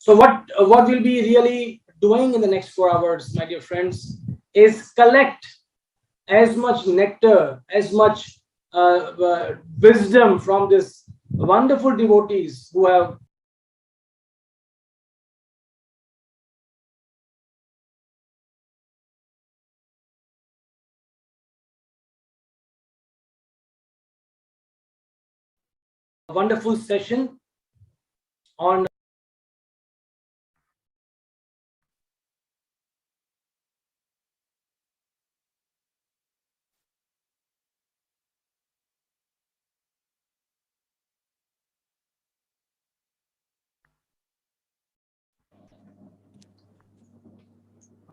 So what we'll be really doing in the next 4 hours, my dear friends, is collect as much nectar, as much wisdom from this wonderful devotees who have a wonderful session on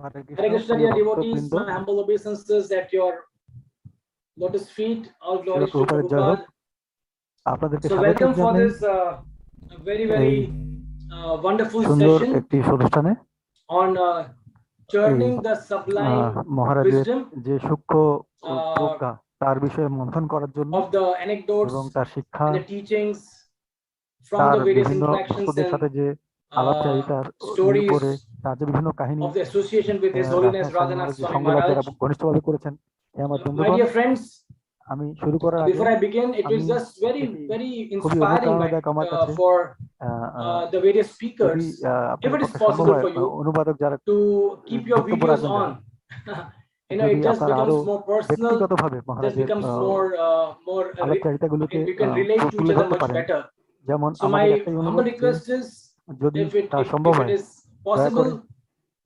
Hare Hare Krishna, Krishna, প্রিয় dear devotees, ভক্তবৃন্দ, my humble obeisances at your lotus feet. All শিল glories to প্রভুপাদের জয় হোক। Prabhupada. আপনাদেরকে So স্বাগত welcome for জানাই this very এই wonderful সুন্দর session একটি অনুষ্ঠানে। on এই churning the sublime মহারাজের wisdom যে সূক্ষ্ম প্রজ্ঞা তার বিষয়ে মন্থন করার জন্য of the anecdotes এবং তার শিক্ষা, and the teachings from তার the various বিভিন্ন interactions ভক্তদের and সাথে যে আলাপচারিতার stories উপরে তার যে বিভিন্ন কাহিনী of the association with His Holiness Radhanath স্বামী Radha মহারাজ যে Swami সঙ্গলাভ যারা Maharaj. ঘনিষ্ঠভাবে করেছেন, আমার My বন্ধুগণ, dear friends, আমি শুরু করার আগে before I begin, it was আমি just very খুবই inspiring অনুপ্রেরণাদায়ক আমার কাছে for the various যদি speakers, if আপনাদের it is পক্ষে সম্ভব possible হয়, for you অনুবাদক যারা to keep your বক্তব্য videos রাখবেন যারা, on. You know, যদি it just আপনারা আরো becomes more personal, ব্যক্তিগতভাবে just মহারাজের becomes more আলাপচারিতাগুলোকে you can relate to each তুলে other ধরতে much পারেন। better. যেমন So আমাদের my একটাই humble অনুরোধ যে request is, যদি তা if সম্ভব it হয়, is দয়া করে possible,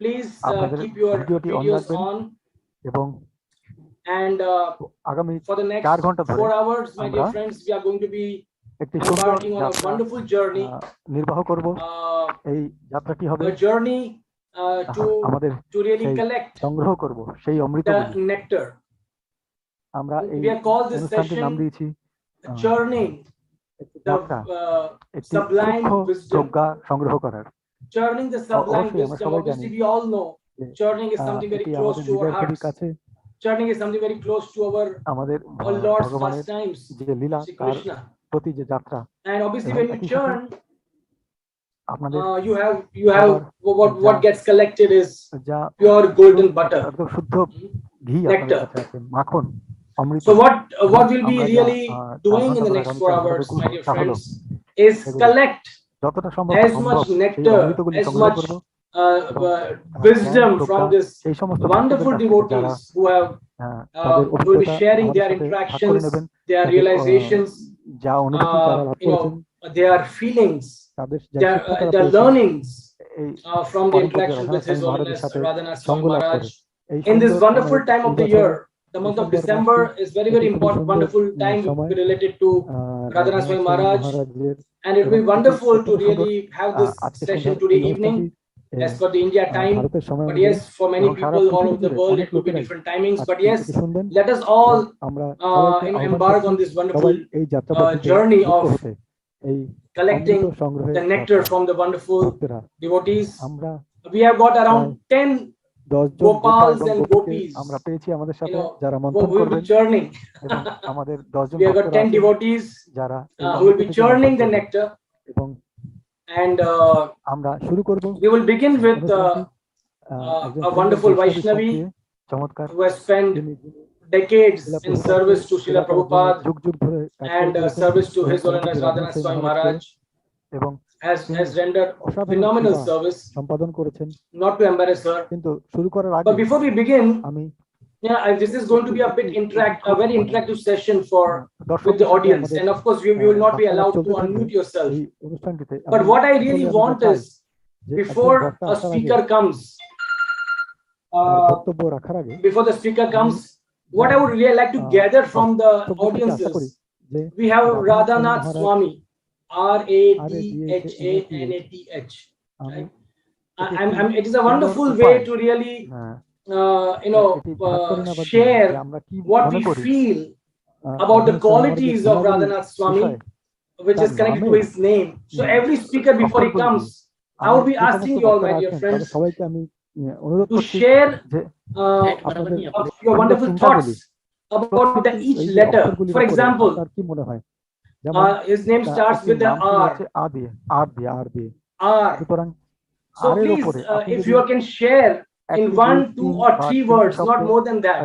please আপনাদের keep your ভিডিওটি অন videos রাখবেন on. এবং And আগামী for the next 4 ঘন্টা ধরে 4 hours, my আমরা dear friends, we are going to be একটি সুন্দর embarking on a যাত্রা wonderful journey. নির্বাহ করব। এই যাত্রাটি হবে A journey আমাদের to really সেই collect সংগ্রহ করব সেই the অমৃতগুলি। nectar. আমরা এই We have called this অনুষ্ঠানটির নাম session দিয়েছি churning একটি the যাত্রা, একটি sublime সূক্ষ্ম wisdom. প্রজ্ঞা সংগ্রহ করার। Churning the sublime অবশ্যই আমরা wisdom. সবাই Obviously, জানি we all know যে churning is something very এটি close আমাদের to our হৃদয়ের খুবই hearts. কাছে। Churning is something very close to আমাদের our Lord's ভগবানের pastimes, যে লীলা Shri তার Krishna. প্রতি যে যাত্রা, And obviously, এবং when you একই সাথে churn, আপনাদের you have what gets collected is যা pure golden butter, একদম শুদ্ধ ঘি আপনাদের nectar. কাছে আছে, মাখন, অমৃত। So what we'll be আমরা যা really 4 doing in ঘন্টা the ধরে next আগামী 4 4 ঘন্টা hours, ধরে my করব dear তা হলো friends, is collect যতটা সম্ভব as much সেই nectar, অমৃতগুলি as সংগ্রহ much করব, wisdom from this সেই সমস্ত wonderful ভক্তদের কাছ থেকে যারা devotees who have তাদের who will be অভিজ্ঞতা sharing আমাদের their সাথে ভাগ করে interactions, নেবেন, their তাদের realizations, যা অনুভূতি তারা লাভ করেছেন, their feelings, তাদের যা their শিক্ষা তারা their পেয়েছেন learnings এই from the পরম পূজ্য interaction with রাধানাথ His স্বামী মহারাজের Holiness সাথে Radhanath Swami সঙ্গ লাভ Maharaj. করে। এই In this সুন্দর wonderful time of the year, the এই month of সুন্দর December is very এটি খুবই important, সুন্দর wonderful time সময় related to Radhanath Radhanath Swami স্বামী Maharaj. মহারাজের, And it will এবং be এটি wonderful to অত্যন্ত সুন্দর। really have this আজকে session সন্ধ্যার today এই evening অনুষ্ঠানটি as per the India time. ভারতের সময় But অনুযায়ী yes, for many এবং সারা people all পৃথিবী over the জুড়ে world, অনেক it could be লোকেরাই different timings. But আজকে yes, এটি শুনবেন। let us all আমরা সবাইকে আহ্বান embark করছি on this সবাই wonderful এই যাত্রাপথে journey যুক্ত of হতে, এই collecting অমৃত সংগ্রহের the nectar যাত্রা। from the wonderful ভক্তরা, devotees. আমরা We have got around 10 10 John Gopa Gopals এবং and গোপীকে Gopis, আমরা পেয়েছি আমাদের সাথে, you know, যারা who মন্থন will করবেন, be churning. এবং আমাদের 10 জন We have got ভক্তরা 10 আছেন devotees যারা এই who will অমৃত be থেকে churning মন্থন the করবেন। nectar. এবং And আমরা শুরু করব we will begin with অনুষ্ঠানটি একজন a wonderful Vaishnavi চমৎকার, who has spent যিনি decades Shila in প্রভুপাদকে service to সেবা Srila করার জন্য Prabhupada যুগ যুগ ধরে কাজ করে and চলেছেন, service to এবং His Holiness পরমপূজ্য Radhanath Radhanath Swami স্বামী Maharaj মহারাজকে, এবং has rendered অসাধারণ phenomenal সেবা service. সম্পাদন করেছেন। Not to embarrass her, কিন্তু শুরু করার but আগে before we begin, আমি this is going to be a very interactive session with the দর্শকদের সাথে audience, আমাদের and of course you will not be বার্তালাপ allowed to চলতে থাকবে unmute yourself. এই অনুষ্ঠানটিতে। But what I আসলে really আমি want চাই is, যে before একজন বক্তা a আসার আগে, speaker comes, তার বক্তব্য রাখার আগে, before the speaker comes, what I would really like to gather from the audience আশা করি is, যে we have Radhanath Radhanath Maharaj, Swami, Radhanath. Right? It is a wonderful way to really share what we feel about the qualities of Radhanath Swami, which is connected to his name. So every speaker before he comes, I will be asking you all, my dear friends, to share your wonderful thoughts about each letter. For example, his name starts with the R. R. So please, if you can share in 1, 2 or 3 words, not more than that,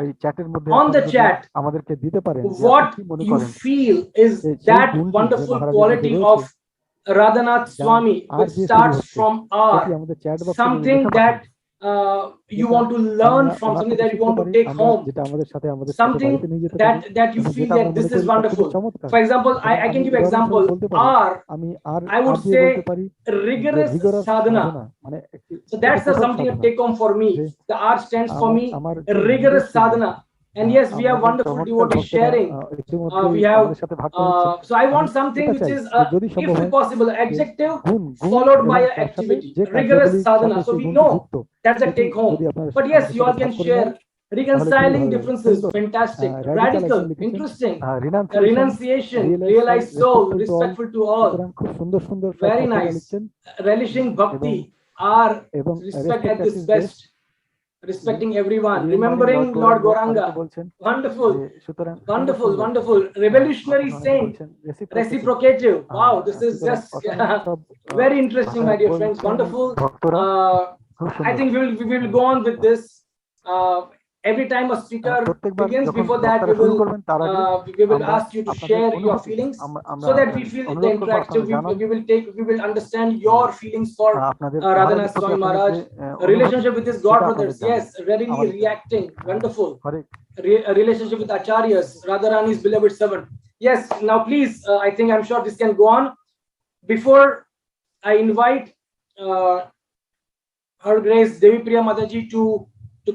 on the chat, what you feel is that wonderful quality of Radhanath Swami, which starts from R, something that you want to learn from, something that you want to take home, something that you feel that this is wonderful. For example, I can give example. R, I would say rigorous sadhana. So that's something to take home for me. The R stands for me, rigorous sadhana. And yes, we have wonderful devotees sharing. We have, so I want something which is, if possible, adjective followed by an activity. Rigorous sadhana. So we know that's a take home. But yes, you all can share. Reconciling differences, fantastic. Radical, interesting. Renunciation, realized soul, respectful to all. Very nice. Relishing bhakti, our respect at its best. Respecting everyone, remembering Lord Gauranga. Wonderful, wonderful, wonderful. Revolutionary saint, reciprocative. Wow, this is just very interesting, my dear friends. Wonderful. I think we will go on with this. Every time a speaker begins, before that we will ask you to share your feelings, so that we feel the interactive. We will understand your feelings for Radhanath Swami Maharaj, relationship with his god brothers. Yes, readily reacting. Wonderful. Relationship with Acharyas, Radharani's beloved servant. Yes, now please, I think I'm sure this can go on. Before I invite Her Grace Devipriya Mataji to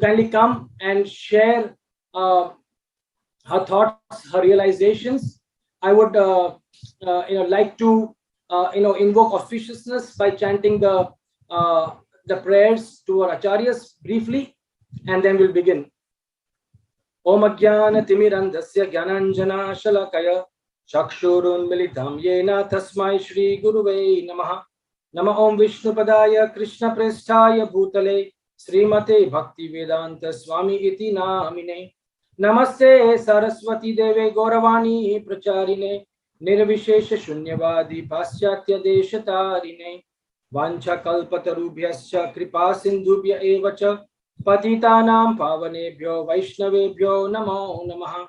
kindly come and share her thoughts, her realizations, I would like to invoke auspiciousness by chanting the prayers to our acharyas briefly, and then we'll begin. Om Ajnana Timirandasya Gyananjana Shalakaya Chakshurunmilitam Yena Tasmai Shri Guruve Namaha. Nama Om Vishnupadaya Krishna Presthaya Bhutale Srimate Bhakti Vedanta Swami iti namine. Namaste Saraswati Deve Gauravani Pracharine Nirvishesha Shunyavadi Paschatya Deshatarine Vancha Kalpatarubhyascha Kripa Sindhubhya Evacha Patitanam Pavanebhyo Vaishnavebhyo Namo Namaha.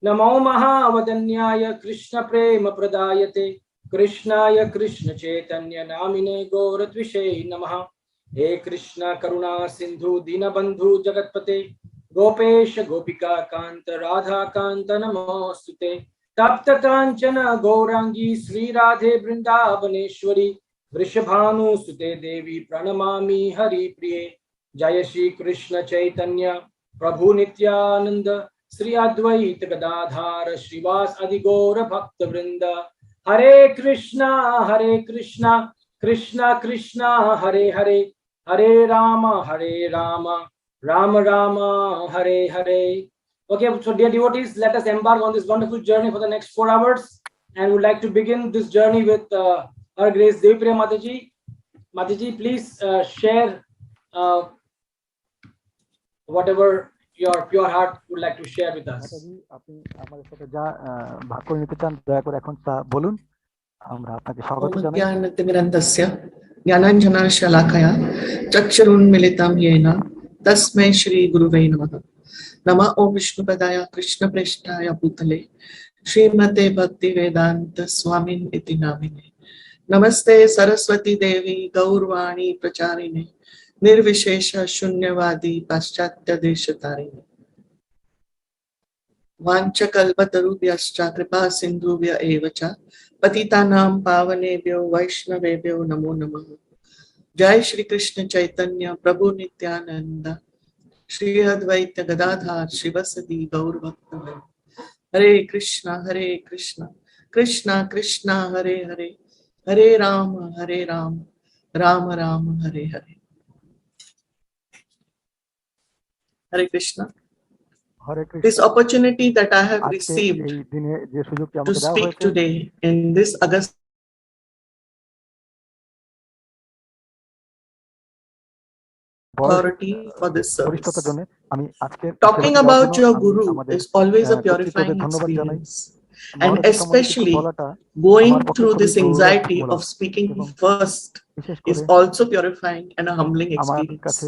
Namo Mahavadanyaya Krishna Prema Pradayate Krishnaya Krishna Chaitanya Namine Gauratvishe Namaha. हे कृष्णा करुणा सिंधु दीनबंधु जगतपते गोपेश गोपिका कांत राधा कांत नमोस्तुते तप्त कांचन गौरांगी श्री राधे वृंदावनेश्वरी वृषभानुसुते देवी प्रणमामि हरि प्रिये। जय श्री कृष्ण चैतन्य प्रभु नित्यानंद श्री अद्वैत गदाधार श्रीवास आदि गौर भक्त वृंद। हरे Krishna Krishna Krishna Hare Hare, Hare Rama, Rama Rama, Hare Hare. Okay, so dear devotees, let us embark on this wonderful journey for the next 4 hours, and would like to begin this journey with Her Grace Devipriya Mataji. Mataji, please share whatever your pure heart would like to share with us. ज्ञानांजना शलाकया चक्षुरुन्मीलितं येन तस्मै श्री गुरुवे नमः। नमः ओम विष्णुपदाय कृष्णप्रेष्ठाय भूतले श्रीमते भक्ति वेदांत स्वामी इति नामिने। नमस्ते सरस्वती देवी गौरवाणी प्रचारिणे निर्विशेष शून्यवादी पाश्चात्य देशतारिणे। वाञ्छकल्पतरुभ्यश्च कृपा सिन्धुभ्य एव च पतितानां पावनेभ्यो वैष्णवेभ्यो नमो नमः। जय श्री कृष्ण चैतन्य प्रभु नित्यानंद श्री अद्वैत गदाधार शिवसदि गौर भक्तवृंद। हरे कृष्णा कृष्णा कृष्णा हरे हरे, हरे Ram Ram Ram Hare Hare. Hare Krishna. This opportunity that I have received to speak today in this August authority for this service. Talking about your Guru is always a purifying experience, and especially going through this anxiety of speaking first is also purifying and a humbling experience.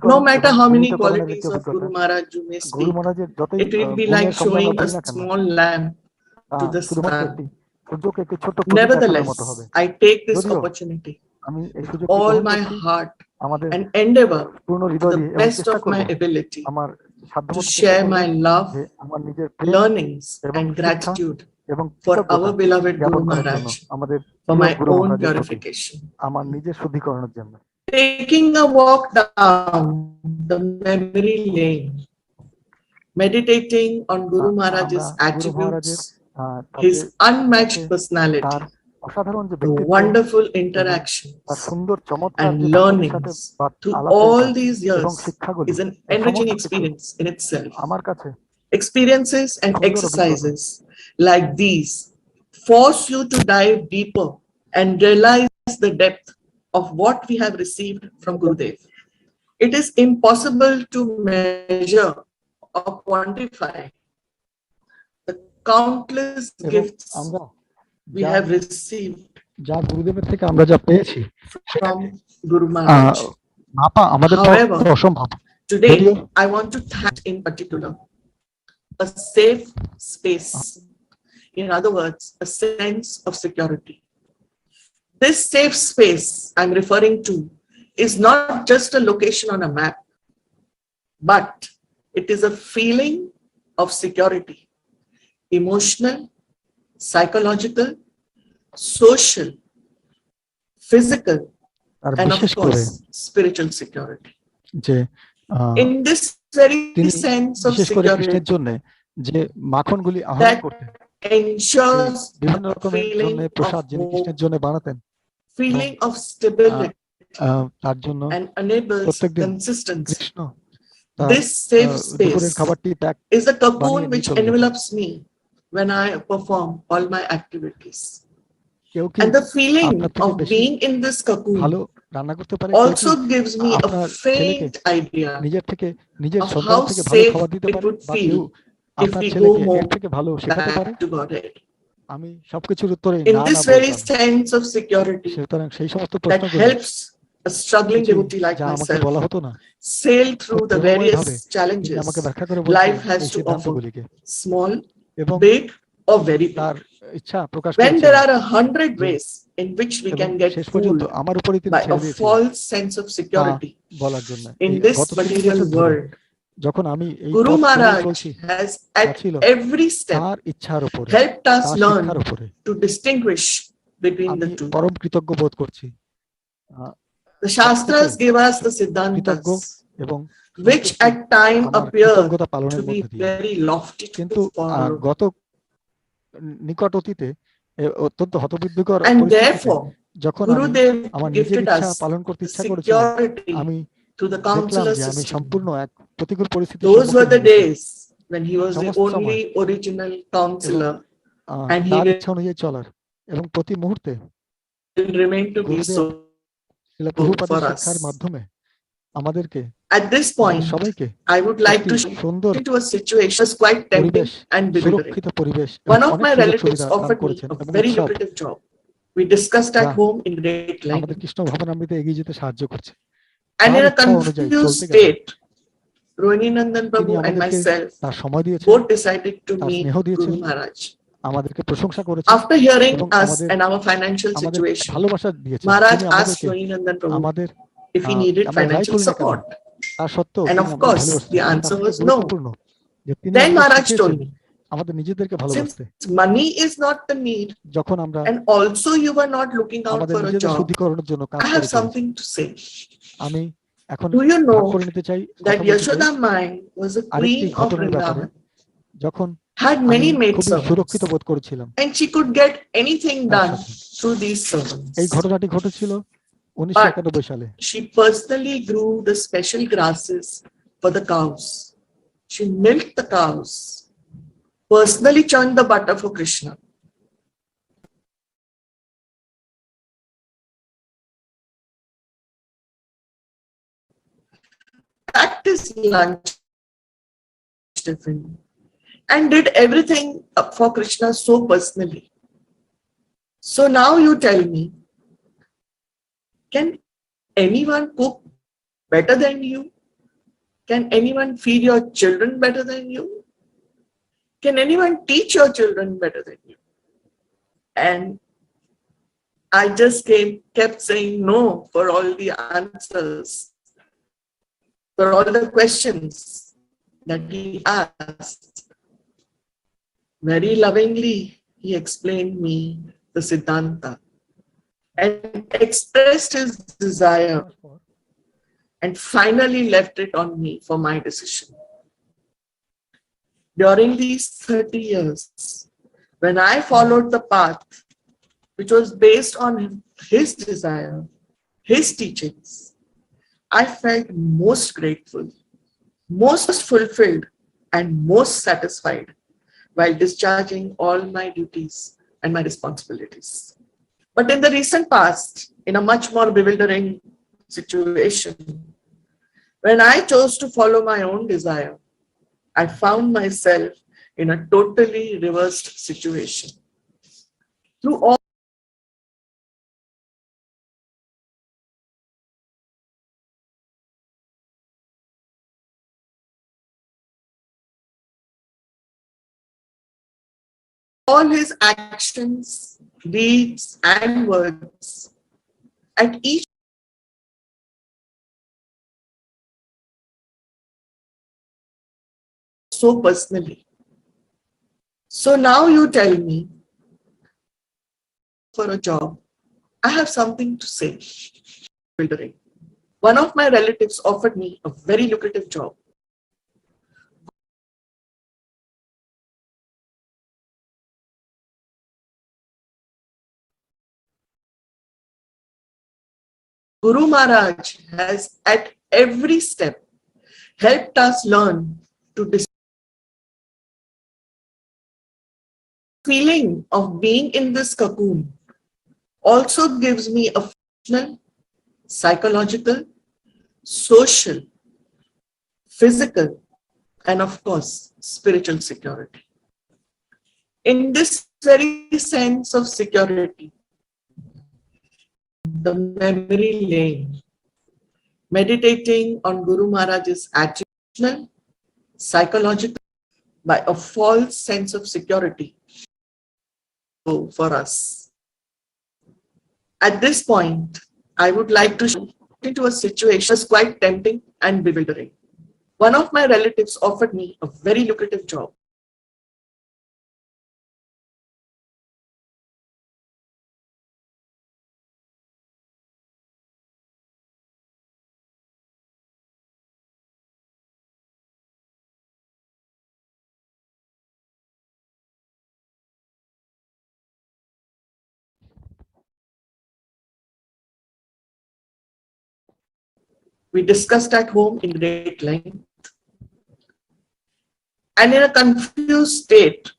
No matter how many qualities of Guru Maharaj you may speak, it will be like showing a small lamp to the sun. Nevertheless, I take this opportunity with all my heart and endeavor to the best of my ability to share my love, learnings, and gratitude for our beloved Guru Maharaj for my own purification. Taking a walk down the memory lane, meditating on Guru Maharaj's attributes, his unmatched personality, the wonderful interactions and learnings through all these years is an enriching experience in itself. Experiences and exercises like these force you to dive deeper and realize the depth of what we have received from Gurudev. It is impossible to measure or quantify the countless gifts we have received from Guru Maharaj. However, today I want to thank in particular a safe space, in other words, a sense of security. This safe space I'm referring to is not just a location on a map, but it is a feeling of security, emotional, psychological, social, physical, and of course, spiritual security. In this very sense of security, that ensures a feeling of hope, feeling of stability, and enables consistency. This safe space is a cocoon which envelops me when I perform all my activities. And the feeling of being in this cocoon also gives me a faint idea of how safe it would feel if we go home back to Godhead. In this very sense of security that helps a struggling devotee like myself sail through the various challenges life has to offer, small, big, or very big. When there are 100 ways in which we can get fooled by a false sense of security in this material world, Guru Maharaj has at every step helped us learn to distinguish between the two. The Shastras give us the Siddhantas, which at time appear to be very lofty to follow. And therefore, Gurudev gifted us the security through the counselor system. Those were the days when he was the only original counselor, and he will remain to be so for us. At this point, I would like to shift into a situation that was quite tempting and bewildering. One of my relatives offered me a very lucrative job. We discussed at home in great length. And in a confused state, Rohini Nandan Prabhu and myself both decided to meet Guru Maharaj. After hearing us and our financial situation, Maharaj asked Rohini Nandan Prabhu if he needed financial support. And of course, the answer was no. Then Maharaj told me, since money is not the need, and also you were not looking out for a job, I have something to say. Do you know that Yashoda Mai was a queen of Vrindavan, had many maidservants, and she could get anything done through these servants. But she personally grew the special grasses for the cows. She milked the cows, personally churned the butter for Krishna. Packed his lunch, tiffin, and did everything for Krishna so personally. So now you tell me, Can anyone cook better than you? Can anyone feed your children better than you? Can anyone teach your children better than you? And I just kept saying no for all the answers, for all the questions that he asked. Very lovingly, he explained me the Siddhanta and expressed his desire and finally left it on me for my decision. During these 30 years, when I followed the path which was based on his desire, his teachings, I felt most grateful, most fulfilled, and most satisfied while discharging all my duties and my responsibilities. But in the recent past, in a much more bewildering situation, when I chose to follow my own desire, I found myself in a totally reversed situation. Through all his actions, deeds, and words, at each so personally. So now you tell me, for a job, I have something to say. One of my relatives offered me a very lucrative job. Guru Maharaj has at every step helped us learn to feeling of being in this cocoon also gives me a functional, psychological, social, physical, and of course, spiritual security. In this very sense of security, the memory lane, meditating on Guru Maharaj's attitudinal, psychological, by a false sense of security for us. At this point, I would like to show into a situation that was quite tempting and bewildering. One of my relatives offered me a very lucrative job. We discussed at home in great length. And in a confused state,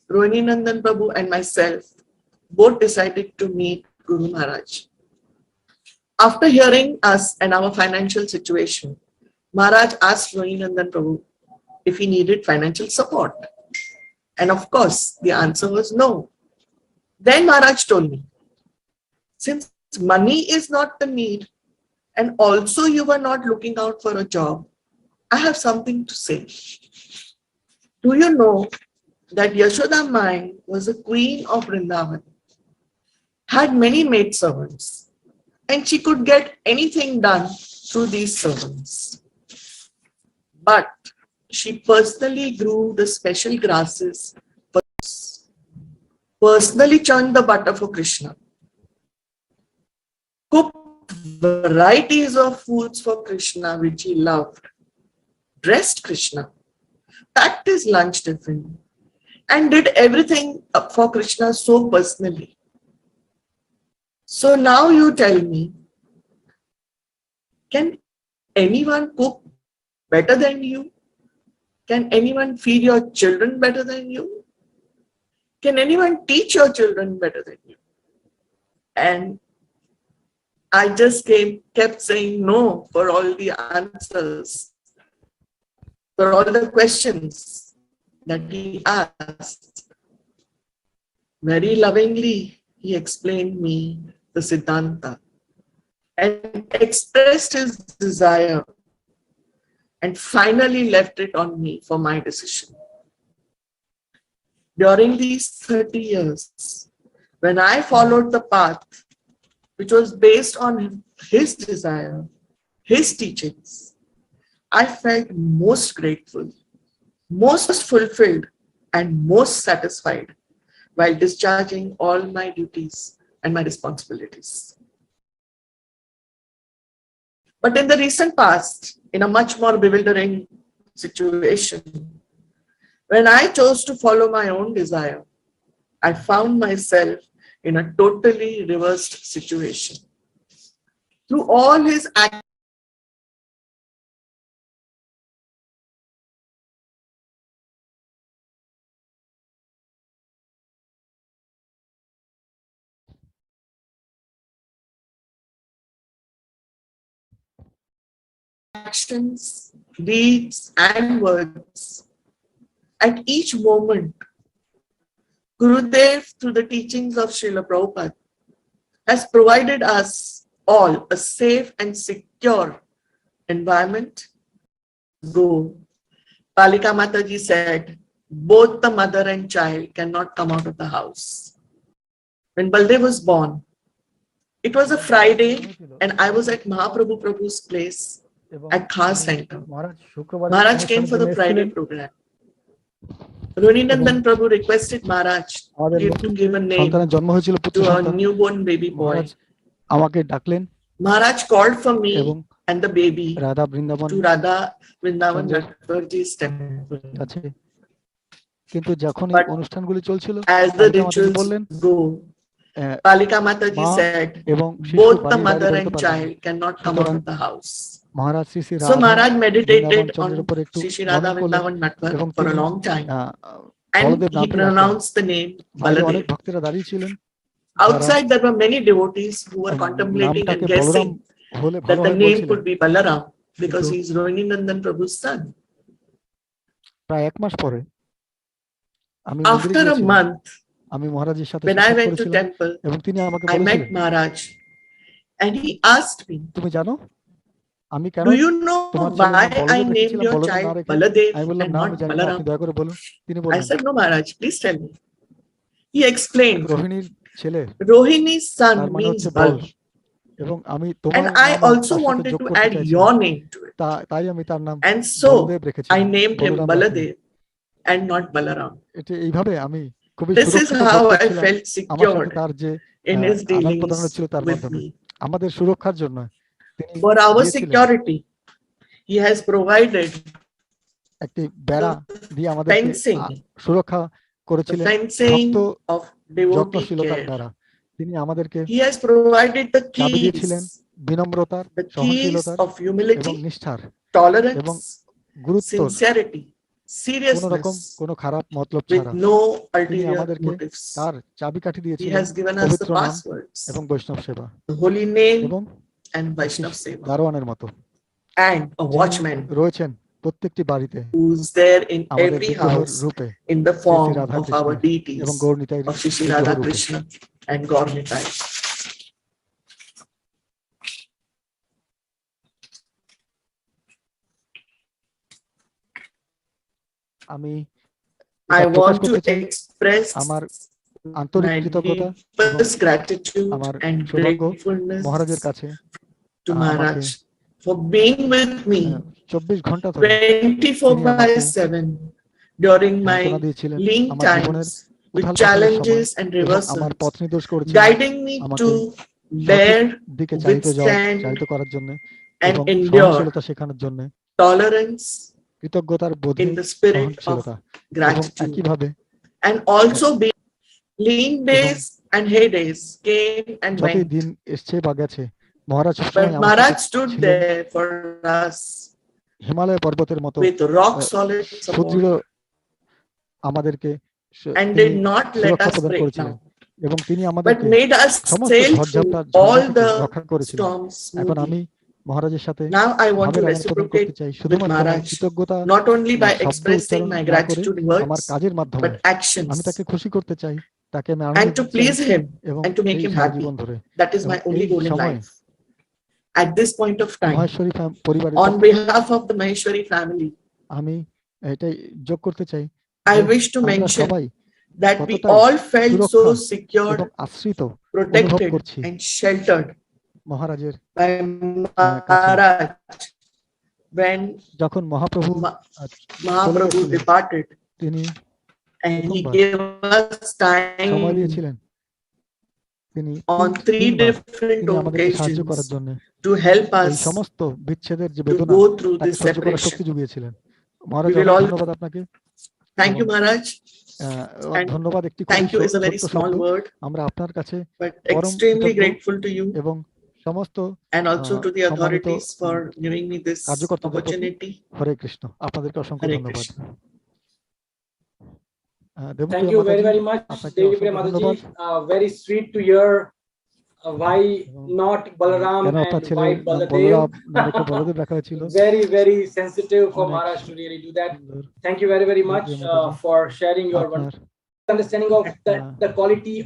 Rohini Nandan Prabhu and myself both decided to meet Guru Maharaj. After hearing us and our financial situation, Maharaj asked Rohini Nandan Prabhu if he needed financial support. And of course, the answer was no. Then Maharaj told me, since money is not the need, and also you were not looking out for a job, I have something to say. Do you know that Yashoda Mai was a queen of Vrindavan, had many maidservants, and she could get anything done through these servants. But she personally grew the special grasses, personally churned the butter for Krishna, cooked varieties of foods for Krishna which he loved, dressed Krishna, packed his lunch tiffin, and did everything for Krishna so personally. So now you tell me, can anyone cook better than you? Can anyone feed your children better than you? Can anyone teach your children better than you? And I just kept saying no for all the answers, for all the questions that he asked. Very lovingly, he explained me the Siddhanta and expressed his desire and finally left it on me for my decision. During these 30 years, when I followed the path which was based on his desire, his teachings, I felt most grateful, most fulfilled, and most satisfied while discharging all my duties and my responsibilities. But in the recent past, in a much more bewildering situation, when I chose to follow my own desire, I found myself in a totally reversed situation. Through all his actions, deeds, and words, at each moment, Gurudev, through the teachings of Srila Prabhupada, has provided us all a safe and secure environment. Go. Palika Mataji said, both the mother and child cannot come out of the house. When Baldev was born, it was a Friday and I was at Mahaprabhu Prabhu's place at Khas Center. Maharaj came for the Friday program. Roninandan Prabhu requested Maharaj to give a name to a newborn baby boy. Maharaj called for me and the baby to Radha Vrindavan Natwarji's temple. But as the rituals go, Palika Mataji said, both the mother and child cannot come out of the house. So Maharaj meditated on Shri Radha Vrindavan Natwar for a long time. And he pronounced the name Baladev. Outside there were many devotees who were contemplating and guessing that the name could be Balaram because he is Roninandan Prabhu's son. After a month, when I went to temple, I met Maharaj and he asked me, do you know why I named your child Baladev and not Balaram? I said, no Maharaj, please tell me. He explained, Rohini's son means Bal. And I also wanted to add your name to it. And so I named him Baladev and not Balaram. This is how I felt secured in his dealings with me. For our security, he has provided fencing of devotee care. He has provided the keys of humility, tolerance, sincerity, seriousness, with no ulterior motives. He has given us the passwords, the holy name and Vaishnav Seva, and a watchman who's there in every house in the form of our deities of Shri Radha Krishna and Gauranga. I want to express my deepest gratitude and gratefulness to Maharaj for being with me 24/7 during my lean times with challenges and reversals, guiding me to bear, withstand, and endure tolerance in the spirit of gratitude. And also be lean days and hay days came and went. But Maharaj stood there for us with rock solid support and did not let us break down, but made us sail through all the storms smoothly. Now I want to reciprocate with Maharaj, not only by expressing my gratitude in words, but actions, and to please him and to make him happy. That is my only goal in life. at this point of time, on behalf of the Maheshwari family, I wish to mention that we all felt so secure, protected, and sheltered by Maharaj when Mahaprabhu departed, and he gave us time on 3 different occasions to help us to go through this separation. We will all thank you, Maharaj. And thank you is a very small word, but extremely grateful to you and also to the authorities for giving me this opportunity. Hare Krishna. Hare Krishna. Thank you very much, Devipriya Mataji. Very sweet to hear why not Balaram and why Baladev. Very sensitive for Maharaj to really do that. Thank you very much for sharing your understanding of the quality.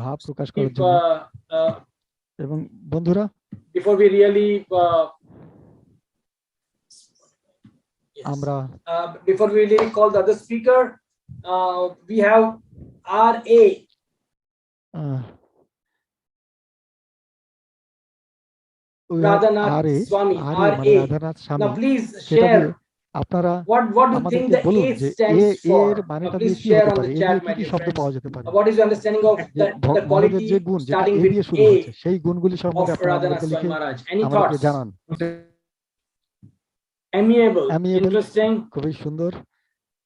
Before we really before we really call the other speaker, we have R.A. Radhanath Swami, R.A. Now please share what do you think the A stands for? Please share on the chat, my dear friends. What is your understanding of the quality starting with A of Radhanath Swami Maharaj? Any thoughts? Amiable, interesting,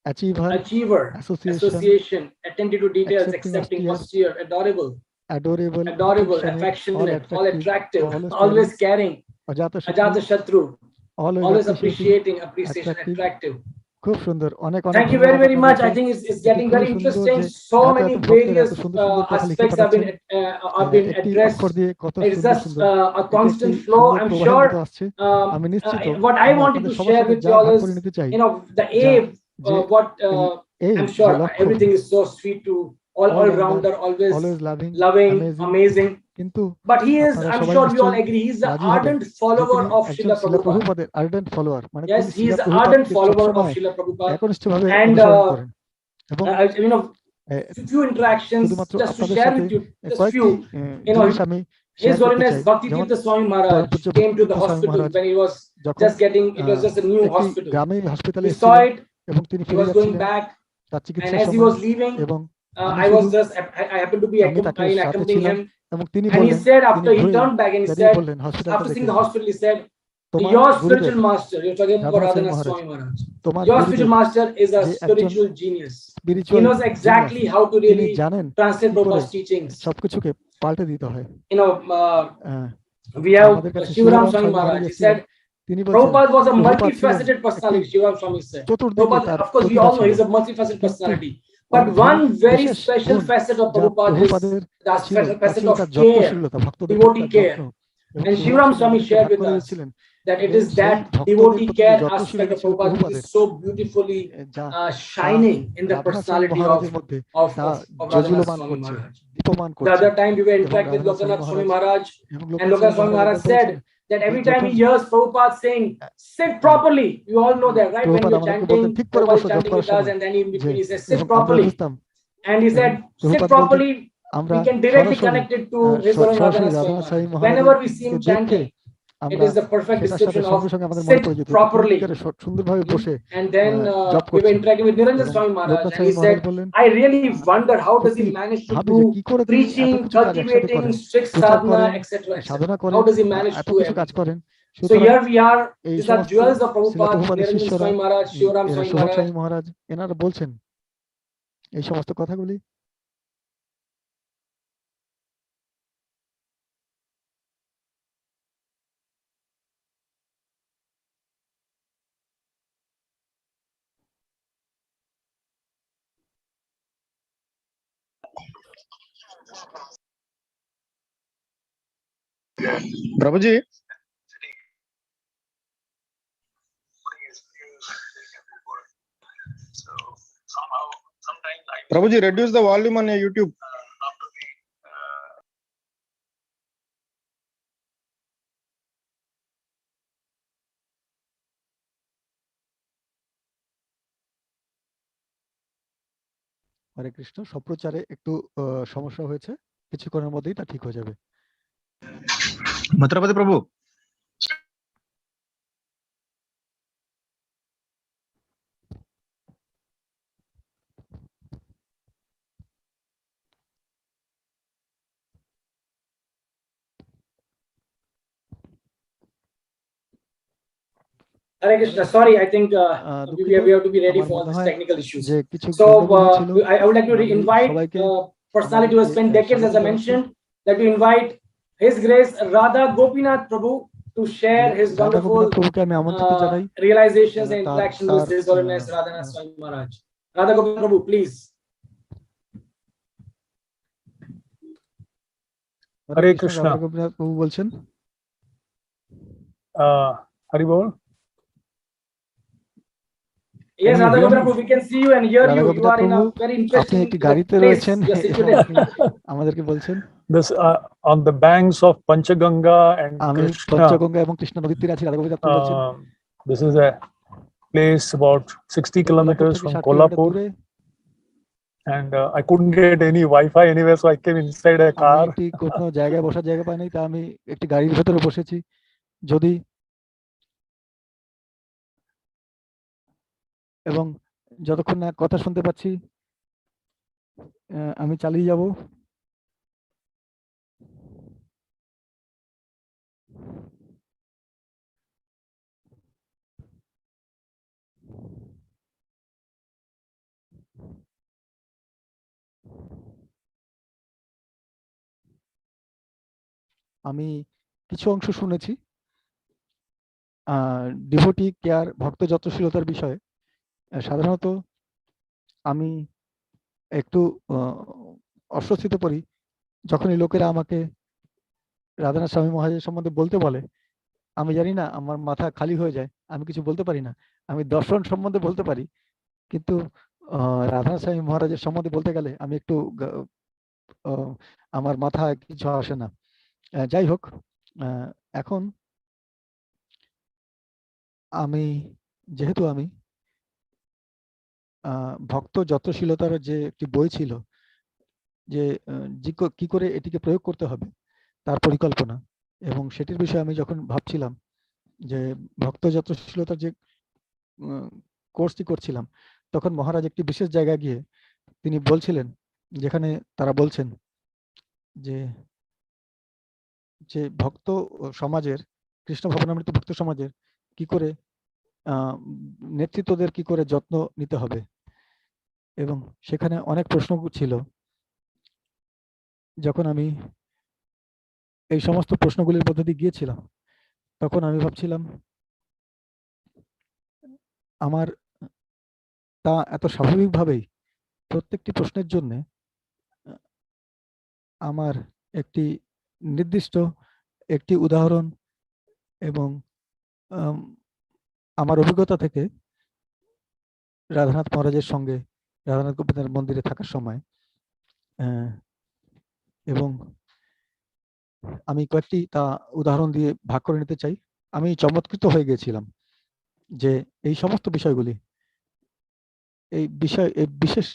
achiever, association, attentive to details, accepting, austere, adorable, affectionate, all attractive, always caring, Ajata Shatru, always appreciation, attractive. Thank you very much. I think it's getting very interesting. So many various aspects have been addressed. It's just a constant flow. I'm sure what I wanted to share with you all is, the A. I'm sure everything is so sweet to all-rounder, always loving, amazing. But he is, I'm sure we all agree, he's an ardent follower of Srila Prabhupada. Yes, he is an ardent follower of Srila Prabhupada. And few interactions, just to share with you, just few. His Holiness Bhakti Swami Maharaj came to the hospital when he was just getting, it was just a new hospital. He saw it, he was going back, and as he was leaving, I happened to be accompanying him. And he said, after he turned back, and he said, after seeing the hospital, he said, your spiritual master, you're talking about Radhanath Swami Maharaj, your spiritual master is a spiritual genius. He knows exactly how to really translate Prabhupada's teachings. We have Shivram Swami Maharaj. He said, Prabhupada was a multifaceted personality, Shivram Swami said. Prabhupada, of course, we all know he's a multifaceted personality. But one very special facet of Prabhupada is the facet of care, devotee care. And Shivram Swami shared with us that it is that devotee care aspect of Prabhupada which is so beautifully shining in the personality of Radhanath Swami Maharaj. The other time we were interacting with Lokanath Swami Maharaj, and Lokanath Swami Maharaj said that every time he hears Prabhupada saying, sit properly, you all know that, right? When you're chanting, Prabhupada is chanting with us, and then in between he says, sit properly. And he said, sit properly, we can directly connect it to his own Radhanath Swami Maharaj. Whenever we see him chanting, it is the perfect description of sit properly. And then we were interacting with Niranjan Swami Maharaj, and he said, I really wonder how does he manage to do preaching, cultivating, strict sadhana, etc. How does he manage to do everything? So here we are, these are jewels of Prabhupada, Niranjan Swami Maharaj, Shivram Swami Maharaj. এনারা বলছেন এই সমস্ত কথাগুলি। Prabhuji, Prabhuji, reduce the volume on your YouTube. হরে কৃষ্ণ। সম্প্রচারে একটু সমস্যা হয়েছে, কিছুক্ষণের মধ্যেই তা ঠিক হয়ে যাবে। মথুরাপতি প্রভু, Hare Krishna. Sorry, I think we have to be ready for all these technical issues. So I would like to invite personality who has spent decades, as I mentioned, that we invite His Grace Radha Gopinath Prabhu to share his wonderful realizations and interaction with His Holiness Radhanath Swami Maharaj. Radha Gopinath Prabhu, please. Hare Krishna. Gopinath প্রভু বলছেন। Hari Bol. Yes, Radha Gopinath Prabhu, we can see you and hear you. You are in a very interesting place. আমাদেরকে বলছেন This on the banks of Panchaganga and Krishna. Panchganga এবং কৃষ্ণ নদীর তীরে আছি। রাধা গোপীনাথ প্রভু বলছেন This is a place about 60 kilometers from Kolhapur, and I couldn't get any Wi-Fi anywhere, so I came inside a car. আমি কোনো জায়গায় বসার জায়গা পাইনি, তা আমি একটি গাড়ির ভেতরে বসেছি। যদি এবং যতক্ষণ না কথা শুনতে পাচ্ছি আমি চালিয়ে যাব। আমি কিছু অংশ শুনেছি ডিভোটি কেয়ার, ভক্ত যত্নশীলতার বিষয়ে। সাধারণত আমি একটু অস্বস্তিতে পড়ি যখনই লোকেরা আমাকে রাধানাথ স্বামী মহারাজের সম্বন্ধে বলতে বলে। আমি জানি না, আমার মাথা খালি হয়ে যায়, আমি কিছু বলতে পারি না। আমি দর্শন সম্বন্ধে বলতে পারি, কিন্তু রাধানাথ স্বামী মহারাজের সম্বন্ধে বলতে গেলে আমি একটু আমার মাথায় কিছু আসে না। যাই হোক, এখন যেহেতু আমি ভক্ত যত্নশীলতার যে একটি বই ছিল, যে কি করে এটিকে প্রয়োগ করতে হবে তার পরিকল্পনা, এবং সেটির বিষয়ে আমি যখন ভাবছিলাম যে ভক্ত যত্নশীলতার যে কোর্সটি করছিলাম, তখন মহারাজ একটি বিশেষ জায়গায় গিয়ে তিনি বলছিলেন, যেখানে তারা বলছেন যে ভক্ত সমাজের, কৃষ্ণ ভবনামৃত ভক্ত সমাজের কি করে নেতৃত্বদের কি করে যত্ন নিতে হবে। এবং সেখানে অনেক প্রশ্ন ছিল। যখন আমি এই সমস্ত প্রশ্নগুলির মধ্যে দিয়ে গিয়েছিলাম, তখন আমি ভাবছিলাম আমার তা এত স্বাভাবিকভাবেই প্রত্যেকটি প্রশ্নের জন্য আমার একটি নির্দিষ্ট একটি উদাহরণ এবং আমার অভিজ্ঞতা থেকে রাধানাথ মহারাজের সঙ্গে রাধানাথ গোপীনাথ মন্দিরে থাকার সময়, এবং আমি কয়েকটি তা উদাহরণ দিয়ে ভাগ করে নিতে চাই। আমি চমৎকৃত হয়ে গিয়েছিলাম যে এই সমস্ত বিষয়গুলি, এই বিশেষ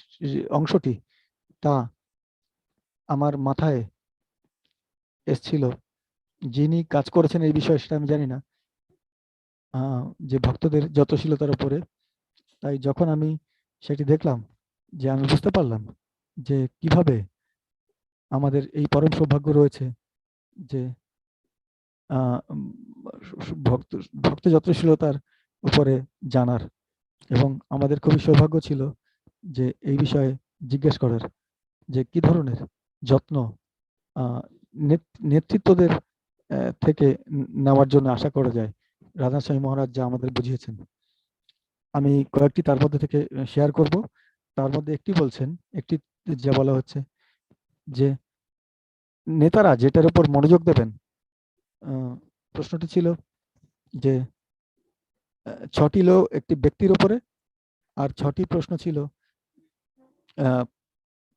অংশটি তা আমার মাথায় এসছিল। যিনি কাজ করেছেন এই বিষয়ে সেটা আমি জানি না, যে ভক্তদের যত্নশীলতার উপরে। তাই যখন আমি সেটি দেখলাম, যে আমি বুঝতে পারলাম যে কিভাবে আমাদের এই পরম সৌভাগ্য রয়েছে যে ভক্ত যত্নশীলতার উপরে জানার, এবং আমাদের খুবই সৌভাগ্য ছিল যে এই বিষয়ে জিজ্ঞেস করার, যে কি ধরনের যত্ন নেতৃত্বদের থেকে নেওয়ার জন্য আশা করা যায়। রাধা স্বামী মহারাজ যা আমাদের বুঝিয়েছেন, আমি কয়েকটি তার মধ্যে থেকে শেয়ার করব। তার মধ্যে একটি বলছেন, একটি যা বলা হচ্ছে যে নেতারা যেটার উপর মনোযোগ দেবেন। প্রশ্নটি ছিল যে 6টি লোক একটি ব্যক্তির উপরে, আর 6টি প্রশ্ন ছিল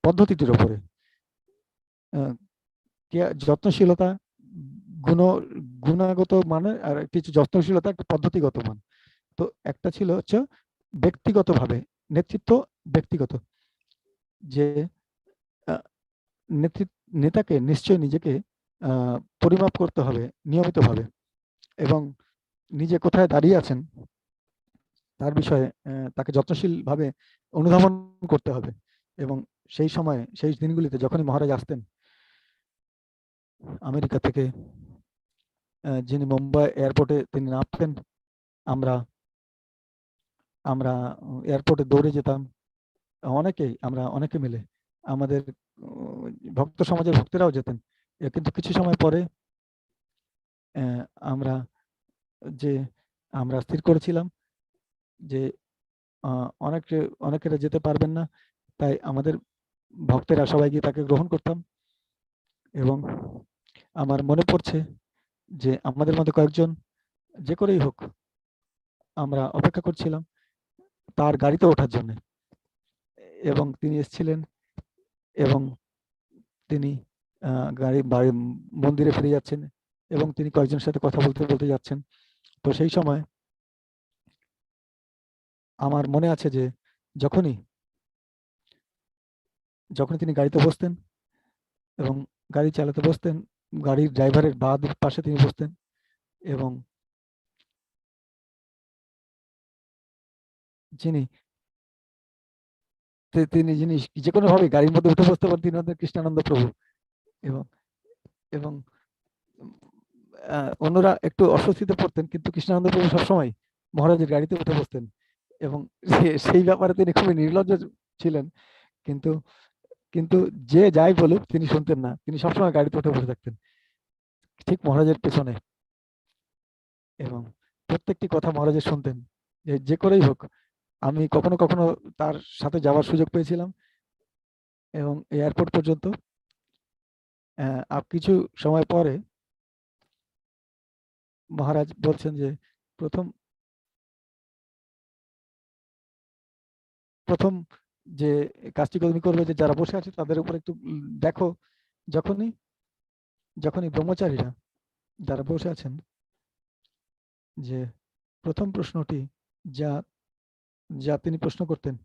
পদ্ধতিটির উপরে। যত্নশীলতা গুণাগত মানে, আর কিছু যত্নশীলতা একটা পদ্ধতিগত মান। তো একটা ছিল হচ্ছে ব্যক্তিগতভাবে নেতৃত্ব, ব্যক্তিগত। যে নেতাকে নিশ্চয়ই নিজেকে পরিমাপ করতে হবে নিয়মিতভাবে, এবং নিজে কোথায় দাঁড়িয়ে আছেন তার বিষয়ে তাকে যত্নশীলভাবে অনুধাবন করতে হবে। এবং সেই সময় সেই দিনগুলিতে যখনই মহারাজ আসতেন আমেরিকা থেকে, যিনি মুম্বাই এয়ারপোর্টে তিনি নামতেন, আমরা এয়ারপোর্টে দৌড়ে যেতাম আমরা অনেকে মিলে, আমাদের ভক্ত সমাজের ভক্তরাও যেতেন। কিন্তু কিছু সময় পরে আমরা স্থির করেছিলাম যে অনেকেরা যেতে পারবেন না, তাই আমাদের ভক্তেরা সবাই গিয়ে তাকে গ্রহণ করতাম। এবং আমার মনে পড়ছে যে আমাদের মধ্যে কয়েকজন যে করেই হোক আমরা অপেক্ষা করছিলাম তার গাড়িতে ওঠার জন্য, এবং তিনি এসেছিলেন এবং তিনি বাড়ি মন্দিরে ফিরে যাচ্ছেন এবং তিনি কয়েকজনের সাথে কথা বলতে বলতে যাচ্ছেন। তো সেই সময় আমার মনে আছে যে যখনই তিনি গাড়িতে বসতেন এবং গাড়ি চালাতে বসতেন, গাড়ির ড্রাইভারের বাঁ পাশে তিনি বসতেন এবং যিনি যে কোনো ভাবে গাড়ির মধ্যে উঠে বসতে পারেন তিনি হচ্ছেন কৃষ্ণানন্দ প্রভু। এবং এবং অন্যরা একটু অস্বস্তিতে পড়তেন, কিন্তু কৃষ্ণানন্দ প্রভু সবসময় মহারাজের গাড়িতে উঠে বসতেন এবং সেই ব্যাপারে তিনি খুবই নির্লজ্জ ছিলেন। কিন্তু কিন্তু যে যাই বলুক তিনি শুনতেন না, তিনি সবসময় গাড়িতে উঠে বসে থাকতেন ঠিক মহারাজের পেছনে, এবং প্রত্যেকটি কথা মহারাজের শুনতেন যে করেই হোক। আমি কখনো কখনো তার সাথে যাওয়ার সুযোগ পেয়েছিলাম এবং এয়ারপোর্ট পর্যন্ত। কিছু সময় পরে মহারাজ বলছেন যে প্রথম যে কাজটি তুমি করবে যে যারা বসে আছে তাদের উপর একটু দেখো। যখনই ব্রহ্মচারীরা যারা বসে আছেন, যে প্রথম প্রশ্নটি যা তিনি প্রশ্ন করতেন,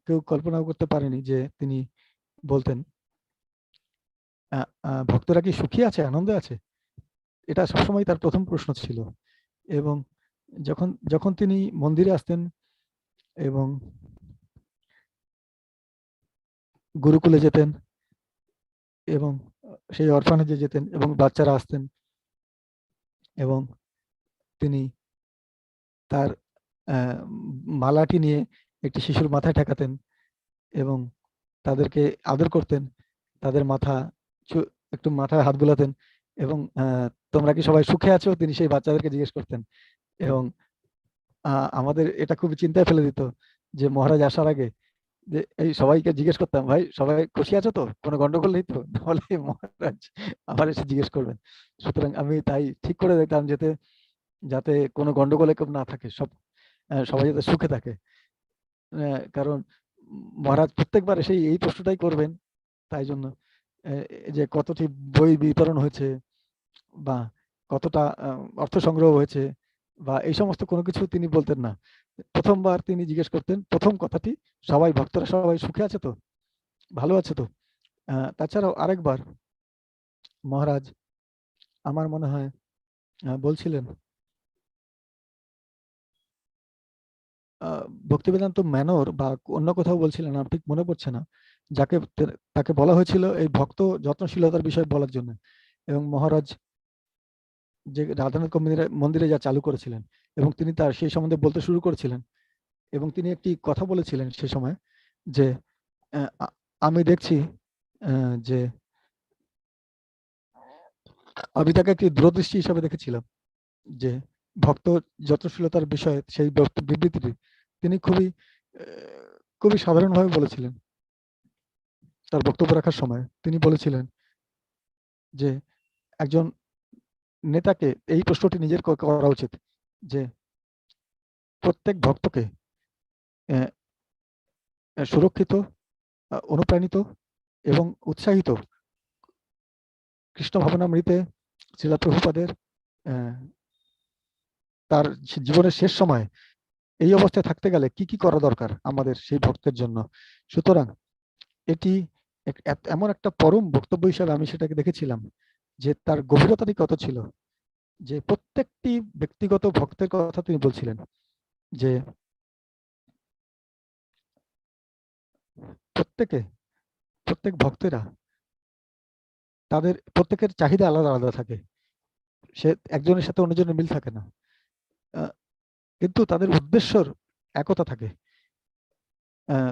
কেউ কল্পনাও করতে পারেনি যে তিনি বলতেন ভক্তরা কি সুখী আছে, আনন্দে আছে। এটা সবসময় তার প্রথম প্রশ্ন ছিল। এবং যখন তিনি মন্দিরে আসতেন এবং গুরুকুলে যেতেন এবং সেই অরফানেজে যেতেন এবং বাচ্চারা আসতেন এবং তিনি তার মালাটি নিয়ে একটি শিশুর মাথায় ঠেকাতেন এবং তাদেরকে আদর করতেন, তাদের একটু মাথায় হাত বুলাতেন এবং তোমরা কি সবাই সুখে আছো, তিনি সেই বাচ্চাদেরকে জিজ্ঞেস করতেন। এবং আমাদের এটা খুব চিন্তায় ফেলে দিত যে মহারাজ আসার আগে যে এই সবাইকে জিজ্ঞেস করতাম, ভাই সবাই খুশি আছো তো, কোনো গন্ডগোল নেই তো, নাহলে মহারাজ আবার এসে জিজ্ঞেস করবেন। সুতরাং আমি তাই ঠিক করে দেখতাম যাতে কোনো গন্ডগোলে কেউ না থাকে, সবাই যাতে সুখে থাকে। কারণ মহারাজ প্রত্যেকবার এসে এই প্রশ্নটাই করবেন, তাই জন্য যে কতটি বই বিতরণ হয়েছে বা কতটা অর্থ সংগ্রহ হয়েছে বা এই সমস্ত কোনো কিছু তিনি বলতেন না। প্রথমবার তিনি জিজ্ঞেস করতেন প্রথম কথাটি, সবাই ভক্তরা সবাই সুখে আছে তো, ভালো আছে তো। তাছাড়াও আরেকবার মহারাজ আমার মনে হয় বলছিলেন ভক্তিবেদান্ত ম্যানর বা অন্য কোথাও বলছিলেন, আমার ঠিক মনে পড়ছে না, তাকে বলা হয়েছিল এই ভক্ত যত্নশীলতার বিষয়ে বলার জন্য। এবং মহারাজ যে রাধানাথ মন্দিরে যা চালু করেছিলেন এবং তিনি তার সেই সম্বন্ধে বলতে শুরু করেছিলেন এবং তিনি একটি কথা বলেছিলেন সে সময় যে আমি দেখছি যে আমি তাকে একটি দূরদৃষ্টি হিসাবে দেখেছিলাম যে ভক্ত যত্নশীলতার বিষয়ে সেই বিবৃতিটি তিনি খুবই সাধারণভাবে বলেছিলেন। তার বক্তব্য রাখার সময় তিনি বলেছিলেন যে একজন নেতাকে এই প্রশ্নটি নিজের করা উচিত যে প্রত্যেক ভক্তকে সুরক্ষিত, অনুপ্রাণিত এবং উৎসাহিত কৃষ্ণ ভাবনামৃতে শ্রীলা প্রভুপাদের তার জীবনের শেষ সময় এই অবস্থায় থাকতে গেলে কি কি করা দরকার আমাদের সেই ভক্তের জন্য। সুতরাং এটি এমন একটা পরম বক্তব্য হিসাবে আমি সেটাকে দেখেছিলাম, যে তার গভীরতাটি কত ছিল, যে প্রত্যেকটি ব্যক্তিগত ভক্তের কথা তিনি বলছিলেন, যে প্রত্যেক ভক্তেরা তাদের প্রত্যেকের চাহিদা আলাদা আলাদা থাকে, সে একজনের সাথে অন্যজনের মিল থাকে না, কিন্তু তাদের উদ্দেশ্যর একতা থাকে,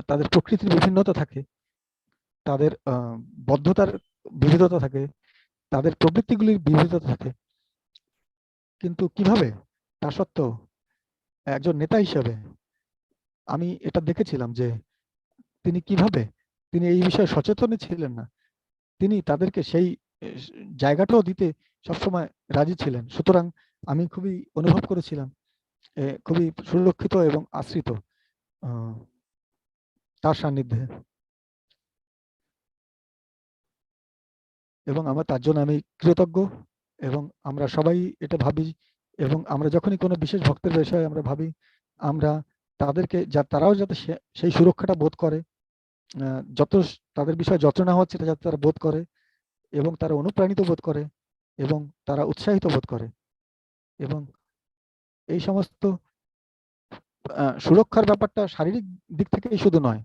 তাদের প্রকৃতির বিভিন্নতা থাকে, তাদের বদ্ধতার বিবিধতা থাকে, তাদের প্রবৃত্তিগুলির বিবিধতা থাকে, কিন্তু কিভাবে তা সত্ত্বেও একজন নেতা হিসেবে আমি এটা দেখেছিলাম যে তিনি এই বিষয়ে সচেতনই ছিলেন না, তিনি তাদেরকে সেই জায়গাটাও দিতে সবসময় রাজি ছিলেন। সুতরাং আমি খুবই অনুভব করেছিলাম খুবই সুরক্ষিত এবং আশ্রিত তার সান্নিধ্যে, এবং আমার তার জন্য আমি কৃতজ্ঞ। এবং আমরা সবাই এটা ভাবি, এবং আমরা যখনই কোনো বিশেষ ভক্তের বিষয়ে আমরা ভাবি, আমরা তাদেরকে তারাও যাতে সেই সুরক্ষাটা বোধ করে, যত তাদের বিষয়ে যত্ন নেওয়া হচ্ছে এটা যাতে তারা বোধ করে, এবং তারা অনুপ্রাণিত বোধ করে, এবং তারা উৎসাহিত বোধ করে, এবং এই সমস্ত সুরক্ষার ব্যাপারটা শারীরিক দিক থেকেই শুধু নয়,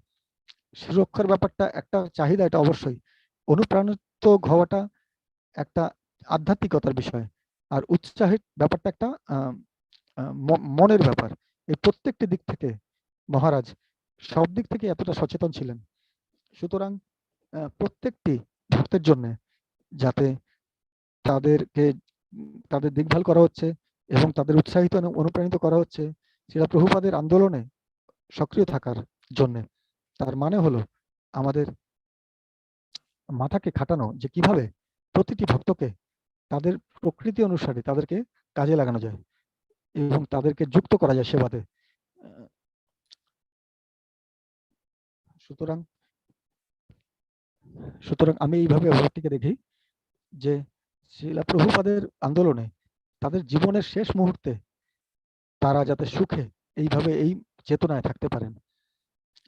সুরক্ষার ব্যাপারটা একটা চাহিদা, এটা অবশ্যই অনুপ্রাণিত হওয়াটা একটা আধ্যাত্মিকতার বিষয়, আর উৎসাহের ব্যাপারটা একটা মনের ব্যাপার। এই প্রত্যেকটি দিক থেকে মহারাজ সব দিক থেকে এতটা সচেতন ছিলেন। সুতরাং প্রত্যেকটি ভক্তের জন্য যাতে তাদের দেখভাল করা হচ্ছে এবং তাদের উৎসাহিত অনুপ্রাণিত করা হচ্ছে, সেটা প্রভুপাদের আন্দোলনে সক্রিয় থাকার জন্য। তার মানে হলো আমাদের মাথাকে খাটানো, যে কিভাবে প্রতিটি ভক্তকে তাদের প্রকৃতি অনুসারে তাদেরকে কাজে লাগানো যায় এবং তাদেরকে যুক্ত করা যায় সেবাতে। সুতরাং আমি এইভাবে ব্যাপারটিকে দেখি যে শ্রীলা প্রভুপাদের আন্দোলনে তাদের জীবনের শেষ মুহূর্তে তারা যাতে সুখে এইভাবে এই চেতনায় থাকতে পারেন।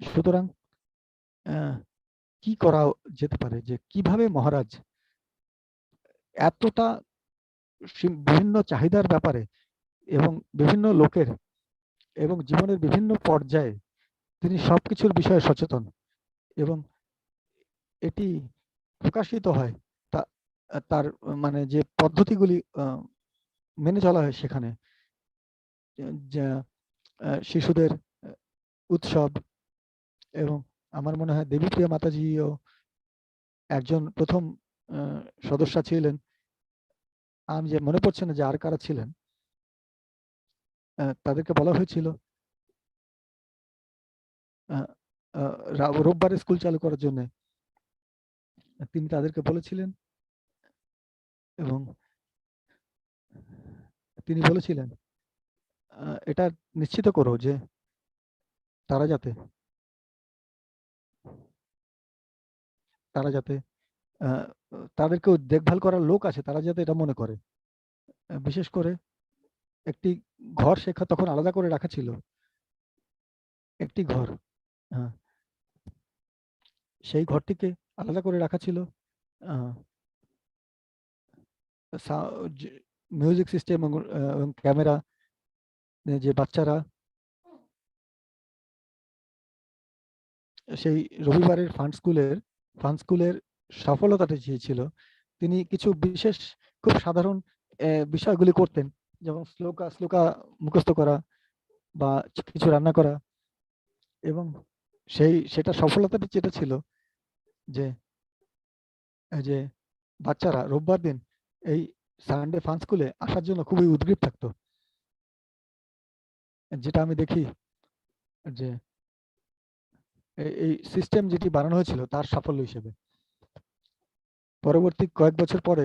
সুতরাং কি করা যেতে পারে, যে কিভাবে মহারাজ এতটা বিভিন্ন চাহিদার ব্যাপারে এবং বিভিন্ন লোকের এবং জীবনের বিভিন্ন পর্যায়ে তিনি সবকিছুর বিষয়ে সচেতন, এবং এটি প্রকাশিত হয় তার মানে যে পদ্ধতিগুলি মেনে চলা হয় সেখানে, শিশুদের উৎসব, এবং আমার মনে হয় দেবীপ্রিয়া মাতাজিও একজন প্রথম সদস্য ছিলেন, আমি যে মনে পড়ছে না যে আর কারা ছিলেন। তাদেরকে বলা হয়েছিল রোববারে স্কুল চালু করার জন্য, তিনি তাদেরকে বলেছিলেন, এবং তিনি বলেছিলেন এটা নিশ্চিত করো যে তারা যাতে তাদেরকেও দেখভাল করার লোক আছে, তারা যাতে এটা মনে করে। বিশেষ করে একটি ঘর শেখা তখন আলাদা করে রাখা ছিল, একটি ঘর, সেই ঘরটিকে আলাদা করে রাখা ছিল, মিউজিক সিস্টেম এবং ক্যামেরা, যে বাচ্চারা সেই রবিবারের ফান স্কুলের সফলতাটা ছিল, তিনি কিছু বিশেষ খুব সাধারণ বিষয়গুলি করতেন, যেমন শ্লোকা মুখস্থ করা বা কিছু রান্না করা, এবং সেটা সফলতাটা যেটা ছিল যে বাচ্চারা রোববার দিন এই সানডে ফান স্কুলে আসার জন্য খুবই উদ্গ্রীব থাকতো, যেটা আমি দেখি যে এই সিস্টেম যেটি বানানো হয়েছিল তার সাফল্য হিসেবে। পরবর্তী কয়েক বছর পরে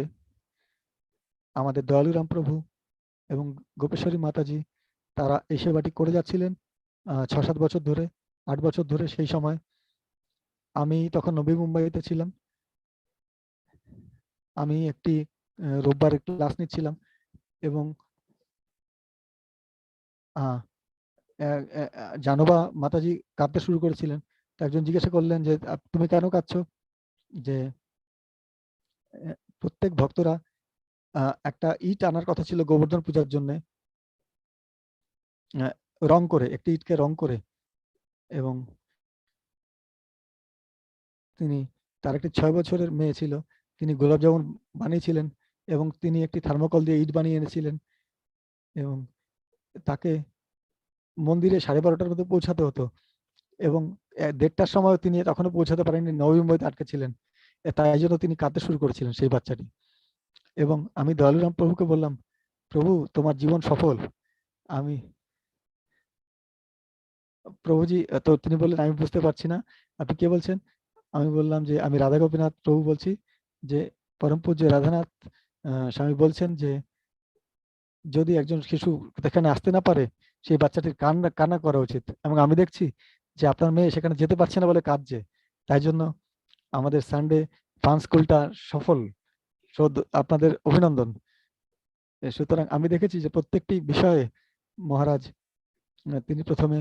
আমাদের দয়ালুরাম প্রভু এবং গোপেশ্বরী মাতাজি তারা এই সেবাটি করে যাচ্ছিলেন 6-7 বছর ধরে, 8 বছর ধরে। সেই সময় আমি তখন নবী মুম্বাইতে ছিলাম, আমি একটি রোববার ক্লাস নিচ্ছিলাম, এবং জানোবা মাতাজি কাঁদতে শুরু করেছিলেন। তো একজন জিজ্ঞাসা করলেন যে তুমি কেন কাঁদছো? যে প্রত্যেক ভক্তরা একটা ইট আনার কথা ছিল গোবর্ধন পূজার জন্য, রং করে, একটি ইটকে রং করে, এবং তিনি, তার একটি 6 বছরের মেয়ে ছিল, তিনি গোলাপ জামুন বানিয়েছিলেন এবং তিনি একটি থার্মোকল দিয়ে ইট বানিয়ে এনেছিলেন এবং তাকে মন্দিরে 12:30টার মধ্যে পৌঁছাতে হতো এবং 1:30টার সময় তিনি তখনও পৌঁছাতে পারেননি, নবমীতে আটকে ছিলেন। তাই জন্য তিনি কাঁদতে শুরু করেছিলেন সেই বাচ্চাটি। এবং আমি দয়ালুরাম প্রভুকে বললাম, প্রভু তোমার জীবন সফল। আমি প্রভুজি, তো তিনি বললেন আমি বুঝতে পারছি না আপনি কে বলছেন। আমি বললাম যে আমি রাধা গোপীনাথ প্রভু বলছি, যে পরম পূজ্য রাধানাথ স্বামী বলছেন যে যদি একজন শিশু এখানে আসতে না পারে সেই বাচ্চাটির কান্না করা উচিত, এবং আমি দেখছি যে আপনার মেয়ে সেখানে যেতে পারছে না বলে কাঁদছে, তাই জন্য আমাদের সানডে ফান স্কুলটা সফল, আপনাদের অভিনন্দন। সুতরাং আমি দেখেছি যে প্রত্যেকটি বিষয়ে মহারাজ তিনি প্রথমে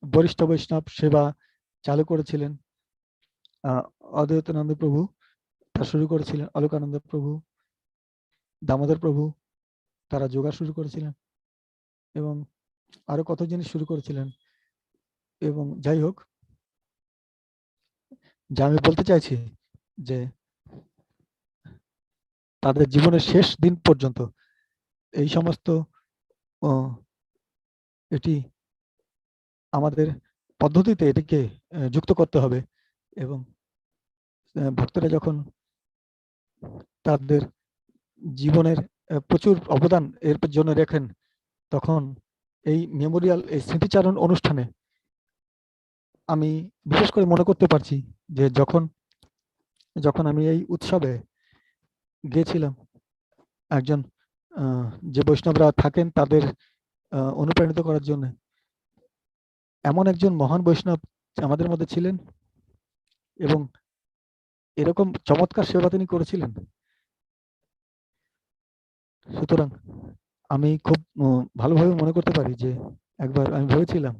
বরিষ্ঠ বৈষ্ণব সেবা চালু করেছিলেন। অদ্বৈতানন্দ প্রভু তা শুরু করেছিলেন, অলোকানন্দ প্রভু, দামোদর প্রভু তারা যোগা শুরু করেছিলেন এবং আরো কত জিনিস শুরু করেছিলেন। এবং যাই হোক, যা আমি বলতে চাইছি যে তাদের জীবনের শেষ দিন পর্যন্ত এই সমস্ত এটি আমাদের পদ্ধতিতে এটিকে যুক্ত করতে হবে এবং ভক্তরা যখন তাদের জীবনের প্রচুর অবদান এর জন্য রাখেন, তখন এই মেমোরিয়াল, এই স্মৃতিচারণ অনুষ্ঠানে আমি বিশেষ করে মনে করতে পারছি যে যখন আমি এই উৎসবে গিয়েছিলাম, একজন যে বৈষ্ণবরা থাকেন তাদের অনুপ্রাণিত করার জন্য, এমন একজন মহান বৈষ্ণব আমাদের মধ্যে ছিলেন এবং এরকম চমৎকার সেবা তিনি করেছিলেন। সুতরাং আমি খুব ভালোভাবে মনে করতে পারি যে একবার আমি ভেবেছিলাম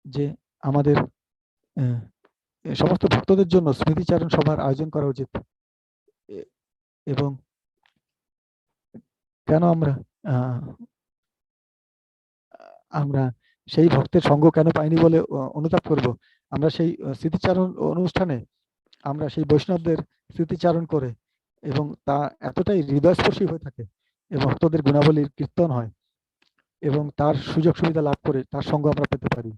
যে আমাদের সমস্ত ভক্তদের জন্য স্মৃতিচারণ সভার আয়োজন করা উচিত, এবং কেন আমরা সেই ভক্তের সঙ্গ কেন পাইনি বলে অনুতাপ করব। আমরা সেই স্মৃতিচারণ অনুষ্ঠানে আমরা সেই বৈষ্ণবদের স্মৃতিচারণ করে, এবং তা এতটাই হৃদয়স্পর্শী হয়ে থাকে এবং ভক্তদের গুণাবলীর কীর্তন হয় এবং তার সুযোগ সুবিধা লাভ করে তার সঙ্গ আমরা পেতে পারি।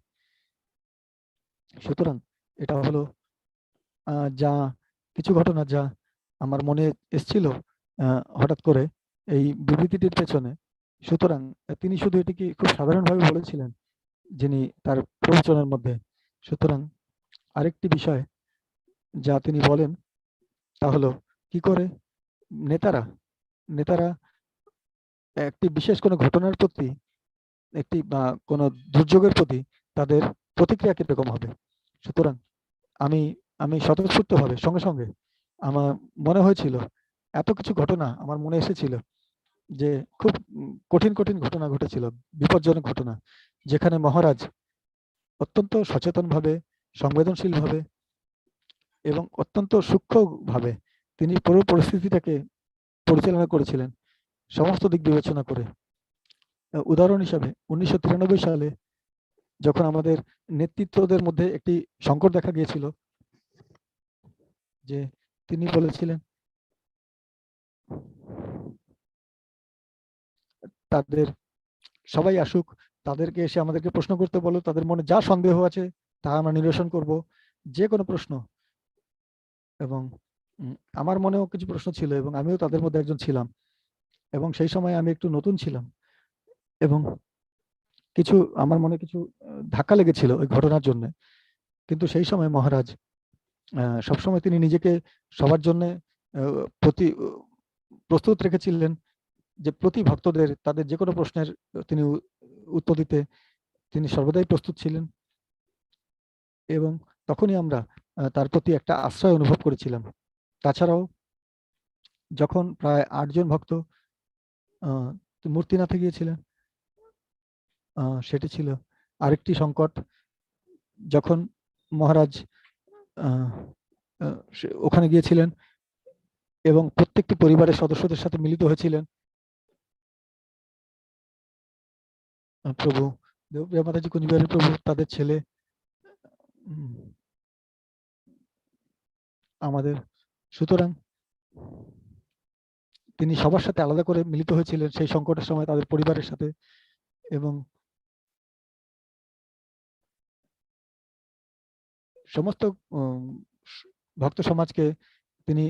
সুতরাং এটা হলো যা কিছু ঘটনা যা আমার মনে এসেছিল হঠাৎ করে এই বিবৃতিটির পেছনে। সুতরাং তিনি শুধু এটিকে খুব সাধারণভাবে বলেছিলেন যিনি তার প্রবচনের মধ্যে। সুতরাং আরেকটি বিষয় যা তিনি বলেন তা হলো কি করে নেতারা একটি বিশেষ কোনো ঘটনার প্রতি, একটি বা কোনো দুর্যোগের প্রতি তাদের প্রতিক্রিয়া কিরকম হবে। সুতরাং আমি স্বতঃস্ফূর্তভাবে সঙ্গে সঙ্গে আমার মনে হয়েছিল, এত কিছু ঘটনা আমার মনে এসেছিল যে খুব কঠিন ঘটনা ঘটেছিল, বিপজ্জনক ঘটনা, যেখানে মহারাজ অত্যন্ত সচেতনভাবে, সংবেদনশীলভাবে এবং অত্যন্ত সূক্ষ্মভাবে তিনি পুরো পরিস্থিতিটাকে পরিচালনা করেছিলেন, সমস্ত দিক বিবেচনা করে। উদাহরণ হিসাবে 1993 সালে যখন আমাদের নেতৃত্বদের মধ্যে একটি সংকট দেখা গিয়েছিল, যে তিনি বলেছিলেন তাদের সবাই আসুক, তাদেরকে এসে আমাদেরকে প্রশ্ন করতে বলো, তাদের মনে যা সন্দেহ আছে তা আমরা নিরসন করব, যে কোনো প্রশ্ন। এবং আমার মনেও কিছু প্রশ্ন ছিল এবং আমিও তাদের মধ্যে একজন ছিলাম, এবং সেই সময় আমি একটু নতুন ছিলাম এবং আমার মনে কিছু ধাক্কা লেগেছিল ওই ঘটনার জন্য। কিন্তু সেই সময় মহারাজ সবসময় তিনি নিজেকে সবার জন্য প্রস্তুত রেখেছিলেন, যে প্রতি ভক্তদের তাদের যে কোনো প্রশ্নের তিনি উত্তর দিতে তিনি সর্বদাই প্রস্তুত ছিলেন। এবং তখনই আমরা তার প্রতি একটা আশ্রয় অনুভব করেছিলাম। তাছাড়াও যখন প্রায় 8 জন ভক্ত মূর্তিনাথে গিয়েছিলেন, সেটি ছিল আরেকটি সংকট। যখন মহারাজ ওখানে গিয়েছিলেন এবং প্রত্যেকটি পরিবারের সদস্যদের সাথে মিলিত হয়েছিলেন, প্রভু দেবপ্রিয়া মাতাজি কুঞ্জবিহারী প্রভু, তাদের ছেলে আমাদের, সুতরাং তিনি সবার সাথে আলাদা করে মিলিত হয়েছিলেন সেই সংকটের সময় তাদের পরিবারের সাথে, এবং সমস্ত ভক্ত সমাজকে তিনি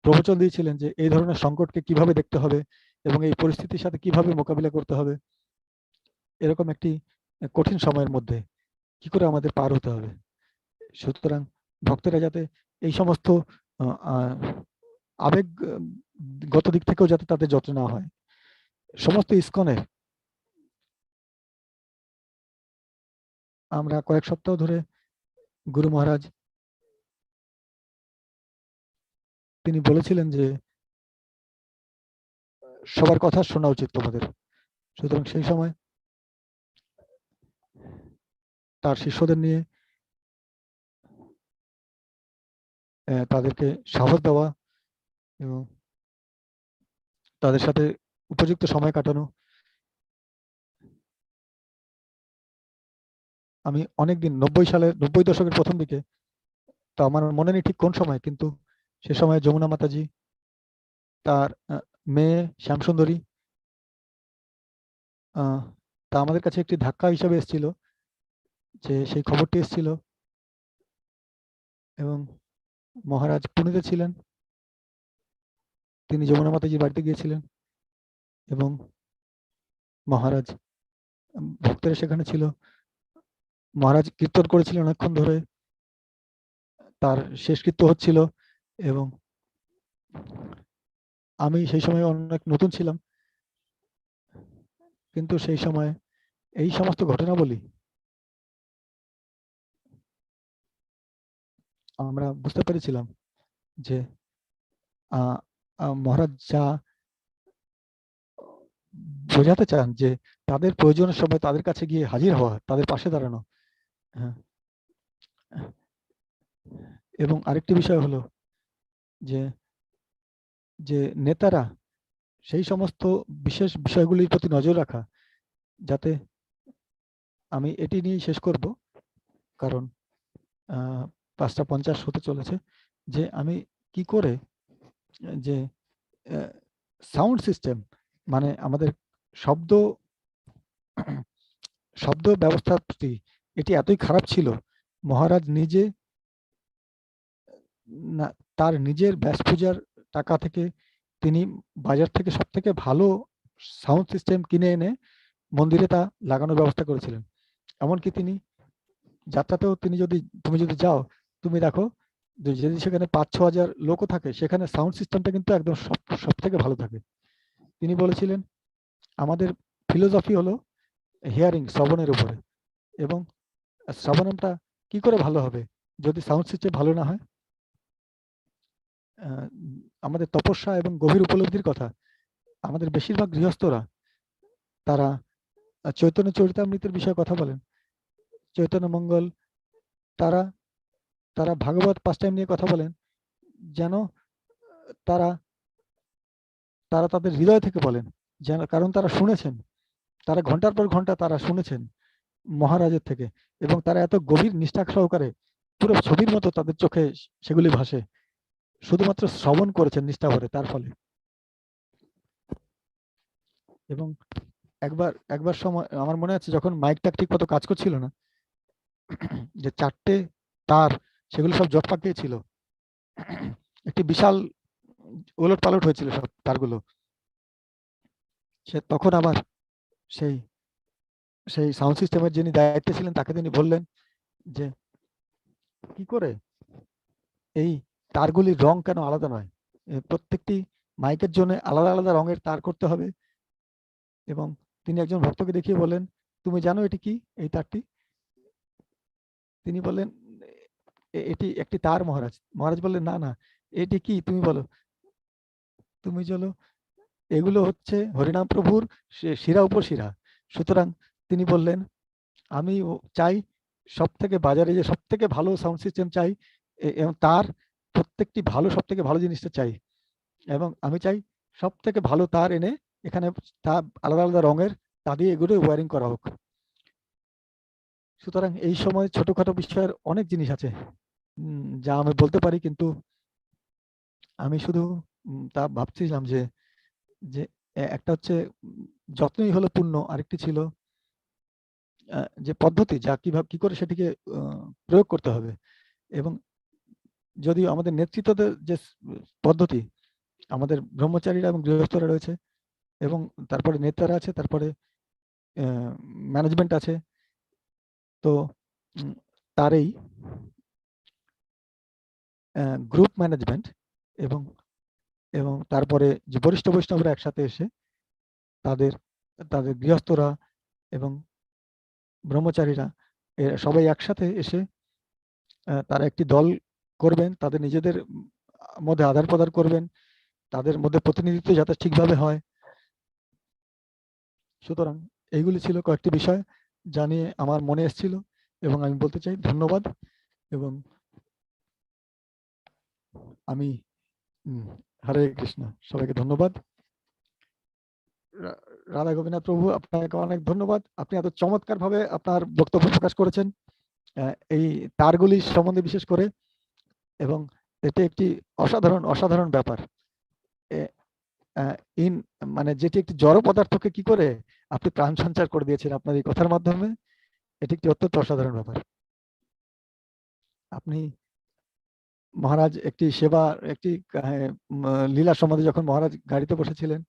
প্রবচন দিয়েছিলেন যে এই ধরনের সংকটকে কিভাবে দেখতে হবে এবং এই পরিস্থিতির সাথে কিভাবে মোকাবিলা করতে হবে। এরকম একটি কঠিন সময়ের মধ্যে কি করে আমাদের পার হতে হবে। সুতরাং ভক্তরা যাতে এই সমস্ত আবেগগত দিক থেকেও যাতে তাদের যত্ন না হয়। সমস্ত ইস্কনে আমরা কয়েক সপ্তাহ ধরে গুরু মহারাজ তিনি বলেছিলেন যে সবার কথা শোনা উচিত তোমাদের। সুতরাং সেই সময় তার শিষ্যদের নিয়ে তাদেরকে সাহস দেওয়া এবং তাদের সাথে উপযুক্ত সময় কাটানো। আমি অনেকদিন 90 দশকের প্রথম দিকে, তো আমার মনে নেই ঠিক কোন সময়, কিন্তু সে সময় যমুনা মাতাজি, তার মেয়ে শ্যামসুন্দরী, তা আমাদের কাছে একটি ধাক্কা হিসাবে এসেছিল যে সেই খবরটি এসেছিল এবং মহারাজ পুনেতে ছিলেন, তিনি যমুনা মাতাজির বাড়িতে গিয়েছিলেন এবং মহারাজ ভক্তরা সেখানে ছিল। মহারাজ কীর্তন করেছিলেন অনেকক্ষণ ধরে, তার শেষকৃত্য হচ্ছিল এবং আমি সেই সময় অনেক নতুন ছিলাম, কিন্তু সেই সময় এই সমস্ত ঘটনাবলী আমরা বুঝতে পেরেছিলাম যে মহারাজ যা বোঝাতে চান যে তাদের প্রয়োজনের সময় তাদের কাছে গিয়ে হাজির হওয়া, তাদের পাশে দাঁড়ানো। এবং আরেকটি বিষয় হলো যে যে নেতারা সেই সমস্ত বিশেষ বিষয়গুলির প্রতি নজর রাখা, যাতে আমি এটি নিয়ে শেষ করব কারণ 5:50 হতে চলেছে, যে আমি কি করে যে সাউন্ড সিস্টেম, মানে আমাদের শব্দ ব্যবস্থার প্রতি এটি এতই খারাপ ছিল। মহারাজ নিজে তার নিজের ব্যাস পূজার টাকা থেকে তিনি বাজার থেকে সব থেকে ভালো সাউন্ড সিস্টেম কিনে এনে মন্দিরে তা লাগানোর ব্যবস্থা করেছিলেন। এমনকি তিনি যাত্রাতেও তুমি যদি যাও, তুমি দেখো যদি সেখানে 5-6 হাজার লোকও থাকে, সেখানে সাউন্ড সিস্টেমটা কিন্তু একদম সব থেকে ভালো থাকে। তিনি বলেছিলেন আমাদের ফিলোসফি হলো হিয়ারিং, শ্রবণের উপরে, এবং শ্রবণটা কি করে ভালো হবে যদি সাউন্ড সিস্টেম ভালো না হয়। আমাদের তপস্যা এবং গভীর উপলব্ধির কথা আমাদের বেশিরভাগ গৃহস্থরা তারা চৈতন্য চরিতামৃতের বিষয়ে কথা বলেন, চৈতন্য মঙ্গল, তারা ভাগবত পাঁচটাইম নিয়ে কথা বলেন, যেন তারা তাদের হৃদয় থেকে বলেন, যেন, কারণ তারা শুনেছেন, তারা ঘন্টার পর ঘন্টা তারা শুনেছেন মহারাজের থেকে, এবং তারা এত গভীর নিষ্ঠা সহকারে পুরো ছবির মতো তাদের চোখে সেগুলি ভাসে, শুধুমাত্র শ্রবণ করেছেন নিষ্ঠা ভরে তার ফলে। এবং একবার সময় আমার মনে আছে যখন মাইকটা ঠিক মতো কাজ করছিল না, যে 4টে তার সেগুলো সব জট পাকিয়েছিল, একটি বিশাল ওলট পালট হয়েছিল সব তারগুলো। তখন আবার সেই সাউন্ড সিস্টেমের যিনি দায়িত্বে ছিলেন তাকে তিনি বললেন যে কি করে এই তারগুলির রং কেন আলাদা নয়, প্রত্যেকটি মাইকের জন্য আলাদা আলাদা রঙের তার করতে হবে। এবং তিনি একজন ভক্তকে দেখিয়ে বলেন, তুমি জানো এটি কি, এই তারটি? তিনি বললেন এটি একটি তার মহারাজ। মহারাজ বললেন না না, এটি কি তুমি বলো। তুমি চলো, এগুলো হচ্ছে হরিনাম প্রভুর শিরা উপশিরা, সুতরাং তিনি বললেন, আমি চাই সব থেকে বাজারে যে সব থেকে ভালো সাউন্ড সিস্টেম চাই, এবং তার প্রত্যেকটি ভালো সব থেকে ভালো জিনিসটা চাই, এবং আমি চাই সব থেকে ভালো তার এনে এখানে তা আলাদা আলাদা রঙের তা দিয়ে এগুলো ওয়ারিং করা হোক। সুতরাং এই সময় ছোটখাটো বিষয়ের অনেক জিনিস আছে যা আমি বলতে পারি, কিন্তু আমি শুধু তা ভাবছিলাম যে যে একটা হচ্ছে যত্নই হলো পূর্ণ, আরেকটি ছিল যে পদ্ধতি, যা কিভাবে কি করে সেটিকে প্রয়োগ করতে হবে। এবং যদিও আমাদের নেতৃত্বদের যে পদ্ধতি, আমাদের ব্রহ্মচারীরা এবং গৃহস্থরা রয়েছে, এবং তারপরে নেতারা আছে, তারপরে ম্যানেজমেন্ট আছে, তো তার এই গ্রুপ ম্যানেজমেন্ট এবং এবং তারপরে যে বরিষ্ঠ বৈষ্ণবরা একসাথে এসে তাদের তাদের গৃহস্থরা এবং ব্রহ্মচারীরা সবাই একসাথে এসে তারা একটি দল করবেন, তাদের নিজেদের মধ্যে আদান প্রদান করবেন, তাদের মধ্যে প্রতিনিধিত্ব যাতে ঠিকভাবে হয়। সুতরাং এইগুলি ছিল কয়েকটি বিষয় যা নিয়ে আমার মনে এসেছিল, এবং আমি বলতে চাই ধন্যবাদ। এবং আমি হরে কৃষ্ণ, সবাইকে ধন্যবাদ। রাধা গোপীনাথ প্রভু, আপনাকে অনেক ধন্যবাদ। আপনি এত চমৎকার ভাবে আপনার বক্তব্য প্রকাশ করেছেন এই তারগুলি সম্বন্ধে বিশেষ করে, এবং এটি একটি অসাধারণ অসাধারণ ব্যাপার। মানে যেটি একটি জড় পদার্থকে কি করে আপনি প্রাণ সঞ্চার করে দিয়েছেন আপনার এই কথার মাধ্যমে, এটি একটি অত্যন্ত অসাধারণ ব্যাপার। আপনি মহারাজ একটি সেবা, একটি লীলা সম্বন্ধে যখন মহারাজ গাড়িতে বসেছিলেন,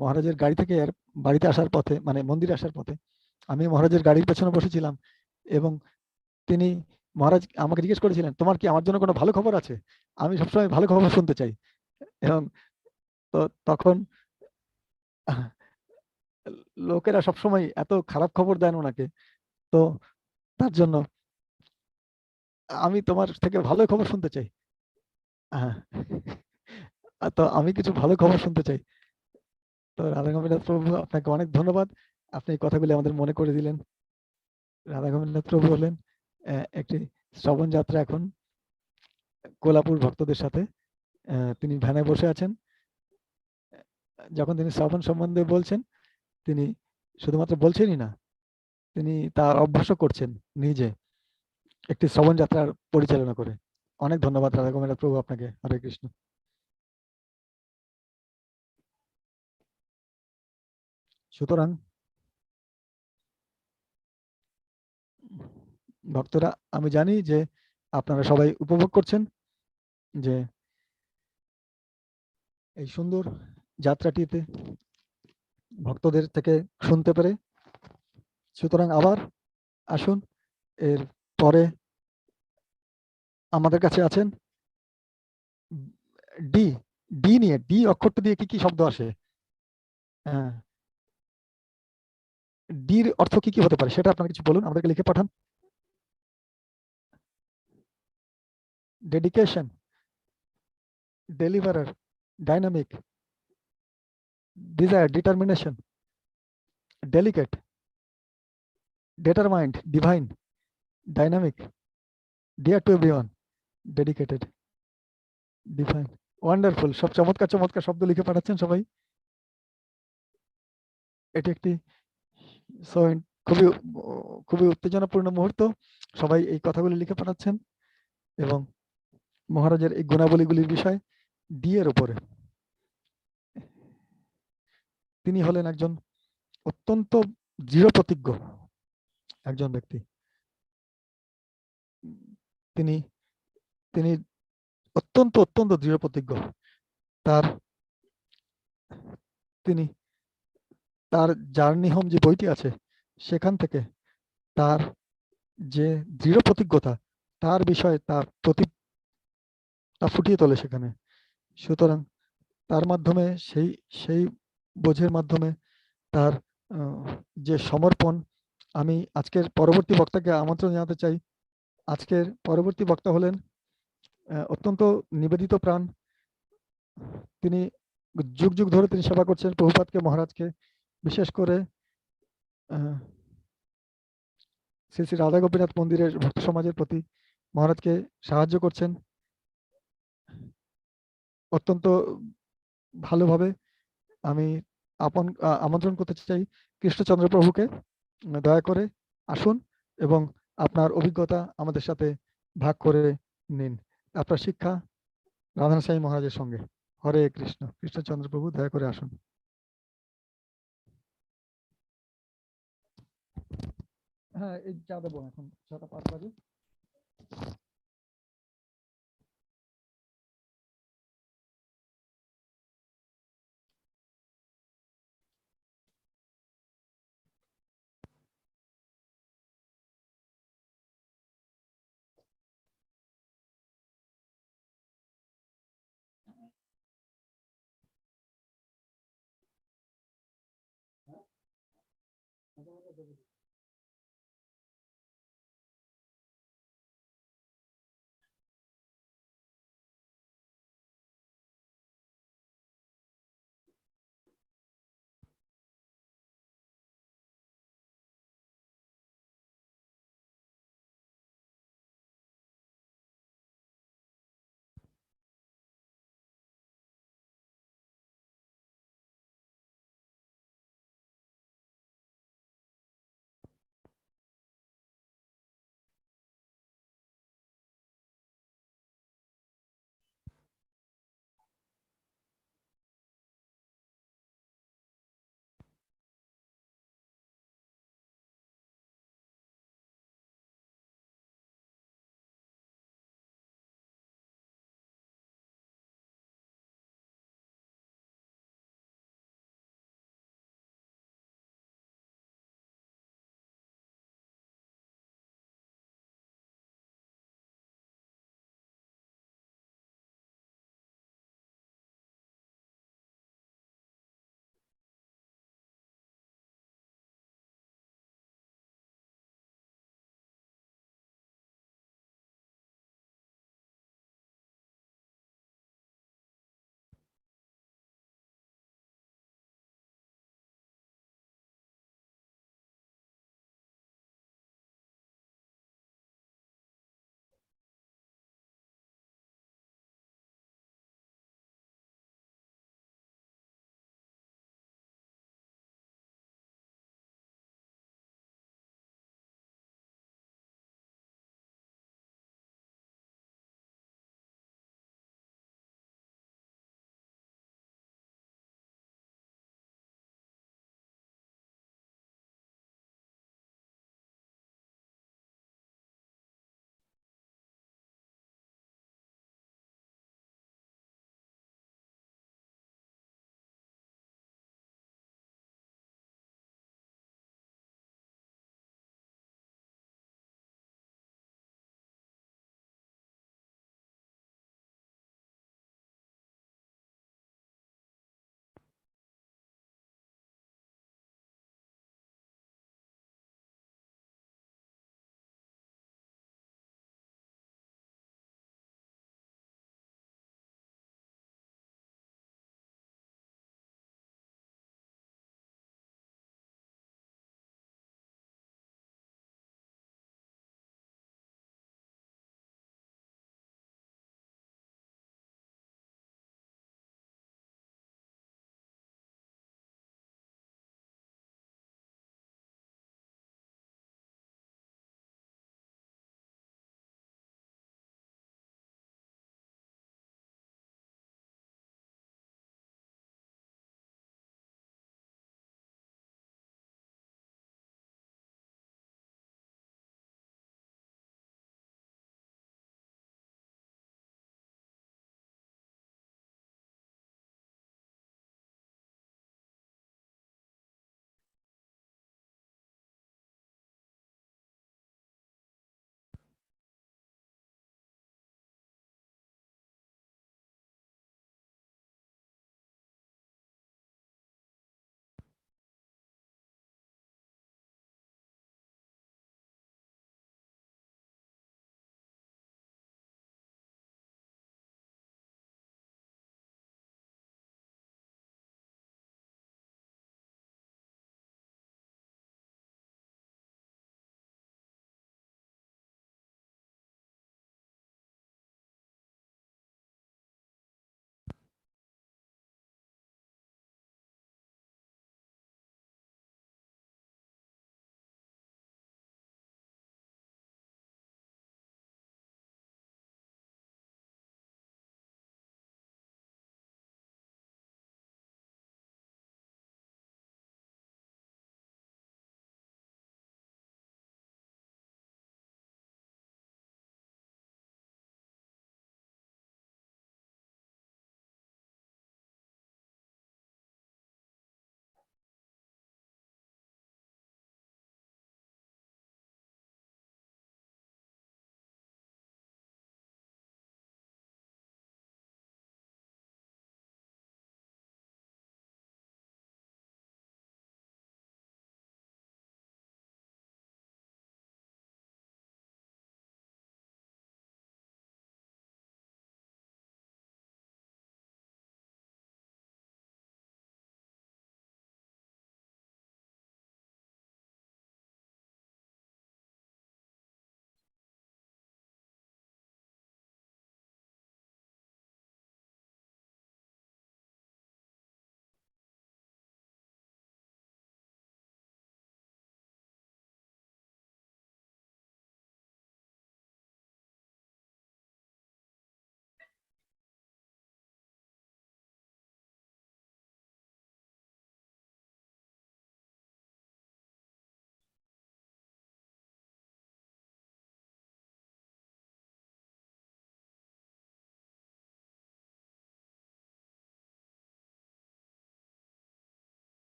মহারাজের গাড়ি থেকে বাড়িতে আসার পথে, মানে মন্দিরে আসার পথে, আমি মহারাজের গাড়ির পেছনে বসেছিলাম, এবং তিনি মহারাজ আমাকে জিজ্ঞেস করেছিলেন, তোমার কি আমার জন্য কোনো ভালো খবর আছে? আমি সবসময় ভালো খবর শুনতে চাই। এবং তো তখন লোকেরা সবসময় এত খারাপ খবর দেন ওনাকে, তো তার জন্য আমি তোমার থেকে ভালো খবর শুনতে চাই। হ্যাঁ, তো আমি কিছু ভালো খবর শুনতে চাই। তো রাধা গোবিন্দ প্রভু, আপনাকে অনেক ধন্যবাদ, আপনি এই কথাগুলি আমাদের মনে করে দিলেন। রাধা গোবিন্দ প্রভু হলেন একটি শ্রবণ যাত্রা এখন কোলাপুর ভক্তদের সাথে, তিনি ভ্যানে বসে আছেন। যখন তিনি শ্রবণ সম্বন্ধে বলছেন, তিনি শুধুমাত্র বলছেনই না, তিনি তার অভ্যাসও করছেন নিজে একটি শ্রবণ যাত্রার পরিচালনা করে। অনেক ধন্যবাদ রাধা গোবিন্দ প্রভু আপনাকে। হরে কৃষ্ণ। সুতরাং ভক্তরা, আমি জানি যে আপনারা সবাই উপভোগ করছেন যে এই সুন্দর যাত্রাটিতে ভক্তদের থেকে শুনতে পেরে। সুতরাং আবার আসুন, এর পরে আমাদের কাছে আছেন ডি। ডি নিয়ে, ডি অক্ষরটা দিয়ে কি কি শব্দ আসে, ডির অর্থ কি কি হতে পারে সেটা আপনারা কিছু বলুন, আমাদেরকে লিখে পাঠান। Dedication, deliverer, dynamic, desire, determination, delicate, determined, divine, dynamic, dear to everyone, dedicated, divine, wonderful। সব চমৎকার চমৎকার শব্দ লিখে পাঠাচ্ছেন সবাই। এটি একটি খুবই খুবই উত্তেজনাপূর্ণ মুহূর্ত। সবাই এই কথাগুলি লিখে পাঠাচ্ছেন, এবং মহারাজের এই গুণাবলীগুলির বিষয় ডি এর উপরে। তিনি হলেন একজন অত্যন্ত দৃঢ় প্রতিজ্ঞ একজন ব্যক্তি। তিনি তিনি অত্যন্ত অত্যন্ত দৃঢ় প্রতিজ্ঞ। তিনি তার জার্নি হোম যে বইটি আছে, সেখান থেকে তার যে দৃঢ় প্রতিজ্ঞতা, তার বিষয়ে তার তা ফুটিয়ে তোলে সেখানে। সুতরাং তার মাধ্যমে সেই বোঝের মাধ্যমে তার যে সমর্পণ, আমি আজকের পরবর্তী বক্তাকে আমন্ত্রণ জানাতে চাই। আজকের পরবর্তী বক্তা হলেন অত্যন্ত নিবেদিত প্রাণ। তিনি যুগ যুগ ধরে তিনি সেবা করছেন প্রভুপাদকে, মহারাজকে, বিশেষ করে শ্রী শ্রী রাধা গোপীনাথ মন্দিরের ভক্ত সমাজের প্রতি মহারাজকে সাহায্য করছেন অত্যন্ত ভালোভাবে। আমি আমন্ত্রণ করতে চাই কৃষ্ণচন্দ্র প্রভুকে, দয়া করে আসুন এবং আপনার অভিজ্ঞতা আমাদের সাথে ভাগ করে নিন, আপনার শিক্ষা রাধানাথ স্বামী মহারাজের সঙ্গে। হরে কৃষ্ণ। কৃষ্ণচন্দ্র প্রভু দয়া করে আসুন। হ্যাঁ, এই চা দেবো এখন 6টা 5 বাজে।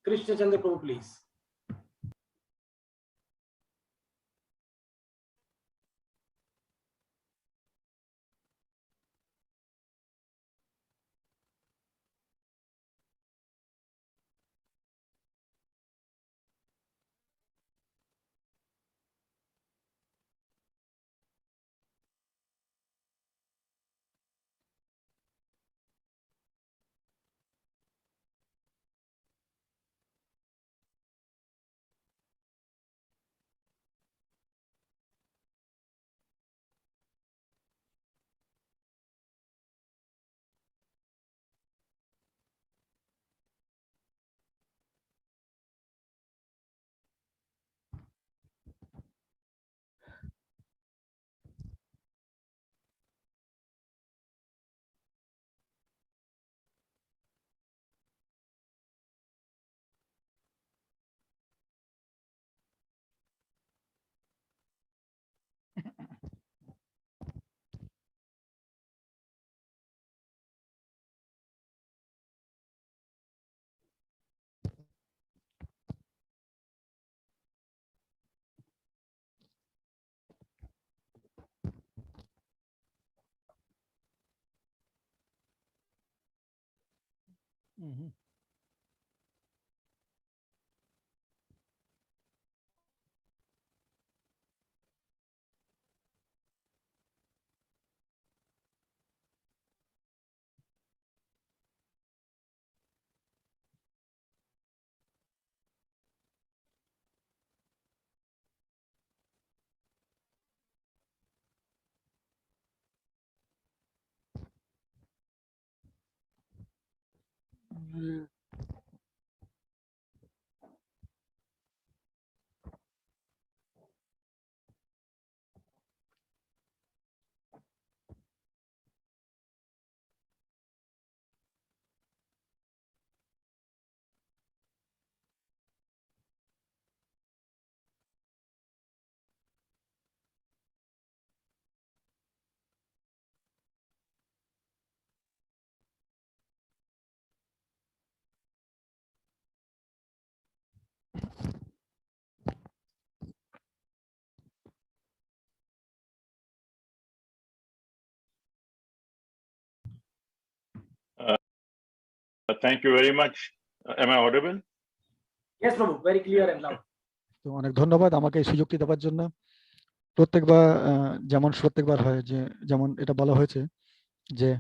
Krsnachandra Prabhu, please. Thank you very much. Am I audible? Yes, Prabhu, very clear and loud. তো অনেক ধন্যবাদ আমাকে এই সুযোগটি দেওয়ার জন্য। প্রত্যেকবার যেমন প্রত্যেকবার হয় যে যেমন এটা বলা হয়েছে যে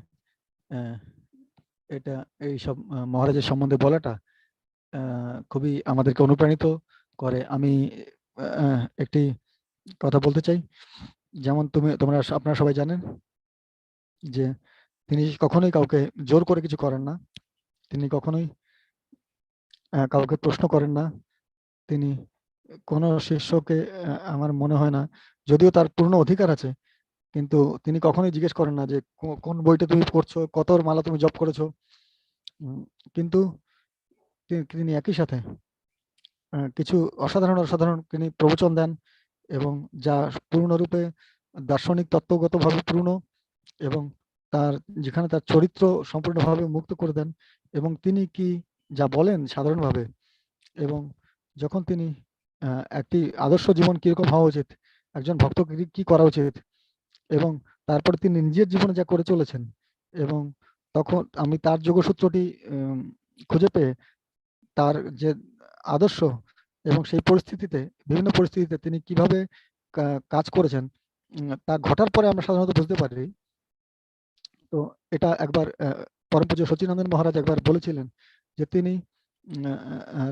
এটা এই সব মহারাজের সম্বন্ধে বলাটা খুবই আমাদেরকে অনুপ্রাণিত করে। আমি একটি কথা বলতে চাই, যেমন আপনারা সবাই জানেন যে তিনি কখনোই কাউকে জোর করে কিছু করেন না, তিনি কখনোই কাউকে প্রশ্ন করেন না, তিনি কোনো শিষ্যকে আমার মনে হয় না, যদিও তার পূর্ণ অধিকার আছে, কিন্তু তিনি কখনোই জিজ্ঞেস করেন না যে কোন বইটা তুমি পড়ছো, কত মালা তুমি জপ করেছো। কিন্তু তিনি একই সাথে কিছু অসাধারণ তিনি প্রবচন দেন এবং যা পূর্ণরূপে দার্শনিক তত্ত্বগতভাবে পূর্ণ, এবং যেখানে তার চরিত্র সম্পূর্ণভাবে মুক্ত করে দেন, এবং তিনি কি যা বলেন সাধারণভাবে, এবং যখন তিনি একটি আদর্শ জীবন কিরকম হওয়া উচিত, একজন ভক্ত কি করা উচিত, এবং তারপরে তিনি নিজের জীবনে যা করে চলেছেন, এবং তখন আমি তার যোগসূত্রটি খুঁজে পেয়ে তার যে আদর্শ এবং সেই পরিস্থিতিতে বিভিন্ন পরিস্থিতিতে তিনি কিভাবে কাজ করেছেন তা ঘটার পরে আমরা সাধারণত বুঝতে পারি। তো এটা একবার পরম পূজ্য সচিনানন্দ মহারাজ একবার বলেছিলেন যে তিনি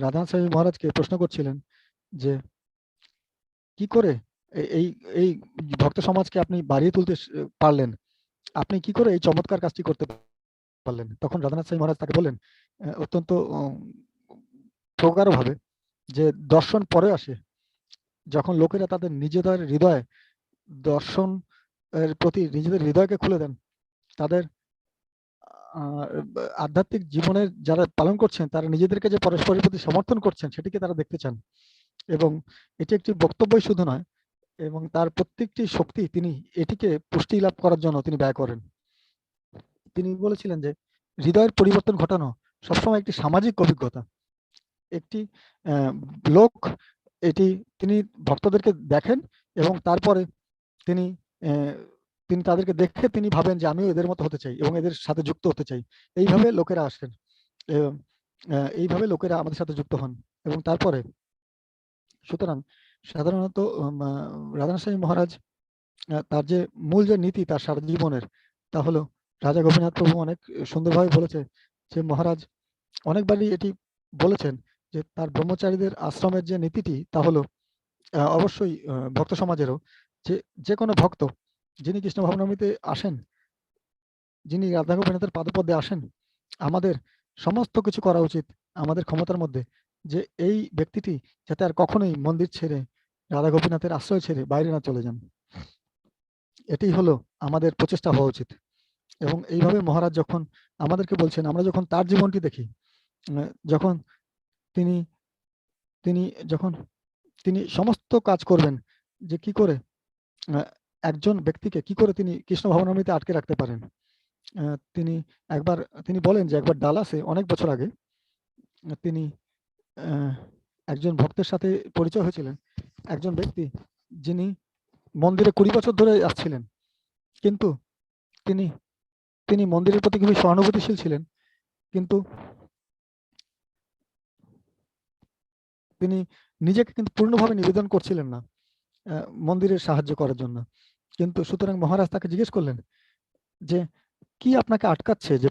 রাধানাথ স্বামী মহারাজকে প্রশ্ন করছিলেন যে কি করে এই ভক্ত সমাজকে আপনি বাড়িয়ে তুলতে পারলেন, আপনি কি করে এই চমৎকার কাজটি করতে পারলেন। তখন রাধানাথ স্বামী মহারাজ তাকে বললেন অত্যন্ত প্রগাঢ় ভাবে যে দর্শন পরে আসে, যখন লোকেরা তাদের নিজেদের হৃদয় দর্শন এর প্রতি নিজেদের হৃদয়কে খুলে দেন, তাদের আধ্যাত্মিক জীবনের যারা পালন করছেন তারা নিজেদেরকে যে পরস্পরের প্রতি সমর্থন করছেন সেটিকে তারা দেখতে চান, এবং এটি একটি বক্তব্যই শুধু নয়, এবং তার প্রত্যেকটি শক্তি তিনি এটিকে পুষ্টি লাভ করার জন্য তিনি ব্যয় করেন। তিনি বলেছিলেন যে হৃদয়ের পরিবর্তন ঘটানো সবসময় একটি সামাজিক অভিজ্ঞতা, একটি লোক এটি তিনি ভক্তদেরকে দেখেন এবং তারপরে তিনি তিনি তাদেরকে দেখে তিনি ভাবেন যে আমিও এদের মতো হতে চাই এবং এদের সাথে যুক্ত হতে চাই। এইভাবে লোকেরা আসেন, এইভাবে লোকেরা আমাদের সাথে যুক্ত হন। এবং তারপরে সুতরাং সাধারণত রাধানাথ স্বামী মহারাজ তার যে মূল যে নীতি তার সারা জীবনের, তা হলো রাজা গোপীনাথ প্রভু অনেক সুন্দরভাবে বলেছে যে মহারাজ অনেকবারই এটি বলেছেন যে তার ব্রহ্মচারীদের আশ্রমের যে নীতিটি তা হলো অবশ্যই ভক্ত সমাজেরও যে যে কোনো ভক্ত যিনি কৃষ্ণ ভাবনামৃতে আসেন, যিনি রাধা গোপীনাথের পাদপদ্মে আসেন, আমাদের সমস্ত কিছু করা উচিত আমাদের ক্ষমতার মধ্যে যে এই ব্যক্তিটি যাতে আর কখনোই মন্দির ছেড়ে রাধা গোপীনাথের আশ্রয় ছেড়ে বাইরে না চলে যান। এটি হলো আমাদের প্রচেষ্টা হওয়া উচিত। এবং এইভাবে মহারাজ যখন আমাদেরকে বলছেন, আমরা যখন তার জীবনটি দেখি, যখন তিনি তিনি যখন তিনি সমস্ত কাজ করবেন যে কি করে একজন ব্যক্তিকে কি করে তিনি কৃষ্ণ ভাবনামৃতে আটকে রাখতে পারেন। তিনি একবার তিনি বলেন যে একবার ডালাসে অনেক বছর আগে তিনি একজন ভক্তের সাথে পরিচয় হয়েছিলেন, একজন ব্যক্তি যিনি মন্দিরে 20 বছর ধরে আসছিলেন, কিন্তু তিনি তিনি মন্দিরের প্রতি খুবই সহানুভূতিশীল ছিলেন, কিন্তু তিনি নিজেকে কিন্তু পূর্ণভাবে নিবেদন করছিলেন না মন্দিরের সাহায্য করার জন্য। কিন্তু সুতরাং মহারাজ তাকে জিজ্ঞেস করলেন যে কি আপনাকে আটকাচ্ছে যে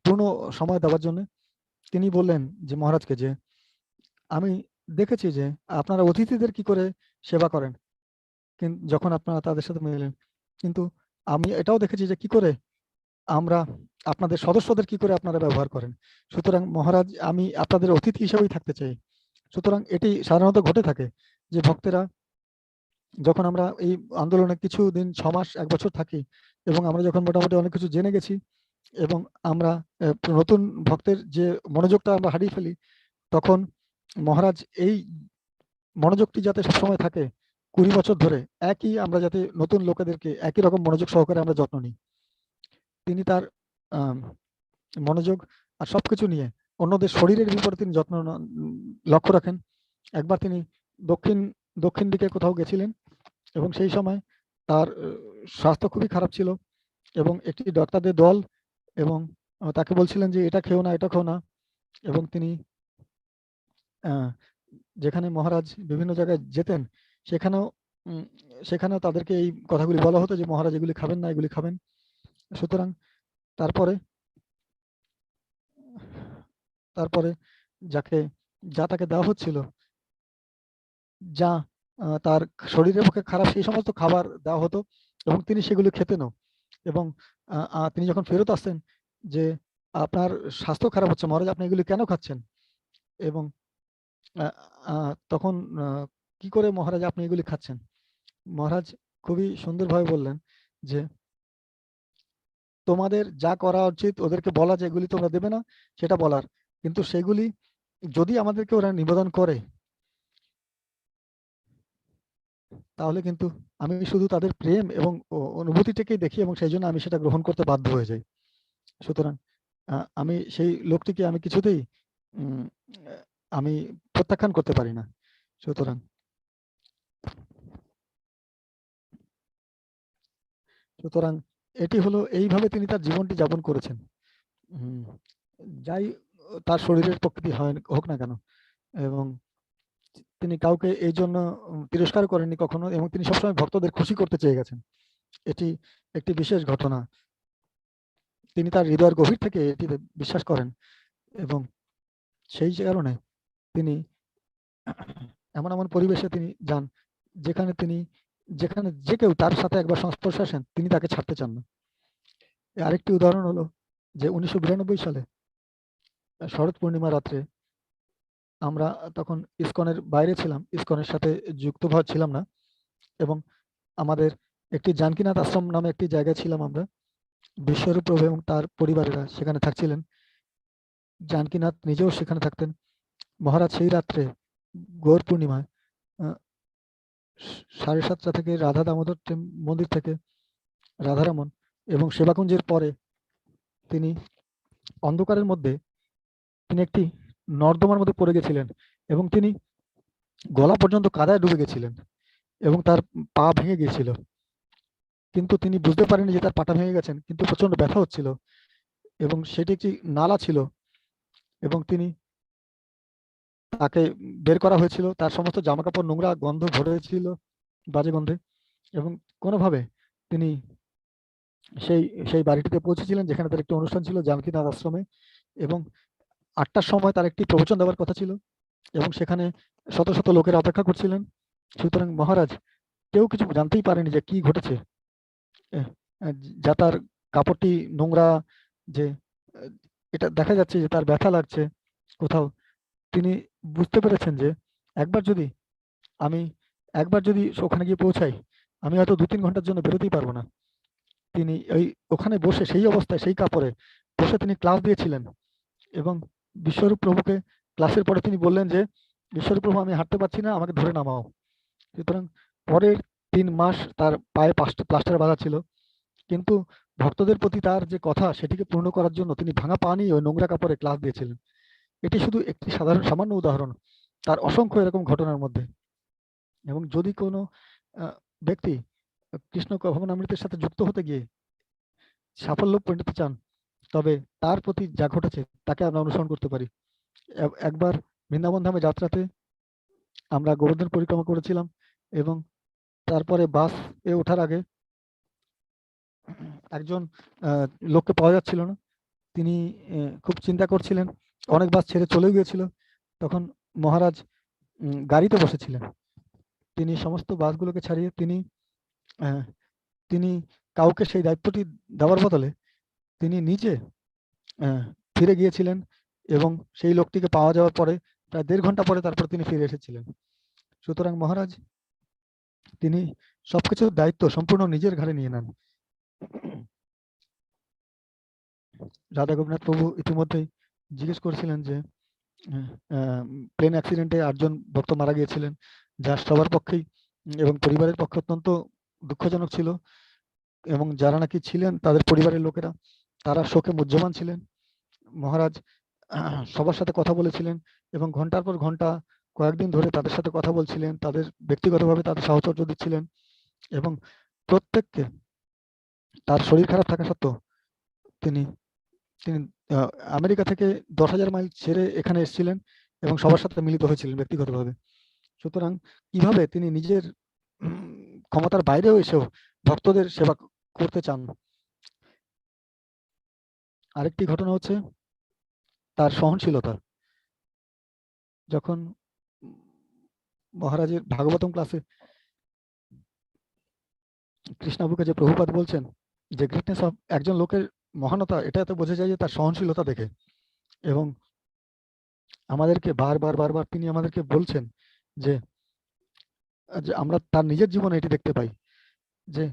পূর্ণ সময় দেওয়ার জন্য। তিনি বললেন যে মহারাজকে যে আমি দেখেছি যে আপনারা অতিথিদের কি করে সেবা করেন কিন্তু যখন আপনারা তাদের সাথে মিলেন, কিন্তু আমি এটাও দেখেছি যে কি করে আমরা আপনাদের সদস্যদের কি করে আপনারা ব্যবহার করেন। সুতরাং মহারাজ আমি আপনাদের অতিথি হিসেবেই থাকতে চাই। সুতরাং এটি সাধারণত ঘটে থাকে যে ভক্তেরা যখন আমরা এই আন্দোলনে কিছু দিন 6 মাস 1 বছর থাকি এবং আমরা যখন মোটামুটি অনেক কিছু জেনে গেছি এবং আমরা নতুন ভক্তের যে মনোযোগটা আমরা হারিয়ে ফেলি, তখন মহারাজ এই মনোযোগটি যাতে সবসময় থাকে 20 বছর ধরে একই আমরা যাতে নতুন লোকেদেরকে একই রকম মনোযোগ সহকারে আমরা যত্ন নিই। তিনি তার মনোযোগ আর সবকিছু নিয়ে অন্যদের শরীরের বিপরীতে তিনি যত্ন লক্ষ্য রাখেন। একবার তিনি দক্ষিণ দিকে কোথাও গেছিলেন এবং সেই সময় তার স্বাস্থ্য খুবই খারাপ ছিল এবং একটি ডাক্তারদের দল এবং তাকে বলছিলেন যে এটা খেও না, এটা খেও না। এবং তিনি যেখানে মহারাজ বিভিন্ন জায়গায় যেতেন সেখানেও তাদেরকে এই কথাগুলি বলা হতো যে মহারাজ এগুলি খাবেন না, এগুলি খাবেন। সুতরাং তারপরে যা তাকে দেওয়া হচ্ছিল, যা তার শরীরের পক্ষে খারাপ, সেই সমস্ত খাবার দেওয়া হতো এবং তিনি সেগুলি খেতেনও। এবং তিনি যখন ফেরত আসতেন যে আপনার স্বাস্থ্য খারাপ হচ্ছে মহারাজ, আপনি এগুলি কেন খাচ্ছেন? এবং তখন কি করে মহারাজ আপনি এগুলি খাচ্ছেন? মহারাজ খুবই সুন্দরভাবে বললেন যে তোমাদের যা করা উচিত ওদেরকে বলা যে এগুলি তোমরা দেবে না সেটা বলার, কিন্তু সেগুলি যদি আমাদেরকে ওরা নিবেদন করে তাহলে কিন্তু আমি শুধু তাদের প্রেম এবং অনুভূতিটাকেই দেখি এবং সেই জন্য আমি সেটা গ্রহণ করতে বাধ্য হয়ে যাই। সুতরাং আমি সেই লোকটিকে আমি কিছুতেই আমি প্রত্যাখ্যান করতে পারি না। সুতরাং এটি হলো এইভাবে তিনি তার জীবনটি যাপন করেছেন, যাই তার শরীরের প্রকৃতি হোক না কেন। এবং তিনি কাউকে এই জন্য তিরস্কার করেননি কখনো এবং তিনি সবসময় ভক্তদের খুশি করতে চেয়ে গেছেন। এটি একটি বিশেষ ঘটনা, তিনি তার হৃদয়ের গভীর থেকে এটি বিশ্বাস করেন এবং সেই কারণে তিনি এমন এমন পরিবেশে তিনি যান যেখানে যে কেউ তার সাথে একবার সংস্পর্শে আসেন তিনি তাকে ছাড়তে চান না। আরেকটি উদাহরণ হলো যে 1992 সালে শরৎ পূর্ণিমা রাত্রে আমরা তখন ইসকনের বাইরে ছিলাম, ইসকনের সাথে যুক্ত ছিলাম না এবং আমাদের একটি জানকীনাথ আশ্রম নামে একটি জায়গায় ছিলাম আমরা। বিশ্বরূপ প্রভু এবং তার পরিবারেরা সেখানে থাকছিলেন, জানকীনাথ নিজেও সেখানে থাকতেন। মহারাজ সেই রাত্রে গৌর পূর্ণিমায় 7:30 থেকে রাধা দামোদর মন্দির থেকে রাধারমন এবং সেবাকুঞ্জের পরে তিনি অন্ধকারের মধ্যে তিনি একটি নর্দমার মধ্যে পড়ে গেছিলেন এবং তিনি গলা পর্যন্ত কাদায় ডুবে গেছিলেন এবং তার পা ভেঙে গিয়েছিল, কিন্তু তিনি বুঝতে পারেননি যে তার পাটা ভেঙে গেছেন, কিন্তু প্রচন্ড ব্যথা হচ্ছিল এবং সেটি একটি নালা ছিল এবং তাকে বের করা হয়েছিল। তার সমস্ত জামা কাপড় নোংরা গন্ধ ভরেছিল, বাজে গন্ধে, এবং কোনোভাবে তিনি সেই সেই বাড়িটিতে পৌঁছেছিলেন যেখানে তার একটি অনুষ্ঠান ছিল জানকীনাথ আশ্রমে, এবং 8টার সময় তার একটি প্রবচন দেওয়ার কথা ছিল এবং সেখানে শত শত লোকের অপেক্ষা করছিলেন। সুতরাং মহারাজ কেউ কিছু জানতেই পারেনি যে কি ঘটেছে, যা তার কাপড়টি নোংরা, যে এটা দেখা যাচ্ছে যে তার ব্যথা লাগছে কোথাও। তিনি বুঝতে পেরেছেন যে একবার যদি ওখানে গিয়ে পৌঁছাই, আমি হয়তো 2-3 ঘন্টার জন্য বেরোতেই পারবো না। তিনি ওখানে বসে সেই অবস্থায় সেই কাপড়ে বসে তিনি ক্লাস দিয়েছিলেন এবং বিশ্বরূপ প্রভুকে ক্লাসের পরে তিনি বললেন যে বিশ্বরূপ প্রভু, আমি হাঁটতে পারছি না, আমাকে ধরে নামাও। সুতরাং পরের 3 মাস তার পায়ে প্লাস্টার বাঁধা ছিল, কিন্তু ভক্তদের প্রতি তার যে কথা সেটিকে পূর্ণ করার জন্য তিনি ভাঙা পা নিয়ে ওই নোংরা কাপড়ে ক্লাস দিয়েছিলেন। এটি শুধু একটি সামান্য উদাহরণ তার অসংখ্য এরকম ঘটনার মধ্যে। এবং যদি কোনো ব্যক্তি কৃষ্ণ ভবনামৃতের সাথে যুক্ত হতে গিয়ে সাফল্য পেতে চান, তবে তার প্রতি যা ঘটেছে তাকে আমরা অনুসরণ করতে পারি। একবার বৃন্দাবন ধামে যাত্রাতে আমরা গোবর্ধন পরিক্রমা করেছিলাম এবং তারপরে বাস এ ওঠার আগে একজন লোককে পাওয়া যাচ্ছিল না। তিনি খুব চিন্তা করছিলেন, অনেক বাস ছেড়ে চলে গিয়েছিল। তখন মহারাজ গাড়িতে বসেছিলেন। তিনি সমস্ত বাসগুলোকে ছাড়িয়ে তিনি কাউকে সেই দায়িত্বটি দেওয়ার বদলে তিনি নিজে ফিরে গিয়েছিলেন এবং সেই লোকটিকে পাওয়া যাওয়ার পরে প্রায় 1.5 ঘন্টা পরে তারপর তিনি ফিরে এসেছিলেন। সুতরাং মহারাজ তিনি সবকিছুর দায়িত্ব সম্পূর্ণ নিজের ঘাড়ে নিয়ে নেন। রাধা গোপীনাথ প্রভু ইতিমধ্যেই জিজ্ঞেস করেছিলেন যে প্লেন অ্যাক্সিডেন্টে 8 জন ভক্ত মারা গিয়েছিলেন, যা সবার পক্ষেই এবং পরিবারের পক্ষে অত্যন্ত দুঃখজনক ছিল, এবং যারা নাকি ছিলেন তাদের পরিবারের লোকেরা তারা শোকে মুহ্যমান ছিলেন। মহারাজ সবার সাথে কথা বলেছিলেন এবং ঘন্টার পর ঘন্টা কয়েকদিন ধরে তাদের সাথে কথা বলছিলেন, তাদের ব্যক্তিগতভাবে তাদের সাহচর্য দিচ্ছিলেন এবং প্রত্যেককে তার শরীর খারাপ থাকা সত্ত্বেও তিনি আমেরিকা থেকে 10,000 মাইল ছেড়ে এখানে এসেছিলেন এবং সবার সাথে মিলিত হয়েছিলেন ব্যক্তিগতভাবে। সুতরাং কিভাবে তিনি নিজের ক্ষমতার বাইরেও এসেও ভক্তদের সেবা করতে চান। আরেকটি ঘটনা হচ্ছে তার সহনশীলতা। যখন মহারাজের ভাগবতম ক্লাসে কৃষ্ণাবুকে যে প্রভুপাদ বলছেন যে গ্রেটনেস অফ একজন লোকের মহানতা, এটা এত বোঝা যায় যে তার সহনশীলতা দেখে, এবং আমাদেরকে বারবার তিনি আমাদেরকে বলছেন যে আমরা তার নিজের জীবনে এটি দেখতে পাই যে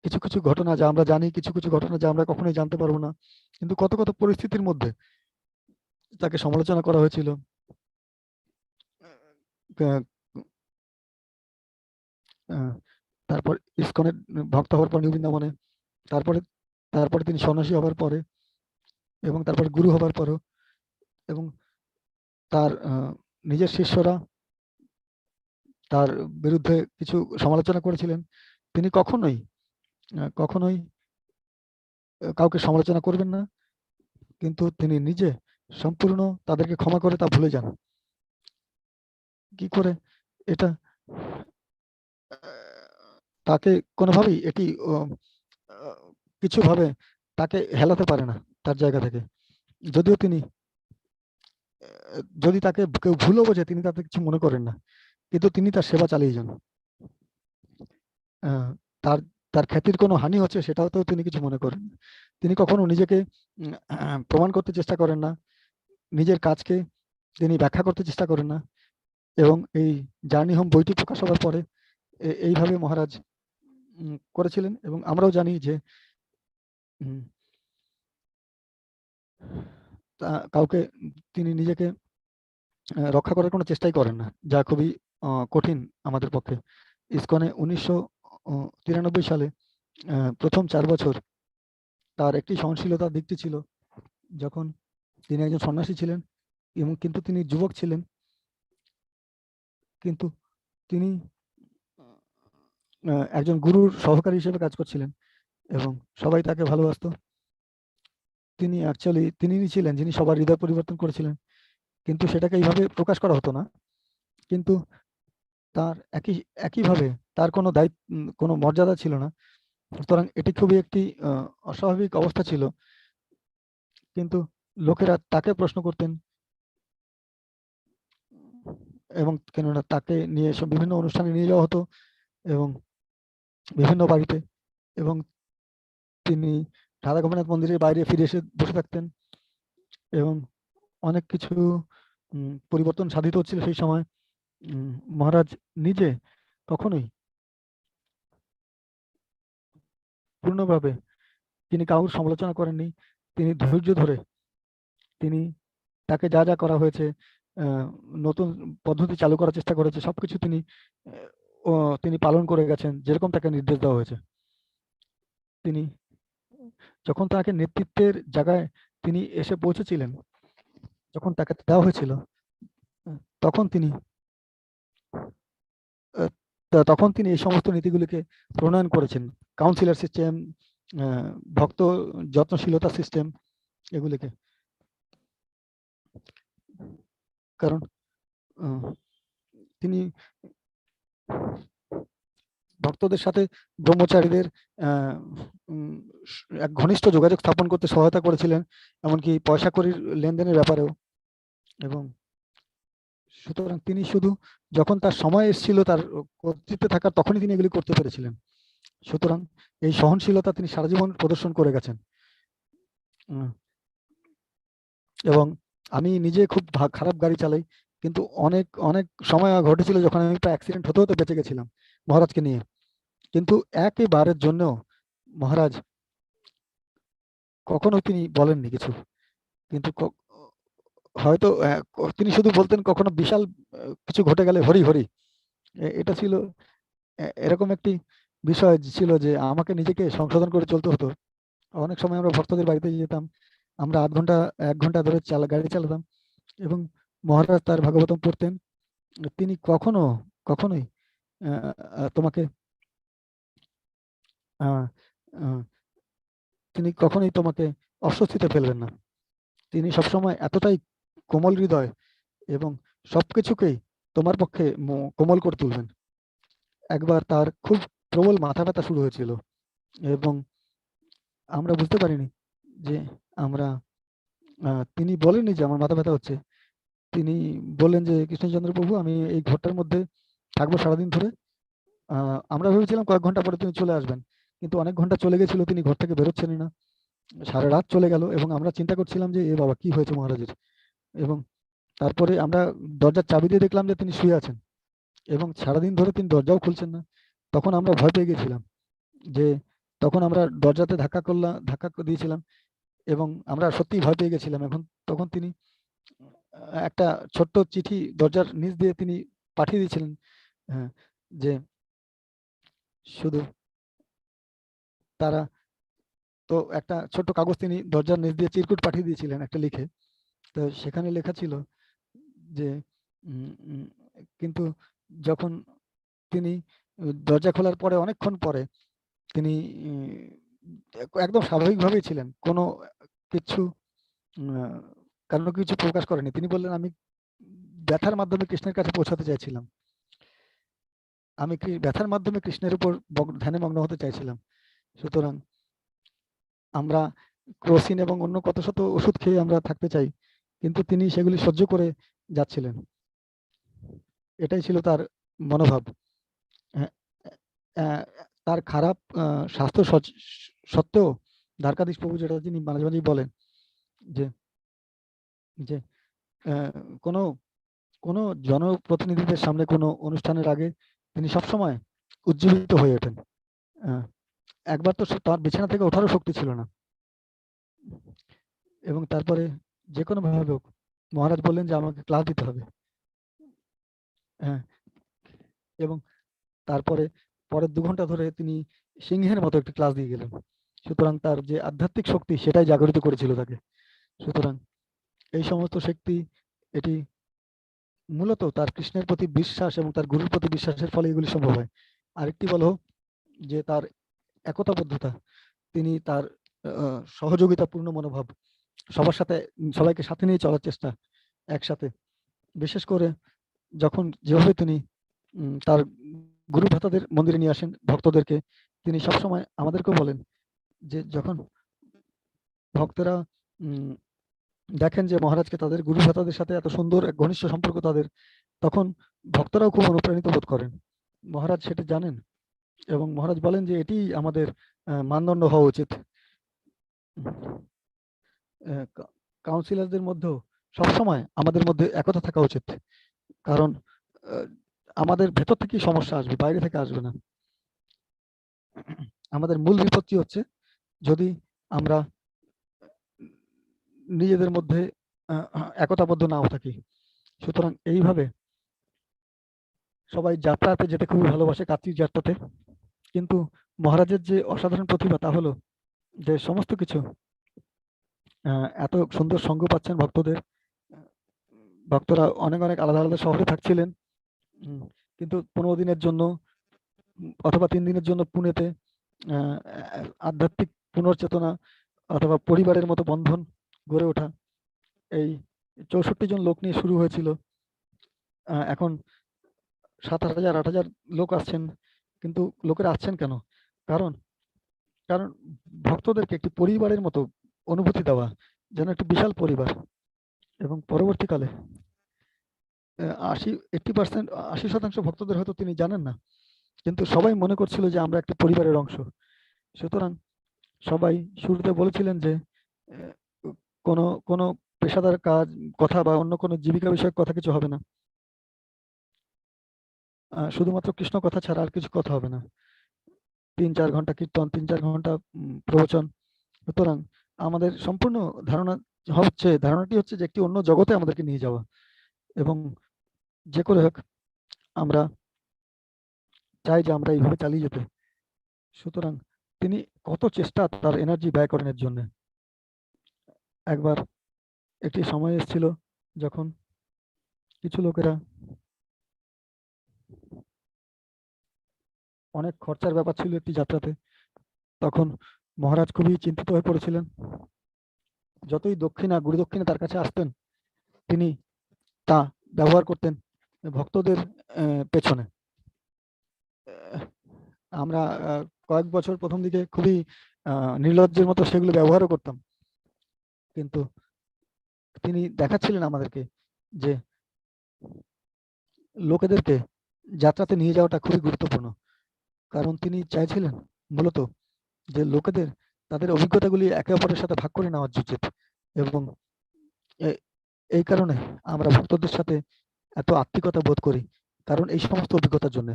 কিছু কিছু ঘটনা যা আমরা জানি, কিছু কিছু ঘটনা যা আমরা কখনোই জানতে পারবো না, কিন্তু কত কত পরিস্থিতির মধ্যে তাকে সমালোচনা করা হয়েছিল। তারপর ইসকনের ভক্ত হওয়ার পর নিউ বৃন্দাবনে, তারপরে তিনি সন্ন্যাসী হবার পরে এবং তারপর গুরু হবার পরও, এবং তার নিজের শিষ্যরা তার বিরুদ্ধে কিছু সমালোচনা করেছিলেন। তিনি কখনোই কাউকে সমালোচনা করবেন না, কিন্তু তিনি নিজে সম্পূর্ণ তাদেরকে ক্ষমা করে তা ভুলে যান। কি করে? এটা তাকে কোনোভাবেই এটি কিছুভাবে তাকে হেলাতে পারে না তার জায়গা থেকে। যদিও তিনি যদি তাকে কেউ ভুলও বোঝে তিনি তাতে কিছু মনে করেন না, কিন্তু তিনি তার সেবা চালিয়ে যান। তার খ্যাতির কোনো হানি হচ্ছে সেটাও তিনি কিছু মনে করেন। তিনি কখনো নিজেকে প্রমাণ করতে চেষ্টা করেন না, নিজের কাজকে তিনি ব্যাখ্যা করতে চেষ্টা করেন না, এবং এই জার্নি হোম বইটি প্রকাশ হওয়ার পরে এইভাবে মহারাজ করেছিলেন। এবং আমরাও জানি যে কাউকে তিনি নিজেকে রক্ষা করার কোনো চেষ্টাই করেন না, যা খুবই কঠিন আমাদের পক্ষে। ইসকনে 1993 সালে প্রথম 4 বছর তার একটি সহনশীলতার দিকটি ছিল, যখন তিনি একজন সন্ন্যাসী ছিলেন এবং কিন্তু তিনি যুবক ছিলেন, কিন্তু তিনি একজন গুরুর সহকারী হিসেবে কাজ করছিলেন এবং সবাই তাকে ভালোবাসতো। তিনি অ্যাকচুয়ালি তিনিই ছিলেন যিনি সবার হৃদয় পরিবর্তন করেছিলেন, কিন্তু সেটাকে এইভাবে প্রকাশ করা হতো না। কিন্তু তার একইভাবে তার কোনো দায়িত্ব, কোনো মর্যাদা ছিল না। সুতরাং এটি খুবই একটি অস্বাভাবিক অবস্থা ছিল। কিন্তু লোকেরা তাকে প্রশ্ন করতেন, এবং কেননা তাকে নিয়ে সব বিভিন্ন অনুষ্ঠানে নিয়ে যাওয়া হতো এবং বিভিন্ন বাড়িতে, এবং তিনি রাধা গোপীনাথ মন্দিরের বাইরে ফিরে এসে বসে থাকতেন এবং অনেক কিছু পরিবর্তন সাধিত হচ্ছিল সেই সময়। মহারাজ নিজে কখনোই পূর্ণভাবে তিনি কাউর সমালোচনা করেননি। তিনি ধৈর্য ধরে তিনি তাকে যা যা করা হয়েছে, নতুন পদ্ধতি চালু করার চেষ্টা করেছে, সবকিছু তিনি পালন করে গেছেন যেরকম তাকে নির্দেশ দেওয়া হয়েছে। তিনি যখন তাকে নেতৃত্বের জায়গায় তিনি এসে পৌঁছেছিলেন, যখন তাকে দেওয়া হয়েছিল, তখন তিনি এই সমস্ত নীতিগুলিকে প্রণয়ন করেছেন। কাউন্সিলর সিস্টেম, ভক্ত যত্নশীলতা সিস্টেম, এগুলিকে। কারণ তিনি ভক্তদের সাথে ব্রহ্মচারীদের এক ঘনিষ্ঠ যোগাযোগ স্থাপন করতে সহায়তা করেছিলেন, এমনকি পয়সা কড়ির লেনদেনের ব্যাপারেও। এবং সুতরাং তিনি শুধু যখন তার সময় এসেছিল তার কর্তৃত্বে থাকার, তখনই তিনি এগুলি করতে পেরেছিলেন। সুতরাং এই সহনশীলতা তিনি সারা জীবন প্রদর্শন করে গেছেন। এবং আমি নিজে খুব খারাপ গাড়ি চালাই, কিন্তু অনেক অনেক সময় ঘটেছিল যখন আমি প্রায় অ্যাক্সিডেন্ট হতে হতে বেঁচে গেছিলাম মহারাজকে নিয়ে। কিন্তু একবারের জন্য মহারাজ কখনো তিনি বলেননি কিছু, কিন্তু হয়তো তিনি শুধু বলতেন কখনো বিশাল কিছু ঘটে গেলে হরি হরি। এটা ছিল এরকম একটি বিষয় ছিল যে আমাকে নিজেকে সংশোধন করে চলতে হতো। অনেক সময় আমরা ভক্তদের বাড়িতে যেতাম, আমরা 1 ঘন্টা ধরে গাড়ি চালাতাম এবং মহারাজ তার ভাগবতম পড়তেন। তিনি কখনোই তোমাকে অস্বস্তিতে ফেলবেন না। তিনি সবসময় এতটাই কোমল হৃদয় এবং সবকিছুকেই তোমার পক্ষে কোমল করে তুলবেন। একবার তার খুব প্রবল মাথা ব্যথা শুরু হয়েছিল এবং আমরা বুঝতে পারিনি যে তিনি বলেননি যে আমার মাথা ব্যথা হচ্ছে। তিনি বললেন যে কৃষ্ণচন্দ্র প্রভু, আমি এই ঘরটার মধ্যে থাকবো সারাদিন ধরে। আমরা ভেবেছিলাম কয়েক ঘন্টা পরে তিনি চলে আসবেন, কিন্তু অনেক ঘন্টা চলে গেছিল, তিনি ঘর থেকে বেরোচ্ছেনই না। সারা রাত চলে গেল এবং আমরা চিন্তা করছিলাম যে এ বাবা কি হয়েছে মহারাজের। এবং তারপরে আমরা দরজার চাবি দিয়ে দেখলাম যে তিনি শুয়ে আছেন এবং সারাদিন ধরে তিনি দরজাও খুলছেন না। তখন আমরা ভয় পেয়ে গেছিলাম, যে তখন আমরা দরজাতে ধাক্কা দিয়েছিলাম এবং আমরা সত্যিই ভয় পেয়ে গেছিলাম। তখন তিনি একটা ছোট্ট চিঠি দরজার নিচ দিয়ে তিনি পাঠিয়ে দিয়েছিলেন, যে শুধু তারা তো একটা ছোট্ট কাগজ তিনি দরজার নিচ দিয়ে চিরকুট পাঠিয়ে দিয়েছিলেন একটা লিখে। তো সেখানে লেখা ছিল যে কিন্তু যখন তিনি দরজা খোলার পরে অনেকক্ষণ পরে তিনি একদম স্বাভাবিকভাবেই ছিলেন, কোনো কিছু প্রকাশ করেনি। তিনি বললেন, আমি ব্যথার মাধ্যমে কৃষ্ণের কাছে পৌঁছাতে চাইছিলাম, আমি ব্যথার মাধ্যমে কৃষ্ণের উপর ধ্যানে মগ্ন হতে চাইছিলাম। সুতরাং আমরা ক্রোসিন এবং অন্য কত শত ওষুধ খেয়ে আমরা থাকতে চাই, কিন্তু তিনি সেগুলি সহ্য করে যাচ্ছিলেন। এটাই ছিল তার মনোভাব। তার খারাপ স্বাস্থ্য সত্ত্বেও দ্বারকাধীশ প্রভু যেটা তিনি মাঝে মাঝেই বলেন, যে কোনো জনপ্রতিনিধিদের সামনে কোনো অনুষ্ঠানের আগে তিনি সবসময় উজ্জীবিত হয়ে ওঠেন। একবার তো তার বিছানা থেকে ওঠারও শক্তি ছিল না, এবং তারপরে যে কোনো ভাবে হোক মহারাজ বললেন যে আমাকে ক্লাস দিতে হবে। এবং তারপরে পরের 2 ঘন্টা ধরে তিনি সিংহের মতো একটি ক্লাস দিয়ে গেলেন। সুতরাং তার যে আধ্যাত্মিক শক্তি সেটাই জাগরিত করেছিল তাকে। সুতরাং এই সমস্ত শক্তি এটি মূলত তার কৃষ্ণের প্রতি বিশ্বাস এবং তার গুরুর প্রতি বিশ্বাসের ফলে এগুলি সম্ভব হয়। আরেকটি বলো যে তার একতাবদ্ধতা, তিনি তার সহযোগিতাপূর্ণ মনোভাব, সবার সাথে সবাইকে সাথে নিয়ে চলার চেষ্টা একসাথে, বিশেষ করে যখন যেভাবে তিনি তার গুরু ভ্রাতাদের মন্দিরে নিয়ে আসেন ভক্তদেরকে, তিনি সবসময় আমাদেরকেও বলেন যে যখন ভক্তরা দেখেন যে মহারাজকে তাদের গুরু ভ্রাতাদের সাথে এত সুন্দর এক ঘনিষ্ঠ সম্পর্ক তাদের, তখন ভক্তরাও খুব অনুপ্রাণিত বোধ করেন। মহারাজ সেটা জানেন এবং মহারাজ বলেন যে এটি আমাদের মানদণ্ড হওয়া উচিত। কাউন্সিলরদের মধ্যেও সবসময় আমাদের মধ্যে একতা থাকা উচিত, কারণ আমাদের ভেতর থেকেই সমস্যা আসবে, বাইরে থেকে আসবে না। আমাদের মূল বিপত্তি হচ্ছে যদি আমরা নিজেদের মধ্যে একতাবদ্ধ নাও থাকি। সুতরাং এইভাবে সবাই যাত্রাতে যেতে খুবই ভালোবাসে, কার্তিক যাত্রাতে, কিন্তু মহারাজের যে অসাধারণ প্রতিভা তা হলো যে সমস্ত কিছু এত সুন্দর সঙ্গ পাচ্ছেন ভক্তদের, ভক্তরা অনেক অনেক আলাদা আলাদা শহরে থাকছিলেন, কিন্তু 15 দিনের জন্য অথবা 3 দিনের জন্য পুনেতে আধ্যাত্মিক পুনর্চেতনা অথবা পরিবারের মতো বন্ধন গড়ে ওঠা, এই 64 জন লোক নিয়ে শুরু হয়েছিল, এখন 7,000 8,000 লোক আসছেন। কিন্তু লোকেরা আসছেন কেন? কারণ কারণ ভক্তদেরকে একটি পরিবারের মতো অনুভূতি দেওয়া, যেন একটি বিশাল পরিবার। এবং পরবর্তীকালে 80% ভক্তদের হয়তো তিনি জানেন না, কিন্তু সবাই মনে করছিল যে আমরা একটি পরিবারের অংশ। সুতরাং সবাই শুরুতে বলেছিলেন যে কোনো কোনো পেশাদার কাজ কথা বা অন্য কোনো জীবিকা বিষয়ক কথা কিছু হবে না, শুধুমাত্র কৃষ্ণ কথা ছাড়া আর কিছু কথা হবে না। 3-4 ঘন্টা কীর্তন, 3-4 ঘন্টা প্রবচন। সুতরাং আমাদের সম্পূর্ণ ধারণাটি হচ্ছে যে একটি অন্য জগতে আমাদেরকে নিয়ে যাওয়া, এবং যে করে হোক আমরা চাই যে আমরা এইভাবে চালিয়ে যেতে। সুতরাং তিনি কত চেষ্টা তার এনার্জি ব্যয় করেন এর জন্য। একবার একটি সময় এসেছিল যখন কিছু লোকেরা অনেক খরচার ব্যাপার ছিল একটি যাত্রাতে, তখন মহারাজ খুবই চিন্তিত হয়ে পড়েছিলেন। যতই গুরু দক্ষিণা তার কাছে আসতেন, তিনি তা ব্যবহার করতেন ভক্তদের পেছনে। আমরা কয়েক বছর প্রথম দিকে খুবই নির্লজ্জের মতো সেগুলো ব্যবহারও করতাম, কিন্তু তিনি দেখাচ্ছিলেন আমাদেরকে যে লোকেদেরকে যাত্রাতে নিয়ে যাওয়াটা খুবই গুরুত্বপূর্ণ, কারণ তিনি চাইছিলেন মূলত যে লোকেদের তাদের অভিজ্ঞতাগুলি একে অপরের সাথে ভাগ করে নেওয়া উচিত। এবং এই কারণে আমরা ভক্তদের সাথে এত আত্মিকতা বোধ করি, কারণ এই সমস্ত অভিজ্ঞতার জন্য।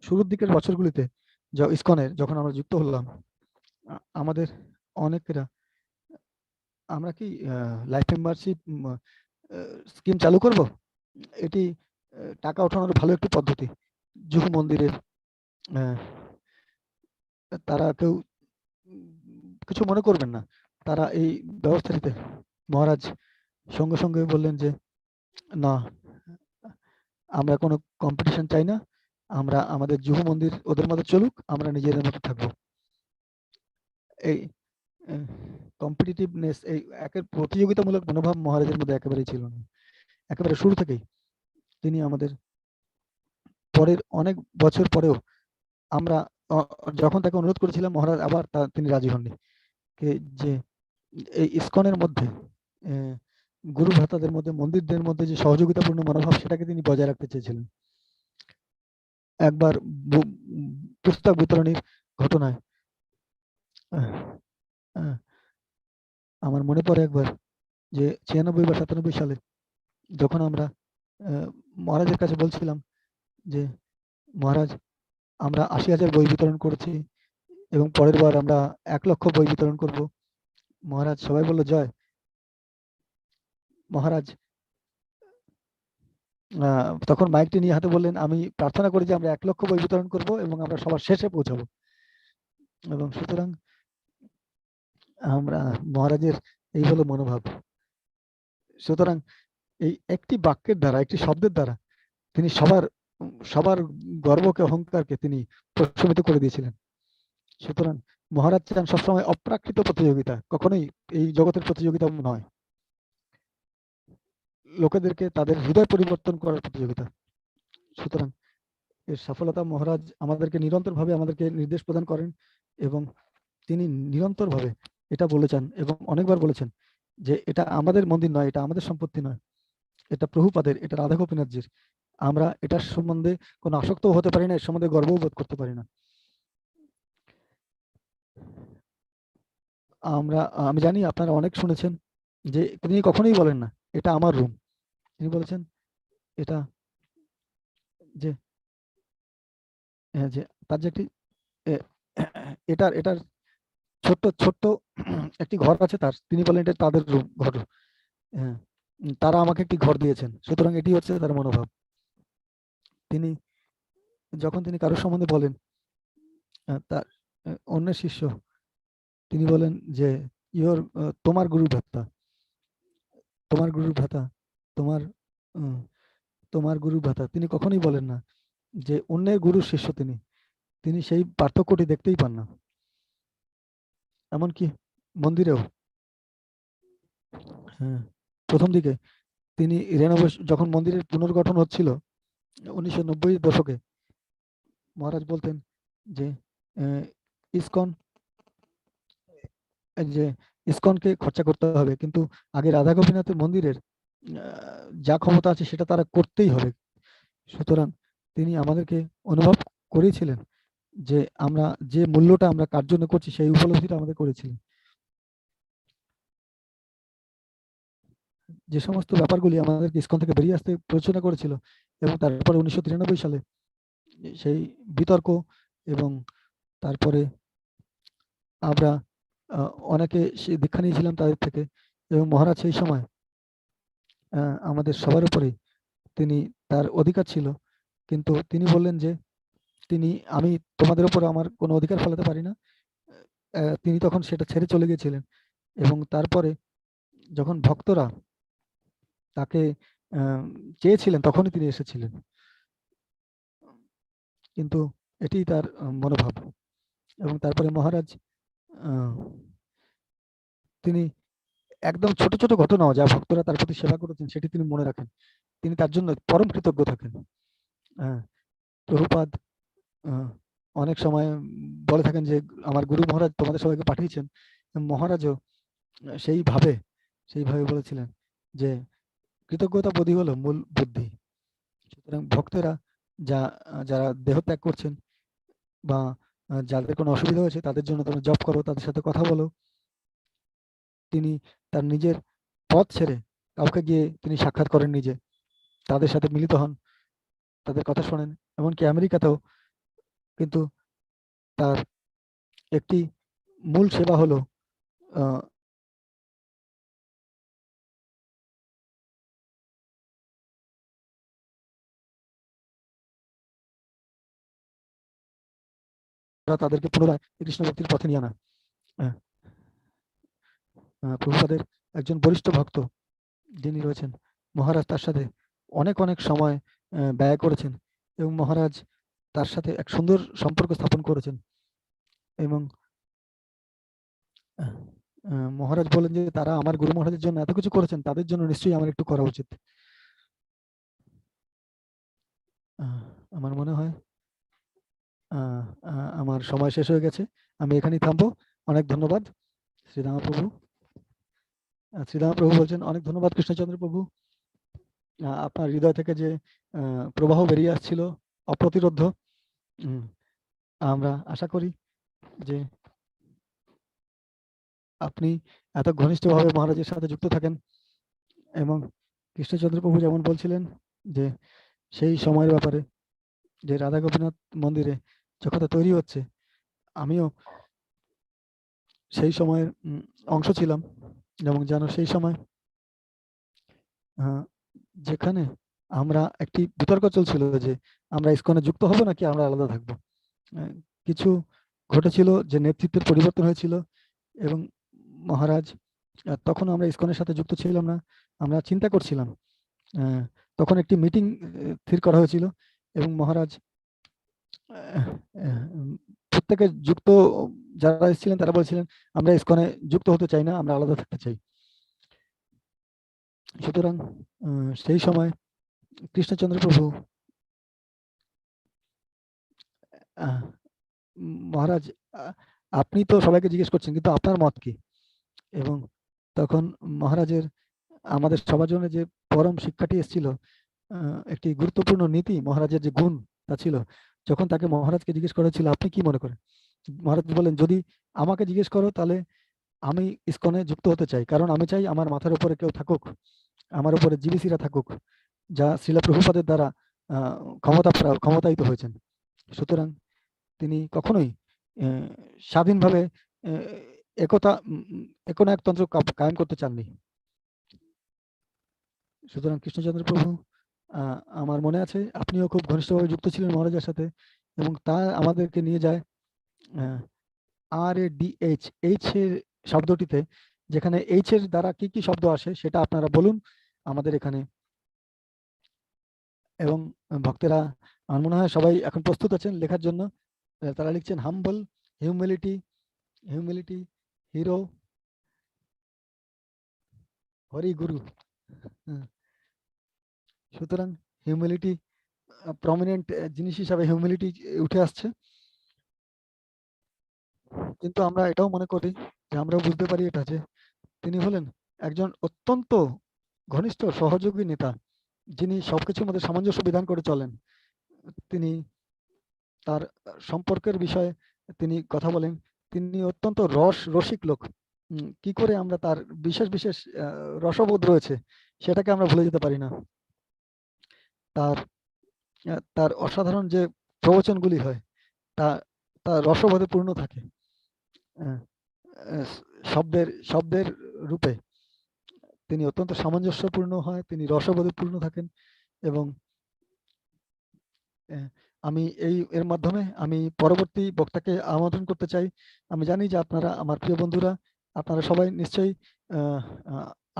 শুরুর দিকের বছরগুলিতে ইসকনের যখন আমরা যুক্ত হলাম, আমাদের অনেকেরা আমরা কি লাইফ মেম্বারশিপ স্কিম চালু করব, এটি টাকা ওঠানোর ভালো একটি পদ্ধতি। জুহু মন্দিরের তারা কেউ কিছু মনে করবেন না, তারা এই ব্যবস্থাটিতে মহারাজ সঙ্গে সঙ্গে বললেন যে না, আমরা কোনো কম্পিটিশন চাই না, আমরা আমাদের জুহু মন্দির ওদের মতো চলুক, আমরা নিজেদের মতো থাকবো। এই কম্পিটিটিভনেস, এই একের প্রতিযোগিতামূলক মনোভাব মহারাজের মধ্যে একেবারেই ছিল না, একেবারে শুরু থেকেই। তিনি আমাদের পরের অনেক বছর পরেও আমরা যখন তাকে অনুরোধ করেছিলাম, মহারাজ আবার তিনি রাজি হননি, যে এই ইসকনের মধ্যে গুরু ভ্রাতাদের মধ্যে মন্দিরদের মধ্যে যে সহযোগিতাপূর্ণ মনোভাব, সেটাকে তিনি বজায় রাখতে চেয়েছিলেন। একবার পুস্তক বিতরণীর ঘটনায় আমার মনে পড়ে একবার যে 96 বা 97 সালে যখন আমরা মহারাজের কাছে বলছিলাম যে মহারাজ, আমরা 80,000 বই বিতরণ করেছি এবং পরের বার আমরা 1 লক্ষ বই বিতরণ করব। মহারাজ, সবাই বলল জয়। মহারাজ তখন মাইকটি নিয়ে হাতে বললেন, আমি প্রার্থনা করি যে আমরা 1 লক্ষ বই বিতরণ করব এবং আমরা সবার শেষে পৌঁছাবো। এবং সুতরাং আমরা মহারাজের এই হলো মনোভাব। সুতরাং এই একটি বাক্যের দ্বারা, একটি শব্দের দ্বারা তিনি সবার সবার গর্বকে, অহংকারকে তিনি প্রশমিত করে দিয়েছিলেন। সুতরাং মহারাজ চান সবসময় অপ্রাকৃত প্রতিযোগিতা, কখনোই এই জগতের প্রতিযোগিতা নয়, লোকেদেরকে তাদের হৃদয় পরিবর্তন করার প্রতিযোগিতা। সুতরাং এর সফলতা মহারাজ আমাদেরকে নিরন্তরভাবে আমাদেরকে নির্দেশ প্রদান করেন, এবং তিনি নিরন্তরভাবে এটা বলেছেন এবং অনেকবার বলেছেন যে এটা আমাদের মন্দির নয়, এটা আমাদের সম্পত্তি নয়, এটা প্রভুপাদের, এটা রাধা গোপীনাথজির। আমরা এটার সম্বন্ধে কোনো আসক্ত হতে পারি না, এর সম্বন্ধে গর্বও বোধ করতে পারি না। আমি জানি আপনারা অনেক শুনেছেন যে তিনি কখনোই বলেন না এটা আমার রুম, তিনি বলেছেন এটা যে যে তার যে একটি এটার ছোট্ট ছোট্ট একটি ঘর আছে তার, তিনি বলেন এটা তাদের রুম, ঘর, হ্যাঁ, তারা আমাকে একটি ঘর দিয়েছেন। সুতরাং এটি হচ্ছে তার মনোভাব। তিনি যখন তিনি কারোর সম্বন্ধে বলেন, তার অন্য শিষ্য, তিনি বলেন যে তোমার গুরু ভ্রাতা, তোমার গুরু ভ্রাতা, তোমার গুরু ভ্রাতা। তিনি কখনোই বলেন না যে অন্যের গুরুর শিষ্য তিনি সেই পার্থক্যটি দেখতেই পান না। এমনকি মন্দিরেও প্রথম দিকে তিনি যখন মন্দিরের পুনর্গঠন হচ্ছিল 1990 দশকে, মহারাজ বলতেন যে ইসকনকে খরচা করতে হবে, কিন্তু আগে রাধা গোপীনাথের মন্দিরের যা ক্ষমতা আছে সেটা তারা করতেই হবে। সুতরাং তিনি আমাদেরকে অনুভব করেছিলেন যে আমরা যে মূল্যটা আমরা কার জন্য করছি সেই উপলব্ধিটা আমাদের করেছিলেন। যে সমস্ত ব্যাপারগুলি আমাদেরকে ইসকন থেকে বেরিয়ে আসতে প্ররোচনা করেছিল, এবং তারপরে 1993 সালে সেই বিতর্ক, এবং তারপরে আমরা অনেকে সেই দীক্ষা নিয়েছিলাম তাদের থেকে, এবং মহারাজ সেই সময় আমাদের সবার উপরে তিনি, তার অধিকার ছিল, কিন্তু তিনি বললেন যে আমি তোমাদের উপর আমার কোনো অধিকার ফেলাতে পারি না। তিনি তখন সেটা ছেড়ে চলে গিয়েছিলেন, এবং তারপরে যখন ভক্তরা তাকে চেয়েছিলেন তখনই তিনি এসেছিলেন। কিন্তু এটি তার মনোভাব। এবং তারপরে মহারাজ তিনি একদম ছোট ছোট ঘটনাও যা ভক্তরা তার প্রতি সেবা করেছেন সেটি তিনি মনে রাখেন, তিনি তার জন্য পরম কৃতজ্ঞ থাকেন। প্রভুপাদ অনেক সময় বলে থাকেন যে আমার গুরু মহারাজ তোমাদের সবাইকে পাঠিয়েছেন। মহারাজও সেইভাবে বলেছিলেন যে কৃতজ্ঞতা বোধই হলো মূল বুদ্ধি। সুতরাং ভক্তেরা যারা দেহত্যাগ করছেন বা যাদের কোনো অসুবিধা হয়েছে তাদের জন্য তোমরা জপ করো, তাদের সাথে কথা বলো। তিনি তার নিজের পথ ছেড়ে কাউকে গিয়ে তিনি সাক্ষাৎ করেন, নিজে তাদের সাথে মিলিত হন, তাদের কথা শোনেন। এমনকি আমেরিকাতেও কিন্তু তার একটি মূল সেবা হলো তাদেরকে পুনরায় কৃষ্ণ ভক্তির পথে নিয়ে আনা। প্রভুপাদের একজন বরিষ্ঠ ভক্ত যিনি রয়েছেন, মহারাজ তার সাথে অনেক অনেক সময় ব্যয় করেছেন, এবং মহারাজ তার সাথে এক সুন্দর সম্পর্ক স্থাপন করেছেন। এবং মহারাজ বলেন যে তারা আমার গুরু মহারাজের জন্য এত কিছু করেছেন, তাদের জন্য নিশ্চয়ই আমার একটু করা উচিত। আমার মনে হয় আমার সময় শেষ হয়ে গেছে, আমি এখানেই থামবো। অনেক ধন্যবাদ শ্রীরাম প্রভু। শ্রীরাম প্রভু বলছেন অনেক ধন্যবাদ কৃষ্ণচন্দ্র প্রভু, আপনার হৃদয় থেকে যে প্রবাহ বেরিয়ে আসছিল অপ্রতিরোধ্য। আমরা আশা করি যে আপনি এত ঘনিষ্ঠভাবে মহারাজের সাথে যুক্ত থাকেন। এবং কৃষ্ণচন্দ্র প্রভু যেমন বলছিলেন যে সেই সময়ের ব্যাপারে, যে রাধা গোপীনাথ মন্দিরে যখন তৈরি হচ্ছে, আমিও সেই সময়ের অংশ ছিলাম। এবং জানো সেই সময় যেখানে আমরা একটি বিতর্ক চলছিল যে আমরা ইসকনে যুক্ত হব নাকি আমরা আলাদা থাকবো। কিছু ঘটেছিল যে নেতৃত্বের পরিবর্তন হয়েছিল, এবং মহারাজ তখন আমরা ইসকনের সাথে যুক্ত ছিলাম না। আমরা চিন্তা করছিলাম তখন একটি মিটিং স্থির করা হয়েছিল এবং মহারাজ প্রত্যেকে যুক্ত যারা এসেছিলেন তারা বলছিলেন আমরা ইসকনে যুক্ত হতে চাই না, আমরা আলাদা থাকতে চাই। সুতরাং সেই সময় কৃষ্ণচন্দ্র প্রভু মহারাজ আপনি তো সবাইকে জিজ্ঞেস করছেন কিন্তু আপনার মত কি? এবং তখন মহারাজের আমাদের সবার জন্য যে পরম শিক্ষাটি এসেছিল, একটি গুরুত্বপূর্ণ নীতি, মহারাজের যে গুণ তা ছিল। যখন তাকে মহারাজকে জিজ্ঞেস করা হয়েছিল আপনি কি মনে করেন, মহারাজ বলেন যদি আমাকে জিজ্ঞেস করো তাহলে আমি ইসকনে যুক্ত হতে চাই, কারণ আমি চাই আমার মাথার উপরে কেউ থাকুক, আমার উপরে জীবিসিরা থাকুক, যা শ্রীলা প্রভুপাদের দ্বারা ক্ষমতায়িত হয়েছেন। সুতরাং তিনি কখনোই স্বাধীনভাবে একতন্ত্র কায়েম করতে চাননি। সুতরাং কৃষ্ণচন্দ্র প্রভু, আমার মনে আছে আপনিও খুব ঘনিষ্ঠভাবে যুক্ত ছিলেন মহারাজের সাথে, এবং তা আমাদেরকে নিয়ে যায় RADH এইচ এর শব্দটিতে, যেখানে এইচ এর দ্বারা কি কি শব্দ আসে সেটা আপনারা বলুন আমাদের এখানে। এবং ভক্তেরা আমার মনে হয় সবাই এখন প্রস্তুত আছেন লেখার জন্য। তারা লিখছেন হাম্বল, হিউমিলিটি, হিরো, হরি গুরু। সুতরাং হিউমিলিটি প্রমিনেন্ট জিনিস হিসাবে হিউমিলিটি উঠে আসছে, কিন্তু আমরা এটাও মনে করি যে আমরাও বুঝতে পারি এটা যে তিনি হলেন একজন অত্যন্ত ঘনিষ্ঠ সহযোগী নেতা, যিনি সবকিছুর মধ্যে সামঞ্জস্য বিধান করে চলেন। তিনি তার সম্পর্কের বিষয়ে তিনি কথা বলেন, তিনি অত্যন্ত রসিক লোক। কি করে আমরা তার বিশেষ বিশেষ রসবোধ রয়েছে সেটাকে আমরা ভুলে যেতে পারি না। তার অসাধারণ যে প্রবচনগুলি হয় তা রসবোধে পূর্ণ থাকে, শব্দের রূপে তিনি অত্যন্ত সামঞ্জস্যপূর্ণ হয়, তিনি রসবোধে পূর্ণ থাকেন। এবং আমি এর মাধ্যমে আমি পরবর্তী বক্তাকে আমন্ত্রণ করতে চাই। আমি জানি যে আপনারা আমার প্রিয় বন্ধুরা, আপনারা সবাই নিশ্চয়ই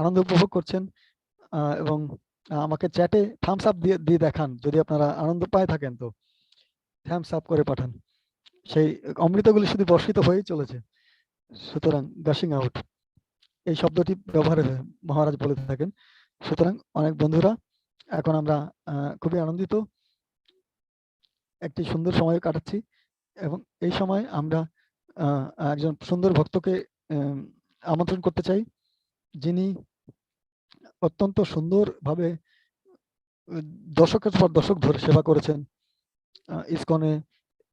আনন্দ উপভোগ করছেন, এবং আমাকে চ্যাটে থামস আপ দিয়ে দেখান যদি আপনারা আনন্দ পায় থাকেন, তো থামস আপ করে পাঠান। সেই অমৃতগুলি শুধু বর্ষিত হয়েই চলেছে। সুতরাং গাশিং আউট এই শব্দটি ব্যবহার মহারাজ বলে থাকেন। সুতরাং অনেক বন্ধুরা, এখন আমরা খুবই আনন্দিত, একটি সুন্দর সময় কাটাচ্ছি, এবং এই সময় আমরা একজন সুন্দর ভক্তকে আমন্ত্রণ করতে চাই, যিনি অত্যন্ত সুন্দরভাবে দশকের পর দশক ধরে সেবা করেছেন ইসকনে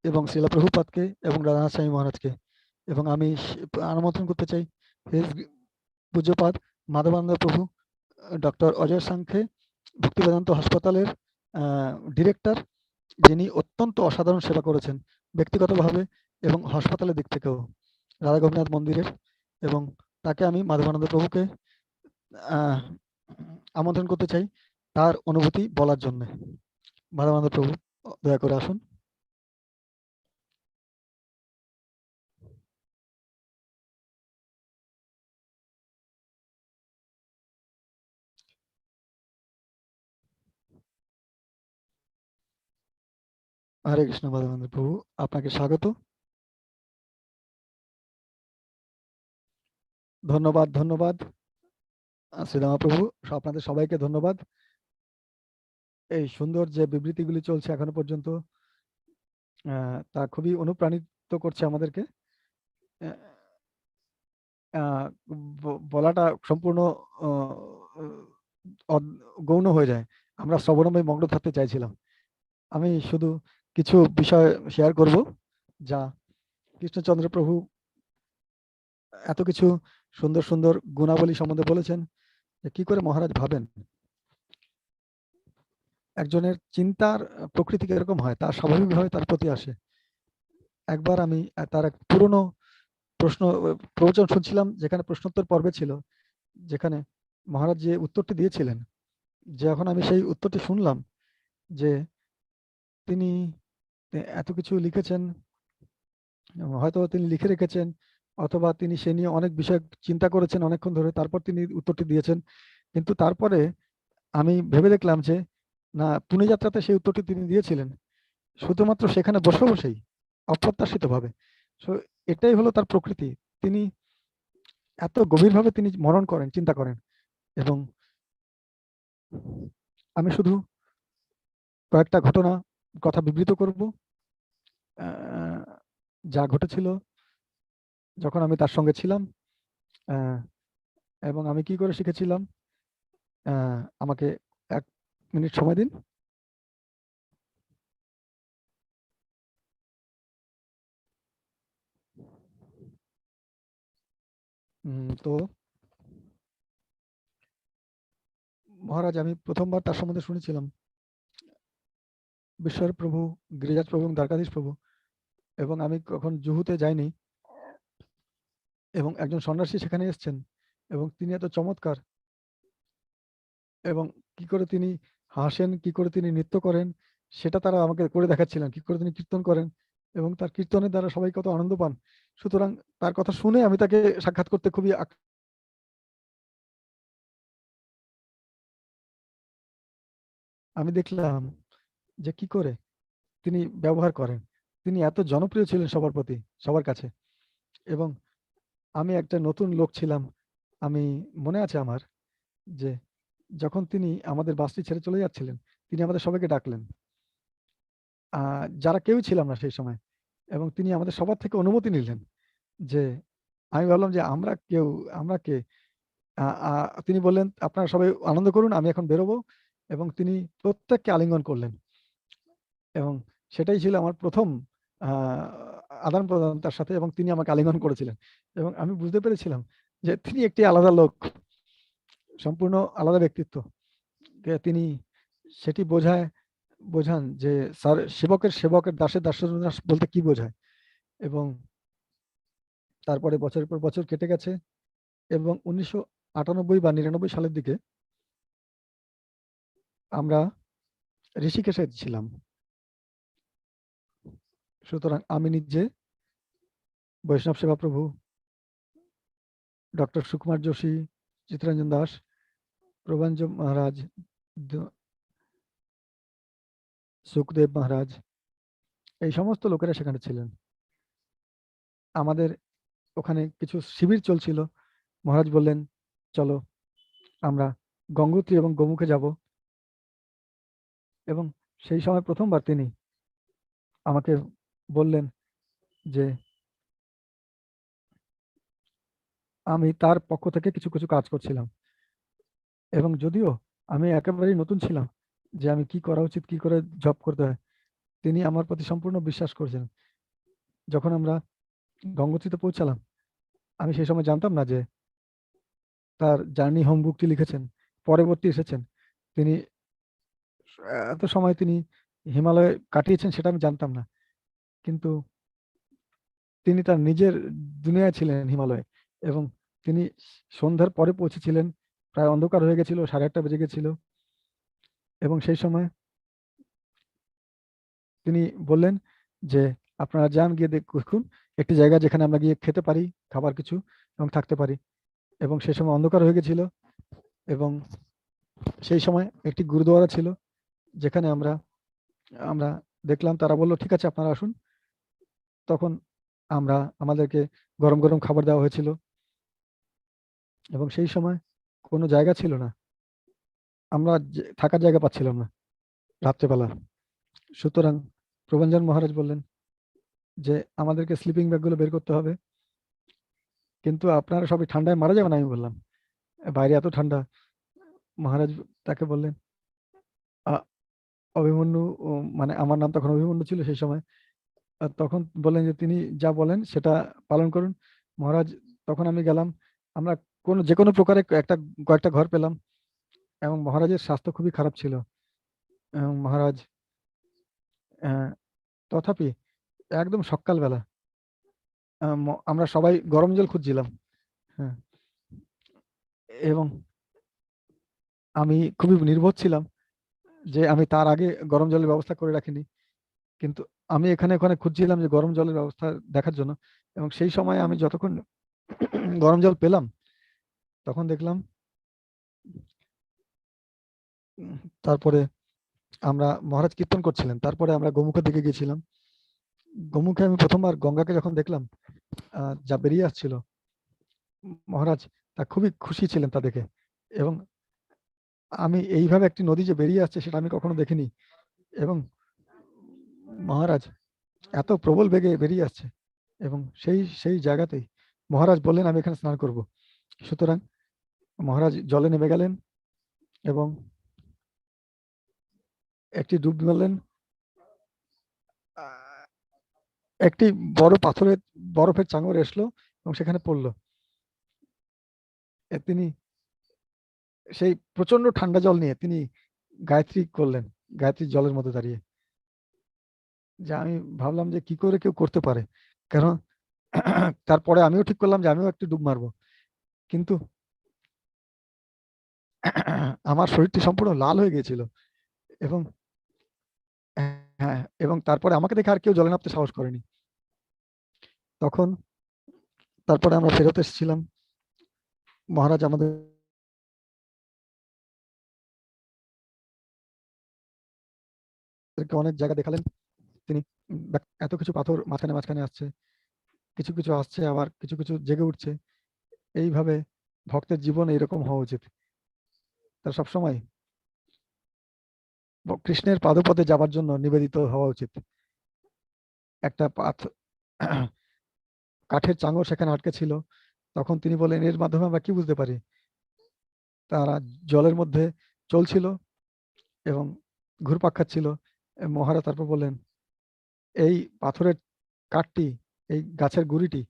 এবং শ্রীলা প্রভুপাদকে এবং রাধানাথ স্বামী মহারাজকে। এবং আমি আমন্ত্রণ করতে চাই পূজ্যপাদ মাধবানন্দ প্রভু, ডক্টর অজয় সাংখে, ভক্তি বেদান্ত হাসপাতালের ডিরেক্টর, যিনি অত্যন্ত অসাধারণ সেবা করেছেন ব্যক্তিগতভাবে এবং হাসপাতালের দিক থেকেও, রাধা গোপীনাথ মন্দিরের। এবং তাকে আমি মাধবানন্দ প্রভুকে আমন্ত্রণ করতে চাই তার অনুভূতি বলার জন্য। মাধবানন্দ প্রভু দয়া করে আসুন। হরে কৃষ্ণ। মাধবানন্দ প্রভু, আপনাকে স্বাগত। ধন্যবাদ ধন্যবাদ শ্রীরামা প্রভু, আপনাদের সবাইকে ধন্যবাদ। এই সুন্দর যে বিবৃতিগুলি চলছে এখনো পর্যন্ত, তা খুবই অনুপ্রাণিত করছে আমাদেরকে। বলাটা সম্পূর্ণ গৌণ হয়ে যায়, আমরা শ্রবণময় মগ্ন থাকতে চাইছিলাম। আমি শুধু কিছু বিষয় শেয়ার করব যা কৃষ্ণচন্দ্র প্রভু এত কিছু সুন্দর সুন্দর গুণাবলী সম্বন্ধে বলেছেন, যে কি করে মহারাজ ভাবেন, একজনের চিন্তার প্রকৃতি এরকম হয়, তার স্বাভাবিকভাবে তার প্রতি আসে। একবার আমি তার এক পুরনো প্রবচন শুনছিলাম, যেখানে প্রশ্নোত্তর পর্বে ছিল, যেখানে মহারাজ যে উত্তরটি দিয়েছিলেন, যখন আমি সেই উত্তরটি শুনলাম যে তিনি এত কিছু লিখেছেন, হয়তো তিনি লিখে রেখেছেন অথবা তিনি সে নিয়ে অনেক বিষয় চিন্তা করেছেন অনেকক্ষণ ধরে, তারপর তিনি উত্তরটি দিয়েছেন। কিন্তু তারপরে আমি ভেবে দেখলাম যে না, পুনে যাত্রাতে সেই উত্তরটি তিনি দিয়েছিলেন শুধুমাত্র সেখানে বসে বসেই, অপ্রত্যাশিতভাবে। সো এটাই হলো তার প্রকৃতি। তিনি এত গভীরভাবে তিনি মনন করেন, চিন্তা করেন। এবং আমি শুধু কয়েকটা ঘটনা কথা বিবৃত করব যা ঘটেছিল যখন আমি তার সঙ্গে ছিলাম, এবং আমি কি করে শিখেছিলাম। আমাকে 1 মিনিট সময় দিন। তো মহারাজ, আমি প্রথমবার তার সম্বন্ধে শুনেছিলাম বিশ্বর প্রভু, গিরিজাজ প্রভু এবং দ্বারকাধীশ প্রভু, এবং আমি কখন জুহুতে যাইনি, এবং একজন সন্ন্যাসী সেখানে এসেছেন এবং তিনি এত চমৎকার, এবং কি করে তিনি হাসেন, কি করে তিনি নৃত্য করেন সেটা তারা আমাকে করে দেখাচ্ছিলেন, কি করে তিনি কীর্তন করেন এবং তার কীর্তনের দ্বারা সবাই কত আনন্দ পান। সুতরাং তার কথা শুনে আমি তাকে সাক্ষাৎ করতে খুবই আমি দেখলাম যে কি করে তিনি ব্যবহার করেন। তিনি এত জনপ্রিয় ছিলেন সবার প্রতি, সবার কাছে। এবং আমি একটা নতুন লোক ছিলাম। আমি মনে আছে আমার যে যখন তিনি আমাদের বাসটি ছেড়ে চলে যাচ্ছিলেন, তিনি আমাদের সবাইকে ডাকলেন, যারা কেউ ছিলাম না সেই সময়, এবং তিনি আমাদের সবার থেকে অনুমতি নিলেন। যে আমি ভাবলাম যে আমরা কে। তিনি বললেন, আপনারা সবাই আনন্দ করুন, আমি এখন বেরোবো। এবং তিনি প্রত্যেককে আলিঙ্গন করলেন, এবং সেটাই ছিল আমার প্রথম আদান প্রদান তার সাথে, এবং তিনি আমাকে আলিঙ্গন করেছিলেন। এবং আমি বুঝতে পেরেছিলাম যে তিনি একটি আলাদা লোক, সম্পূর্ণ আলাদা ব্যক্তিত্ব। তিনি সেটি বোঝান যে সেবকের দাসের দাস বলতে কি বোঝায়। এবং তারপরে বছরের পর বছর কেটে গেছে, এবং 1998 বা 99 সালের দিকে আমরা ঋষিকেশে ছিলাম। সুতরাং আমি নিজে, বৈষ্ণব সেবা প্রভু, ডক্টর সুকুমার যোশী, চিত্তরঞ্জন দাস, প্রভাঞ্জন মহারাজ, সুখদেব মহারাজ, এই সমস্ত লোকেরা সেখানে ছিলেন। আমাদের ওখানে কিছু শিবির চলছিল। মহারাজ বললেন, চলো আমরা গঙ্গোত্রী এবং গোমুখে যাব। এবং সেই সময় প্রথমবার তিনি আমাকে বললেন যে আমি তার পক্ষ থেকে কিছু কিছু কাজ করছিলাম, এবং যদিও আমি একেবারেই নতুন ছিলাম যে আমি কি করা উচিত, কি করে জব করতে হয়, তিনি আমার প্রতি সম্পূর্ণ বিশ্বাস করছেন। যখন আমরা গঙ্গোত্রীতে পৌঁছালাম, আমি সেই সময় জানতাম না যে তার জার্নি হোম বুকটি লিখেছেন, পরবর্তী এসেছেন। তিনি এত সময় তিনি হিমালয়ে কাটিয়েছেন সেটা আমি জানতাম না, কিন্তু তিনি তার নিজের দুনিয়ায় ছিলেন হিমালয়ে। এবং তিনি সন্ধ্যার পরে পৌঁছেছিলেন, প্রায় অন্ধকার হয়ে গেছিল, 8:30 বেজে গেছিল। এবং সেই সময় তিনি বললেন যে আপনারা যান, গিয়ে দেখুন একটি জায়গা যেখানে আমরা গিয়ে খেতে পারি খাবার কিছু এবং থাকতে পারি। এবং সেই সময় অন্ধকার হয়ে গেছিল, এবং সেই সময় একটি গুরুদুয়ারা ছিল যেখানে আমরা দেখলাম। তারা বলল, ঠিক আছে আপনারা আসুন। তখন আমাদেরকে গরম গরম খাবার দেওয়া হয়েছিল, এবং সেই সময় কোনো জায়গা ছিল না, আমরা থাকার জায়গা পাচ্ছিলাম না রাত্রেবেলা। সুতরাং প্রভঞ্জন মহারাজ বললেন যে আমাদেরকে স্লিপিং ব্যাগগুলো বের করতে হবে, কিন্তু আপনারা সবাই ঠান্ডায় মারা যাবেন। আমি বললাম, বাইরে এত ঠান্ডা। মহারাজ তাকে বললেন, অভিমন্যু, মানে আমার নাম তখন অভিমন্যু ছিল সেই সময়, তখন বললেন যে তিনি যা বলেন সেটা পালন করুন। মহারাজ, তখন আমি গেলাম। আমরা যে কোনো প্রকারে কয়েকটা ঘর পেলাম, এবং মহারাজের স্বাস্থ্য খুবই খারাপ ছিল। এবং মহারাজ তথাপি একদম সকালবেলা আমরা সবাই গরম জল খুঁজছিলাম। হ্যাঁ, এবং আমি খুবই নির্বোধ ছিলাম যে আমি তার আগে গরম জলের ব্যবস্থা করে রাখিনি, কিন্তু আমি এখানে ওখানে খুঁজছিলাম যে গরম জলের ব্যবস্থা দেখার জন্য। এবং সেই সময় আমি যতক্ষণ গরম জল পেলাম, তখন দেখলাম তারপরে আমরা মহারাজ কীর্তন করছিলেন, তারপরে আমরা গোমুখের দিকে গিয়েছিলাম। গোমুখে আমি প্রথমবার গঙ্গাকে যখন দেখলাম যা বেরিয়ে আসছিল, মহারাজ তা খুবই খুশি ছিলেন তা দেখে। এবং আমি এইভাবে একটি নদী যে বেরিয়ে আসছে সেটা আমি কখনো দেখিনি, এবং মহারাজ এত প্রবল বেগে বেরিয়ে আসছে। এবং সেই জায়গাতেই মহারাজ বললেন আমি এখানে স্নান করব। সুতরাং মহারাজ জলে নেমে গেলেন এবং একটি ডুব মারলেন। একটি বড় পাথরের বরফের চাঙর এসলো এবং সেখানে পড়লো। তিনি সেই প্রচন্ড ঠান্ডা জল নিয়ে তিনি গায়ত্রী করলেন, গায়ত্রী জলের মধ্যে দাঁড়িয়ে। যে আমি ভাবলাম যে কি করে কেউ করতে পারে, কারণ তারপরে আমিও ঠিক করলাম যে আমিও একটু ডুব মারবো, কিন্তু আমার শরীরটি সম্পূর্ণ লাল হয়ে গিয়েছিল। এবং হ্যাঁ, এবং তারপরে আমাকে দেখে আর কেউ জলে নামতে সাহস করেনি। তখন তারপরে আমরা ফেরত এসেছিলাম। মহারাজ আমাদের অনেক জায়গা দেখালেন। তিনি এত কিছু পাথর মাঝখানে মাঝখানে আসছে, কিছু কিছু আসছে, আবার কিছু কিছু জেগে উঠছে। এইভাবে ভক্তের জীবন এইরকম হওয়া উচিত। তার সবসময় কৃষ্ণের পাদপথে যাবার জন্য নিবেদিত হওয়া উচিত। একটা কাঠের চাঙর সেখানে আটকে ছিল। তখন তিনি বলেন এর মাধ্যমে আমরা কি বুঝতে পারি? তারা জলের মধ্যে চলছিল এবং ঘুরপাক খাচ্ছিল। মহারাজ তারপর বললেন এই পাথরের কাঠটি, এই গাছের গুড়িটি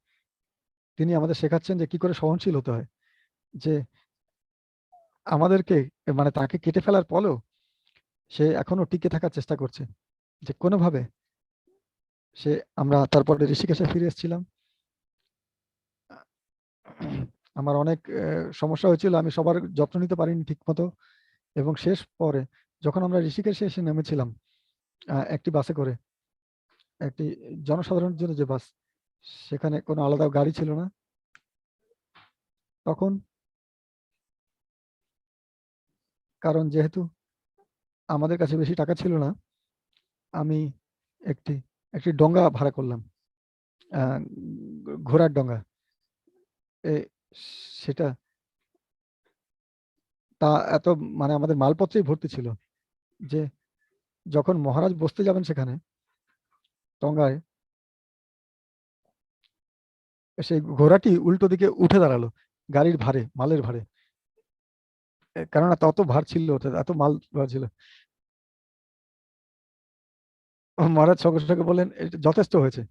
তিনি আমাদের শেখাচ্ছেন যে কি করে সহনশীল হতে হয়। যে আমাদেরকে মানে তাকে কেটে ফেলার পরেও সে এখনো টিকে থাকার চেষ্টা করছে, যে কোনোভাবে সে। আমরা তারপরে ঋষিকেশে ফিরে এসেছিলাম। আমার অনেক সমস্যা হয়েছিল, আমি সবার যত্ন নিতে পারিনি ঠিক মতো। এবং শেষ পরে যখন আমরা ঋষিকেশে এসে নেমেছিলাম একটি বাসে করে, একটি জনসাধারণের জন্য যে বাস, সেখানে কোনো আলাদা গাড়ি ছিল না। তখন কারণ যেহেতু আমাদের কাছে বেশি টাকা ছিল না, আমি একটি একটি ডঙ্গা ভাড়া করলাম, ঘোড়ার ডঙ্গা। সেটা তা এত মানে আমাদের মালপত্রেই ভর্তি ছিল যে যখন মহারাজ বসতে যাবেন সেখানে ডঙ্গায়, সেই ঘোড়াটি উল্টো দিকে উঠে দাঁড়ালো গাড়ির ভারে, মালের ভারে। কেননা তত ভার ছিল, এত মাল ভার ছিল। মহারাজ সঙ্গে সঙ্গে বললেন এটা যথেষ্ট হয়েছে,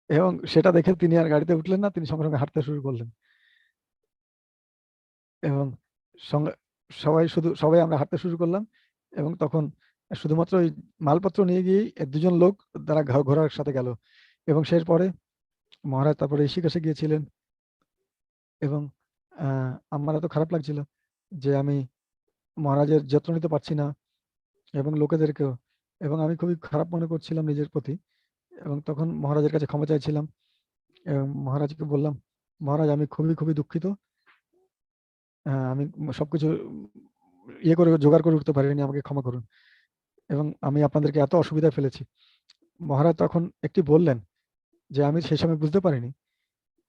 এবং সেটা দেখে তিনি আর গাড়িতে উঠলেন না, তিনি সঙ্গে সঙ্গে হাঁটতে শুরু করলেন। এবং সঙ্গে সবাই আমরা হাঁটতে শুরু করলাম। এবং তখন শুধুমাত্র ওই মালপত্র নিয়ে গিয়েই দুজন লোক তারা ঘোড়ার সাথে গেল। এবং শেষ পরে মহারাজ তারপরে ঋষিকেশে গিয়েছিলেন। এবং আমার এত খারাপ লাগছিল যে আমি মহারাজের যত্ন নিতে পারছি না, এবং লোকেদেরকেও। এবং আমি খুবই খারাপ মনে করছিলাম নিজের প্রতি। এবং তখন মহারাজের কাছে ক্ষমা চাইছিলাম এবং মহারাজকে বললাম মহারাজ আমি খুবই খুবই দুঃখিত, আমি সবকিছু ইয়ে করে জোগাড় করে উঠতে পারিনি, আমাকে ক্ষমা করুন, এবং আমি আপনাদেরকে এত অসুবিধায় ফেলেছি। মহারাজ তখন একটি বললেন যে আমি সেই সময় বুঝতে পারিনি।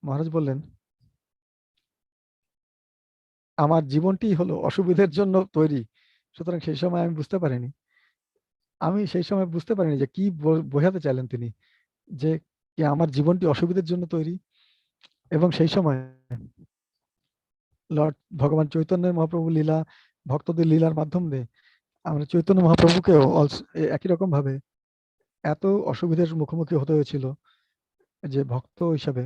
মহারাজ বললেন আমার জীবনটি হলো অসুবিধার জন্য তৈরি, সুতরাং সেই সময় আমি বুঝতে পারিনি। আমি সেই সময় বুঝতে পারিনি যে কি বোঝাতে চাইলেন তিনি, যে আমার জীবনটি অসুবিধার জন্য তৈরি। এবং সেই সময় লর্ড ভগবান চৈতন্যের মহাপ্রভু লীলা, ভক্তদের লীলার মাধ্যমে আমরা চৈতন্য মহাপ্রভুকেও একই রকম ভাবে এত অসুবিধার মুখোমুখি হতে হয়েছিল যে ভক্ত হিসাবে।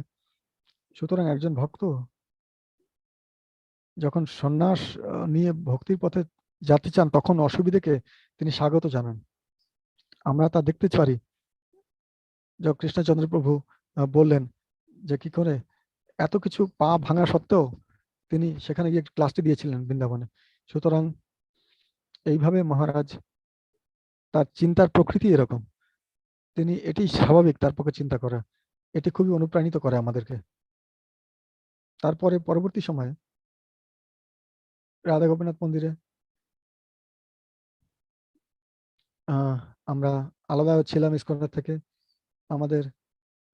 সুতরাং একজন ভক্ত যখন সন্ন্যাস নিয়ে ভক্তির পথে যেতে চান, তখন অসুবিধাকে তিনি স্বাগত জানান। আমরা তা দেখতে পারি। যখন কৃষ্ণচন্দ্র প্রভু বললেন যে কি করে এত কিছু পা ভাঙা সত্ত্বেও তিনি সেখানে গিয়ে ক্লাসটি দিয়েছিলেন বৃন্দাবনে। সুতরাং এইভাবে মহারাজ তার চিন্তার প্রকৃতি এরকম, তিনি এটি স্বাভাবিক তার পক্ষে চিন্তা করা, এটি খুবই অনুপ্রাণিত করে আমাদেরকে। তারপরে পরবর্তী সময়ে রাধা গোপীনাথ মন্দিরে আমরা আলাদা ছিলাম ইসকনের থেকে। আমাদের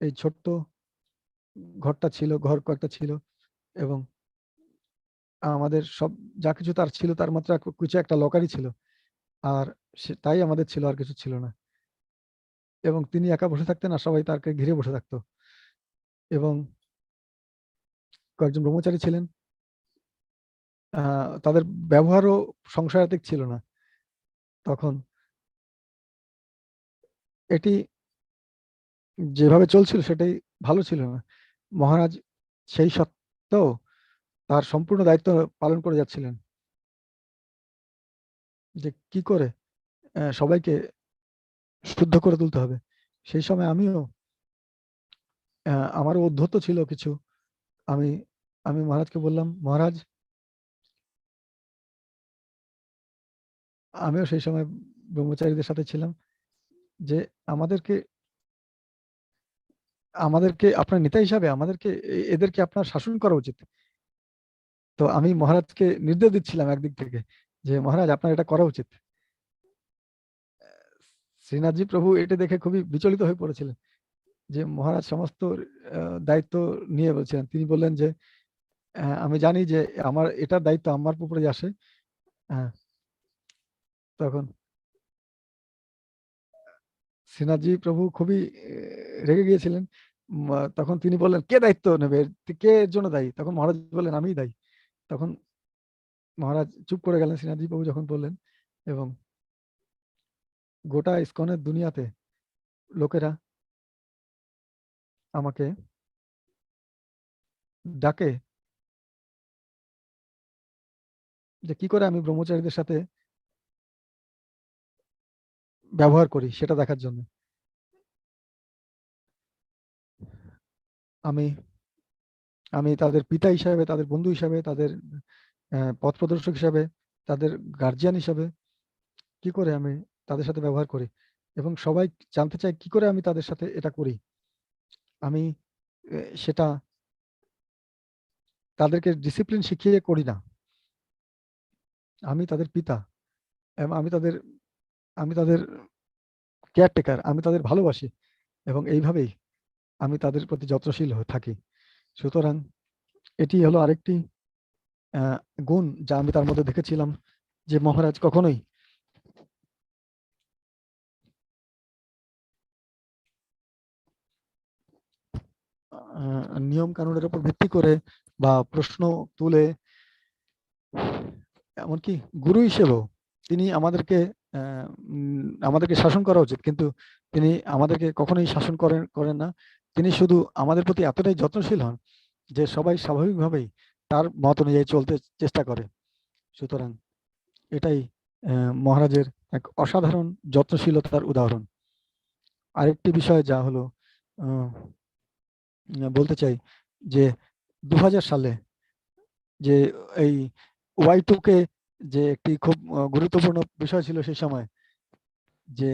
এই ছোট্ট ঘরটা ছিল, ঘর কয়েকটা ছিল, এবং আমাদের সব যা কিছু তার ছিল তার মাত্র কিছু একটা লকারই ছিল, আর তাই আমাদের ছিল, আর কিছু ছিল না। এবং তিনি একা বসে থাকতেন আর সবাই তাকে ঘিরে বসে থাকতো। এবং কয়েকজন ব্রহ্মচারী ছিলেন, তাদের ব্যবহারও সংশয়াতীত ছিল না তখন। এটি যেভাবে চলছিল সেটাই ভালো ছিল না। মহারাজ সেই সত্ত্বেও তার সম্পূর্ণ দায়িত্ব পালন করে যাচ্ছিলেন, যে কি করে সবাইকে শুদ্ধ করে তুলতে হবে। সেই সময় আমিও আমারও উদ্ধত্ত ছিল কিছু। আমি আমি মহারাজকে বললাম, মহারাজ, আমিও সেই সময় ব্রহ্মচারীদের সাথে ছিলাম, যে আমাদেরকে আমাদেরকে আপনার নেতা হিসাবে আমাদেরকে এদেরকে আপনার শাসন করা উচিত। তো আমি মহারাজকে নির্দেশ দিচ্ছিলাম একদিক থেকে, যে মহারাজ আপনার এটা করা উচিত। শ্রীনাথজি প্রভু এটা দেখে খুবই বিচলিত হয়ে পড়েছিলেন, যে মহারাজ সমস্ত দায়িত্ব নিয়ে বলছিলেন। তিনি বললেন যে আমি জানি যে আমার এটার দায়িত্ব আমার উপরে আসে। তখন শ্রীনাথজি প্রভু খুবই রেগে গিয়েছিলেন। তখন তিনি বললেন, কে দায়িত্ব নেবে, কে এর জন্য দায়ী? তখন মহারাজ বললেন, আমিই দায়ী। তখন মহারাজ চুপ করে গেলেন শ্রীনাথজি প্রভু যখন বললেন, এবং গোটা ইসকনের দুনিয়াতে লোকেরা আমাকে ডাকে যে কি করে আমি ব্রহ্মচারীদের সাথে ব্যবহার করি সেটা দেখার জন্য। আমি আমি তাদের পিতা হিসাবে, তাদের বন্ধু হিসাবে, তাদের পথ প্রদর্শক হিসাবে, তাদের গার্জিয়ান হিসাবে কি করে আমি তাদের সাথে ব্যবহার করি, এবং সবাই জানতে চায় কি করে আমি তাদের সাথে এটা করি। আমি সেটা তাদেরকে ডিসিপ্লিন শিখিয়ে করি না। আমি তাদের পিতা, এবং আমি তাদের কেয়ারটেকার, আমি তাদের ভালোবাসি, এবং এইভাবেই আমি তাদের প্রতি যত্নশীল হয়ে থাকি। সুতরাং এটি হলো আরেকটি গুণ যা আমি তার মধ্যে দেখেছিলাম, যে মহারাজ কখনোই নিয়ম কানুনের উপর ভিত্তি করে বা প্রশ্ন তুলে, এমনকি গুরু হিসেবেও তিনি আমাদেরকে শাসন করা উচিত, কিন্তু তিনি আমাদেরকে কখনোই শাসন করেন না। তিনি শুধু আমাদের প্রতি এতটাই যত্নশীল হন যে সবাই স্বাভাবিকভাবেই তার মত অনুযায়ী চলতে চেষ্টা করে। সুতরাং এটাই মহারাজের এক অসাধারণ যত্নশীলতার উদাহরণ। আরেকটি বিষয় যা হলো বলতে চাই, যে 2000 সালে যে এই Y2K যে একটি খুব গুরুত্বপূর্ণ বিষয় ছিল সেই সময়, যে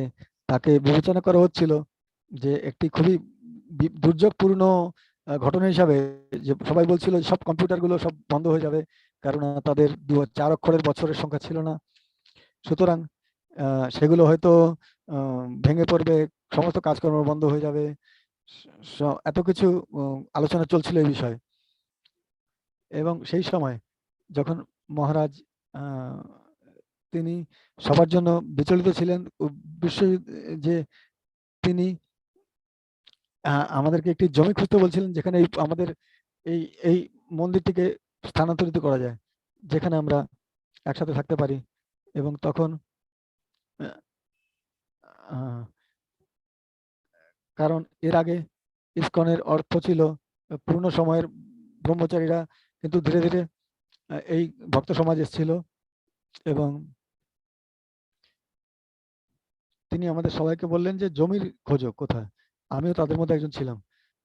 তাকে বিবেচনা করা হচ্ছিল যে একটি খুবই দুর্যোগপূর্ণ ঘটনা হিসাবে, যে সবাই বলছিল সব কম্পিউটারগুলো সব বন্ধ হয়ে যাবে, কারণ তাদের 4 অক্ষরের বছরের সংখ্যা ছিল না। সুতরাং সেগুলো হয়তো ভেঙে পড়বে, সমস্ত কাজকর্ম বন্ধ হয়ে যাবে, এত কিছু আলোচনা চলছিল এই বিষয়ে। এবং সেই সময় যখন মহারাজ তিনি সবার জন্য বিচলিত ছিলেন, বিশ্ব যে তিনি আমাদেরকে একটি জমি খুঁজতে বলছিলেন, যেখানে আমাদের এই এই মন্দিরটিকে স্থানান্তরিত করা যায়, যেখানে আমরা একসাথে থাকতে পারি। এবং তখন কারণ এর আগে ইসকনের অর্থ ছিল পূর্ণ সময়ের ব্রহ্মচারীরা, কিন্তু ধীরে ধীরে এই ভক্ত সমাজ এসেছিল, এবং তিনি আমাদের সবাইকে বললেন যে জমির খোঁজো কোথায়। আমিও তাদের মধ্যে একজন ছিলাম।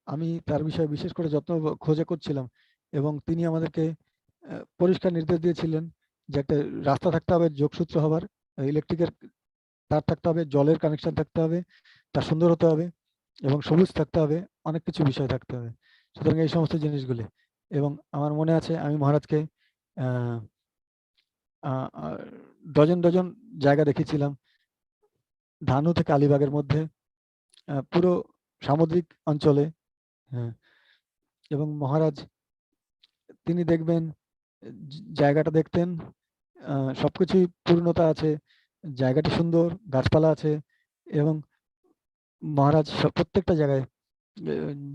আমি তার বিষয়ে বিশেষ করে যত্ন খোঁজে করছিলাম, এবং তিনি আমাদেরকে পরিষ্কার নির্দেশ দিয়েছিলেন যে একটা রাস্তা থাকতে হবে যোগসূত্র হবার, ইলেকট্রিকের তার থাকতে হবে, জলের কানেকশন থাকতে হবে, তার সুন্দর হতে হবে, এবং সবুজ থাকতে হবে, অনেক কিছু বিষয় থাকতে হবে। সুতরাং এই সমস্ত জিনিসগুলি। এবং আমার মনে আছে আমি মহারাজকে ডজন ডজন জায়গা দেখিয়েছিলাম, ধানু থেকে আলিবাগের মধ্যে পুরো সামুদ্রিক অঞ্চলে। এবং মহারাজ তিনি দেখবেন জায়গাটা দেখতেন সবকিছুই পূর্ণতা আছে, জায়গাটি সুন্দর, গাছপালা আছে এবং মহারাজ প্রত্যেকটা জায়গায়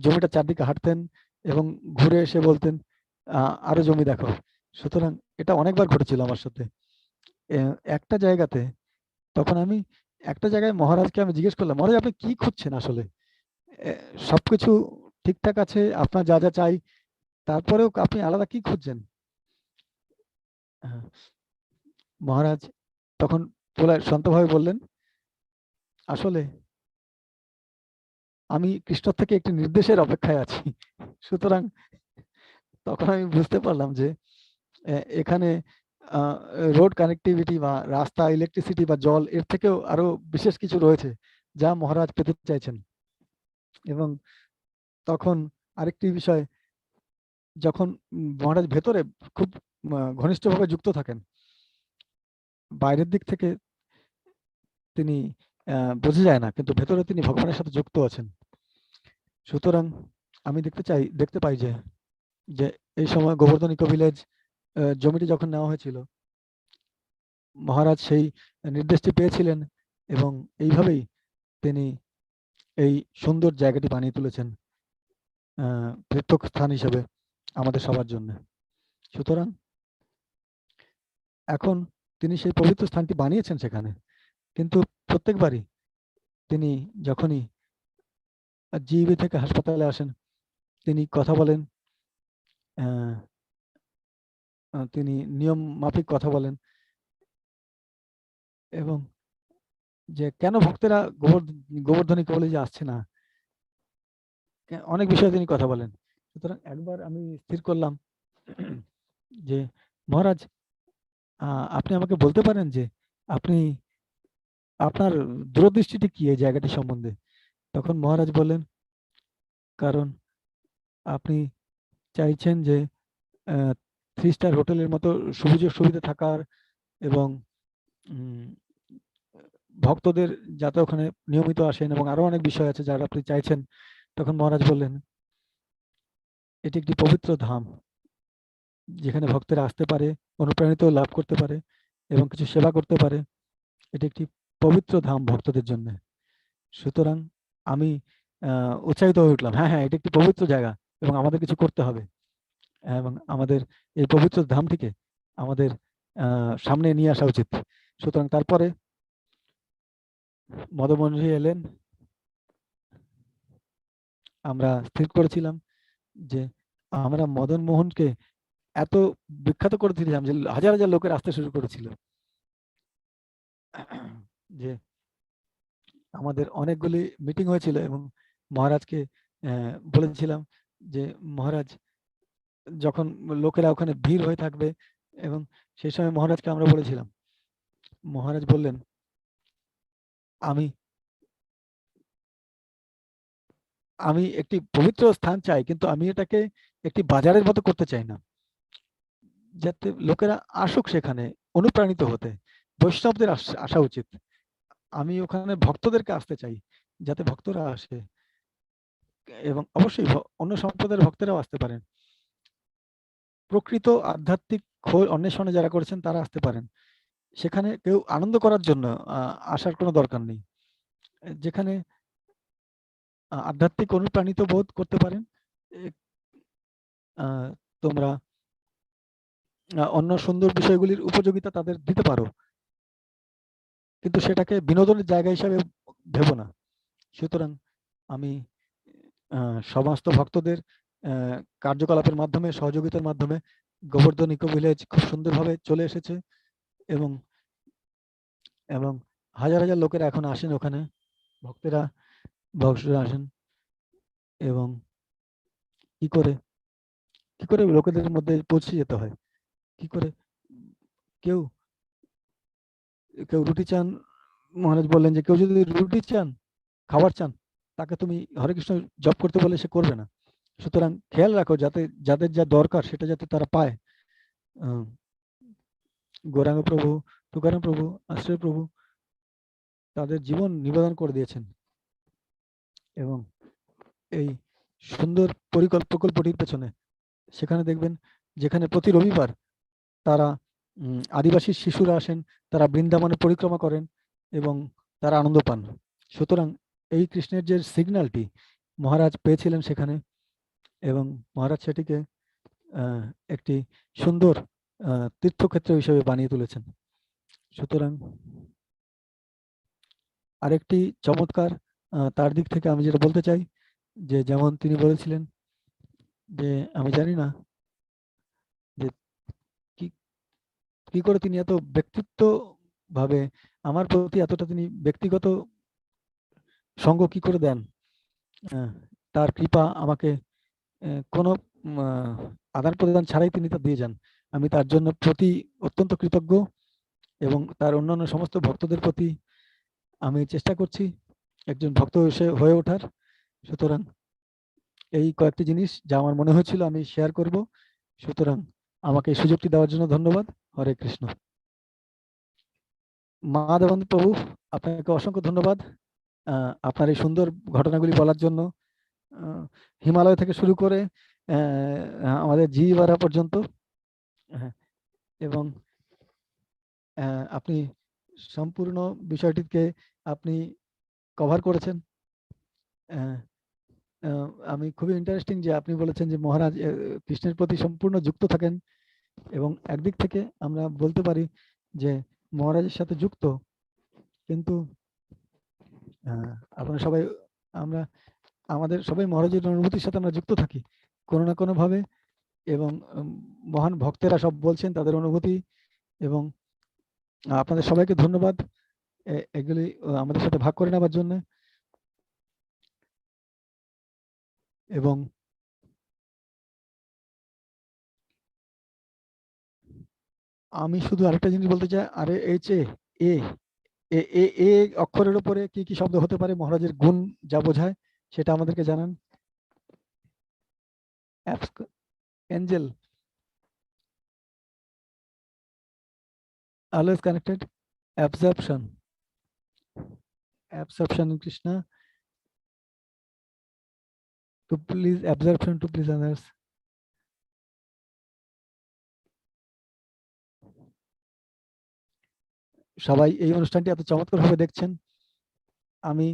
জমিটা চারদিকে হাঁটতেন এবং ঘুরে এসে বলতেন আরো জমি দেখো। সুতরাং এটা অনেকবার ঘটেছিল আমার সাথে। একটা জায়গাতে তখন আমি একটা জায়গায় মহারাজকে আমি জিজ্ঞেস করলাম, মহারাজ আপনি কি খুঁজছেন আসলে? সবকিছু ঠিকঠাক আছে, আপনার যা যা চাই, তারপরেও আপনি আলাদা কি খুঁজছেন? মহারাজ তখন শান্তভাবে বললেন, আসলে আমি কৃষ্ণ থেকে একটি নির্দেশের অপেক্ষায় আছি। সুতরাং তখন আমি বুঝতে পারলাম যে এখানে রোড কানেক্টিভিটি বা রাস্তা, ইলেকট্রিসিটি বা জল, এর থেকেও আরো বিশেষ কিছু রয়েছে যা মহারাজ পেতে চাইছেন। এবং তখন আরেকটি বিষয়, যখন মহারাজ ভেতরে খুব ঘনিষ্ঠভাবে যুক্ত থাকেন, বাইরের দিক থেকে তিনি বোঝা যায় না, কিন্তু ভেতরে তিনি ভগবানের সাথে যুক্ত আছেন। সুতরাং আমি দেখতে পাই যে এই সময় গোবর্ধন ইকো ভিলেজ জমিটি যখন নেওয়া হয়েছিল, মহারাজ সেই নির্দেশটি পেয়েছিলেন এবং এইভাবেই তিনি এই সুন্দর জায়গাটি বানিয়ে তুলেছেন পৃথক স্থান হিসেবে আমাদের সবার জন্য। সুতরাং এখন তিনি সেই পবিত্র স্থানটি বানিয়েছেন সেখানে, কিন্তু প্রত্যেকবারই তিনি যখনই জিবি থেকে হাসপাতালে আসেন, তিনি কথা বলেন, তিনি নিয়ম মাফিক কথা বলেন এবং যে কেন ভক্তেরা গোবর্ধনী কলেজে আসছে না, অনেক বিষয়ে তিনি কথা বলেন। সুতরাং একবার আমি স্থির করলাম যে মহারাজ আপনি আমাকে বলতে পারেন যে আপনার দূরদৃষ্টিটি কি এই জায়গাটি সম্বন্ধে? তখন মহারাজ বললেন, কারণ আপনি চাইছেন যে 3 স্টার হোটেলের মতো সুযোগ সুবিধা থাকার এবং ভক্তদের যাতে ওখানে নিয়মিত আসেন এবং আরো অনেক বিষয় আছে যারা আপনি চাইছেন। তখন মহারাজ বললেন, এটি একটি পবিত্র ধাম যেখানে ভক্তরা আসতে পারে, অনুপ্রাণিত লাভ করতে পারে এবং কিছু সেবা করতে পারে। এটি একটি পবিত্র ধাম ভক্তদের জন্য। সুতরাং আমি উৎসাহিত হয়ে উঠলাম, হ্যাঁ হ্যাঁ, এটি একটি পবিত্র জায়গা এবং আমাদের কিছু করতে হবে এবং আমাদের এই পবিত্র ধামটিকে আমাদের সামনে নিয়ে আসা উচিত। সুতরাং তারপরে মদনমোহনজি এলেন। আমরা স্থির করেছিলাম যে আমরা মদন মোহনকে এত বিখ্যাত করে দিয়েছিলাম যে হাজার হাজার লোকের আসতে শুরু করেছিল, যে আমাদের অনেকগুলি মিটিং হয়েছিল এবং মহারাজকে বলেছিলাম যে মহারাজ, যখন লোকেরা ওখানে ভিড় হয়ে থাকবে, এবং সেই সময় মহারাজকে আমরা বলেছিলাম, মহারাজ বললেন, আমি একটি পবিত্র স্থান চাই, কিন্তু আমি এটাকে একটি বাজারের মতো করতে চাই না, যাতে লোকেরা আসুক সেখানে অনুপ্রাণিত হতে। বৈষ্ণবদের আসা উচিত, আমি ওখানে ভক্তদেরকে আসতে চাই যাতে ভক্তরা আসে, এবং অবশ্যই অন্য সম্প্রদায়ের ভক্তরাও আসতে পারেন। প্রকৃত আধ্যাত্মিক অন্বেষণে যারা করেছেন তারা আসতে পারেন। সেখানে কেউ আনন্দ করার জন্য আসার কোনো দরকার নেই। যেখানে আধ্যাত্মিক অনুপ্রাণিত বোধ করতে পারেন, তোমরা অন্য সুন্দর বিষয়গুলির উপযোগিতা তাদের দিতে পারো, কিন্তু সেটাকে বিনোদনের জায়গা হিসাবে ভেবো না। সুতরাং আমি সমস্ত ভক্তদের কার্যকলাপের মাধ্যমে, সহযোগিতার মাধ্যমে গোবর্ধন ইকো ভিলেজ খুব সুন্দরভাবে চলে এসেছে এবং এবং হাজার হাজার লোকেরা এখন আসেন ওখানে, ভক্তরা আসেন এবং কি করে লোকেদের মধ্যে পৌঁছে যেতে হয়, কি করে কেউ রুটি চান, মহারাজ বললেন যে কেউ যদি রুটি চান, খাবার চান, তাকে তুমি হরে কৃষ্ণ জপ করতে বলে সে করবে না। সুতরাং খেয়াল রাখো যাতে যাদের যা দরকার সেটা যাতে তারা পায়। গৌরাঙ্গ প্রভু, তুকারাম প্রভু, আশ্রয় প্রভু, তাদের জীবন নিবেদন করে দিয়েছেন এবং এই সুন্দর প্রকল্পটির পেছনে সেখানে দেখবেন যেখানে প্রতি রবিবার তারা আদিবাসী শিশুরা আসেন, তারা বৃন্দাবনে পরিক্রমা করেন এবং তারা আনন্দ পান। সুতরাং এই কৃষ্ণের যে সিগন্যালটি মহারাজ পেয়েছিলেন সেখানে এবং মহারাজ সেটিকে একটি সুন্দর তীর্থক্ষেত্র হিসেবে বানিয়ে তুলেছেন। সুতরাং আরেকটি চমৎকার তার দিক থেকে আমি যেটা বলতে চাই যে যেমন তিনি বলেছিলেন যে আমি জানি না যে কি করে তিনি এত ব্যক্তিত্ব ভাবে আমার প্রতি এতটা তিনি ব্যক্তিগত সঙ্গ কি করে দেন, তার কৃপা আমাকে কোনো আদান প্রদান ছাড়াই তিনি তা দিয়ে যান। আমি তার জন্য অত্যন্ত কৃতজ্ঞ এবং তার অন্যান্য সমস্ত ভক্তদের প্রতি আমি চেষ্টা করছি একজন ভক্ত হয়ে ওঠার। সুতরাং এই কয়েকটি জিনিস যা আমার মনে হয়েছিল আমি শেয়ার করব। সুতরাং আমাকে এই সুযোগটি দেওয়ার জন্য ধন্যবাদ। হরে কৃষ্ণ। মাধবানন্দ প্রভু, আপনাকে অসংখ্য ধন্যবাদ আপনার এই সুন্দর ঘটনাগুলি বলার জন্য, হিমালয় থেকে শুরু করে আমাদের জিবারা পর্যন্ত, এবং আপনি সম্পূর্ণ বিষয়টিকে আপনি কভার করেছেন। আমি খুবই ইন্টারেস্টিং যে আপনি বলেছেন যে মহারাজ কৃষ্ণের প্রতি সম্পূর্ণ যুক্ত থাকেন এবং একদিক থেকে আমরা বলতে পারি যে মহারাজের সাথে যুক্ত, কিন্তু আপনারা সবাই আমাদের সবাই মহারাজের অনুভূতির সাথে আমরা যুক্ত থাকি কোনো না কোনো ভাবে, এবং মহান ভক্তেরা সব বলছেন তাদের অনুভূতি, এবং আপনাদের সবাইকে ধন্যবাদ এগুলি আমাদের সাথে ভাগ করে নেওয়ার জন্য। এবং আমি শুধু আরেকটা জিনিস বলতে চাই, আরে এ এ অক্ষরের উপরে কি কি শব্দ হতে পারে মহারাজের গুণ যা বোঝায় সেটা আমাদেরকে জানান। Angel, always connected, absorption in Krishna, to please absorption to please others. সবাই এই অনুষ্ঠানটি এত চমৎকার ভাবে দেখছেন। আমি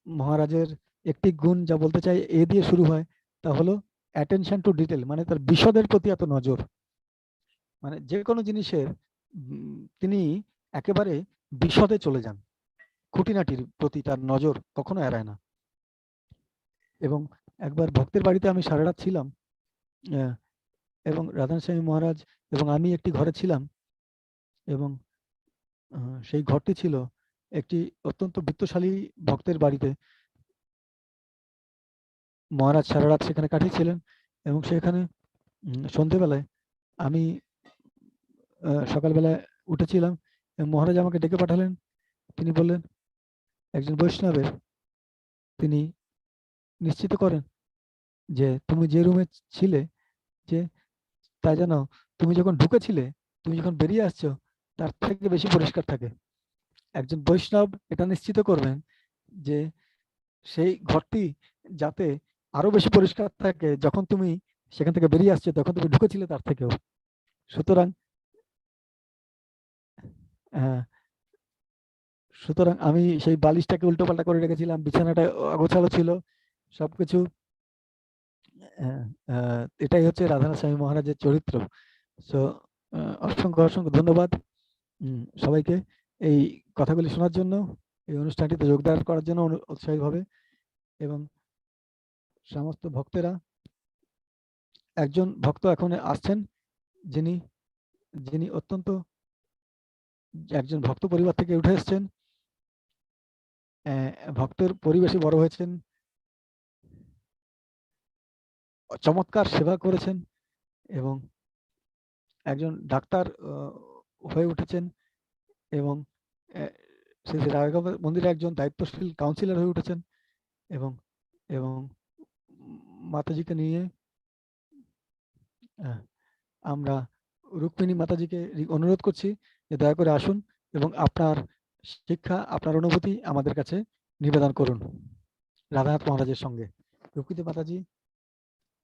মহারাজের একটি গুণ যা বলতে চাই এ দিয়ে শুরু হয়, তা হলো অ্যাটেনশন টু ডিটেল, মানে তার বিশদের প্রতি এত নজর, মানে যে কোনো জিনিসের তিনি একেবারে বিশদে চলে যান, খুঁটিনাটির প্রতি তার নজর কখনো এড়ায় না। এবং একবার ভক্তের বাড়িতে আমি সারা রাত ছিলাম এবং রাধান স্বামী মহারাজ এবং আমি একটি ঘরে ছিলাম, এবং সেই ঘরটি ছিল একটি অত্যন্ত বিত্তশালী ভক্তের বাড়িতে। মহারাজ সারা রাত সেখানে কাটিয়েছিলেন এবং সেখানে সন্ধ্যেবেলায় আমি সকালবেলায় উঠেছিলাম এবং মহারাজ আমাকে ডেকে পাঠালেন। তিনি বললেন, একজন বৈষ্ণবের তিনি নিশ্চিত করেন যে তুমি যে রুমে ছিলে যে তা যেন তুমি যখন ঢুকেছিলে তুমি যখন বেরিয়ে আসছো তার থেকে বেশি পরিষ্কার থাকে। একজন বৈষ্ণব এটা নিশ্চিত করবেন যে সেই ঘরটি যাতে আরো বেশি পরিষ্কার থাকে যখন তুমি সেখান থেকে বেরিয়ে আসছো তখন তুমি ঢুকেছিলে তার থেকেও। সুতরাং আমি সেই বালিশটাকে উল্টোপাল্টা করে রেখেছিলাম, বিছানাটা অগোছালো ছিল, সবকিছু। এটাই হচ্ছে রাধানাথ স্বামী মহারাজের চরিত্র। সো অসংখ্য অসংখ্য ধন্যবাদ সবাইকে এই কথাগুলি শোনার জন্য, এই অনুষ্ঠানটিতে যোগদান করার জন্য উৎসাহীভাবে। এবং সমস্ত ভক্তেরা, একজন ভক্ত এখন আসছেন যিনি অত্যন্ত একজন ভক্ত পরিবার থেকে উঠে এসেছেন, ভক্তের পরিবেশে বড় হয়েছেন, চমৎকার সেবা করেছেন এবং একজন ডাক্তার হয়ে উঠেছেন, এবং শ্রী রাঘব মন্দিরে একজন দায়িত্বশীল কাউন্সিলর হয়ে উঠেছেন, এবং এবং মাতাজিকে নিয়ে আমরা রুক্মিণী মাতাজিকে অনুরোধ করছি যে দয়া করে আসুন এবং আপনার শিক্ষা আপনার অনুভূতি আমাদের কাছে নিবেদন করুন রাধানাথ মহারাজের সঙ্গে। রুক্মিণী মাতাজি,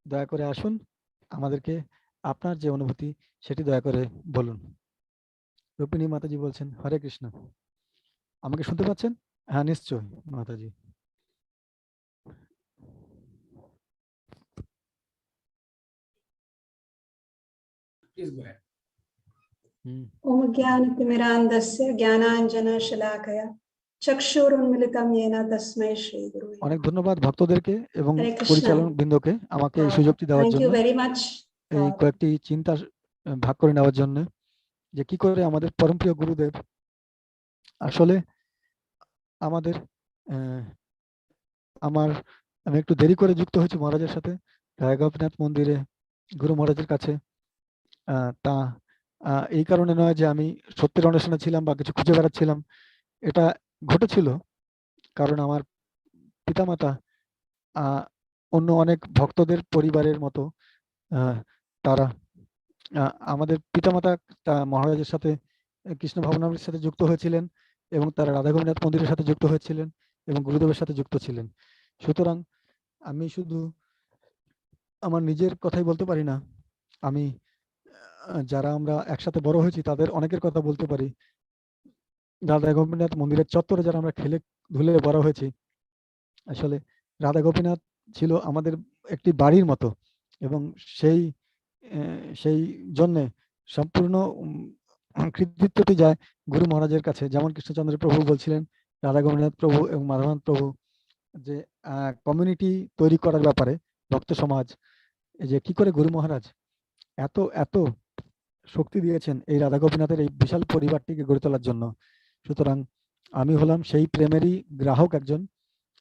দয়া করে আসুন, আমাদেরকে আপনার যে অনুভূতি সেটি দয়া করে বলুন। রুক্মিণী মাতাজি বলছেন, হরে কৃষ্ণ। আমাকে শুনতে পাচ্ছেন? হ্যাঁ, নিশ্চয় মাতাজি। Please go ahead. ओम ज्ञानतिमिरान्धस्य ज्ञानाञ्जनशलाकया चक्षुरुन्मिलितं येन तस्मै श्रीगुरुवे অনেক ধন্যবাদ ভক্তদেরকে এবং হরে কৃষ্ণ। পরিচালক বৃন্দকে আমাকে এই সুযোগটি দেওয়ার থ্যাংক ইউ জন্য, ভেরি মাচ এই কয়েকটি চিন্তা ভাগ করে নেওয়ার জন্য, যে কি করে আমাদের পরমপ্রিয় গুরুদেব আসলে আমাদের আমি একটু দেরি করে যুক্ত হয়েছি মহারাজের সাথে গোপীনাথ মন্দিরে গুরু মহারাজের কাছে। তা এই কারণে নয় যে আমি সত্যের অন্বেষণে ছিলাম বা কিছু খুঁজে বেড়াচ্ছিলাম, এটা ঘটেছিল কারণ আমার পিতামাতা অন্য অনেক ভক্তদের পরিবারের মতো তারা আমাদের পিতামাতা মহারাজের সাথে কৃষ্ণ ভাবনামৃতের সাথে যুক্ত হয়েছিলেন এবং তারা রাধা গোবিনাথ মন্দিরের সাথে যুক্ত হয়েছিলেন এবং গুরুদেবের সাথে যুক্ত ছিলেন। সুতরাং আমি শুধু আমার নিজের কথাই বলতে পারি না, আমি যারা আমরা একসাথে বড় হয়েছি তাদের অনেকের কথা বলতে পারি। রাধা গোপীনাথ মন্দিরের চত্বরে যারা আমরা খেলে ধুলে বড় হয়েছি, আসলে রাধা গোপীনাথ ছিল আমাদের একটি বাড়ির মতো এবং সেই জন্য সম্পূর্ণ কৃতিত্বটি যায় গুরু মহারাজের কাছে। যেমন কৃষ্ণচন্দ্র প্রভু বলছিলেন, রাধা গোবিন্দ প্রভু এবং মাধবানন্দ প্রভু, যে কমিউনিটি তৈরি করার ব্যাপারে ভক্ত সমাজ, যে কি করে গুরু মহারাজ এত এত শক্তি দিয়েছেন এই রাধা গোপীনাথের এই বিশাল পরিবারটিকে গড়ে তোলার জন্য। সুতরাং আমি হলাম সেই প্রেমেরই গ্রাহক একজন,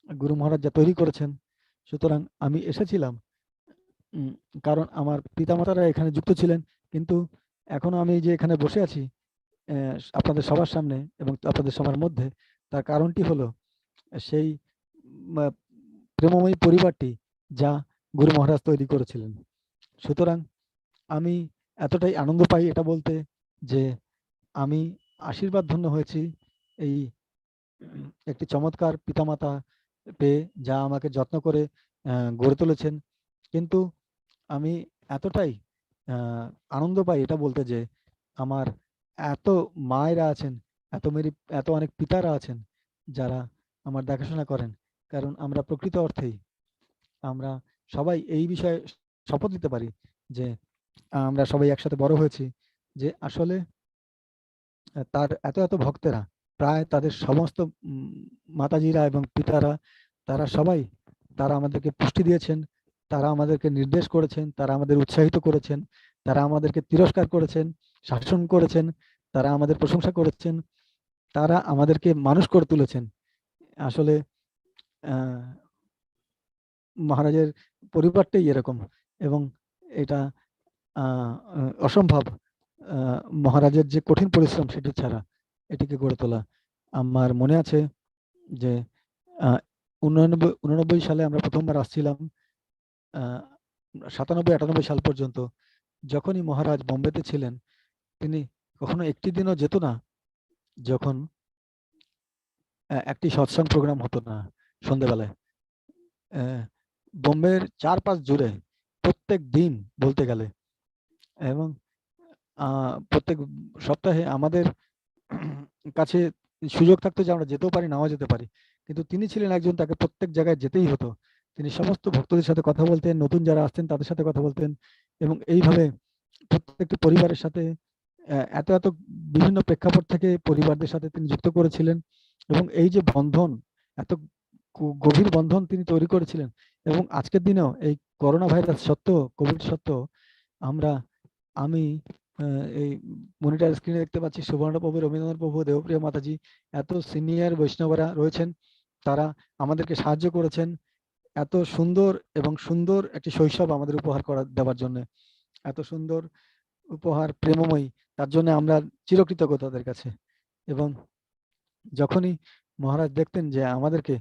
গুরু মহারাজ যা তৈরি করেছেন। সুতরাং আমি এসেছিলাম কারণ আমার পিতামাতারা এখানে যুক্ত ছিলেন, কিন্তু এখনো আমি যে এখানে বসে আছি আপনাদের সবার সামনে এবং আপনাদের সবার মধ্যে, তার কারণটি হলো সেই প্রেমময়ী পরিবারটি যা গুরু মহারাজ তৈরি করেছিলেন। সুতরাং আমি এতটাই আনন্দ পাই এটা বলতে যে আমি আশীর্বাদ ধন্য হয়েছি এই একটি চমৎকার পিতামাতা পেয়ে, যা আমাকে যত্ন করে গড়ে তুলেছেন। কিন্তু আমি এতটাই আনন্দ পাই এটা বলতে যে আমার এত মায়েরা আছেন, এত অনেক পিতারা আছেন যারা আমার দেখাশোনা করেন। কারণ আমরা প্রকৃত অর্থেই আমরা সবাই এই বিষয়ে শপথ নিতে পারি যে আমরা সবাই একসাথে বড় হয়েছি, যে আসলে তার এত এত ভক্তেরা, প্রায় তাদের সমস্ত মাতাজিরা এবং পিতারা, তারা সবাই তারা আমাদেরকে পুষ্টি দিয়েছেন, তারা আমাদেরকে নির্দেশ করেছেন, তারা আমাদের উৎসাহিত করেছেন, তারা আমাদেরকে তিরস্কার করেছেন, শাসন করেছেন, তারা আমাদের প্রশংসা করেছেন, তারা আমাদেরকে মানুষ করে তুলেছেন। আসলে মহারাজের পরিবারটাই এরকম এবং এটা অসম্ভব মহারাজের যে কঠিন পরিশ্রম সেটি ছাড়া এটিকে গড়ে তোলা। আমার মনে আছে যে 89 সালে আমরা প্রথমবার আসছিলাম, 97-98 সাল পর্যন্ত যখনই মহারাজ বোম্বেতে ছিলেন, তিনি কখনো একটি দিনও যেত না যখন একটি সৎসঙ্গ প্রোগ্রাম হতো না সন্ধ্যেবেলায়। বোম্বের চারপাশ জুড়ে প্রত্যেক দিন বলতে গেলে এবং প্রত্যেক সপ্তাহে আমাদের কাছে সুযোগ থাকতো যে আমরা যেতেও পারি, নাও যেতে পারি, কিন্তু তিনি ছিলেন একজন, তাকে প্রত্যেক জায়গায় যেতেই হতো। তিনি সমস্ত ভক্তদের সাথে কথা বলতেন, নতুন যারা আসতেন তাদের সাথে কথা বলতেন এবং এইভাবে প্রত্যেকটি পরিবারের সাথে এত এত বিভিন্ন প্রেক্ষাপট থেকে পরিবারদের সাথে তিনি যুক্ত করেছিলেন এবং এই যে বন্ধন, এত গভীর বন্ধন তিনি তৈরি করেছিলেন। এবং আজকের দিনেও এই করোনা ভাইরাস সত্ত্বেও, কোভিড সত্ত্বেও, আমি এই মনিটর স্ক্রিনে দেখতে পাচ্ছি সুবর্ণ প্রভু, রবীন্দ্রনাথ প্রভু, দেবপ্রিয়া মাতাজি, এত সিনিয়র বৈষ্ণবরা রয়েছেন, তারা আমাদেরকে সাহায্য করেছেন এত সুন্দর এবং সুন্দর একটি শৈশব আমাদের উপহার দেওয়ার জন্য, এত সুন্দর উপহার প্রেমময়ী, তার জন্য আমরা চিরকৃতজ্ঞ তাদের কাছে। এবং যখনই মহারাজ দেখতেন যে আমাদেরকে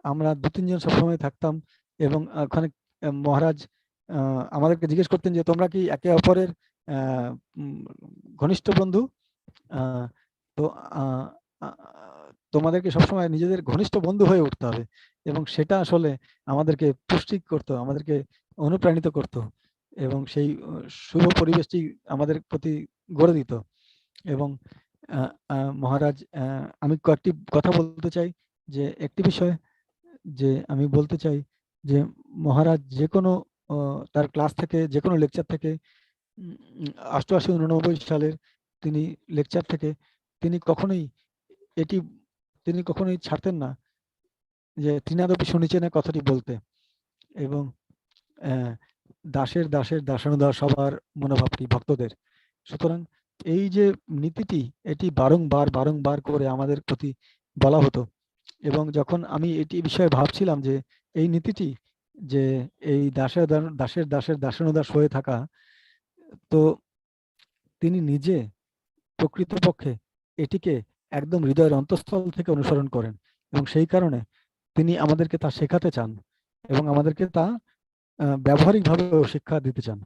আমরা 2-3 জন সবসময় থাকতাম এবং ওখানে মহারাজ আমাদেরকে জিজ্ঞেস করতেন যে তোমরা কি একে অপরের ঘনিষ্ঠ বন্ধু? তো তোমাদেরকে সবসময় নিজেদের ঘনিষ্ঠ বন্ধু হয়ে উঠতে হবে, এবং সেটা আসলে আমাদেরকে পুষ্টি করতো, আমাদেরকে অনুপ্রাণিত করতো, এবং সেই শুভ পরিবেশটি আমাদের প্রতি গড়ে দিত। এবং মহারাজ, আমি কয়েকটি কথা বলতে চাই, যে একটি বিষয় যে আমি বলতে চাই যে মহারাজ যে কোনো তার ক্লাস থেকে, যে কোনো লেকচার থেকে 88-89 সালের তিনি লেকচার থেকে তিনি কখনোই ছাড়তেন না যে তৃণাদপি শুনিছেন কথাটি বলতে, এবং দাসের দাসের দাসানুদাস সবার মনোভাবটি ভক্তদের। সুতরাং এই যে নীতিটি, এটি বারংবার বারংবার করে আমাদের প্রতি বলা হতো। এবং যখন আমি এটি বিষয়ে ভাবছিলাম যে এই নীতিটি, যে এই দাসের দাসের দাসের দাসানুদাস হয়ে থাকা, তো তিনি নিজে প্রকৃতপক্ষে এটিকে একদম হৃদয়ের অন্তঃস্থল থেকে অনুসরণ করেন, এবং সেই কারণে তিনি আমাদেরকে তা শেখাতে চান এবং আমাদেরকে তা ব্যবহারিকভাবেও শিক্ষা দিতে চান।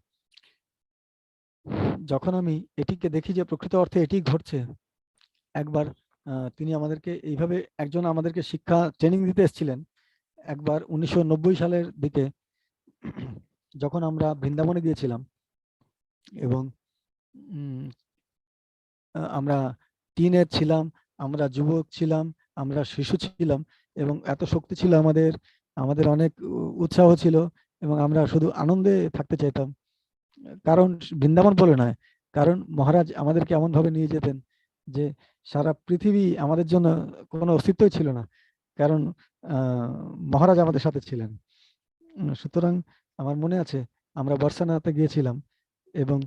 যখন আমি এটিকে দেখি যে প্রকৃত অর্থে এটি ঘটছে, একবার তিনি আমাদেরকে এইভাবে একজন আমাদেরকে শিক্ষা ট্রেনিং দিতে এসেছিলেন। একবার 1990 সালের দিকে যখন আমরা বৃন্দাবনে গিয়েছিলাম, এবং আমরা টিনেজ ছিলাম, আমরা যুবক ছিলাম, আমরা শিশু ছিলাম, এবং এত শক্তি ছিল আমাদের অনেক উৎসাহ ছিল, এবং আমরা শুধু আনন্দে থাকতে চাইতাম। কারণ বৃন্দাবন বলে নয়, কারণ মহারাজ আমাদেরকে এমন ভাবে নিয়ে যেতেন যে সারা পৃথিবী আমাদের জন্য কোনো অস্তিত্বই ছিল না, কারণ মহারাজ আমাদের সাথে ছিলেন। সুতরাং আমার মনে আছে আমরা বর্ষানাতে গিয়েছিলাম, এবং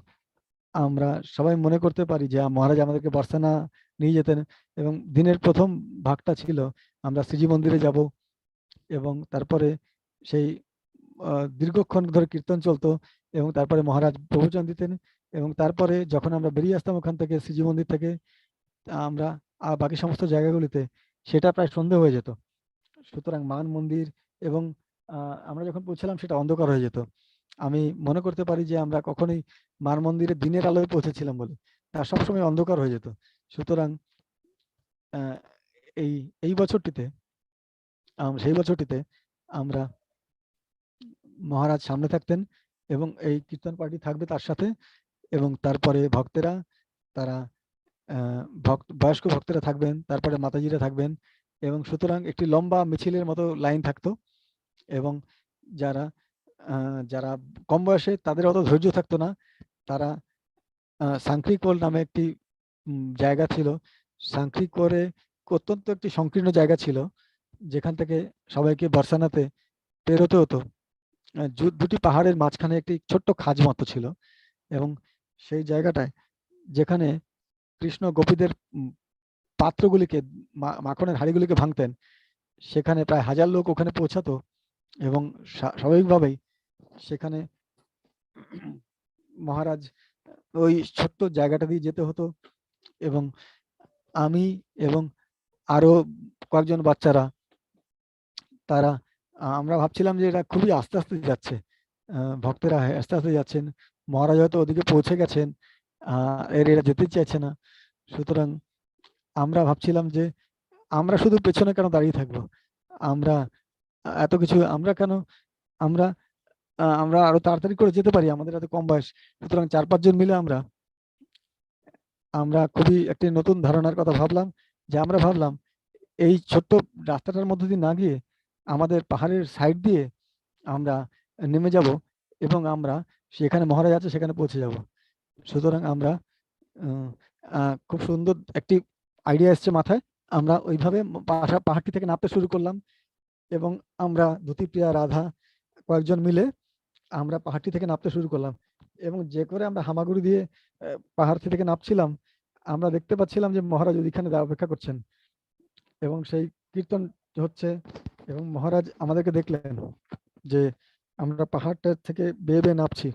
আমরা সবাই মনে করতে পারি যে মহারাজ আমাদেরকে বর্ষানা নিয়ে যেতেন, এবং দিনের প্রথম ভাগটা ছিল আমরা শ্রীজি মন্দিরে যাব, এবং তারপরে সেই দীর্ঘক্ষণ ধরে কীর্তন চলতো, এবং তারপরে মহারাজ প্রবচন দিতেন, এবং তারপরে যখন আমরা বেরিয়ে আসতাম ওখান থেকে শ্রীজি মন্দির থেকে, আমরা বাকি সমস্ত জায়গাগুলিতে সেটা প্রায় সন্ধে হয়ে যেত। সুতরাং মান মন্দির এবং আমরা যখন পৌঁছলাম সেটা অন্ধকার হয়ে যেত। আমি মনে করতে পারি যে আমরা কখনোই মান মন্দিরে দিনের আলোয় পৌঁছেছিলাম বলে, তা সবসময় অন্ধকার হয়ে যেত। সুতরাং এই বছরটিতে, সেই বছরটিতে আমরা মহারাজ সামনে থাকতেন, এবং এই কীর্তন পার্টি থাকবে তার সাথে, এবং তারপরে ভক্তেরা, তারা বয়স্ক ভক্তেরা থাকবেন, তারপরে মাতাজিরা থাকবেন, এবং সুতরাং একটি লম্বা মিছিলের মতো লাইন থাকতো। এবং যারা যারা কম বয়সে, তাদের অত ধৈর্য থাকতো না, তারা সাংখ্রিকোল নামে একটি জায়গা ছিল, সাংখ্রিকোরে অত্যন্ত একটি সংকীর্ণ জায়গা ছিল, যেখান থেকে সবাইকে বর্ষানাতে পেরোতে হতো। দুটি পাহাড়ের মাঝখানে একটি ছোট্ট খাজ মতো ছিল, এবং সেই জায়গাটায় যেখানে কৃষ্ণ গোপীদের পাত্রগুলিকে, মাখনের হাড়িগুলিকে ভাঙতেন, সেখানে প্রায় 1000 লোক ওখানে পৌঁছাতো, এবং স্বাভাবিকভাবেই সেখানে মহারাজ ওই ছোট্ট জায়গাটা দিয়ে যেতে হতো। এবং আমি এবং আরো কয়েকজন বাচ্চারা, তারা, আমরা ভাবছিলাম যে এটা খুবই আস্তে আস্তে যাচ্ছে, ভক্তেরা আস্তে আস্তে যাচ্ছেন, মহারাজ হয়তো ওদিকে পৌঁছে গেছেন, এরা যেতে চাইছে না। সুতরাং আমরা ভাবছিলাম যে আমরা শুধু পেছনে কেন দাঁড়িয়ে থাকবো, আমরা এত কিছু, আমরা কেন, আমরা আরো তাড়াতাড়ি করে যেতে পারি, আমাদের এত কম বয়স। সুতরাং 4-5 জন মিলে আমরা খুবই একটি নতুন ধারণার কথা ভাবলাম, যে আমরা ভাবলাম এই ছোট্ট রাস্তাটার মধ্যে দিয়ে না গিয়ে আমাদের পাহাড়ের সাইড দিয়ে আমরা নেমে যাব, এবং আমরা সেখানে মহারাজ আছে সেখানে পৌঁছে যাব। সুতরাং আমরা খুব সুন্দর একটি আইডিয়া এসছে মাথায়, আমরা ওইভাবে পাহাড়টি থেকে নামতে শুরু করলাম, এবং আমরা দেবিপ্রিয়া, রাধা কয়েকজন মিলে আমরা পাহাড়টি থেকে নামতে শুরু করলাম, এবং যে করে আমরা হামাগুড়ি দিয়ে পাহাড়টি থেকে নামছিলাম, আমরা দেখতে পাচ্ছিলাম যে মহারাজ ওইখানে অপেক্ষা করছেন, এবং সেই কীর্তন হচ্ছে, এবং মহারাজ আমাদেরকে দেখলেন যে আমরা পাহাড়টা থেকে বেয়ে বেয়ে নামছি,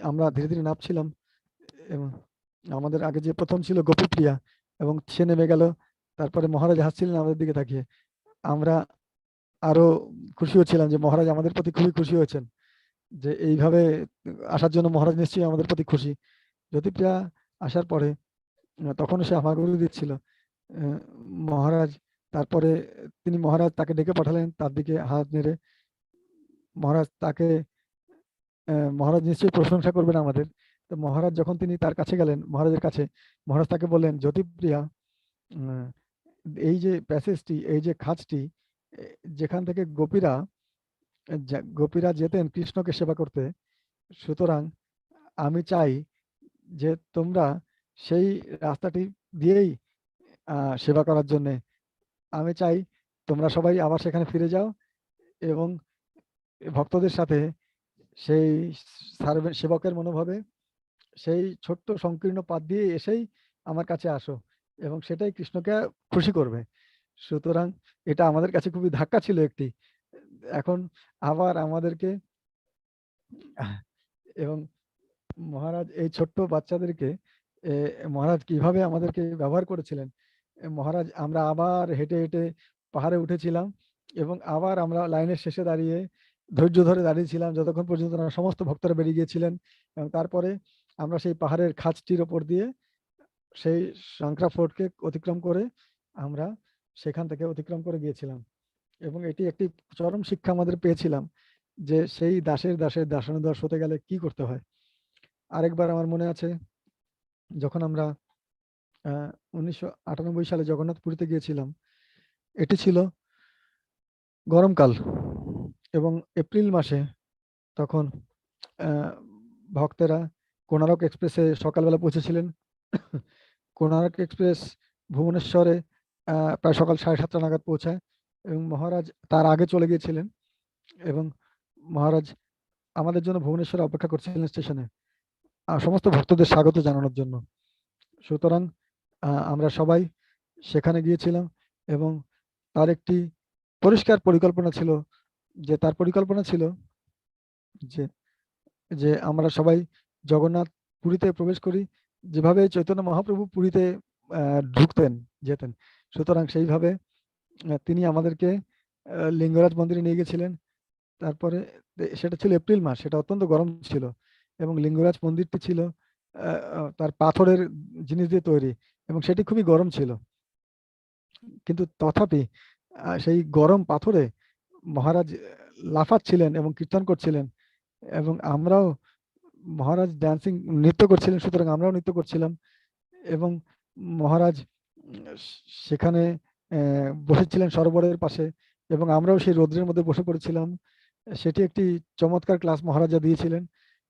আমরা ধীরে ধীরে নামছিলাম, এবং আমাদের আগে যে প্রথম ছিল গোপীপ্রিয়া, এবং সে নেমে গেল, তারপরে মহারাজ হাসছিলেন আমাদের দিকে তাকিয়ে। আমরা আরো খুশি হচ্ছিলাম যে মহারাজ আমাদের প্রতি খুবই খুশি হয়েছেন, যে এইভাবে আসার জন্য মহারাজ নিশ্চয়ই আমাদের প্রতি খুশি। জ্যোতিপ্রিয়া আসার পরে তখনও সে হামাগুড়ি দিচ্ছিল। মহারাজ তারপরে মহারাজ তাকে ডেকে পাঠালেন, তার দিকে হাত নেড়ে। মহারাজ নিশ্চয়ই প্রশংসা করবেন আমাদের। তো মহারাজ যখন তিনি তার কাছে গেলেন, মহারাজের কাছে, মহারাজ তাকে বললেন, জ্যোতিপ্রিয়া, এই যে প্যাসেজটি, এই যে খাঁজটি, যেখান থেকে গোপীরা যেতেন কৃষ্ণকে সেবা করতে, সুতরাং আমি চাই যে তোমরা সেই রাস্তাটি দিয়েই সেবা করার জন্য, আমি চাই তোমরা সবাই আবার সেখানে ফিরে যাও এবং ভক্তদের সাথে সেই সেবকের মনোভাবে সেই ছোট্ট সংকীর্ণ পাদ দিয়ে এসেই আমার কাছে আসো, এবং সেটাই কৃষ্ণকে খুশি করবে। সুতরাং এটা আমাদের কাছে খুবই ধাক্কা ছিল একটি। এখন আবার আমাদেরকে, এবং মহারাজ এই ছোট্ট বাচ্চাদেরকে মহারাজ কিভাবে আমাদেরকে ব্যবহার করেছিলেন। মহারাজ, আমরা আবার হেঁটে হেঁটে পাহাড়ে উঠেছিলাম এবং আবার আমরা লাইনের শেষে দাঁড়িয়ে ধৈর্য ধরে দাঁড়িয়েছিলাম যতক্ষণ পর্যন্ত না সমস্ত ভক্তরা বেরিয়ে গিয়েছিলেন, এবং তারপরে আমরা সেই পাহাড়ের খাঁজটির ওপর দিয়ে সেই সংখ্রা ফোর্টকে অতিক্রম করে আমরা সেখান থেকে অতিক্রম করে গিয়েছিলাম। এবং এটি একটি চরম শিক্ষা আমাদের পেয়েছিলাম যে সেই দাসের দাসানুদাস হতে গেলে কি করতে হয়। আরেকবার আমার মনে আছে, যখন আমরা 1998 সালে জগন্নাথ পুরীতে গিয়েছিলাম, এটি ছিল গরমকাল এবং এপ্রিল মাসে। তখন ভক্তেরা কোনারক এক্সপ্রেসে সকালবেলা পৌঁছেছিলেন। কোনারক এক্সপ্রেস ভুবনেশ্বরে প্রায় সকাল 7:30 নাগাদ পৌঁছায়, এবং মহারাজ তার আগে চলে গিয়েছিলেন, এবং মহারাজ আমাদের জন্য ভুবনেশ্বরে অপেক্ষা করছিলেন স্টেশনে সমস্ত ভক্তদের স্বাগত জানানোর জন্য। সুতরাং আমরা সবাই সেখানে গিয়েছিলাম, এবং তার একটি পরিষ্কার পরিকল্পনা ছিল, যে আমরা সবাই জগন্নাথ পুরীতে প্রবেশ করি যেভাবে চৈতন্য মহাপ্রভু পুরীতে যেতেন। সুতরাং সেইভাবে তিনি আমাদেরকে লিঙ্গরাজ মন্দিরে নিয়ে গেছিলেন। তারপরে সেটা ছিল এপ্রিল মাস, সেটা অত্যন্ত গরম ছিল, এবং লিঙ্গরাজ মন্দিরটি ছিল তার পাথরের জিনিস দিয়ে তৈরি, এবং সেটি খুবই গরম ছিল। কিন্তু তথাপি সেই গরম পাথরে মহারাজ লাফাচ্ছিলেন এবং কীর্তন করছিলেন, এবং আমরাও, মহারাজ নৃত্য করছিলেন, সুতরাং আমরাও নৃত্য করছিলাম। এবং মহারাজ সেখানে বসেছিলেন সরোবরের পাশে, এবং আমরাও সেই রোদ্রের মধ্যে বসে পড়েছিলাম। সেটি একটি চমৎকার ক্লাস মহারাজা দিয়েছিলেন।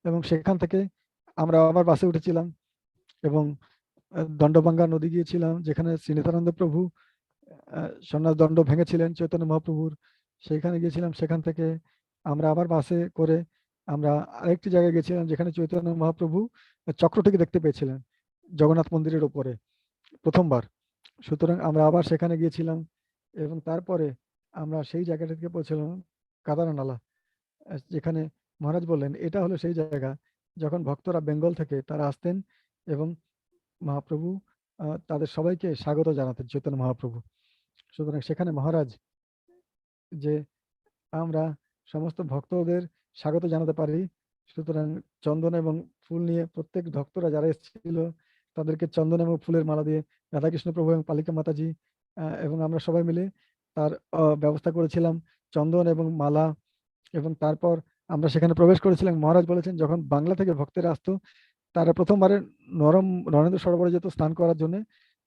এবং সেখান থেকে আমরা আবার বাসে উঠেছিলাম এবং দণ্ডভাঙ্গা নদী গিয়েছিলাম, যেখানে শ্রীনিতানন্দ প্রভু সন্ন্যাস দণ্ড ভেঙেছিলেন চৈতন্য মহাপ্রভুর। সেইখানে গিয়েছিলাম। সেখান থেকে আমরা আবার বাসে করে আমরা আরেকটি জায়গায় গেছিলাম, যেখানে চৈতন্য মহাপ্রভু চক্রটিকে দেখতে পেয়েছিলেন জগন্নাথ মন্দিরের উপরে প্রথমবার। সুতরাং আমরা আবার সেখানে গিয়েছিলাম, এবং তারপরে আমরা সেই জায়গাটা থেকে পৌঁছলাম কাদারনালা, যেখানে মহারাজ বললেন এটা হলো সেই জায়গা যখন ভক্তরা বেঙ্গল থেকে তারা আসতেন এবং মহাপ্রভু তাদের সবাইকে স্বাগত জানাতেন, চৈতন্য মহাপ্রভু। সুতরাং সেখানে মহারাজ যে আমরা সমস্ত ভক্তদের স্বাগত জানাতে পারি, সুতরাং চন্দন এবং ফুল নিয়ে প্রত্যেক ভক্তরা যারা এসেছিল তাদেরকে চন্দন এবং ফুলের মালা দিয়ে রাধাকৃষ্ণ প্রভু এবং পালিকা মাতাজি এবং আমরা সবাই মিলে তার ব্যবস্থা করেছিলাম, চন্দন এবং মালা। এবং তারপর আমরা সেখানে প্রবেশ করেছিলাম। মহারাজ বলেছেন যখন বাংলা থেকে ভক্তেরা আসতো তারা প্রথমবারে নরেন্দ্র সরোবরে যেত স্নান করার জন্য,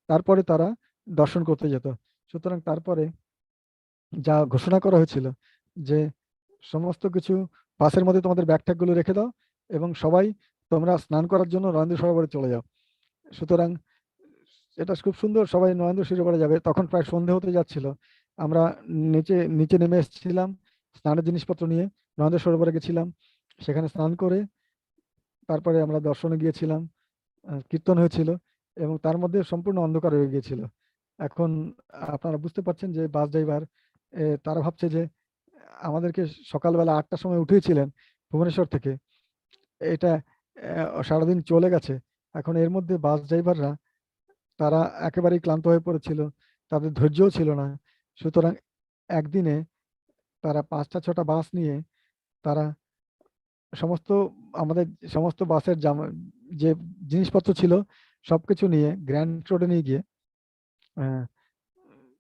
তারপরে তারা দর্শন করতে যেত। সুতরাং তারপরে যা ঘোষণা করা হয়েছিল যে সমস্ত কিছু বাসের মধ্যে তোমাদের ব্যাগ গুলো রেখে দাও এবং সবাই তোমরা স্নান করার জন্য নরেন্দ্র সরোবরে চলে যাও। সুতরাং এটা খুব সুন্দর, সবাই নরেন্দ্র সরোবরে যাবে। তখন প্রায় সন্ধে হতে যাচ্ছিল। আমরা নিচে নেমে এসেছিলাম স্নানের জিনিসপত্র নিয়ে, নরেন্দ্র সরোবরে গেছিলাম, সেখানে স্নান করে তারপরে আমরা দর্শনে গিয়েছিলাম, কীর্তন হয়েছিল এবং তার মধ্যে সম্পূর্ণ অন্ধকার হয়ে গিয়েছিল। এখন আপনারা বুঝতে পারছেন যে বাস ড্রাইভার তারা ভাবছে যে আমাদেরকে সকালবেলা 8টার সময় উঠিয়েছিলেন ভুবনেশ্বর থেকে, এটা সারাদিন চলে গেছে। এখন এর মধ্যে বাস ড্রাইভাররা তারা একেবারেই ক্লান্ত হয়ে পড়েছিল, তাদের ধৈর্যও ছিল না। সুতরাং একদিনে তারা 5টা-6টা বাস নিয়ে তারা আমাদের সমস্ত বাসের যে জিনিসপত্র ছিল সবকিছু নিয়ে গ্র্যান্ড রোডে নিয়ে গিয়ে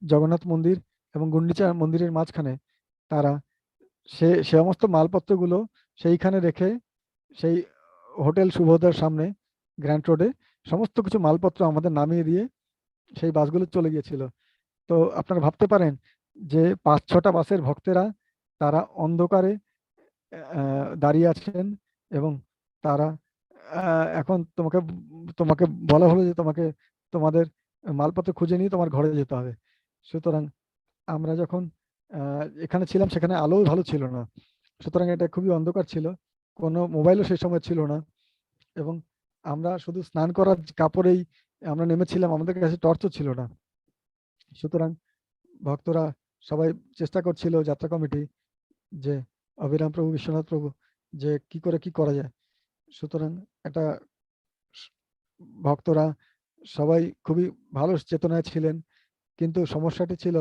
জগন্নাথ মন্দির এবং গুন্ডিচা মন্দিরের মাঝখানে তারা সে সমস্ত মালপত্রগুলো সেইখানে রেখে সেই হোটেল শুভোদয়ের সামনে গ্র্যান্ড রোডে সমস্ত কিছু মালপত্র আমাদের নামিয়ে দিয়ে সেই বাসগুলো চলে গিয়েছিল। তো আপনারা ভাবতে পারেন যে 5-6টা বাসের ভক্তেরা তারা অন্ধকারে দাঁড়িয়ে আছেন এবং তারা এখন তোমাকে বলা হলো যে তোমাদের মালপত্র খুঁজে নিয়ে তোমার ঘরে যেতে হবে। সুতরাং আমরা যখন এখানে ছিলাম সেখানে আলোও ভালো ছিল না, সুতরাং এটা খুবই অন্ধকার ছিল, কোনো মোবাইলও সেই সময় ছিল না এবং আমরা শুধু স্নান করার কাপড়েই আমরা নেমেছিলাম, আমাদের কাছে টর্চও ছিল না। সুতরাং ভক্তরা সবাই চেষ্টা করছিল, যাত্রা কমিটি, যে অভিরাম প্রভু, বিশ্বনাথ প্রভু, যে কি করা যায়। সুতরাং একটা ভক্তরা সবাই খুবই ভালো চেতনায় ছিলেন, কিন্তু সমস্যাটি ছিল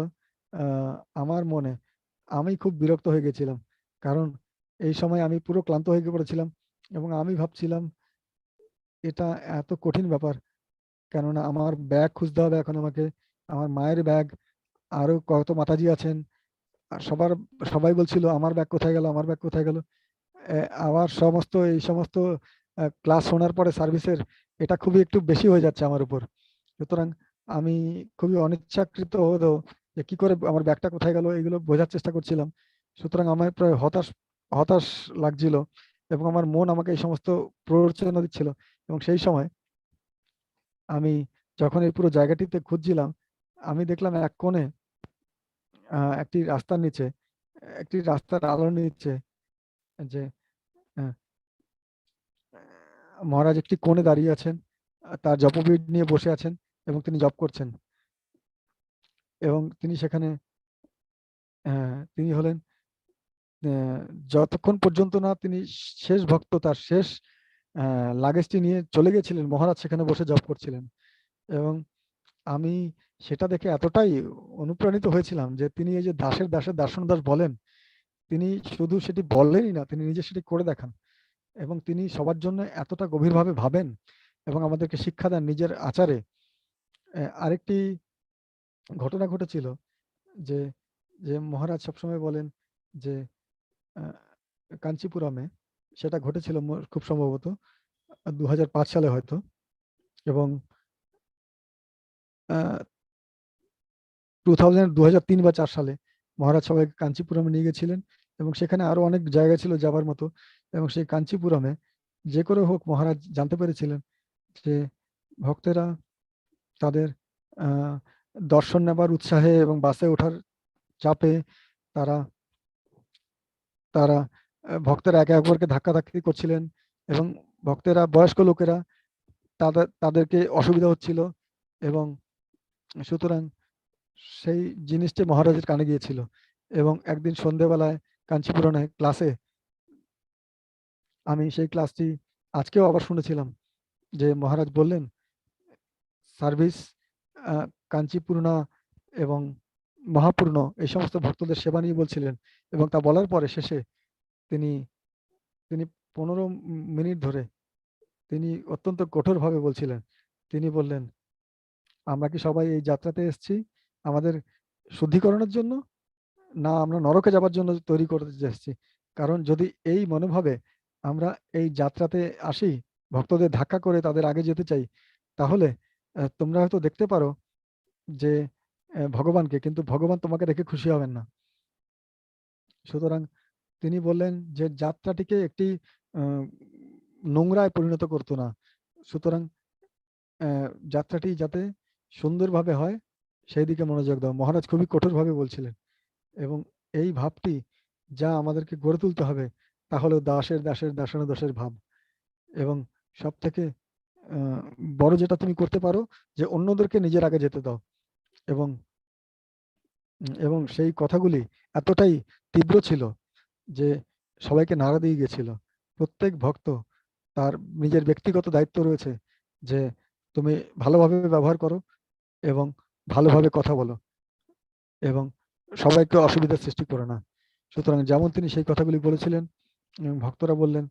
আমার মনে, আমি খুব বিরক্ত হয়ে গেছিলাম, কারণ এই সময় আমি পুরো ক্লান্ত হয়ে পড়েছিলাম এবং আমি ভাবছিলাম এটা এত কঠিন ব্যাপার, কেননা আমার ব্যাগ খুঁজতে হবে এখন আমাকে, আমার মায়ের ব্যাগ, আরো কত মাতাজি আছেন, সবাই বলছিল আমার ব্যাগ কোথায় গেল, আমার ব্যাগ কোথায় গেল। আবার এই সমস্ত ক্লাস শোনার পরে সার্ভিসের এটা খুবই একটু বেশি হয়ে যাচ্ছে আমার উপর। সুতরাং আমি খুবই অনিচ্ছাকৃত হলেও যে কি করে আমার ব্যাগটা কোথায় গেল এগুলো বোঝার চেষ্টা করছিলাম। সুতরাং আমার প্রায় হতাশ লাগছিল এবং আমার মন আমাকে এই সমস্ত প্ররোচনা দিচ্ছিল। এবং সেই সময় আমি যখন এই পুরো জায়গাটিতে খুঁজছিলাম, আমি দেখলাম এক কোণে একটি রাস্তার আলোর নিচে যে মহারাজ একটি কোণে দাঁড়িয়ে আছেন, তার জপপীঠ নিয়ে বসে আছেন এবং তিনি জপ করছেন। এবং তিনি সেখানে তিনি হলেন যতক্ষণ পর্যন্ত না তিনি শেষ ভক্ত, তার শেষ লাগেজটি নিয়ে চলে গেছিলেন, মহারাজ সেখানে বসে জপ করছিলেন। এবং আমি সেটা দেখে এতটাই অনুপ্রাণিত হয়েছিলাম যে তিনি এই যে দাসের দার্শন দাস বলেন, তিনি শুধু সেটি বলেনই না, তিনি নিজে সেটি করে দেখান এবং তিনি সবার জন্য এতটা গভীরভাবে ভাবেন এবং আমাদেরকে শিক্ষা দেন নিজের আচারে। আরেকটি ঘটনা ঘটেছিল যে মহারাজ সবসময় বলেন যে কাঞ্চিপুরমে, সেটা ঘটেছিল খুব সম্ভবত 2005 সালে হয়তো, এবং 2003 বা 4 সালে মহারাজ সবাইকে কাঞ্চিপুরমে নিয়ে গেছিলেন এবং সেখানে আরো অনেক জায়গা ছিল যাবার মতো। এবং সেই কাঞ্চিপুরমে যে করে হোক মহারাজ জানতে পেরেছিলেন যে ভক্তেরা তাদের দর্শন নেবার উৎসাহে এবং বাসে ওঠার চাপে তারা ভক্তেরা একে অপরকে ধাক্কাধাক্কি করছিলেন এবং ভক্তেরা, বয়স্ক লোকেরা, তাদেরকে অসুবিধা হচ্ছিল এবং সুতরাং সেই জিনিসটি মহারাজের কানে গিয়েছিল। এবং একদিন সন্ধ্যেবেলায় কাঞ্চিপুরমে ক্লাসে, আমি সেই ক্লাসটি আজকেও আবার শুনেছিলাম, যে মহারাজ বললেন সার্ভিস কাঞ্চিপূর্ণা এবং মহাপূর্ণ এই সমস্ত ভক্তদের সেবা নিয়ে বলছিলেন। এবং তা বলার পরে শেষে তিনি 15 মিনিট ধরে তিনি অত্যন্ত কঠোরভাবে বলছিলেন। তিনি বললেন, আমরা কি সবাই এই যাত্রাতে এসেছি আমাদের শুদ্ধিকরণের জন্য, না আমরা নরকে যাবার জন্য তৈরি করতে এসেছি? কারণ যদি এই মনোভাবে আমরা এই যাত্রাতে আসি, ভক্তদের ধাক্কা করে তাদের আগে যেতে চাই, তাহলে তোমরা হয়তো দেখতে পারো যে ভগবানকে, কিন্তু ভগবান তোমাকে দেখে খুশি হবেন না। সুতরাং তিনি বললেন যে যাত্রাটিকে একটি নোংরায় পরিণত করতো না। সুতরাং যাত্রাটি যাতে সুন্দরভাবে হয় সেই দিকে মনোযোগ দাও। মহারাজ খুবই কঠোরভাবে বলছিলেন এবং এই ভাবটি যা আমাদেরকে গড়ে তুলতে হবে তা হলো দাসের ভাব। এবং সব থেকে বড় যেটা তুমি করতে পারো যে অন্যদেরকে নিজের আগে যেতে দাও। এবং সেই কথাগুলি এতটাই তীব্র ছিল যে সবাইকে নাড়া দিয়ে গেছিল। প্রত্যেক ভক্ত তার নিজের ব্যক্তিগত দায়িত্ব রয়েছে যে তুমি ভালোভাবে ব্যবহার করো এবং ভালোভাবে কথা বলো এবং সবাইকে অসুবিধার সৃষ্টি করো না। সুতরাং যেমন তিনি সেই কথাগুলি বলেছিলেন, ভক্তরা বললেন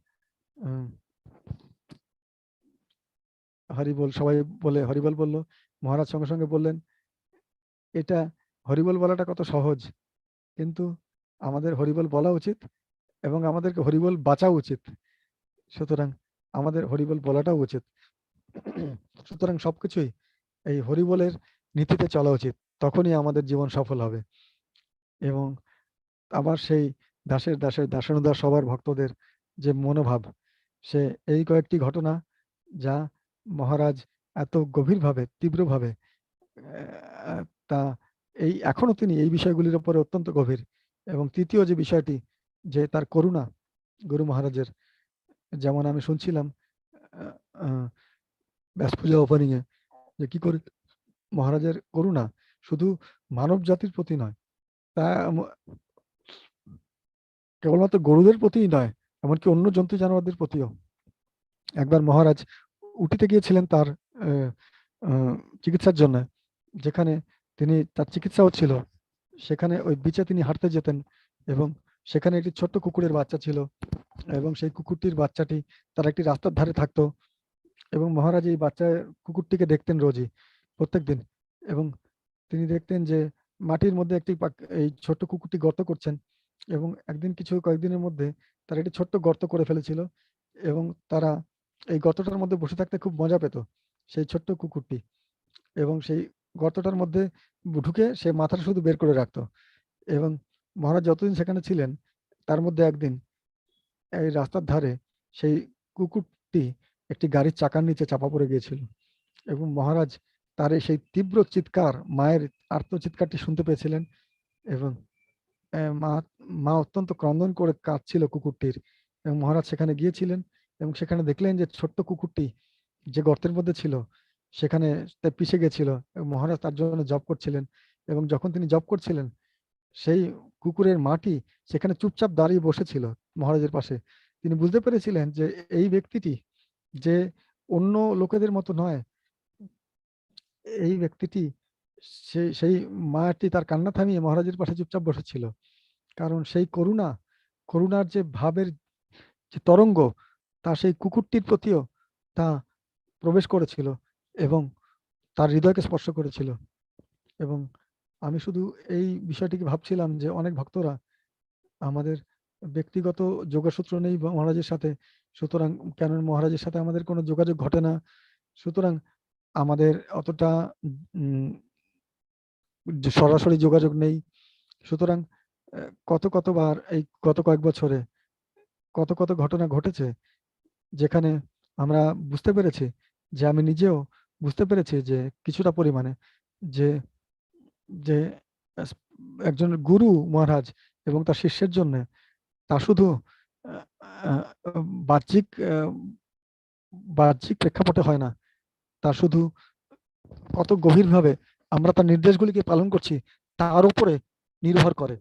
হরিবল সবাই বলে, হরিবল বলল। মহারাজ সঙ্গে সঙ্গে বললেন, এটা হরিবল বলাটা কত সহজ, কিন্তু আমাদের হরিবল বলা উচিত এবং আমাদেরকে হরিবল বাঁচা উচিত, সুতরাং আমাদের হরিবল বলাটাও উচিত। সুতরাং সবকিছুই এই হরিবলের নীতিতে চলা উচিত, তখনই আমাদের জীবন সফল হবে। এবং আবার সেই দাসের দাসের দাসানুদাস সবার ভক্তদের যে মনোভাব, সে এই কয়েকটি ঘটনা যা মহারাজ এত গভীরভাবে তীব্রভাবে তা এই এখনো তিনি এই বিষয়গুলির উপরে অত্যন্ত গভীর। এবং তৃতীয় যে বিষয়টি, যে তার করুণা গুরু মহারাজের, যেমন আমি শুনছিলাম ব্যাস পূজা ওপেনিং এ, যে কি করে মহারাজের করুণা শুধু মানব জাতির প্রতি নয়, তা কেবলমাত্র গরুদের প্রতিই নয়, এমনকি অন্য জন্তু জানোয়ারদের প্রতিও। একবার মহারাজ উটিতে গিয়েছিলেন তার চিকিৎসার জন্য, যেখানে তিনি তার চিকিৎসা হচ্ছিল, সেখানে ওই বিচে তিনি হাঁটতে যেতেন এবং সেখানে একটি ছোট্ট কুকুরের বাচ্চা ছিল এবং সেই কুকুরটির বাচ্চাটি তার একটি রাস্তার ধারে থাকতো এবং মহারাজ এই বাচ্চা কুকুরটিকে দেখতেন রোজই, প্রত্যেক দিন। এবং তিনি দেখতেন যে মাটির মধ্যে একটি এই ছোট্ট কুকুরটি গর্ত করছেন এবং একদিন কয়েকদিনের মধ্যে তারা একটি ছোট্ট গর্ত করে ফেলেছিল এবং তারা এই গর্তটার মধ্যে বসে থাকতে খুব মজা পেত সেই ছোট্ট কুকুরটি, এবং সেই গর্তটার মধ্যে ঢুকে সে মাথাটা শুধু বের করে রাখতো। এবং মহারাজ যতদিন সেখানে ছিলেন, তার মধ্যে একদিন এই রাস্তার ধারে সেই কুকুরটি একটি গাড়ির চাকার নিচে চাপা পড়ে গিয়েছিল এবং মহারাজ তার সেই তীব্র চিৎকার, মায়ের আর্ত চিৎকারটি শুনতে পেয়েছিলেন এবং মা অত্যন্ত ক্রন্দন করে কাঁদছিল কুকুরটির। এবং মহারাজ সেখানে গিয়েছিলেন এবং সেখানে দেখলেন যে ছোট্ট কুকুরটি যে গর্তের মধ্যে ছিল সেখানে পিষে গেছিল এবং মহারাজ তার জন্য জপ করছিলেন। এবং যখন তিনি জপ করছিলেন, সেই কুকুরের মাটি সেখানে চুপচাপ দাঁড়িয়ে বসেছিল মহারাজের পাশে। তিনি বুঝতে পেরেছিলেন যে এই ব্যক্তিটি যে অন্য লোকেদের মতো নয়, এই ব্যক্তিটি সেই মাটি তার কান্না থামিয়ে মহারাজের পাশে চুপচাপ বসেছিল, কারণ সেই করুণার যে ভাবের যে তরঙ্গ, তা সেই কুকুরটির প্রতিও তা প্রবেশ করেছিল এবং তার হৃদয়কে স্পর্শ করেছিল। এবং আমি শুধু এই বিষয়টিকে ভাবছিলাম যে অনেক ভক্তরা, আমাদের ব্যক্তিগত যোগসূত্র নেই মহারাজের সাথে, সুতরাং কেন মহারাজের সাথে আমাদের কোনো যোগাযোগ ঘটে না, সুতরাং আমাদের অতটা সরাসরি যোগাযোগ নেই, সুতরাং কতবার এই গত কয়েক বছরে কত ঘটনা ঘটেছে যেখানে আমরা বুঝতে পেরেছি, যে আমি নিজেও বুঝতে পেরেছি যে কিছুটা পরিমাণে যে যে একজন গুরু মহারাজ এবং তার শিষ্যের জন্য তা শুধু বাহ্যিক প্রেক্ষাপটে হয় না, তা শুধু কত গভীরভাবে আমরা তার নির্দেশগুলিকে পালন করছি তার উপরে নির্ভর করে।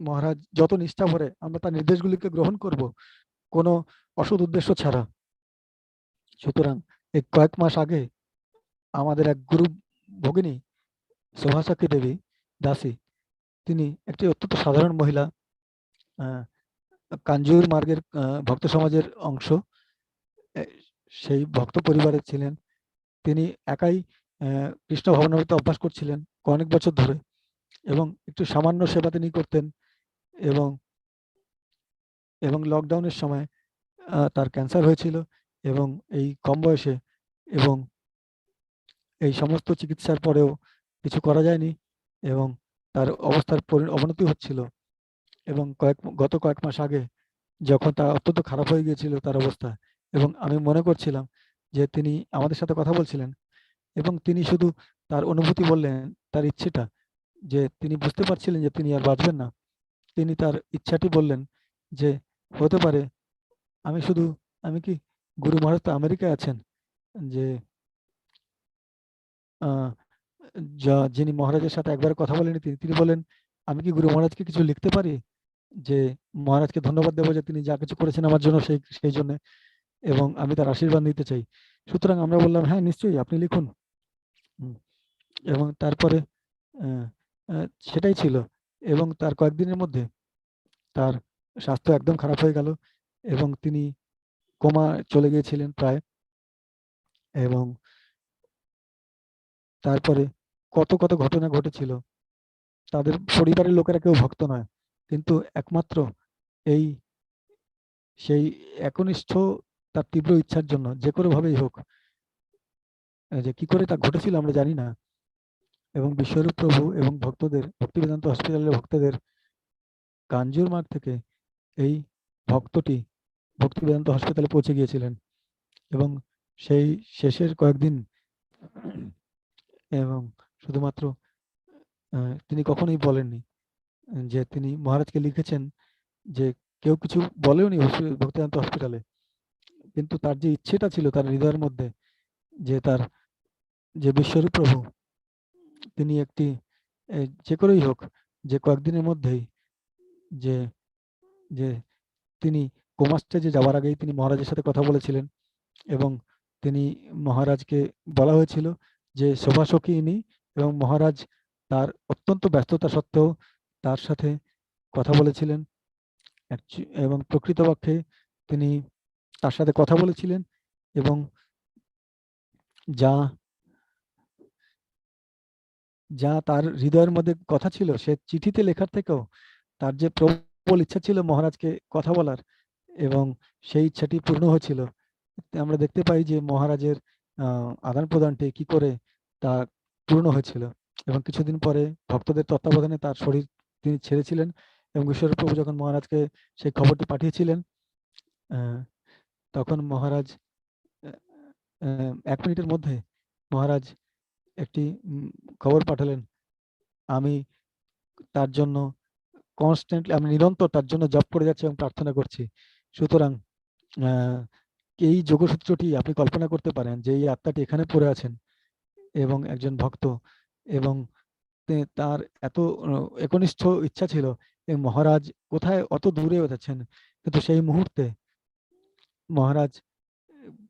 মহারাজ যত নিষ্ঠা ভরে আমরা তার নির্দেশগুলিকে গ্রহণ করব, কোনো অসৎ উদ্দেশ্য ছাড়া। সুতরাং এই কয়েক মাস আগে আমাদের এক গুরু ভগিনী শোভাসাক্ষী দেবী দাসী, তিনি একটি অত্যন্ত সাধারণ মহিলা, কাঞ্জুর মার্গের ভক্ত সমাজের অংশ, সেই ভক্ত পরিবারের ছিলেন। তিনি একাই কৃষ্ণ ভবনামৃত অভ্যাস করছিলেন অনেক বছর ধরে এবং একটু সামান্য সেবা তিনি করতেন। এবং লকডাউনের সময় তার ক্যান্সার হয়েছিল এবং এই কম বয়সে, এবং এই সমস্ত চিকিৎসার পরেও কিছু করা যায়নি এবং তার অবস্থার অবনতি হচ্ছিল। এবং গত কয়েক মাস আগে যখন তার অত্যন্ত খারাপ হয়ে গিয়েছিল তার অবস্থা, এবং আমি মনে করছিলাম যে তিনি আমাদের সাথে কথা বলছিলেন এবং তিনি শুধু তার অনুভূতি বললেন, তার ইচ্ছেটা, যে তিনি বুঝতে পারছিলেন যে তিনি আর বাঁচবেন না। তিনি তার ইচ্ছাটি বললেন যে হতে পারে আমি কি গুরু মহারাজ তো আমেরিকায় আছেন, যে যিনি মহারাজের সাথে একবার কথা বলেনি, তিনি বলেন আমি কি গুরু মহারাজকে কিছু লিখতে পারি, যে মহারাজকে ধন্যবাদ দেবো যে তিনি যা কিছু করেছেন আমার জন্য সেই জন্য, এবং আমি তার আশীর্বাদ নিতে চাই। সুতরাং আমরা বললাম হ্যাঁ নিশ্চয়ই আপনি লিখুন। এবং তারপরে সেটাই ছিল, এবং তার কয়েকদিনের মধ্যে তার স্বাস্থ্য একদম খারাপ হয়ে গেল এবং তিনি কোমা চলে গিয়েছিলেন প্রায়। এবং তারপরে কত কত ঘটনা ঘটেছিল। তাদের পরিবারের লোকেরা কেউ ভক্ত নয়, কিন্তু একমাত্র এই সেই একনিষ্ঠ তার তীব্র ইচ্ছার জন্য যে কোনো ভাবেই হোক, যে কি করে তা ঘটেছিল আমরা জানি না। এবং বিশ্বরূপ প্রভু এবং ভক্তদের, ভক্তিবেদান্ত হসপিটালের ভক্তদের কাঞ্জুর মার্গ থেকে এই ভক্তটি ভক্তিবেদান্ত হসপিটালে পৌঁছে গিয়েছিলেন এবং সেই শেষের কয়েকদিন এবং শুধুমাত্র তিনি কখনোই বলেননি যে তিনি মহারাজকে লিখেছেন যে কেউ কিছু বলেওনি ভক্তিবেদান্ত হসপিটালে, কিন্তু তার যে ইচ্ছেটা ছিল তার হৃদয়ের মধ্যে, যে তার যে বিশ্বরূপ প্রভু তিনি একটি যে করেই হোক, যে কয়েকদিনের মধ্যেই যে যে তিনি কোমা স্টেজে যাওয়ার আগেই তিনি মহারাজের সাথে কথা বলেছিলেন এবং তিনি মহারাজকে বলা হয়েছিল যে শোভাসখী ইনি, এবং মহারাজ তার অত্যন্ত ব্যস্ততা সত্ত্বেও তার সাথে কথা বলেছিলেন এবং প্রকৃতপক্ষে তিনি তার সাথে কথা বলেছিলেন এবং যা যা তার হৃদয়ের মধ্যে কথা ছিল সে চিঠিতে লেখার থেকেও তার যে প্রবল ইচ্ছা ছিল মহারাজকে কথা বলার, এবং সেই ইচ্ছাটি পূর্ণ হয়েছিল। আমরা দেখতে পাই যে মহারাজের আদান প্রদানটি কি করে তা পূর্ণ হয়েছিল এবং কিছুদিন পরে ভক্তদের তত্ত্বাবধানে তার শরীর তিনি ছেড়েছিলেন এবং ঈশ্বর প্রভু যখন মহারাজকে সেই খবরটি পাঠিয়েছিলেন তখন মহারাজ 1 মিনিটের মধ্যে মহারাজ একটি খবর পাঠালেন, আমি তার জন্য কনস্ট্যান্টলি, আমি নিরন্তর তার জন্য জপ করে যাচ্ছি এবং প্রার্থনা করছি। সুতরাং এই যোগসূত্রটি আপনি কল্পনা করতে পারেন যে এই আত্মাটি এখানে পড়ে আছেন এবং একজন ভক্ত, এবং তার এত একনিষ্ঠ ইচ্ছা ছিল এবং মহারাজ কোথায় অত দূরে যাচ্ছেন, কিন্তু সেই মুহূর্তে মহারাজ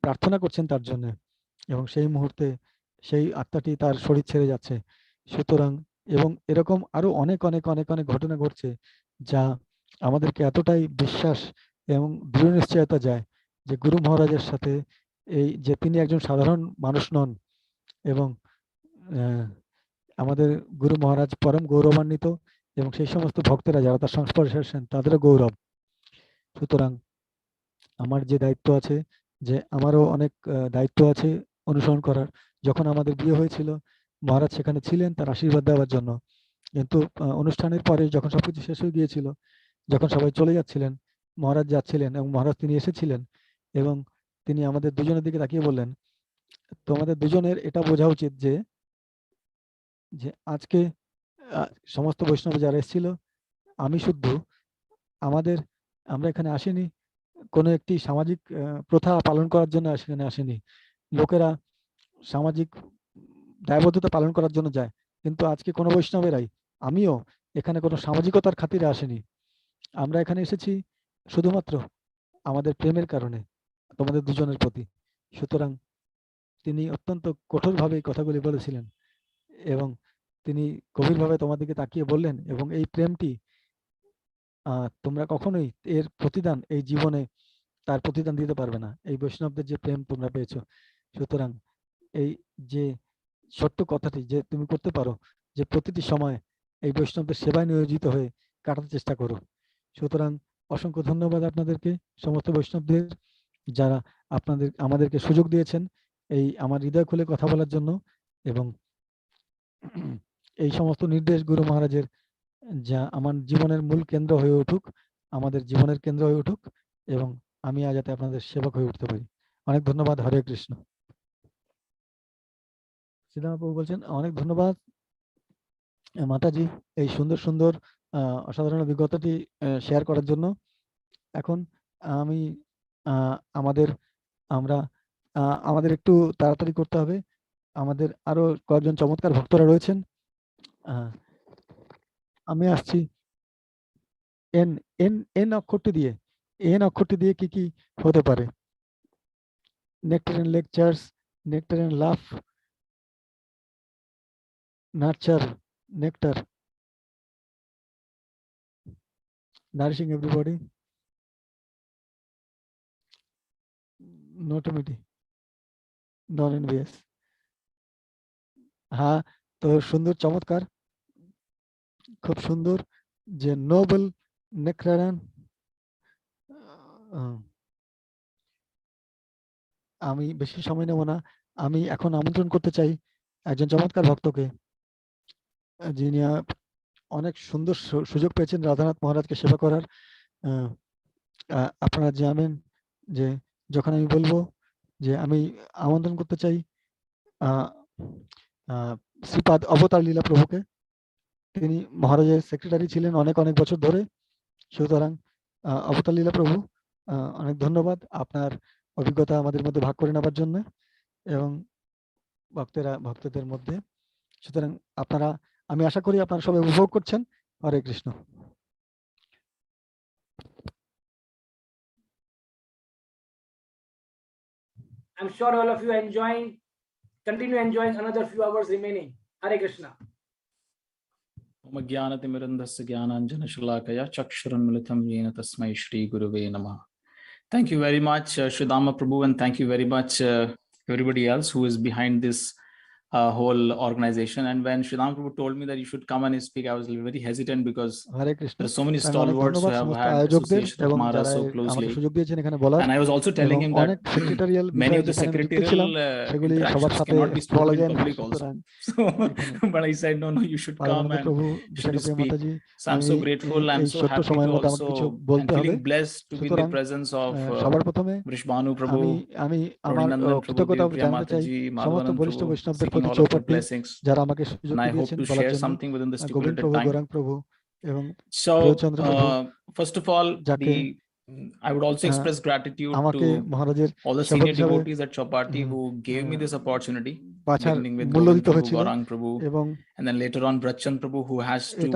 প্রার্থনা করছেন তার জন্য এবং সেই মুহূর্তে সেই আত্মাটি তার শরীর ছেড়ে যাচ্ছে। সুতরাং এবং এরকম আরো অনেক অনেক অনেক অনেক ঘটনা ঘটছে যা আমাদেরকে এতটাই বিশ্বাস এবং দৃঢ় নিশ্চয়তা যায় যে গুরু মহারাজের সাথে এই যে তিনি একজন সাধারণ মানুষ নন এবং আমাদের গুরু মহারাজ পরম গৌরবান্বিত এবং সেই সমস্ত ভক্তেরা যারা তার সংস্পর্শে আসেন তাদেরও গৌরব। সুতরাং আমার যে দায়িত্ব আছে, যে আমারও অনেক দায়িত্ব আছে অনুসরণ করার। যখন আমাদের বিয়ে হয়েছিল মহারাজ সেখানে ছিলেন তার আশীর্বাদ দেওয়ার জন্য, কিন্তু অনুষ্ঠানের পরে যখন সবকিছু শেষ হয়ে গিয়েছিল, যখন সবাই চলে যাচ্ছিলেন মহারাজ যাচ্ছিলেন এবং মহারাজ তিনি এসেছিলেন এবং তিনি আমাদের দুজনের দিকে তাকিয়ে বললেন, তোমাদের দুজনের এটা বোঝা উচিত যে যে আজকে সমস্ত বৈষ্ণব যারা এসেছিল আমি শুদ্ধ, আমরা এখানে আসিনি কোনো একটি সামাজিক প্রথা পালন করার জন্য সেখানে আসেনি। লোকেরা সামাজিক দায়বদ্ধতা পালন করার জন্য যায়, কিন্তু আজকে কোনো বৈষ্ণবেরাই, আমিও এখানে কোনো সামাজিকতার খাতিরে আসেনি। আমরা এখানে এসেছি শুধুমাত্র আমাদের প্রেমের কারণে তোমাদের দুজনের প্রতি। সুতরাং তিনি অত্যন্ত কঠোরভাবে এই কথাগুলি বলেছিলেন এবং তিনি গভীরভাবে তোমাদেরকে তাকিয়ে বললেন, এবং এই প্রেমটি তোমরা কখনোই এর প্রতিদান এই জীবনে তার প্রতিদান দিতে পারবে না, এই বৈষ্ণবদের যে প্রেম তোমরা পেয়েছো। সুতরাং এই যে ছোট্ট কথাটি যে তুমি করতে পারো, যে প্রতিটি সময় এই বৈষ্ণবদের সেবায় নিয়োজিত হয়ে কাটাতে চেষ্টা করো। সুতরাং অসংখ্য ধন্যবাদ আপনাদেরকে, সমস্ত বৈষ্ণবদের যারা আমাদেরকে সুযোগ দিয়েছেন এই আমার হৃদয় খুলে কথা বলার জন্য, এবং এই সমস্ত নির্দেশ গুরু মহারাজের যা আমার জীবনের মূল কেন্দ্র হয়ে উঠুক, আমাদের জীবনের কেন্দ্র হয়ে উঠুক, এবং আমি আজ যাতে আপনাদের সেবক হয়ে উঠতে পারি। অনেক ধন্যবাদ। হরে কৃষ্ণ। শ্রীরামপ্রভু বলছেন, অনেক ধন্যবাদ মাতাজি এই সুন্দর সুন্দর অসাধারণ অভিজ্ঞতাটি শেয়ার করার জন্য। এখন আমি আমাদের একটু তাড়াতাড়ি করতে হবে, আমাদের আরো কয়েকজন চমৎকার ভক্তরা রয়েছেন। আমি আসছি এন এন এন অক্ষরটি দিয়ে কি কি হতে পারে? Nectarine lectures, nectarine love, nurture, nectar, nourishing everybody, notomity, non envious. হ্যাঁ, তো সুন্দর, চমৎকার, খুব সুন্দর যে নোবেল নেক্রারান। আমি বেশি সময় নেব না, আমি এখন আমন্ত্রণ করতে চাই একজন চমৎকার ভক্তকে, যিনি অনেক সুন্দর সুযোগ পেয়েছেন রাধানাথ মহারাজকে সেবা করার। আপনারা জানেন যে যখন আমি বলবো যে আমি আমন্ত্রণ করতে চাই শ্রীপাদ অবতার লীলা প্রভুকে, তিনি মহারাজের সেক্রেটারি ছিলেন অনেক অনেক বছর ধরে। সুতরাং অবতার লীলা প্রভু, অনেক ধন্যবাদ আপনার অভিজ্ঞতা আমাদের মধ্যে ভাগ করে নেবার জন্য এবং ভক্তদের মধ্যে। সুতরাং আপনারা, আমি আশা করি আপনারা সবাই উপভোগ করছেন। হরে Krishna. I'm sure all of you are enjoying, continue enjoying another few hours remaining. Hare Krishna. Om Jnanatimirandasya Jnananjanashalakaya Chakshurunmilitam Yena Tasmai Shri Guruve Namah. Thank you very much, Sridhama Prabhu, and thank you very much everybody else who is behind this whole organization. And when Sridhama Prabhu told me that you should come and speak, I was very hesitant because there are so many stalwarts who have had association with Maharaj so closely. And I was also telling him that many of the secretarial interactions cannot be spoken in public also. So, but I said, no, you should come and you should speak. So I'm so grateful. I'm so happy to also, and feeling blessed to be in the presence of Vrishbhanu Prabhu, Raninandan Prabhu, Devipriya Mataji, Madhvanand Prabhu, seeking all of their blessings. And I hope to share something within the stipulated time. So, first of all, I would also express gratitude to all the senior devotees at Chopati who gave me this opportunity, beginning with Gauranga Prabhu, and then later on Brachand Prabhu, who has to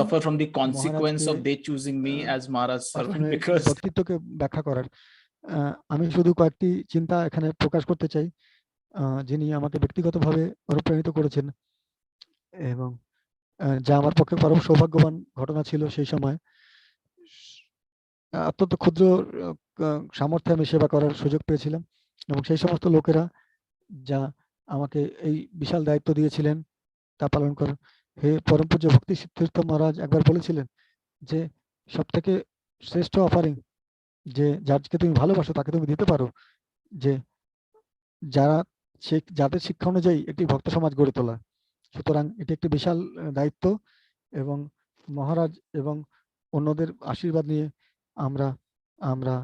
suffer from the consequence of they choosing me as Maharaj's servant. Because আমি শুধু কয়েকটি চিন্তা এখানে প্রকাশ করতে চাই, যিনি আমাকে ব্যক্তিগতভাবে অনুপ্রাণিত করেছেন এবং যা আমার পক্ষে পরম সৌভাগ্যবান ঘটনা ছিল। সেই সময় অত্যন্ত ক্ষুদ্র সামর্থ্যে আমি সেবা করার সুযোগ পেয়েছিলাম এবং সেই সমস্ত লোকেরা যা আমাকে এই বিশাল দায়িত্ব দিয়েছিলেন তা পালন করার। হে পরম পূজ্য ভক্তি তীর্থ মহারাজ একবার বলেছিলেন যে সব থেকে শ্রেষ্ঠ অফারিং যে যাকে তুমি ভালোবাসো তাকে তুমি দিতে পারো, যে যাদের শিক্ষা অনুযায়ী একটি ভক্ত সমাজ গড়ে তোলা। সুতরাং এটি একটি বিশাল দায়িত্ব এবং মহারাজ এবং অন্যদের আশীর্বাদ নিয়ে আমরা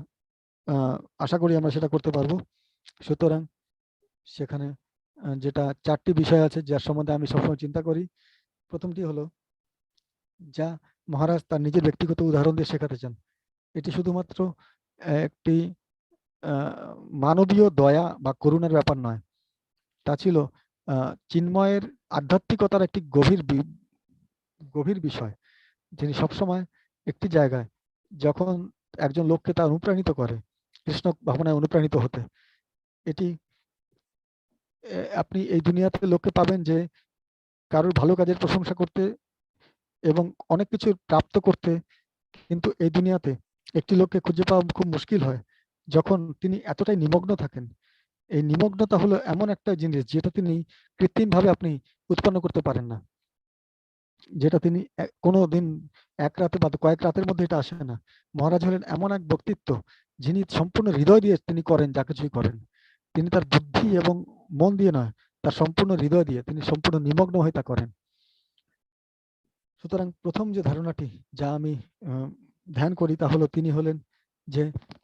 আশা করি আমরা সেটা করতে পারবো। সুতরাং সেখানে যেটা চারটি বিষয় আছে যার সম্বন্ধে আমি সবসময় চিন্তা করি। প্রথমটি হলো যা মহারাজ তার নিজের ব্যক্তিগত উদাহরণ দিয়ে শেখাতে চান। এটি শুধুমাত্র একটি মানবীয় দয়া বা করুণার ব্যাপার নয়, তা ছিল চিন্ময়ের আধ্যাত্মিকতার একটি গভীর বিষয়। যিনি সবসময় একটি জায়গায় যখন একজন লোককে তা অনুপ্রাণিত করে কৃষ্ণ ভাবনায় অনুপ্রাণিত হতে, এটি আপনি এই দুনিয়াতে লোককে পাবেন যে কারোর ভালো কাজের প্রশংসা করতে এবং অনেক কিছু প্রাপ্ত করতে, কিন্তু এই দুনিয়াতে একটি লোককে খুঁজে পাওয়া খুব মুশকিল হয় যখন তিনি এতটাই নিমগ্ন থাকেন। এই নিমগ্নতা হলো এমন একটা জিনিস যেটা তিনি কৃত্রিমভাবে আপনি উৎপন্ন করতে পারেন না, যেটা তিনি কোনো দিন এক রাতে বা কয়েক রাতের মধ্যে এটা আসে না। মহারাজ হলেন এমন এক ব্যক্তিত্ব যিনি সম্পূর্ণ হৃদয় দিয়ে তিনি করেন, যা কিছুই করেন তিনি তার বুদ্ধি এবং মন দিয়ে নয়, তার সম্পূর্ণ হৃদয় দিয়ে তিনি সম্পূর্ণ নিমগ্ন হয়ে তা করেন। সুতরাং প্রথম যে ধারণাটি যা আমি ধ্যান করি তা হলো তিনি হলেন যে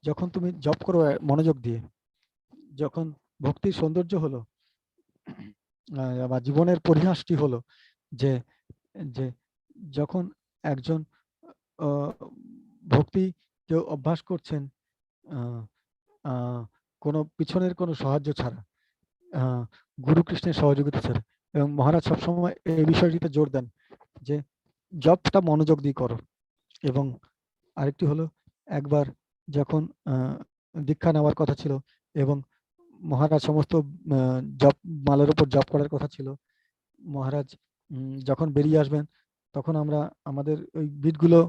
যখন তুমি জপ করো মনোযোগ দিয়ে, যখন ভক্তির সৌন্দর্য হলো বা জীবনের পরিহাসটি হলো যে যখন একজন ভক্তি কেউ অভ্যাস করছেন কোনো পিছনের কোনো সাহায্য ছাড়া, গুরু কৃষ্ণের সহযোগিতা ছাড়া, এবং মহারাজ সবসময় এই বিষয়টিতে জোর দেন যে জপটা মনোযোগ দিয়ে করো। এবং আরেকটি হলো একবার যখন দীক্ষা নেওয়ার কথা ছিল এবং মহারাজ সমস্ত জপ মালের উপর জপ করার কথা ছিল, মহারাজ যখন বেরিয়ে আসবেন তখন আমরা আমাদের ওই বিটগুলো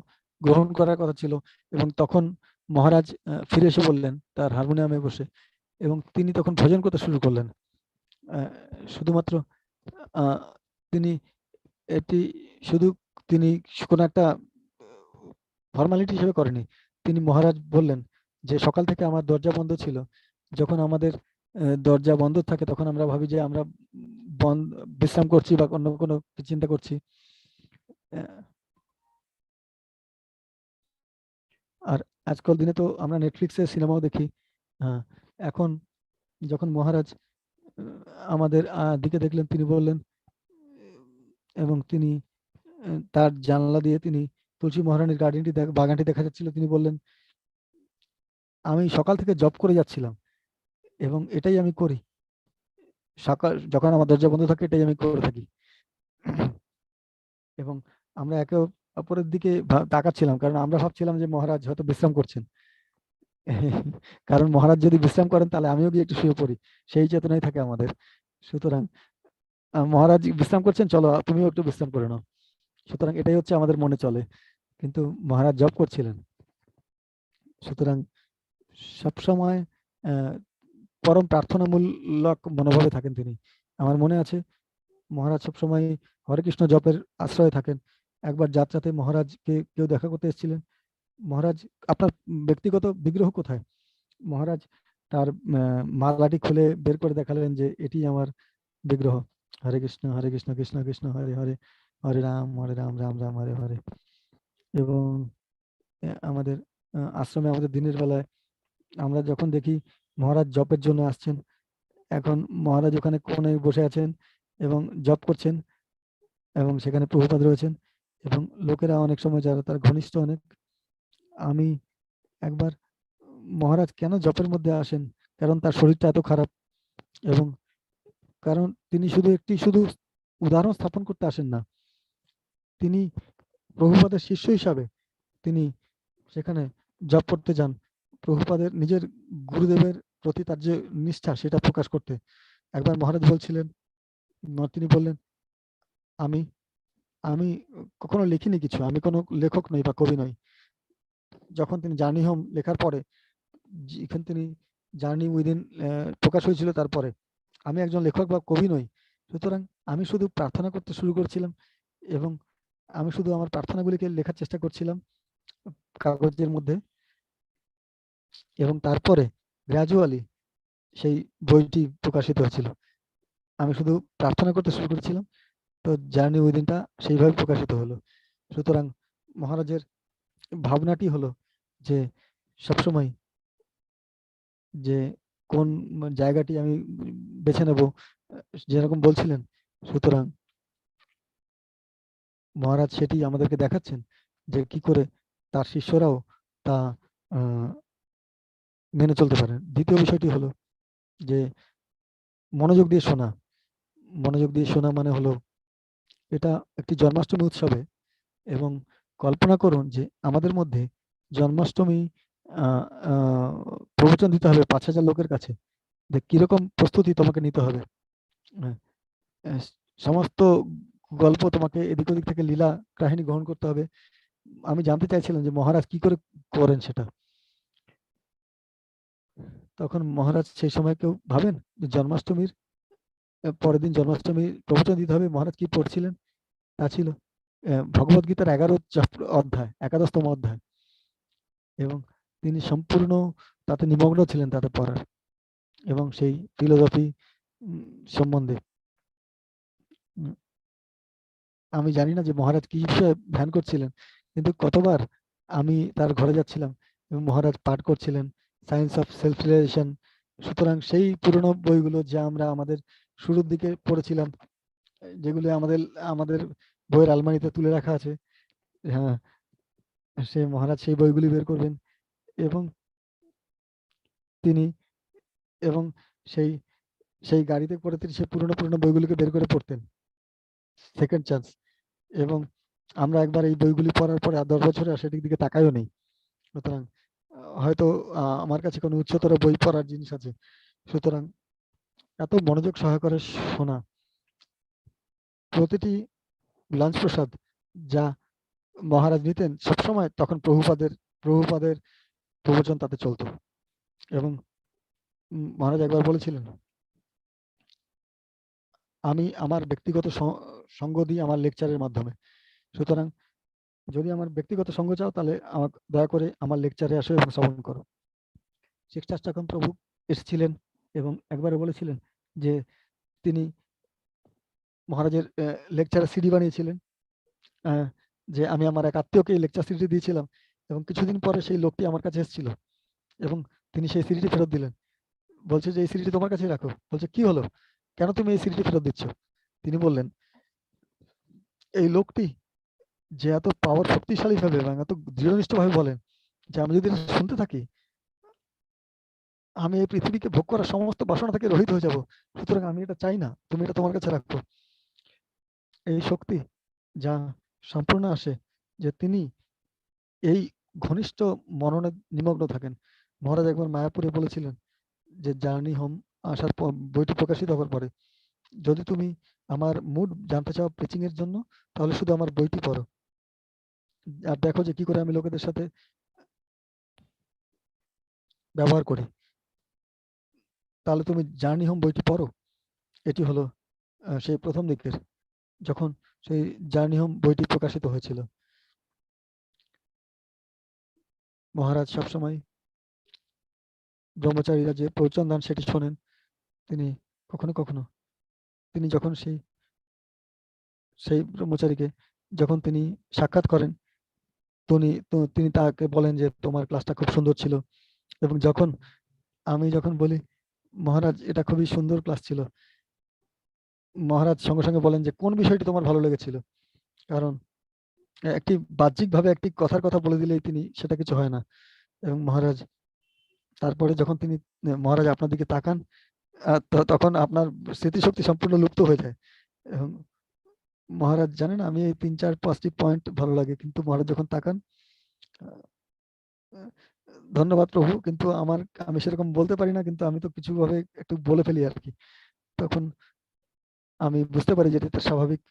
গ্রহণ করার কথা ছিল এবং তখন মহারাজ ফিরে এসে বললেন তার হারমোনিয়ামে বসে এবং তিনি তখন ভজন করতে শুরু করলেন। শুধুমাত্র তিনি এটি শুধু তিনি কোনো একটা ফর্মালিটি হিসেবে করেনি। তিনি মহারাজ বললেন যে সকাল থেকে আমার দরজা বন্ধ ছিল, যখন আমাদের দরজা বন্ধ থাকে তখন আমরা ভাবি যে আমরা বিশ্রাম করছি বা অন্য কোনো চিন্তা করছি। আর আজকাল দিনে তো আমরা নেটফ্লিক্সে সিনেমাও দেখি। এখন যখন মহারাজ আমাদের দিকে দেখলেন, তিনি বললেন, এবং তিনি তার জানলা দিয়ে তিনি তুলসী মহারানীর বাগানটি দেখা যাচ্ছিল। তিনি বললেন, আমি সকাল থেকে জব করে যাচ্ছিলাম এবং এটাই আমি করি, সকাল যখন আমার দরজা বন্ধ থাকে এটাই আমি করে থাকি। এবং আমরা একে অপরের দিকে তাকাচ্ছিলাম, কারণ আমরা ভাবছিলাম যে মহারাজ হয়তো বিশ্রাম করছেন। কারণ মহারাজ যদি বিশ্রাম করেন তাহলে আমিও গিয়ে একটু শুয়ে পড়ি, সেই চেতনাই থাকে আমাদের। সুতরাং মহারাজ বিশ্রাম করছেন, চলো তুমিও একটু বিশ্রাম করে নাও। সুতরাং এটাই হচ্ছে আমাদের মনে চলে, কিন্তু মহারাজ জব করছিলেন। সুতরাং সবসময় পরম প্রার্থনামূলক মনোভাবে থাকেন তিনি। আমার মনে আছে মহারাজ সবসময় হরে কৃষ্ণ জপের আশ্রয়ে থাকেন। একবার যাত্রাতে মহারাজকে কেউ দেখা করতে এসেছিলেন। মহারাজ, আপনার ব্যক্তিগত বিগ্রহ কোথায়? মহারাজ তার মালাটি খুলে বের করে দেখালেন যে এটি আমার বিগ্রহ। হরে কৃষ্ণ কৃষ্ণ কৃষ্ণ হরে হরে, হরে রাম রাম রাম হরে হরে। এবং আমাদের আশ্রমে আমাদের দিনের বেলায় আমরা যখন দেখি মহারাজ জপের জন্য আসছেন, এখন মহারাজ ওখানে কোণে বসে আছেন এবং জপ করছেন, এবং সেখানে প্রভুপাদ রয়েছেন, এবং লোকেরা অনেক সময় যারা তার ঘনিষ্ঠ অনেক। আমি একবার, মহারাজ কেন জপের মধ্যে আসেন? কারণ তার শরীরটা এত খারাপ, এবং কারণ তিনি শুধু উদাহরণ স্থাপন করতে আসেন না, তিনি প্রভুপাদের শিষ্য হিসাবে তিনি সেখানে জপ করতে যান, প্রভুপাদের নিজের গুরুদেবের প্রতি তার যে নিষ্ঠা সেটা প্রকাশ করতে। একবার মহারাজ বলছিলেন, তিনি বললেন, আমি আমি কখনো লিখিনি কিছু, আমি কোনো লেখক নই বা কবি নই। যখন তিনি জার্নি হোম লেখার পরে, এখানে তিনি জার্নি উইদিন প্রকাশ হয়েছিল, তারপরে আমি একজন লেখক বা কবি নই। সুতরাং আমি শুধু প্রার্থনা করতে শুরু করেছিলাম, এবং আমি শুধু আমার প্রার্থনাগুলিকে লেখার চেষ্টা করছিলাম কাগজের মধ্যে, এবং তারপরে গ্র্যাজুয়ালি সেই বইটি প্রকাশিত হয়েছিল। আমি শুধু প্রার্থনা করতে শুরু করেছিলাম, তো জার্নি উইদিনটা সেইভাবে প্রকাশিত হলো। সুতরাং মহারাজের ভাবনাটি হলো যে সবসময় যে কোন জায়গাটি আমি বেছে নেব, যেরকম বলছিলেন। সুতরাং মহারাজ সেটি আমাদেরকে দেখাচ্ছেন যে কি করে তার শিষ্যরাও তা মেনে চলতে পারেন। দ্বিতীয় বিষয়টি হলো যে মনোযোগ দিয়ে শোনা। মনোযোগ দিয়ে শোনা মানে হলো, এটা একটি জন্মাষ্টমী উৎসবে, এবং কল্পনা করুন যে আমাদের মধ্যে জন্মাষ্টমী প্রবচন দিতে হবে 5,000 লোকের কাছে, যে কিরকম প্রস্তুতি তোমাকে নিতে হবে। সমস্ত গল্প তোমাকে এদিক ওদিক থেকে লীলা কাহিনী গ্রহণ করতে হবে। আমি জানতে চাইছিলাম যে মহারাজ কি করে করেন সেটা। তখন মহারাজ সেই সময় কেউ ভাবেন যে জন্মাষ্টমীর পরের দিন জন্মাষ্টমী প্রবচন দিতে হবে। মহারাজ কি পড়ছিলেন? তা ছিল ভগবদ্গীতার 11 অধ্যায়, 11তম অধ্যায়, এবং তিনি সম্পূর্ণ তাতে নিমগ্ন ছিলেন, তাতে পড়ার এবং সেই ফিলোসফি সম্বন্ধে। আমি জানি না যে মহারাজ কি বিষয়ে ধ্যান করছিলেন, কিন্তু কতবার আমি তার ঘরে যাচ্ছিলাম এবং মহারাজ পাঠ করছিলেন সায়েন্স অফ সেলফ রিয়েলাইজেশন। সুতরাং সেই পুরনো বইগুলো যা আমরা আমাদের শুরুর দিকে পড়েছিলাম, যেগুলো আমাদের আমাদের বইয়ের আলমারিতে তুলে রাখা আছে, হ্যাঁ, সে মহারাজ সেই বইগুলি বের করবেন, এবং তিনি এবং সেই সেই গাড়িতে করে তিনি সেই পুরনো বইগুলিকে বের করে পড়তেন, সেকেন্ড চান্স। এবং আমরা একবার এই বইগুলি পড়ার পরে আর 10 বছরে আর সেটির দিকে তাকাইও নেই। সুতরাং হয়তো আমার কাছে কোনো উচ্চতর বই পড়ার জিনিস আছে। সুতরাং এত মনোযোগ সহকারে শোনা, প্রতিটি লাঞ্চ প্রসাদ যা মহারাজ নিতেন সবসময় তখন প্রভুপাদের প্রবচন তাতে চলতো, এবং মহারাজ একবার বলেছিলেন, আমি আমার ব্যক্তিগত সঙ্গ দিই আমার লেকচারের মাধ্যমে, সুতরাং যদি আমার ব্যক্তিগত সঙ্গ চাও তাহলে আমাকে দয়া করে আমার লেকচারে আসো এবং শ্রবণ করো। কৃষ্ণাষ্টকম প্রভু এসেছিলেন এবং একবারে বলেছিলেন যে তিনি মহারাজের লেকচারে সিডি বানিয়েছিলেন, যে আমি আমার এক আত্মীয়কে এই লেকচার সিডি দিয়েছিলাম এবং কিছুদিন পরে সেই লোকটি আমার কাছে এসেছিল এবং তিনি সেই সিডিটি ফেরত দিলেন। বলছে যে এই সিডিটি তোমার কাছে রাখো। বলছে কি হলো, কেন তুমি এই সিডিটি ফেরত দিচ্ছ? তিনি বললেন, এই লোকটি যে এত পাওয়ার শক্তিশালী ভাবে এবং এত দৃঢ়নিষ্ঠভাবে বলেন যে আমি যদি শুনতে থাকি আমি এই পৃথিবীকে ভোগ করার সমস্ত বাসনা থেকে রহিত হয়ে যাব, সুতরাং আমি এটা চাই না, তুমি এটা তোমার কাছে রাখো। এই শক্তি যা সম্পূর্ণ আসে যে তিনি এই ঘনিষ্ঠ মননে নিমগ্ন থাকেন। মহারাজ একবার মায়াপুরে বলেছিলেন যে জার্নি হোম আসার পর বইটি প্রকাশিত হওয়ার পরে, যদি তুমি আমার মুড জানতে চাও প্রিচিং এর জন্য তাহলে শুধু আমার বইটি পড়ো আর দেখো যে কি করে আমি লোকেদের সাথে ব্যবহার করি, তাহলে তুমি জার্নি হোম বইটি পড়ো। এটি হলো সেই প্রথম দিকের যখন সেই জার্নি হোম বইটি প্রকাশিত হয়েছিল। মহারাজ সবসময় ব্রহ্মচারীরা যে প্রবচন দেন সেটি শোনেন। তিনি কখনো কখনো তিনি যখন সেই ব্রহ্মচারীকে যখন তিনি সাক্ষাৎ করেন তিনি তাকে বলেন যে তোমার ক্লাসটা খুব সুন্দর ছিল, এবং আমি যখন বলি মহারাজ এটা খুবই সুন্দর ক্লাস ছিল, মহারাজ সঙ্গে সঙ্গে বলেন যে কোন বিষয়টি তোমার ভালো লেগেছিল, কারণ একটি বাহ্যিকভাবে একটি কথার কথা বলে দিলেই তিনি সেটা কিছু হয় না। এবং মহারাজ তারপরে যখন মহারাজ আপনার দিকে তাকান তখন আপনার স্মৃতিশক্তি সম্পূর্ণ লুপ্ত হয়ে যায় এবং মহারাজ জানেন আমি এই 3-4-5টি পয়েন্ট ভালো লাগে, কিন্তু মহারাজ যখন তাকান, ধন্যবাদ প্রভু, কিন্তু আমি সেরকম বলতে পারি না, কিন্তু আমি তো কিছু ভাবে একটু বলে ফেলি আর কি। তখন আমি বুঝতে পারি যে এটা স্বাভাবিক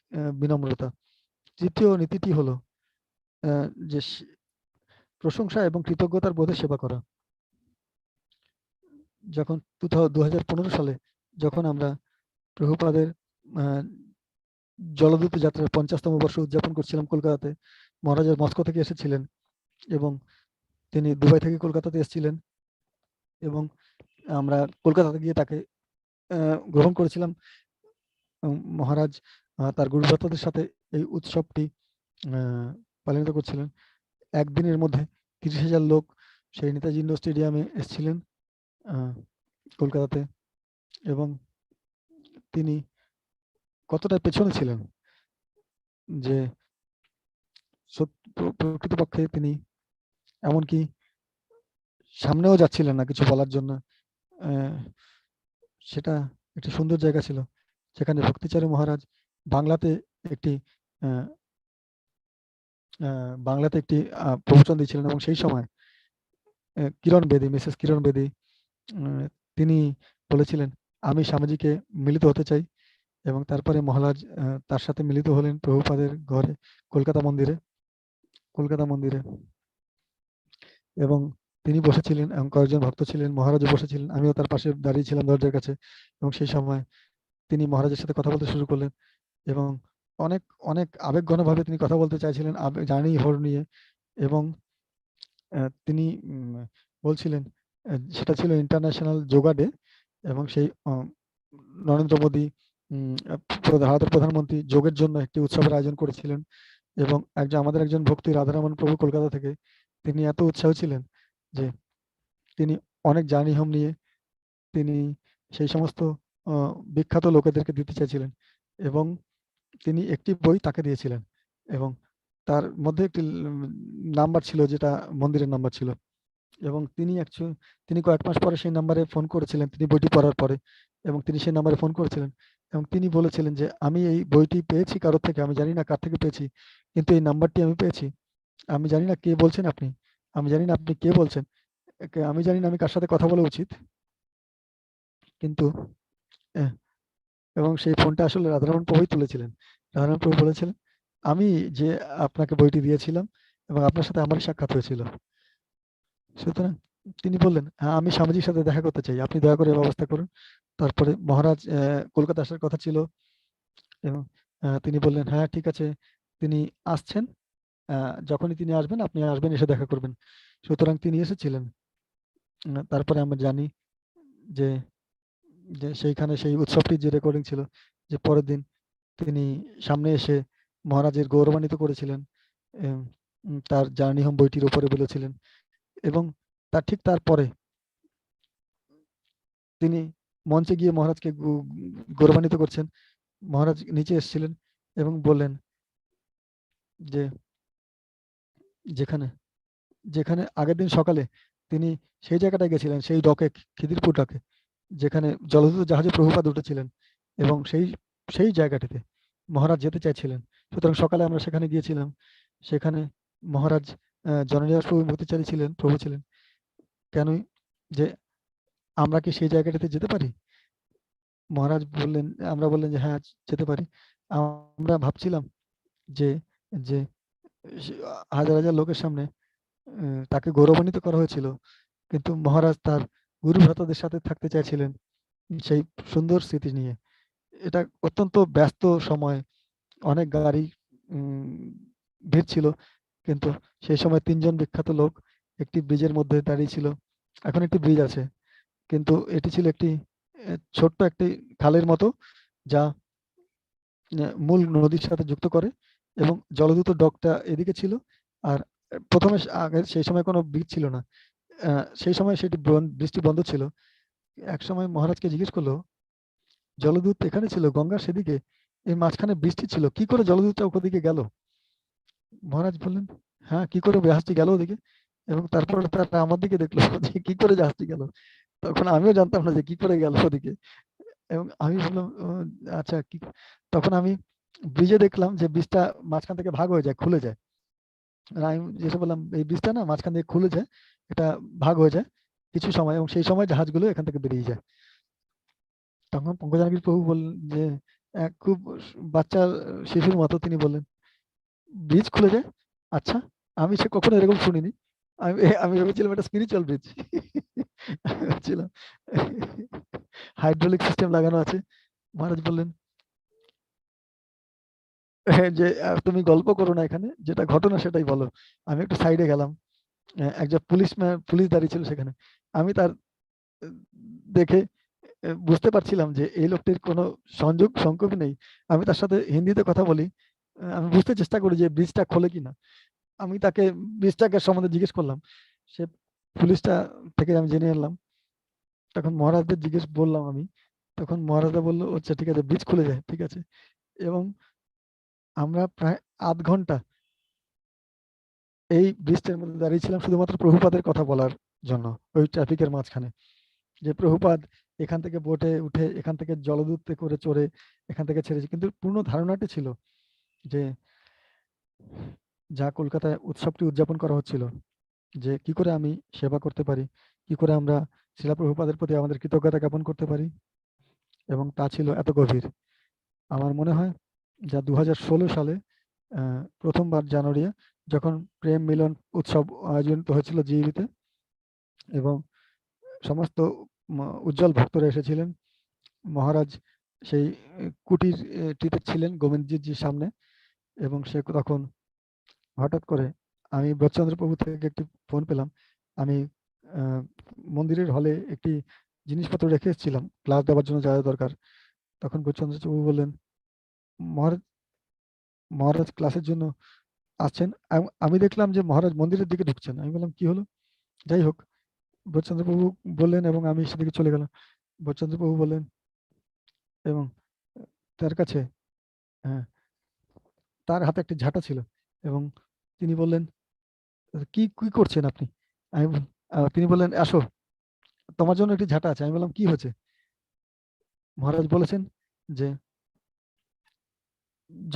বিনম্রতা। তৃতীয় নীতিটি হলো যে প্রশংসা এবং কৃতজ্ঞতার বোধে সেবা করা। যখন 2015 সালে যখন আমরা প্রভুপাদের জলদূত যাত্রার 50তম বর্ষ উদযাপন করছিলাম কলকাতাতে, মহারাজের মস্কো থেকে এসেছিলেন এবং তিনি দুবাই থেকে কলকাতাতে এসেছিলেন এবং আমরা কলকাতাতে গিয়ে তাকে গ্রহণ করেছিলাম। মহারাজ তার গুরুভ্রাতাদের সাথে এই উৎসবটি পালিত করছিলেন। একদিনের মধ্যে 30,000 লোক সেই নেতাজি ইন্ডোর স্টেডিয়ামে এসেছিলেন কলকাতাতে, এবং তিনি কতটা পেছনে ছিলেন যে প্রকৃতপক্ষে তিনি এমনকি সামনেও যাচ্ছিলেন না কিছু বলার জন্য। সেটা একটি সুন্দর জায়গা ছিল যেখানে ভক্তিচারী মহারাজ বাংলাতে একটি প্রবচন দিয়েছিলেন এবং সেই সময় মিসেস কিরণ বেদী তিনি বলেছিলেন আমি স্বামীজিকে মিলিত হতে চাই, এবং তারপরে মহারাজ তার সাথে মিলিত হলেন প্রভুপাদের ঘরে কলকাতা মন্দিরে এবং তিনি বসেছিলেন এবং কয়েকজন ভক্ত ছিলেন, মহারাজও বসেছিলেন, আমিও তার পাশে দাঁড়িয়েছিলাম দরজার কাছে, এবং সেই সময় তিনি মহারাজের সাথে কথা বলতে শুরু করলেন এবং অনেক অনেক আবেগঘনভাবে তিনি কথা বলতে চাইছিলেন জার্নি হোম নিয়ে, এবং তিনি বলছিলেন সেটা ছিল ইন্টারন্যাশনাল যোগা ডে এবং সেই নরেন্দ্র মোদী ভারতের প্রধানমন্ত্রী যোগের জন্য একটি উৎসবের আয়োজন করেছিলেন, এবং আমাদের একজন ভক্তি রাধারমণ প্রভু কলকাতা থেকে তিনি এত উৎসাহ ছিলেন যে তিনি অনেক জার্নি হোম নিয়ে তিনি সেই সমস্ত বিখ্যাত লোকেদেরকে দিতে চাইছিলেন, এবং তিনি একটি বই তাকে দিয়েছিলেন এবং তার মধ্যে একটি নাম্বার ছিল যেটা মন্দিরের নাম্বার ছিল, এবং তিনি কয়েক মাস পরে সেই নাম্বারে ফোন করেছিলেন তিনি বইটি পড়ার পরে, এবং তিনি সেই নাম্বারে ফোন করেছিলেন এবং তিনি বলেছিলেন যে আমি এই বইটি পেয়েছি কারোর থেকে, আমি জানি না কার থেকে পেয়েছি, কিন্তু এই নাম্বারটি আমি পেয়েছি, আমি জানি না কে বলছেন আপনি, আমি জানি না আপনি কে বলছেন, আমি জানি না আমি কার সাথে কথা বলা উচিত, কিন্তু এবং সেই ফোনটা আসলে রাধারমণ প্রভুই তুলেছিলেন। রাধারমণ প্রভু বলেছিলেন আমি যে আপনাকে বইটি দিয়েছিলাম এবং আপনার সাথে আমারই সাক্ষাৎ হয়েছিল। সুতরাং তিনি বললেন, হ্যাঁ আমি স্বামীজির সাথে দেখা করতে চাই, আপনি দয়া করে ব্যবস্থা করুন। তারপরে মহারাজ কলকাতা আসার কথা ছিল এবং তিনি বললেন হ্যাঁ ঠিক আছে, তিনি আসছেন, যখনই তিনি আসবেন আপনি আসবেন, এসে দেখা করবেন। সুতরাং তিনি এসেছিলেন। তারপরে আমরা জানি যে যে সেইখানে সেই উৎসবটির যে রেকর্ডিং ছিল, যে পরের দিন তিনি সামনে এসে মহারাজের গৌরবান্বিত করেছিলেন, তার জার্নি হোম বইটির উপরে বলেছিলেন, এবং তার ঠিক তারপরে তিনি মঞ্চে গিয়ে মহারাজকে গৌরবান্বিত করছেন। মহারাজ নিচে এসেছিলেন এবং বললেন যে যেখানে যেখানে আগের দিন সকালে তিনি সেই জায়গাটায় গেছিলেন, সেই ডকে, খিদিরপুর ডকে, যেখানে জলদূত জাহাজে প্রভুপাদ উঠেছিলেন, এবং সেই সেই জায়গাটিতে মহারাজ যেতে চাইছিলেন। সুতরাং সকালে আমরা সেখানে গিয়েছিলাম। সেখানে মহারাজ জননীদাস প্রভু মুক্তিচারী ছিলেন, প্রভু ছিলেন। কেন যে আমরা কি সেই জায়গাটিতে যেতে পারি? মহারাজ বললেন, আমরা বললেন যে হ্যাঁ যেতে পারি। আমরা ভাবছিলাম যে যে হাজার হাজার লোকের সামনে তাকে গৌরবান্বিত করা হয়েছিল, কিন্তু মহারাজ তার গুরু ভ্রাতাদের সাথে থাকতে চাইছিলেন সেই সুন্দর স্মৃতি নিয়ে। এটা অত্যন্ত ব্যস্ত সময়, অনেক গাড়ি ভিড় ছিল, কিন্তু সেই সময় তিনজন বিখ্যাত লোক একটি ব্রিজের মধ্যে দাঁড়িয়ে ছিল। এখন একটি ব্রিজ আছে, কিন্তু এটি ছিল একটি ছোট্ট একটি খালের মতো, যা মূল নদীর সাথে যুক্ত করে, এবং জলদূত ডকটা এদিকে ছিল। আর প্রথমে আগে সেই সময় কোনো ব্রিজ ছিল না, সেই সময় সেটি বৃষ্টি বন্ধ ছিল। এক সময় মহারাজকে জিজ্ঞেস করলো, জলদূত এখানে ছিল, গঙ্গা সেদিকে, এই মাঝখানে বৃষ্টি ছিল, কি করে জলদূতটা ওদিকে গেল? মহারাজ বললেন, হ্যাঁ কি করে জাহাজটি গেল ওদিকে, এবং তারপরে তারা আমার দিকে দেখলো যে কি করে জাহাজটি গেল। তখন আমিও জানতাম না যে কি করে গেল ওদিকে, এবং আমি বললাম আচ্ছা কি। তখন আমি ব্রিজে দেখলাম যে ব্রিজটা মাঝখান থেকে ভাগ হয়ে যায়, খুলে যায়। আর আমি যেটা বললাম, এই ব্রিজটা না মাঝখান থেকে খুলে যায়, এটা ভাগ হয়ে যায় কিছু সময়, এবং সেই সময় জাহাজগুলো এখান থেকে বেরিয়ে যায়। তখন পঙ্কজানগিরি প্রভু বললেন যে খুব বাচ্চা শিশুর মতো তিনি বললেন, ব্রিজ খুলে যায়? আচ্ছা, আমি সে কখনো এরকম শুনিনি। আমি আমি ভেবেছিলাম এটা স্পিরিচুয়াল ব্রিজ। ভেবেছিলাম হাইড্রোলিক সিস্টেম লাগানো আছে। মহারাজ বললেন যে তুমি গল্প করো না, এখানে যেটা ঘটনা সেটাই বলো। আমি একটু সাইডে গেলাম, একজন পুলিশ দাঁড়িয়ে ছিল সেখানে। আমি তার দেখে বুঝতে পারছিলাম যে এই লোকটির কোনো সংযোগই নেই। আমি তার সাথে হিন্দিতে কথা বলি, আমি বুঝতে চেষ্টা করি যে ব্রিজটা খোলে কিনা। আমি তাকে ব্রিজটাকে সম্বন্ধে জিজ্ঞেস করলাম, সে পুলিশটা থেকে আমি জেনে এলাম। তখন মহারাজদের জিজ্ঞেস বললাম আমি, তখন মহারাজা বললো আচ্ছা ঠিক আছে, ব্রিজ খুলে যায়, ঠিক আছে। এবং আমরা প্রায় আধ ঘন্টা এই ব্রিজটার মধ্যে দাঁড়িয়েছিলাম শুধুমাত্র প্রভুপাদের কথা বলার জন্য, ওই ট্রাফিকের মাঝখানে, যে প্রভুপাদ এখান থেকে বোটে উঠে, এখান থেকে জলদূতে করে চড়ে এখান থেকে ছেড়েছে। কিন্তু পূর্ণ ধারণাটি ছিল যে যা কলকাতায় উৎসবটি উদযাপন করা হচ্ছিল, যে কি করে আমি সেবা করতে পারি, কি করে আমরা শিলা প্রভুপাদের প্রতি আমাদের কৃতজ্ঞতা জ্ঞাপন করতে পারি, এবং তা ছিল এত গভীর। আমার মনে হয় যা 2016 সালে প্রথমবার জানুয়ারি যখন প্রেম মিলন উৎসব আয়োজিত হয়েছিল জিইবিতে, এবং সমস্ত উজ্জ্বল ভক্তরা এসেছিলেন। মহারাজ সেই কুটিরটিতে ছিলেন গোবিন্দজির সামনে, এবং সে তখন হঠাৎ করে আমি ব্রতচন্দ্র প্রভু থেকে একটি ফোন পেলাম। আমি মন্দিরের হলে একটি জিনিসপত্র রেখে এসেছিলাম ক্লাস দেওয়ার জন্য, যা দরকার। তখন ব্রতচন্দ্র প্রভু বললেন, মহারাজ ক্লাসের জন্য আসছেন। আমি দেখলাম যে মহারাজ মন্দিরের দিকে ঢুকছেন। আমি বললাম কি হলো? যাই হোক, ব্রতচন্দ্র প্রভু বললেন এবং আমি সেদিকে চলে গেলাম। ব্রতচন্দ্র প্রভু বললেন, এবং তার কাছে তার হাতে একটি ঝাঁটা ছিল, এবং তিনি বললেন কি কি করছেন আপনি? তিনি বললেন আসো, তোমার জন্য একটি ঝাঁটা আছে। আমি বললাম কি হয়েছে? মহারাজ বলেছেন যে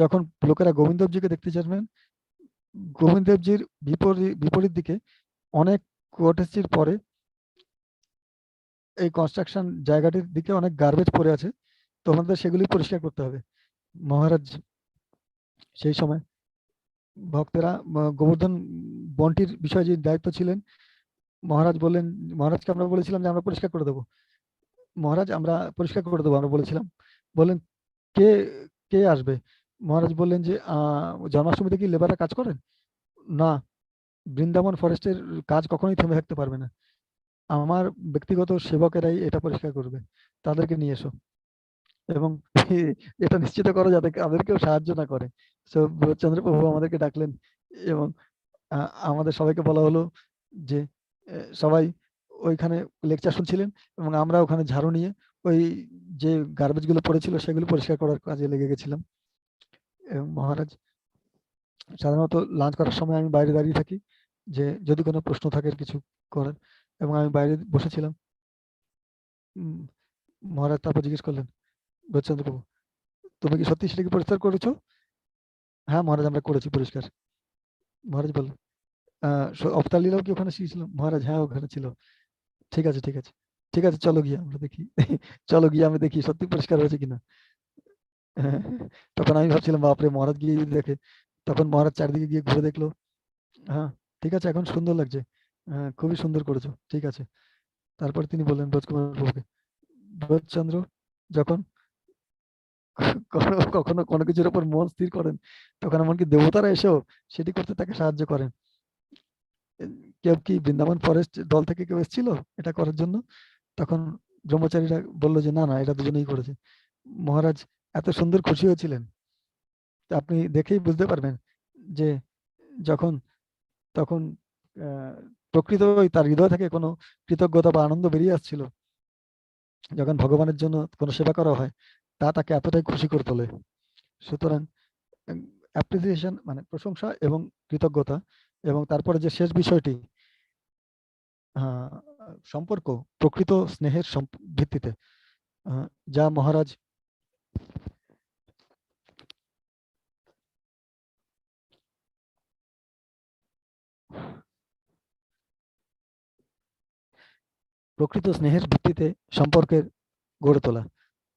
যখন লোকেরা গোবিন্দদেবজিকে দেখতে যাবেন, গোবিন্দদেবজির বিপরীত দিকে অনেক কোটেসির পরে এই কনস্ট্রাকশন জায়গাটির দিকে অনেক গার্বেজ পড়ে আছে, তোমাদের সেগুলি পরিষ্কার করতে হবে। মহারাজ সেই সময় ভক্তেরা গোবর্ধন বন্টির বিষয়ে যে দায়িত্ব ছিলেন, মহারাজ বললেন, মহারাজকে আমরা বলেছিলাম যে আমরা পরিষ্কার করে দেবো, মহারাজ আমরা পরিষ্কার করে দেবো আমরা বলেছিলাম। বললেন কে কে আসবে? মহারাজ বললেন যে জন্মাষ্টমীতে কি লেবাররা কাজ করেন? না, বৃন্দাবন ফরেস্টের কাজ কখনোই থেমে থাকতে পারবে না, আমার ব্যক্তিগত সেবকেরাই এটা পরিষ্কার করবে, তাদেরকে নিয়ে এসো। এবং এটা নিশ্চিত করো যাতে তাদেরকেও সাহায্য না করে। সো চন্দ্র প্রভু আমাদেরকে ডাকলেন এবং আমাদের সবাইকে বলা হলো যে সবাই ওইখানে লেকচার শুনছিলেন এবং আমরা ওখানে ঝাড়ু নিয়ে ওই যে গার্বেজ গুলো পড়েছিল সেগুলো পরিষ্কার করার কাজে লেগে গেছিলাম। এবং মহারাজ, সাধারণত লাঞ্চ করার সময় আমি বাইরে দাঁড়িয়ে থাকি যে যদি কোনো প্রশ্ন থাকে কিছু করার, এবং আমি বাইরে বসেছিলাম। মহারাজ তারপর জিজ্ঞেস করলেন, বৈচন্দ্র প্রভু তুমি কি সত্যি সেটাকে পরিষ্কার করেছো? হ্যাঁ মহারাজ আমরা করেছি পরিষ্কার। মহারাজ বললেন অবতার লীলাও কি ওখানে ছিল? মহারাজ হ্যাঁ ওখানে ছিল। ঠিক আছে ঠিক আছে ঠিক আছে, চলো গিয়ে আমরা দেখি চলো গিয়ে আমি দেখি সত্যি পরিষ্কার হয়েছে কিনা। তখন আমি ভাবছিলাম বাপরে মহারাজ গিয়ে দেখে, তখন মহারাজ চারিদিকে গিয়ে ঘুরে দেখলো, হ্যাঁ ঠিক আছে এখন সুন্দর লাগছে, হ্যাঁ খুবই সুন্দর করেছো, ঠিক আছে। তারপর তিনি বললেন ব্রজকুমার প্রভুকে, ব্রজচন্দ্র যখন কখনো কোনো কিছুর উপর মন স্থির করেন তখন এমনকি দেবতারা এসেও সেটি করতে তাকে সাহায্য করেন। কেউ কি বৃন্দাবন ফরেস্ট দল থেকে কেউ এসেছিল এটা করার জন্য? তখন ব্রহ্মচারীরা বললো যে না না এটা দুজনেই করেছে। মহারাজ এত সুন্দর খুশি হয়েছিলেন, আপনি দেখেই বুঝতে পারবেন যে যখন তখন প্রকৃত তার হৃদয় থেকে কোনো কৃতজ্ঞতা বা আনন্দ বেরিয়ে আসছিল যখন ভগবানের জন্য কোনো সেবা করা হয়, তা তাকে এতটাই খুশি করে তোলে। সুতরাং অ্যাপ্রিসিয়েশন মানে প্রশংসা এবং কৃতজ্ঞতা, এবং তারপরে যে শেষ বিষয়টি সম্পর্ক প্রকৃত স্নেহের ভিত্তিতে, যা মহারাজ প্রকৃত স্নেহের ভিত্তিতে সম্পর্কের গড়ে তোলা,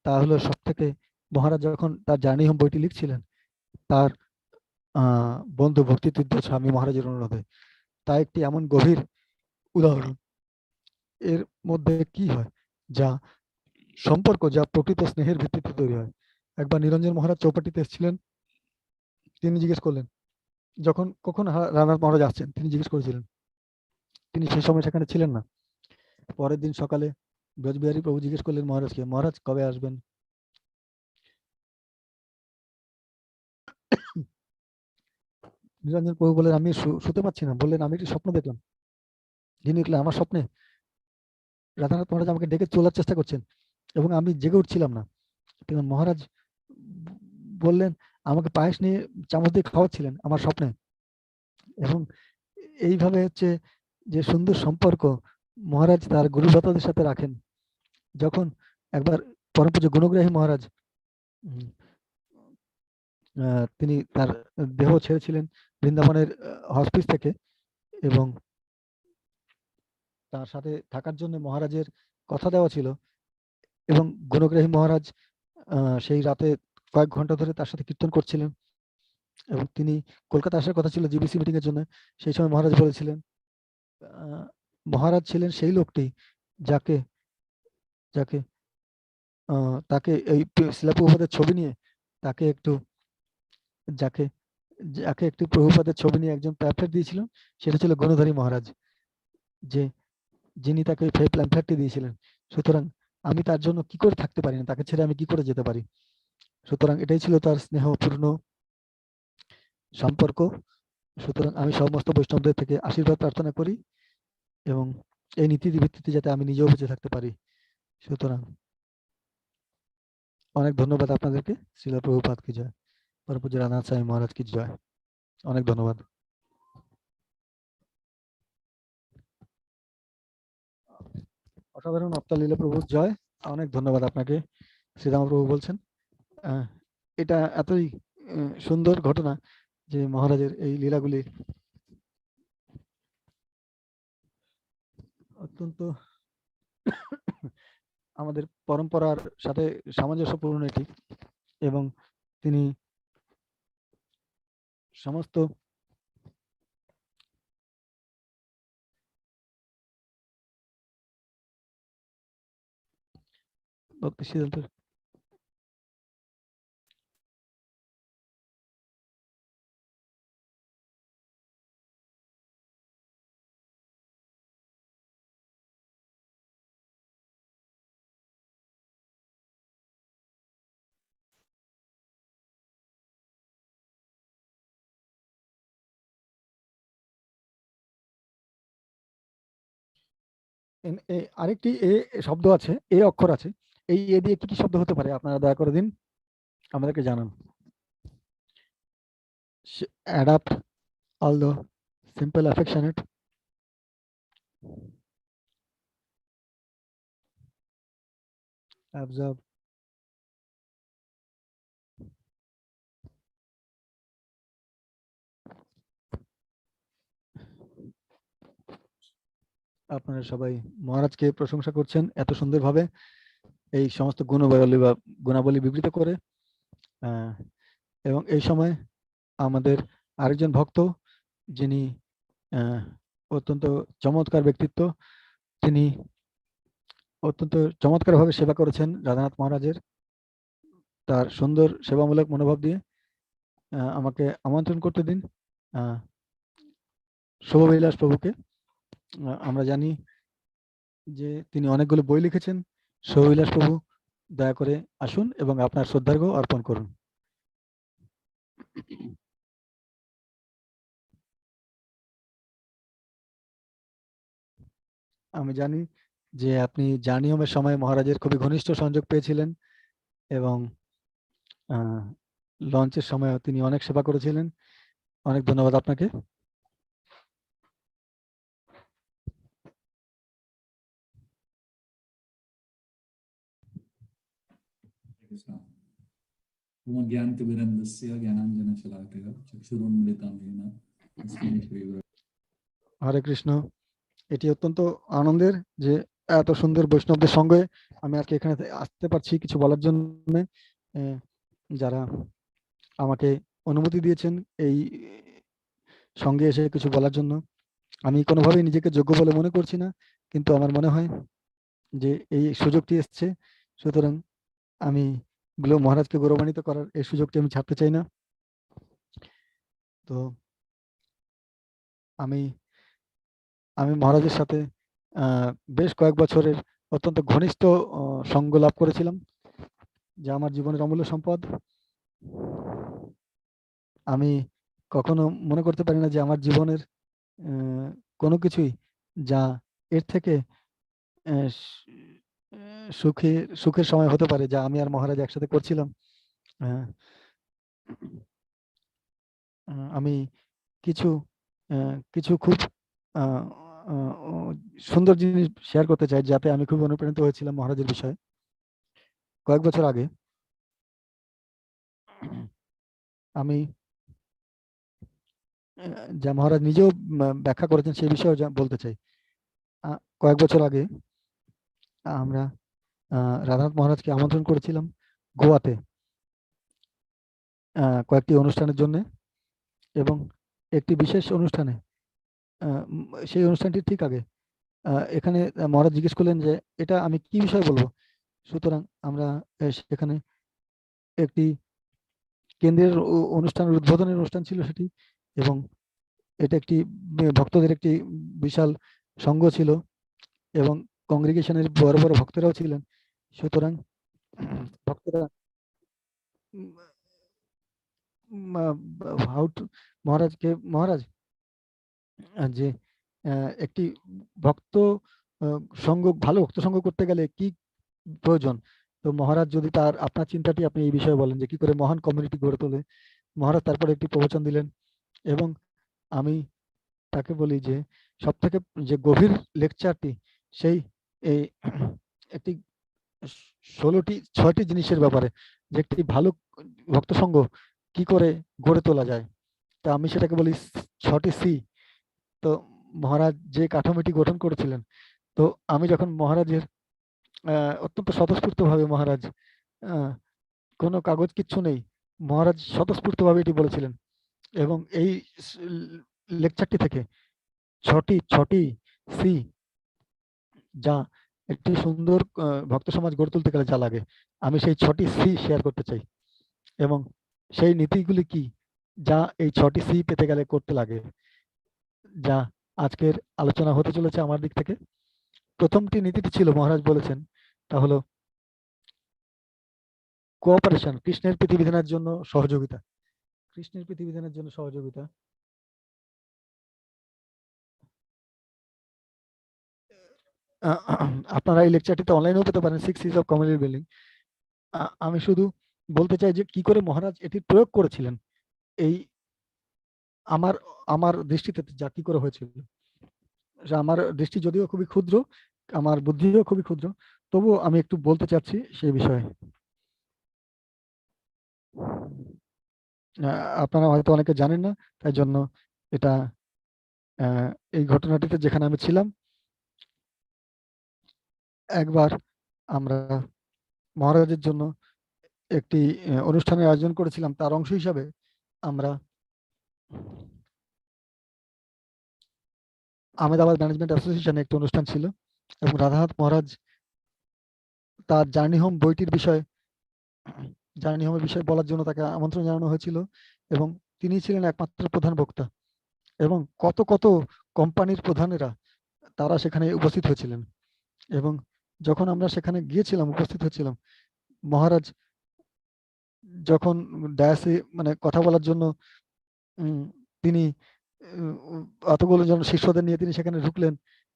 তা হলো সব থেকে, মহারাজ যখন তার জার্নি হোম বইটি লিখছিলেন তার বন্ধু ভক্তিতীর্থ স্বামী মহারাজের অনুরোধে, তা একটি এমন গভীর উদাহরণ। এর মধ্যে কি হয়, যা সম্পর্ক যা প্রকৃত স্নেহের ভিত্তিতে তৈরি হয়। একবার নিরঞ্জন মহারাজ চৌপাটিতে এসেছিলেন, তিনি জিজ্ঞেস করলেন যখন কখন রানার মহারাজ আসছেন তিনি জিজ্ঞেস করেছিলেন, তিনি সেই সময় সেখানে ছিলেন না। পরের দিন সকালে ব্রজবিহারী প্রভু জিজ্ঞেস করলেন মহারাজকে, মহারাজ কবে আসবেন? নিরঞ্জন প্রভু বললেন আমি শুতে পারছি না। বললেন আমি একটি স্বপ্ন দেখলাম। যিনি লিখলেন আমার স্বপ্নে রাধানাথ মহারাজ আমাকে ডেকে তোলার চেষ্টা করছেন এবং আমি জেগে উঠছিলাম না। তখন মহারাজ বললেন আমাকে পায়েস নিয়ে চামচ দিয়ে খাওয়াচ্ছিলেন আমার স্বপ্নে। এবং এইভাবে হচ্ছে যে সুন্দর সম্পর্ক মহারাজ তার গুরুভ্রাতাদের সাথে রাখেন। যখন একবার পরম পূজ্য গুণগ্রাহী মহারাজ তিনি তার দেহ ছেড়েছিলেন বৃন্দাবনের হসপিস থেকে, এবং তার সাথে থাকার জন্য মহারাজের কথা দেওয়া ছিল, এবং গুণগ্রাহী মহারাজ সেই রাতে কয়েক ঘন্টা ধরে তার সাথে কীর্তন করছিলেন, এবং তিনি কলকাতা আসার কথা ছিল জিবিসি মিটিং এর জন্য। সেই সময় মহারাজ বলেছিলেন, মহারাজ ছিলেন সেই লোকটি যাকে যাকে তাকে এই শিলা প্রভুপাদের ছবি নিয়ে তাকে একটু যাকে যাকে একটি প্রভুপাদের ছবি নিয়ে একজন প্যাম্পলেট দিয়েছিলেন, সেটা ছিল গুণধারী মহারাজ, যে যিনি তাকে ওই প্যাম্পলেটটি দিয়েছিলেন। সুতরাং আমি তার জন্য কি করে থাকতে পারি না, তাকে ছেড়ে আমি কি করে যেতে পারি? সুতরাং এটাই ছিল তার স্নেহপূর্ণ সম্পর্ক। সুতরাং আমি সমস্ত বৈষ্ণবদের থেকে আশীর্বাদ প্রার্থনা করি এবং এই নীতির ভিত্তিতে যাতে আমি নিজেও বেঁচে থাকতে পারি। সুতরাং অনেক ধন্যবাদ আপনাদেরকে। শ্রীল প্রভুপাদ কি জয়, পরম পূজ্য রাধানাথ স্বামী মহারাজ কি জয়। অনেক ধন্যবাদ। অসাধারণ অবতার লীলা প্রভু জয়। অনেক ধন্যবাদ আপনাকে। শ্রীরাম প্রভু বলছেন এটা এতই সুন্দর ঘটনা যে মহারাজের এই লীলাগুলি অত্যন্ত আমাদের পরম্পরার সাথে সামঞ্জস্যপূর্ণ এটি, এবং তিনি সমস্ত Bhakti Siddhanta. আরেকটি এ শব্দ আছে, এ অক্ষর আছে, এই এ দিয়ে কি কি শব্দ হতে পারে আপনারা দয়া করে দিন, আমাদেরকে জানান। Adapt all the simple affectionate, observe, আপনারা সবাই মহারাজকে প্রশংসা করছেন এত সুন্দরভাবে এই সমস্ত গুণাবলী বিবৃত করে। এবং এই সময় আমাদের আরেকজন ভক্ত, যিনি অত্যন্ত চমৎকার ব্যক্তিত্ব, তিনি অত্যন্ত চমৎকারভাবে সেবা করেছেন রাধানাথ মহারাজের, তার সুন্দর সেবামূলক মনোভাব দিয়ে। আমাকে আমন্ত্রণ করতে দিন শুভবিলাস প্রভুকে। আমরা জানি যে তিনি অনেকগুলো বই লিখেছেন। শুভবিলাস প্রভু, দয়া করে আসুন এবং আপনার শ্রদ্ধার্ঘ্য অর্পণ করুন। আমি জানি যে আপনি জার্নিয়মের সময় মহারাজের খুবই ঘনিষ্ঠ সংযোগ পেয়েছিলেন এবং লঞ্চের সময় তিনি অনেক সেবা করেছিলেন। অনেক ধন্যবাদ আপনাকে। হরে কৃষ্ণ। এটি অত্যন্ত আনন্দের যে এত সুন্দর বৈষ্ণবদের সঙ্গে আমি আজকে এখানে আসতে পারছি কিছু বলার জন্য, যারা আমাকে অনুমতি দিয়েছেন এই সঙ্গে এসে কিছু বলার জন্য। আমি কোনোভাবেই নিজেকে যোগ্য বলে মনে করছি না, কিন্তু আমার মনে হয় যে এই সুযোগটি এসছে, সুতরাং আমি মহারাজকে গৌরবান্বিত করার এই সুযোগটি আমি ছাড়তে চাই না। তো আমি মহারাজের সাথে বেশ কয়েক বছরের অত্যন্ত ঘনিষ্ঠ সঙ্গ লাভ করেছিলাম, যা আমার জীবনের অমূল্য সম্পদ। আমি কখনো মনে করতে পারি না যে আমার জীবনের কোনো কিছুই যা এর থেকে সুখের সময় হতে পারে যা আমি আর মহারাজ একসাথে করছিলাম। আমি কিছু খুব সুন্দর জিনিস শেয়ার করতে চাই, যাতে আমি খুব অনুপ্রাণিত হয়েছিলাম মহারাজের বিষয়ে। কয়েক বছর আগে আমি যা মহারাজ নিজেও ব্যাখ্যা করেছেন সেই বিষয়ে বলতে চাই। কয়েক বছর আগে আমরা রাধানাথ মহারাজকে আমন্ত্রণ করেছিলাম গোয়াতে কয়েকটি অনুষ্ঠানের জন্য, এবং একটি বিশেষ অনুষ্ঠানে, সেই অনুষ্ঠানটির ঠিক আগে এখানে মহারাজ জিজ্ঞেস করলেন যে এটা আমি কি বিষয় বলবো। সুতরাং আমরা সেখানে একটি কেন্দ্রের অনুষ্ঠানের উদ্বোধনের অনুষ্ঠান ছিল সেটি, এবং এটা একটি ভক্তদের একটি বিশাল সংঘ ছিল এবং কংগ্রিগেশনের বড় বড় ভক্তরাও ছিলেন। সুতরাং ভক্তরা মহারাজ যে একটি ভক্ত সঙ্গ, ভালো ভক্ত সঙ্গ করতে গেলে কি প্রয়োজন, তো মহারাজ যদি আপনার চিন্তাটি আপনি এই বিষয়ে বলেন যে কি করে মহান কমিউনিটি গড়ে তোলে। মহারাজ তারপরে একটি প্রবচন দিলেন এবং আমি তাকে বলি যে সব থেকে যে গভীর লেকচারটি সেই একটি 6টি জিনিসের ব্যাপারে, যে একটি ভালো ভক্ত সঙ্গ কি করে গড়ে তোলা যায়। তা আমি সেটাকে বলি 6টি সি। তো মহারাজ যে কাঠামোটি গঠন করেছিলেন, তো আমি যখন মহারাজের অত্যন্ত স্বতঃস্ফূর্তভাবে, মহারাজ কোনো কাগজ কিচ্ছু নেই, মহারাজ স্বতঃস্ফূর্তভাবে এটি বলেছিলেন, এবং এই লেকচারটি থেকে 6টি সি, যা একটি সুন্দর ভক্ত সমাজ গড়ে তুলতে গেলে যা লাগে, আমি সেই 6টি সি শেয়ার করতে চাই। এবং সেই নীতিগুলি কি যা এই 6টি সি পেতে গেলে করতে লাগে, যা আজকের আলোচনা হতে চলেছে আমার দিক থেকে। প্রথমটি নীতিটি ছিল, মহারাজ বলেছেন, তা হলো কোঅপারেশন, কৃষ্ণের প্রতিবিধানের জন্য সহযোগিতা। কৃষ্ণের প্রতিবিধানের জন্য সহযোগিতা। আপনারা এই লেকচারটিতে অনলাইনেও পেতে পারেন, 6 C's of Community Building। আমি শুধু বলতে চাই যে কি করে মহারাজ এটির প্রয়োগ করেছিলেন, এই আমার আমার দৃষ্টিতে যা কি করে হয়েছিল। আমার দৃষ্টি যদিও খুবই ক্ষুদ্র, আমার বুদ্ধিও খুবই ক্ষুদ্র, তবুও আমি একটু বলতে চাচ্ছি সেই বিষয়ে। আপনারা হয়তো অনেকে জানেন না, তাই জন্য এটা এই ঘটনাটিতে যেখানে আমি ছিলাম, একবার আমরা মহারাজের জন্য একটি অনুষ্ঠানের আয়োজন করেছিলাম। তার অংশ হিসাবে আমরা আহমেদাবাদ ম্যানেজমেন্ট অ্যাসোসিয়েশনে একটি অনুষ্ঠান ছিল, এবং রাধানাথ মহারাজ তার জার্নি হোম বইটির বিষয়ে, জার্নি হোমের বিষয়ে বলার জন্য তাকে আমন্ত্রণ জানানো হয়েছিল, এবং তিনি ছিলেন একমাত্র প্রধান বক্তা। এবং কত কত কোম্পানির প্রধানেরা তারা সেখানে উপস্থিত হয়েছিলেন। এবং যখন আমরা সেখানে গিয়েছিলাম, উপস্থিত হয়েছিলাম, মহারাজ যখন ডায়াসে মানে কথা বলার জন্য তিনি অতগুলো জন শিষ্যদের নিয়ে তিনি সেখানে ঢুকলেন,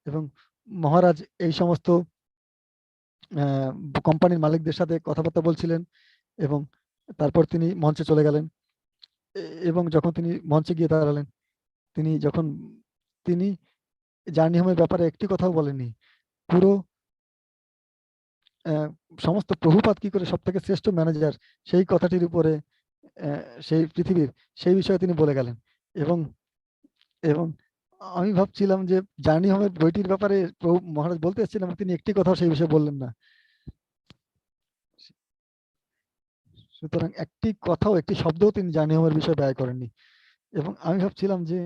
এবং মহারাজ এই সমস্ত কোম্পানির মালিকদের সাথে কথাবার্তা বলছিলেন, এবং তারপর তিনি মঞ্চে চলে গেলেন। এবং যখন তিনি মঞ্চে গিয়ে দাঁড়ালেন, তিনি জার্নি হোমের ব্যাপারে একটি কথাও বলেননি। পুরো সমস্ত প্রভুপাদ কি করে সব থেকে শ্রেষ্ঠ ম্যানেজার, সেই কথাটির উপরে, সেই পৃথিবীর সেই বিষয়ে তিনি বলে গেলেন। এবং এবং আমি ভাবছিলাম যে জার্নি হোমের বইটির ব্যাপারে প্রভু মহারাজ বলতে এসেছিলাম, তিনি একটি কথাও সেই বিষয়ে বললেন না। সুতরাং একটি কথাও, একটি শব্দও তিনি জার্নি হোমের বিষয়ে ব্যয় করেননি। এবং আমি ভাবছিলাম যে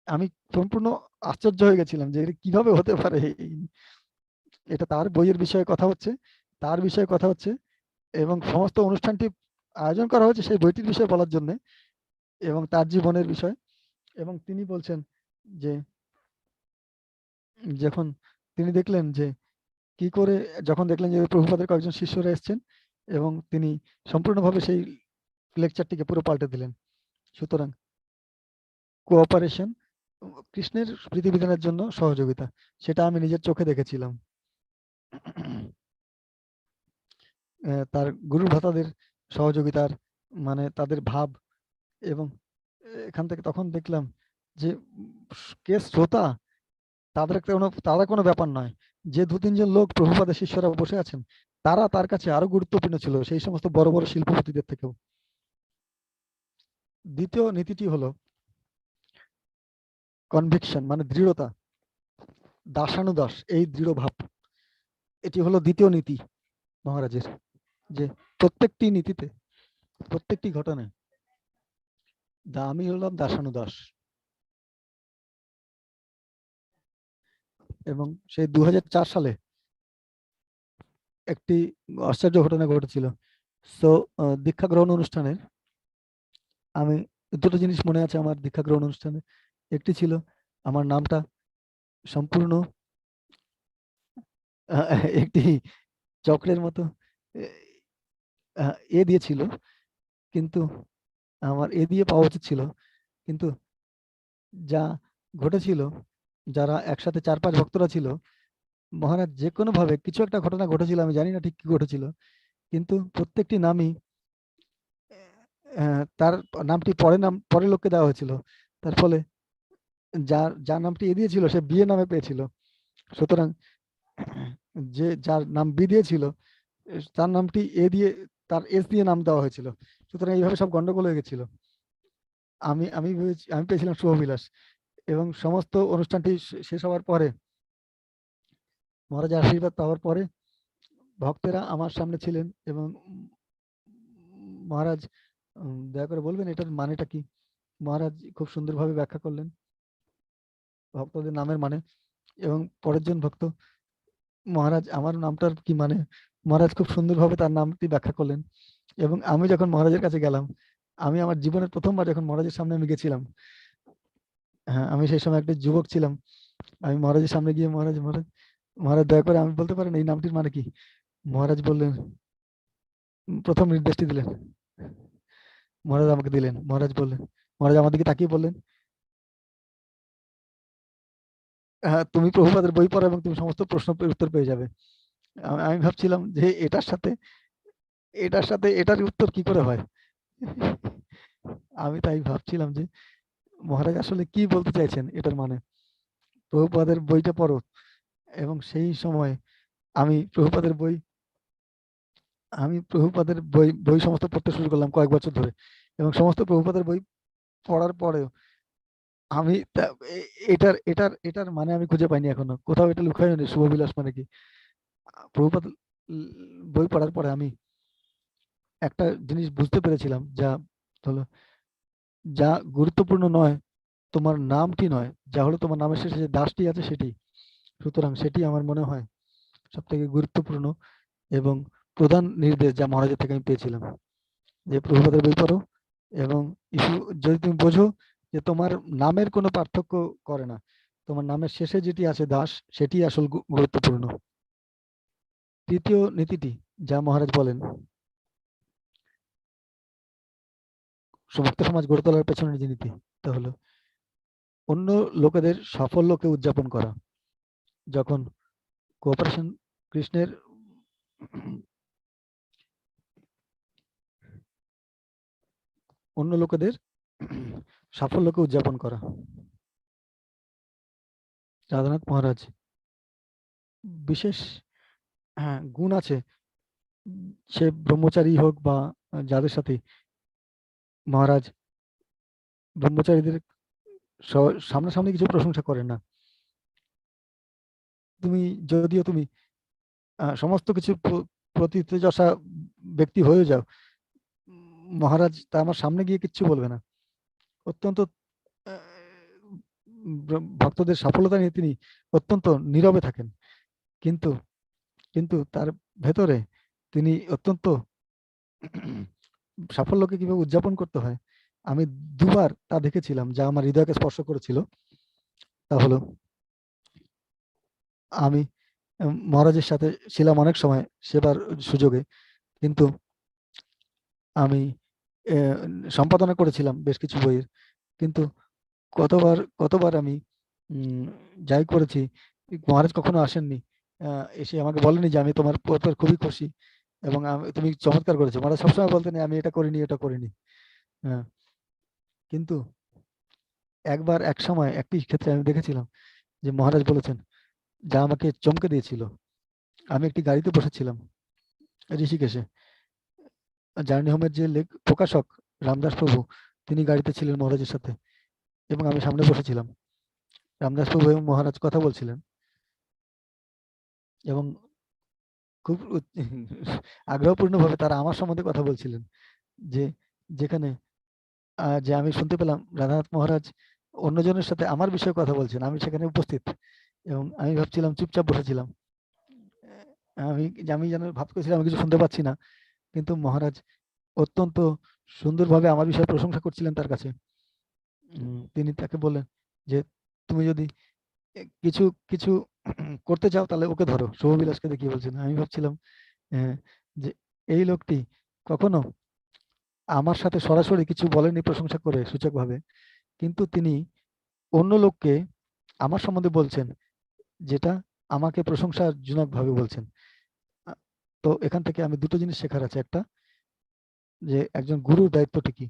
আমি সম্পূর্ণ আশ্চর্য হয়ে গেছিলাম যে এটা কিভাবে হতে পারে। এটা তার বইয়ের বিষয়ে কথা হচ্ছে, তার বিষয়ে কথা হচ্ছে, এবং সমস্ত অনুষ্ঠানটি আয়োজন করা হয়েছে সেই বইটির বিষয়ে বলার জন্য, এবং তার জীবনের বিষয়। এবং তিনি বলছেন যে যখন তিনি দেখলেন যে কি করে, যখন দেখলেন যে প্রভুপাদের কয়েকজন শিষ্যরা এসেছেন, এবং তিনি সম্পূর্ণভাবে সেই লেকচারটিকে পুরো পাল্টে দিলেন। সুতরাং কোঅপারেশন, কৃষ্ণের প্রীতিবিধানের জন্য সহযোগিতা, সেটা আমি নিজের চোখে দেখেছিলাম। তার গুরু ভ্রাতাদের সহযোগিতার মানে তাদের ভাব, এবং এখান থেকে তখন দেখলাম যে কে শ্রোতা, তারা কোনো ব্যাপার নয়। যে 2-3 জন লোক প্রভুপাদের শিষ্যরা বসে আছেন, তারা তার কাছে আরো গুরুত্বপূর্ণ ছিল সেই সমস্ত বড় বড় শিল্পপতিদের থেকেও। দ্বিতীয় নীতিটি হলো কনভিকশন, মানে দৃঢ়তা, দাসানুদাস, এই দৃঢ় ভাব। এটি হলো দ্বিতীয় নীতি মহারাজের, যে প্রত্যেকটি নীতিতে, প্রত্যেকটি ঘটনায় আমি হলাম দাসানুদাস। এবং সেই 2004 সালে একটি আশ্চর্য ঘটনা ঘটেছিল। সো দীক্ষা গ্রহণ অনুষ্ঠানে আমি দুটো জিনিস মনে আছে আমার দীক্ষা গ্রহণ অনুষ্ঠানে। একটি ছিল আমার নামটা সম্পূর্ণ একটি চক্রের মতো এ দিয়েছিল, কিন্তু আমার এ দিয়ে পাওয়া উচিত ছিল, কিন্তু যা ঘটেছিল, যারা একসাথে 4-5 ভক্তরা ছিল, মহারাজ যে কোনো ভাবে কিছু একটা ঘটনা ঘটেছিল, আমি জানি না ঠিক কি ঘটেছিল, কিন্তু প্রত্যেকটি নামই তার নামটি পরে লোককে দেওয়া হয়েছিল। তার ফলে যার নামটি এ দিয়েছিল সে বিয়ে নামে পেয়েছিল। সুতরাং যার নাম বি দিয়েছিল তার নামটি এ দিয়ে, তার এস দিয়ে নাম দেওয়া হয়েছিল। সুতরাং এইভাবে সব গন্ডগোল হয়ে গেছিল। আমি পেয়েছিলাম শুভবিলাস। এবং সমস্ত অনুষ্ঠানটি শেষ হওয়ার পরে, মহারাজের আশীর্বাদ পাওয়ার পরে, ভক্তেরা আমার সামনে ছিলেন, এবং মহারাজ দয়া করে বলবেন এটার মানেটা কি। মহারাজ খুব সুন্দরভাবে ব্যাখ্যা করলেন ভক্তদের নামের মানে। এবং পরের জন ভক্ত মহারাজ আমার নামটার কি মানে, মহারাজ খুব সুন্দরভাবে তার নামটি ব্যাখ্যা করলেন। এবং আমি যখন মহারাজের কাছে গেলাম, আমি আমার জীবনের প্রথমবার যখন মহারাজের সামনে আমি গেছিলাম, হ্যাঁ আমি সেই সময় একটা যুবক ছিলাম, আমি মহারাজের সামনে গিয়ে মহারাজ মহারাজ মহারাজ দয়া করে আমি বলতে পারেন এই নামটির মানে কি? মহারাজ বললেন, প্রথম নির্দেশটি দিলেন, মহারাজ আমাকে দিলেন। মহারাজ বললেন, মহারাজ আমার দিকে তাকিয়ে বললেন, হ্যাঁ তুমি প্রভুপাদের বই পড়ো এবং তুমি সমস্ত প্রশ্ন উত্তর পেয়ে যাবে। আমি ভাবছিলাম যে এটার সাথে এটার উত্তর কি করে হয়। আমি তাই ভাবছিলাম যে মহারাজ আসলে কি বলতে চাইছেন এটার মানে। প্রভুপাদের বইটা পড়ো, এবং সেই সময় আমি প্রভুপাদের বই সমস্ত পড়তে শুরু করলাম কয়েক বছর ধরে, এবং সমস্ত প্রভুপাদের বই পড়ার পরেও আমি এটার এটার এটার মানে আমি খুঁজে পাইনি এখনো কোথাও, এটা লুকায় নেই শুভবিলাস মানে কি। প্রভুপাদ বই পড়ার পরে আমি একটা জিনিস বুঝতে পেরেছিলাম, যা হলো, যা গুরুত্বপূর্ণ নয় তোমার নামটি নয়, যা হলো তোমার নামের শেষে যে দাসটি আছে সেটি। সুতরাং সেটি আমার মনে হয় সব থেকে গুরুত্বপূর্ণ এবং প্রধান নির্দেশ যা মহারাজের থেকে আমি পেয়েছিলাম, যে প্রভুপাদের বই পড়ো, এবং যদি তুমি বোঝো যে তোমার নামের কোনো পার্থক্য করে না, তোমার নামের শেষে যেটি আছে দাস, সেটি আসল গুরুত্বপূর্ণ। তৃতীয় নীতিটি যা মহারাজ বলেন, ভক্ত সমাজ গড়ে তোলার পেছনে যে নীতি, তা হলো অন্য লোকেদের সাফল্যকে উদযাপন করা। যখন কোঅপারেশন কৃষ্ণের অন্য লোকেদের সাফল্যকে উদযাপন করা। রাধানাথ মহারাজ বিশেষ গুণ আছে, সে ব্রহ্মচারী হোক বা যাদের সাথে, মহারাজ ব্রহ্মচারীদের সামনাসামনি কিছু প্রশংসা করেন না। যদিও তুমি সমস্ত কিছু প্রতি তেজস্বা ব্যক্তি হয়ে যাও, মহারাজ তা আমার সামনে গিয়ে কিচ্ছু বলবে না। অত্যন্ত ভক্তদের সফলতা নিয়ে তিনি অত্যন্ত নীরবে থাকেন, কিন্তু কিন্তু তার ভেতরে তিনি অত্যন্ত সাফল্যকে কিভাবে উদযাপন করতে হয় আমি দুবার তা দেখেছিলাম, যা আমার হৃদয়কে স্পর্শ করেছিল। তা হলো, আমি মহারাজের সাথে ছিলাম অনেক সময় সেবার সুযোগে, কিন্তু আমি সম্পাদনা করেছিলাম বেশ কিছু বইয়ের, কিন্তু কতবার আমি যাই করেছি, মহারাজ কখনো আসেননি, এসে আমাকে বলেনি যে আমি তোমার খুবই খুশি এবং তুমি চমৎকার করেছো। মহারাজ সবসময় বলতেন আমি এটা করিনি। কিন্তু এক সময় একটি ক্ষেত্রে আমি দেখেছিলাম যে মহারাজ বলেছেন, যা আমাকে চমকে দিয়েছিল। আমি একটি গাড়িতে বসেছিলাম ঋষিকেশে, জার্নি হোমের যে প্রকাশক রামদাস প্রভু, তিনি গাড়িতে ছিলেন মহারাজের সাথে, এবং আমি সামনে বসেছিলাম। রামদাস প্রভু এবং মহারাজ কথা বলছিলেন, এবং খুব আগ্রহপূর্ণ ভাবে তারা আমার সম্বন্ধে কথা বলছিলেন, যেখানে যে আমি শুনতে পেলাম রাধানাথ মহারাজ অন্যজনের সাথে আমার বিষয়ে কথা বলছেন, আমি সেখানে উপস্থিত, এবং আমি ভাবছিলাম, চুপচাপ বসেছিলাম। আমি যেন ভাব করেছিলাম আমি কিছু শুনতে পাচ্ছি না, কিন্তু মহারাজ অত্যন্ত সুন্দরভাবে আমার বিষয়ে প্রশংসা করছিলেন তার কাছে। তিনি তাকে বললেন যে তুমি যদি কিছু কিছু করতে চাও তাহলে ওকে ধরো, শুভবিলাসকে দেখিয়ে বলছেন। আমি ভাবছিলাম যে এই লোকটি কখনো আমার সাথে সরাসরি কিছু বলেনি প্রশংসা করে সূচকভাবে, কিন্তু তিনি অন্য লোককে আমার সম্বন্ধে বলছেন, যেটা আমাকে প্রশংসাজনক ভাবে বলছেন। তো এখান থেকে আমি দুটো জিনিস শেখার আছে। একটা, যে একজন গুরুর দায়িত্বটি কি,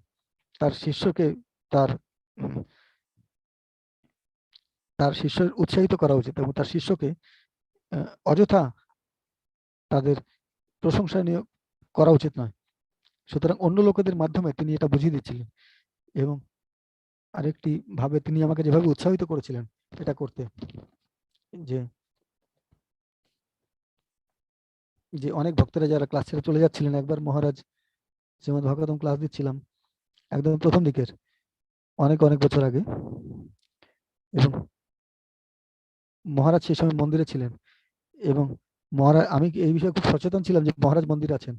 তার শিষ্যকে তার শিষ্যের উৎসাহিত করা উচিত, এবং তার শিষ্যকে অযথা তাদের প্রশংসা নিয়ে করা উচিত নয়। সুতরাং অন্য লোকেদের মাধ্যমে তিনি এটা বুঝিয়ে দিচ্ছিলেন, এবং আরেকটি ভাবে তিনি আমাকে যেভাবে উৎসাহিত করেছিলেন এটা করতে, যে অনেক ভক্তরা যারা ক্লাস ছেড়ে চলে যাচ্ছিলেন, একবার মহারাজ শ্রীমদ ভাগবতম ক্লাস দিচ্ছিলাম একদম প্রথম দিকের, অনেক বছর আগে, এবং মহারাজ সেই সময় মন্দিরে ছিলেন, এবং মহারাজ, আমি এই বিষয়ে খুব সচেতন ছিলাম যে মহারাজ মন্দির আছেন,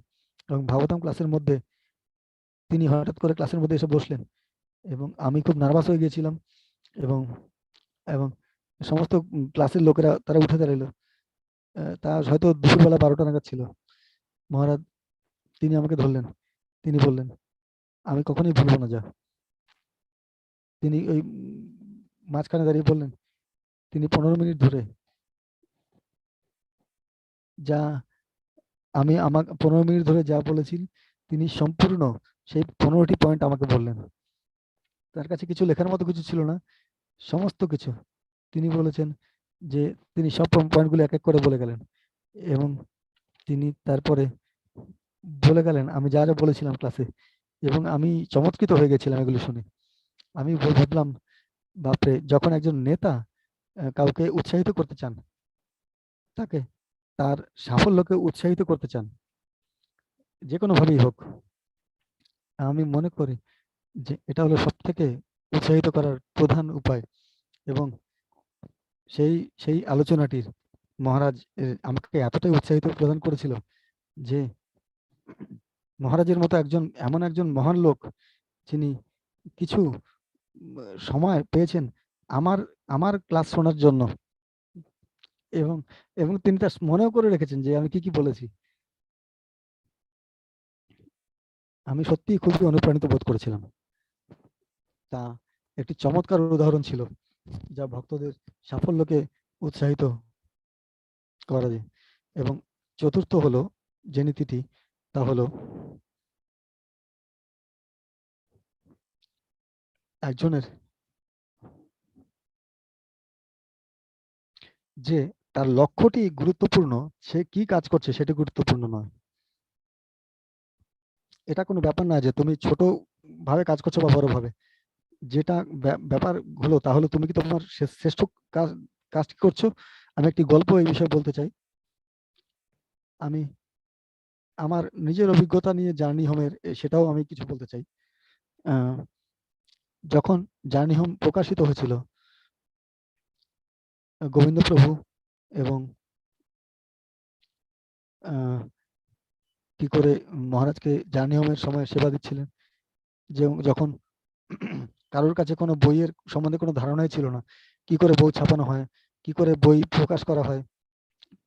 এবং ভাগবতম ক্লাসের মধ্যে তিনি হঠাৎ করে ক্লাসের মধ্যে এসে বসলেন, এবং আমি খুব নার্ভাস হয়ে গিয়েছিলাম, এবং এবং সমস্ত ক্লাসের লোকেরা তারা উঠে দাঁড়ালো। তা হয়তো দুপুরবেলা 12টা নাগাদ ছিল। মহারাজ তিনি আমাকে ধরলেন, তিনি বললেন, আমি কখনোই ভুলবো না যা। তিনি ওই মাঝখানে দাঁড়িয়ে বললেন, তিনি 15 মিনিট ধরে যা আমি আমাকে 15 মিনিট ধরে যা বলেছি, তিনি সম্পূর্ণ সেই 15টি পয়েন্ট আমাকে বললেন। তার কাছে কিছু লেখার মতো কিছু ছিল না, সমস্ত কিছু তিনি বলেছেন, যে তিনি সব পয়েন্টগুলো এক এক করে বলে গেলেন, এবং তিনি তারপরে বলে গেলেন আমি যা যা বলেছিলাম ক্লাসে, এবং আমি চমৎকৃত হয়ে গেছিলাম এগুলো শুনে। আমি ভাবলাম, বাপরে, যখন একজন নেতা কাউকে উৎসাহিত করতে চান, তাকে তার সাফল্যকে উৎসাহিত করতে চান, যে কোনো ভাবেই হোক, আমি মনে করি যে এটা হলো সব থেকে উৎসাহিত করার প্রধান উপায়। এবং সেই আলোচনাটির মহারাজ আমাকে এতটাই উৎসাহিত প্রদান করেছিল যে মহারাজের মতো এমন একজন মহান লোক, যিনি কিছু সময় পেয়েছেন আমার আমার ক্লাস শোনার জন্য, এবং এবং তিনি তা মনেও করে রেখেছেন যে আমি কি কি বলেছি। আমি সত্যিই খুবই অনুপ্রাণিত বোধ করেছিলাম। তা একটি চমৎকার উদাহরণ ছিল যা ভক্তদের সাফল্যকে উৎসাহিত করা যায়। এবং চতুর্থ হলো যে নীতিটি, তা হলো একজনের যে তার লক্ষ্যটি গুরুত্বপূর্ণ, সে কি কাজ করছে সেটা গুরুত্বপূর্ণ নয়। এটা কোনো ব্যাপার না যে তুমি ছোট ভাবে কাজ করছো বা বড় ভাবে, যেটা ব্যাপার হলো তা হলো তুমি কি তোমার শ্রেষ্ঠ কাজ করছো। আমি একটি গল্প এই বিষয়ে বলতে চাই। আমি আমার নিজের অভিজ্ঞতা নিয়ে জার্নি হোমের, সেটাও আমি কিছু বলতে চাই। যখন জার্নি হোম প্রকাশিত হয়েছিল, গোবিন্দ প্রভু এবং কি করে মহারাজকে জার্নি হোমের সময় সেবা দিচ্ছিলেন, যে যখন কারোর কাছে কোনো বইয়ের সম্বন্ধে কোনো ধারণাই ছিল না, কি করে বই ছাপানো হয়, কি করে বই প্রকাশ করা হয়,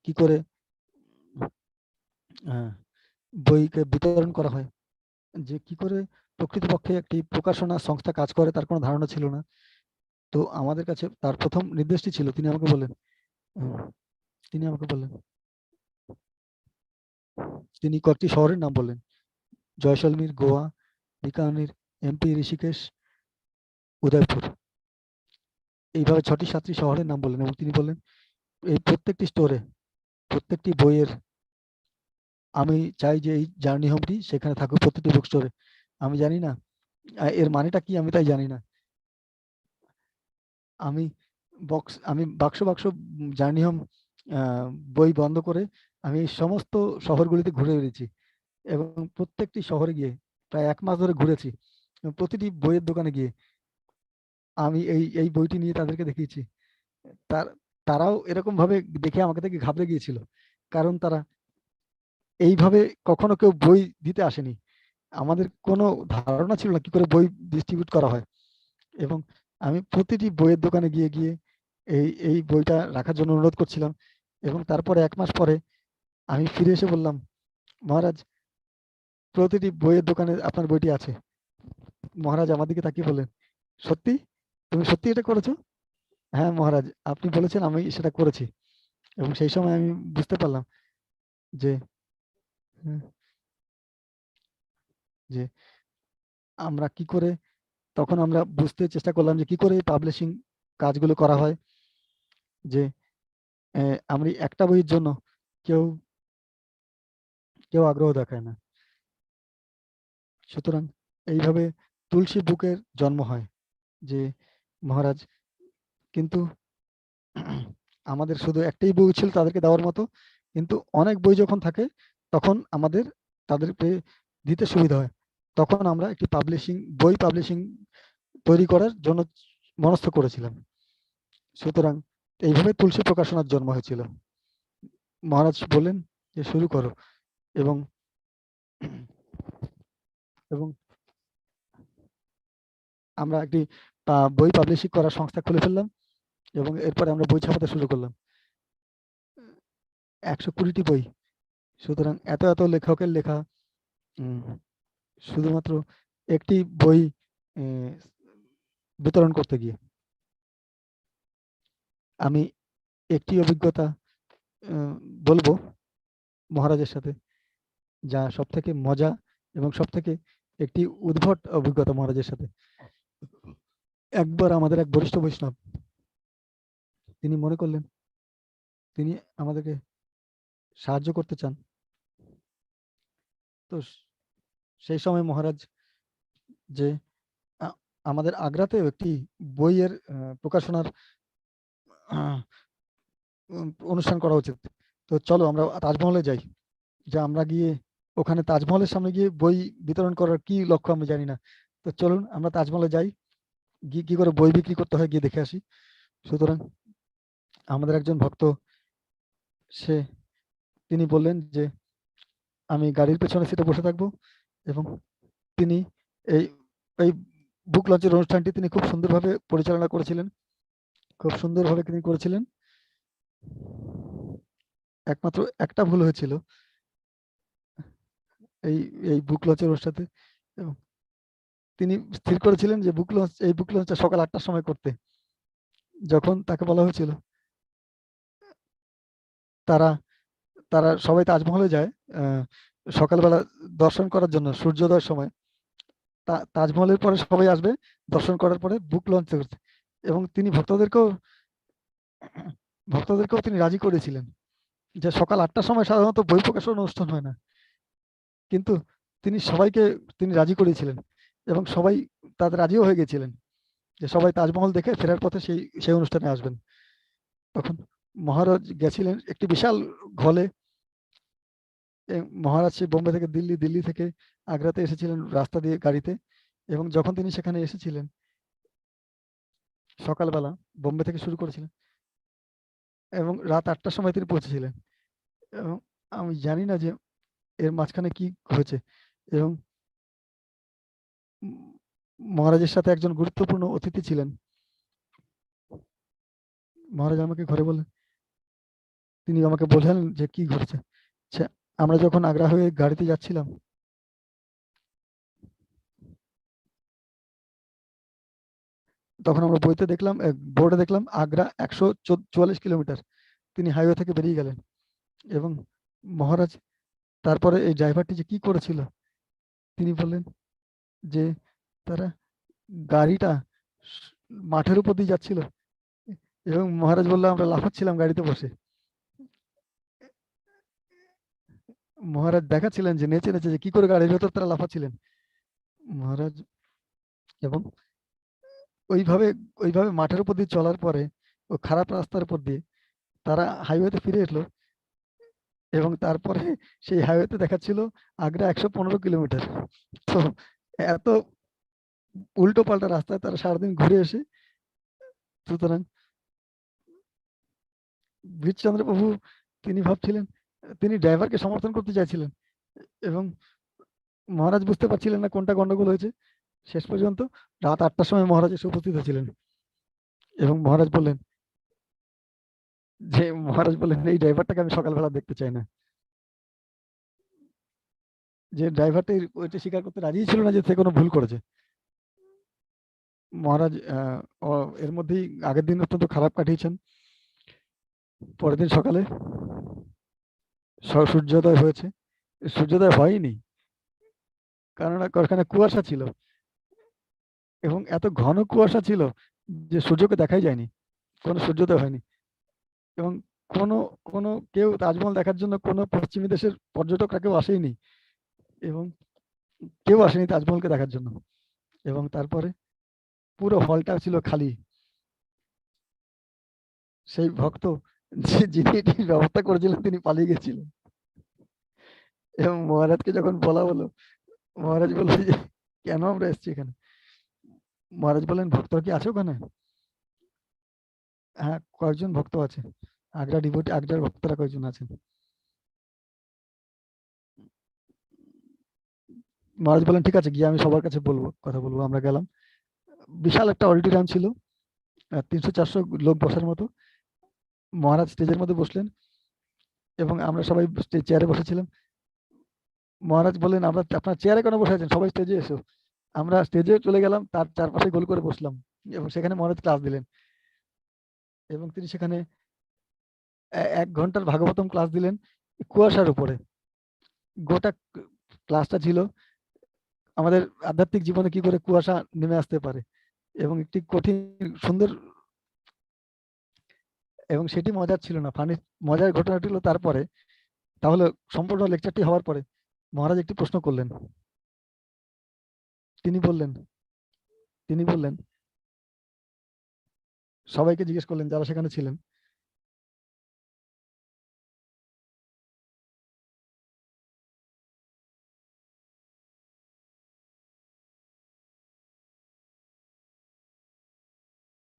কি করে বইকে বিতরণ করা হয়, যে কি করে প্রকৃতপক্ষে একটি প্রকাশনা সংস্থা কাজ করে, তার কোনো ধারণা ছিল না। তো আমাদের কাছে তার প্রথম নির্দেশটি ছিল, তিনি আমাকে বললেন, তিনি কয়েকটি শহরের নাম বললেন, জয়সলমীর, গোয়া, বিকানির, এমপি, ঋষিকেশ, উদয়পুর, এইভাবে 6টি-7টি শহরের নাম বললেন। এবং তিনি বললেন, এই প্রত্যেকটি স্টোরে, প্রত্যেকটি বইয়ের, আমি চাই যে এই জার্নি হোমটি সেখানে থাকুক, প্রত্যেকটি বুক স্টোরে। আমি জানি না এর মানেটা কি, আমি তাই জানি না। আমি বাক্স বাক্স জার্নি হোম বই বন্ধ করে আমি এই সমস্ত শহরগুলিতে ঘুরে বেরিয়েছি, এবং প্রত্যেকটি শহরে গিয়ে প্রায় 1 মাস ধরে ঘুরেছি। প্রতিটি বইয়ের দোকানে গিয়ে আমি এই বইটি নিয়ে তাদেরকে দেখিয়েছি। তারাও এরকম ভাবে দেখে আমাকে থেকে ঘাবড়ে গিয়েছিল, কারণ তারা এইভাবে কখনো কেউ বই দিতে আসেনি। আমাদের কোনো ধারণা ছিল না কি করে বই ডিস্ট্রিবিউট করা হয়। এবং আমি প্রতিটি বইয়ের দোকানে গিয়ে গিয়ে এই বইটা রাখার জন্য অনুরোধ করছিলাম। এবং তারপরে 1 মাস পরে আমি ফিরে এসে বললাম, মহারাজ, প্রতিটি বইয়ের দোকানে আপনার বইটি আছে। মহারাজ আমার দিকে তাকিয়ে বললেন, সত্যি? তুমি সত্যি এটা করেছো? হ্যাঁ মহারাজ, আপনি বলেছেন, আমি সেটা করেছি। এবং সেই সময় আমি বুঝতে পারলাম যে যে আমরা কি করে, তখন আমরা বুঝতে চেষ্টা করলাম যে কি করে পাবলিশিং কাজগুলো করা হয়, যে আমরা একটা বইয়ের জন্য কেউ আগ্রহ দেখায় না। সুতরাং এইভাবে তুলসী বুকের জন্ম হয়, যে মহারাজ কিন্তু আমাদের শুধু একটাই বই ছিল তাদেরকে দেওয়ার মতো, কিন্তু অনেক বই যখন থাকে তখন আমাদের তাদেরকে দিতে সুবিধা হয়, তখন আমরা একটি বই পাবলিশিং তৈরি করার জন্য মনস্থ করেছিলাম। সুতরাং এইভাবে তুলসী প্রকাশনার জন্ম হয়েছিল। মহারাজ বললেন যে শুরু করো, এবং এবং আমরা একটি বই পাবলিশ করার সংস্থা খুলে ফেললাম, এবং এরপরে আমরা বই ছাপাতে শুরু করলাম। 120টি বই। সুতরাং এত এত লেখকের লেখা, শুধুমাত্র একটি বই বিতরণ করতে গিয়ে আমি একটি অভিজ্ঞতা বলবো মহারাজের সাথে, যা সব থেকে মজা এবং সব থেকে একটি উদ্ভট অভিজ্ঞতা মহারাজের সাথে। একবার আমাদের এক বরিষ্ঠ বৈষ্ণব, তিনি মনে করলেন তিনি আমাদেরকে সাহায্য করতে চান। তো সেই সময় মহারাজ যে আমাদের আগ্রাতেও একটি বইয়ের প্রকাশনার অনুষ্ঠান করা উচিত, তো চলো আমরা তাজমহলে যাই। যে আমরা গিয়ে ওখানে তাজমহলের সামনে গিয়ে বই বিতরণ করার কি লক্ষ্য আমি জানি না, তো চলুন আমরা তাজমহলে যাই, গিয়ে কি করে বই বিক্রি করতে হয় গিয়ে দেখে আসি। সুতরাং আমাদের একজন ভক্ত, তিনি বললেন যে আমি গাড়ির পেছনে সিটে বসে থাকবো, এবং তিনি এই বুক লঞ্চের অনুষ্ঠানটি তিনি খুব সুন্দরভাবে পরিচালনা করেছিলেন, খুব সুন্দরভাবে তিনি করেছিলেন। একমাত্র একটা ভুল হয়েছিল এই বুক লঞ্চের অনুষ্ঠানে, এবং তিনি স্থির করেছিলেন যে এই বুক লঞ্চটা সকাল 8টার সময় করতে। যখন তাকে বলা হয়েছিল, তারা সবাই তাজমহলে যায় সকালবেলা দর্শন করার জন্য সূর্যোদয়ের সময়, তাজমহলের পরে সবাই আসবে দর্শন করার পরে বুক লঞ্চ করতে, এবং তিনি ভক্তদেরকেও তিনি রাজি করেছিলেন যে সকাল 8টার সময় সাধারণত বই প্রকাশন অনুষ্ঠান হয় না, কিন্তু তিনি রাজি করেছিলেন, এবং সবাই তাদের রাজিও হয়ে গেছিলেন যে সবাই তাজমহল দেখে ফেরার পথে সেই অনুষ্ঠানে আসবেন। তখন মহারাজ গেছিলেন একটি বিশাল হলে। মহারাজ সেই বোম্বে থেকে দিল্লি থেকে আগ্রাতে এসেছিলেন রাস্তা দিয়ে গাড়িতে, এবং যখন তিনি সেখানে এসেছিলেন সকালবেলা বোম্বে থেকে শুরু করেছিলেন, এবং রাত 8টার সময় তিনি পৌঁছেছিলেন। এবং আমি জানি না যে এর মাঝখানে কি হয়েছে, এবং মহারাজের সাথে একজন গুরুত্বপূর্ণ অতিথি ছিলেন। মহারাজ আমাকে ঘরে বললেন, তিনি আমাকে বললেন যে কি ঘটেছে। আমরা যখন আগ্রা হয়ে গাড়িতে যাচ্ছিলাম, তখন আমরা বইতে দেখলাম, বোর্ডে দেখলাম আগ্রা 144 কিলোমিটার। তিনি হাইওয়ে থেকে বেরিয়ে গেলেন, এবং মহারাজ তারপরে এই ড্রাইভারটি যে কি করেছিল, তিনি বললেন যে তারা গাড়িটা মাঠের উপর দিয়ে যাচ্ছিল, এবং মহারাজ বললো আমরা লাফাচ্ছিলাম গাড়িতে বসে। মহারাজ দেখাচ্ছিলেন যে নেচে নেচে যে কি করে গাড়ির ভেতর তারা লাফাচ্ছিলেন মহারাজ। এবং ওইভাবে মাঠের উপর দিয়ে চলার পরে ও খারাপ রাস্তার উপর দিয়ে তারা হাইওয়েতে ফিরে এলো, এবং তারপরে সেই হাইওয়েতে দেখাচ্ছিল আগ্রা 115 কিলোমিটার। তো এত উল্টো পাল্টা রাস্তায় তারা সারাদিন ঘুরে এসে, সুতরাং বীরচন্দ্র প্রভু তিনি ভাবছিলেন, তিনি ড্রাইভারকে সমর্থন করতে চাইছিলেন, এবং মহারাজ বুঝতে পারছিলেন না কোনটা গন্ডগোল হয়েছে। শেষ পর্যন্ত রাত 8টার সময় মহারাজ এসে উপস্থিত হয়েছিলেন, এবং মহারাজ বললেন এই ড্রাইভারটাকে আমি সকালবেলা দেখতে চাই না। যে ড্রাইভারটা ওইটা স্বীকার করতে রাজি ছিল না যে সে কোনো ভুল করেছে। মহারাজ এর মধ্যেই আগের দিন অত্যন্ত খারাপ কাটিয়েছেন। পরের দিন সকালে সূর্যোদয় হয়েছে, সূর্যোদয় হয়নি, কারণ ওখানে কুয়াশা ছিল, এবং এত ঘন কুয়াশা ছিল যে সূর্যকে দেখাই যায়নি, কোনো সূর্যোদয় হয়নি। এবং কোনো কেউ তাজমহল দেখার জন্য কোনো পশ্চিমী দেশের পর্যটকরা কেউ আসেনি, এবং কেউ আসেনি তাজমহলকে দেখার জন্য। এবং তারপরে পুরো হলটা ছিল খালি। সেই ভক্ত যিনি এটির ব্যবস্থা করেছিলেন তিনি পালিয়ে গেছিলেন, এবং মহারাজকে যখন বলা হলো, মহারাজ বলল যে কেন আমরা এসেছি এখানে। মহারাজ বললেন ভক্ত কি আছে ওখানে? হ্যাঁ, কয়েকজন ভক্ত আছে। আগ্রা ডিভোটি, আগ্রার ভক্তরা কয়েকজন আছেন? মহারাজ বলেন ঠিক আছে, গিয়ে আমি সবার কাছে বলবো, কথা বলবো। আমরা গেলাম, বিশাল একটা অডিটোরিয়াম ছিল, 300-400 লোক বসার মতো। মহারাজ স্টেজের মধ্যে বসলেন এবং আমরা সবাই চেয়ারে বসেছিলাম। মহারাজ বললেন, আমরা আপনার চেয়ারে কেন বসে আছেন, সবাই স্টেজে এসো। আমরা স্টেজে চলে গেলাম, তার চারপাশে গোল করে বসলাম এবং সেখানে মহারাজ ক্লাস দিলেন এবং তিনি সেখানে 1 ঘন্টার ভাগবতম ক্লাস দিলেন কুয়াশার উপরে। গোটা ক্লাসটা ছিল আমাদের আধ্যাত্মিক জীবনে কি করে কুয়াশা নেমে আসতে পারে এবং একটি কঠিন সুন্দর, এবং সেটি মজার ছিল না, ফানি। মজার ঘটনাটি হলো তারপরে, তাহলে সম্পূর্ণ লেকচারটি হওয়ার পরে মহারাজ একটি প্রশ্ন করলেন। তিনি বললেন সবাইকে জিজ্ঞেস করলেন যারা সেখানে ছিলেন,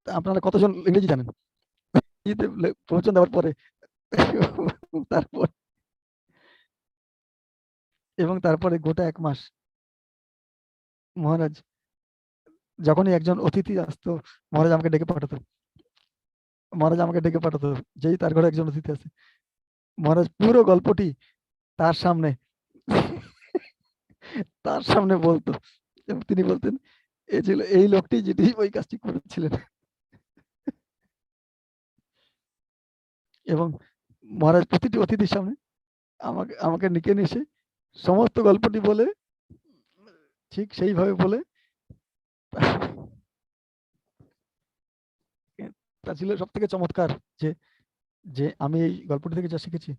আপনারা কতজন ইংরেজি জানেন? প্রবচন দেওয়ার পরে তারপর এবং তারপরে গোটা 1 মাস মহারাজ যখনই একজন অতিথি আসতো, মহারাজ আমাকে ডেকে পাঠাতো। যেই তার ঘরে একজন অতিথি আছে, মহারাজ পুরো গল্পটি তার সামনে বলতো এবং তিনি বলতেন এ ছিল এই লোকটি যেটি ওই কাজটি করেছিলেন। এবং মহারাজ প্রতিটি অতিথির সামনে আমাকে নিকে নিয়ে এসে সমস্ত গল্পটি বলে, ঠিক সেইভাবে বলে, তা ছিল সব থেকে চমৎকার যে আমি এই গল্পটি থেকে যা শিখেছি,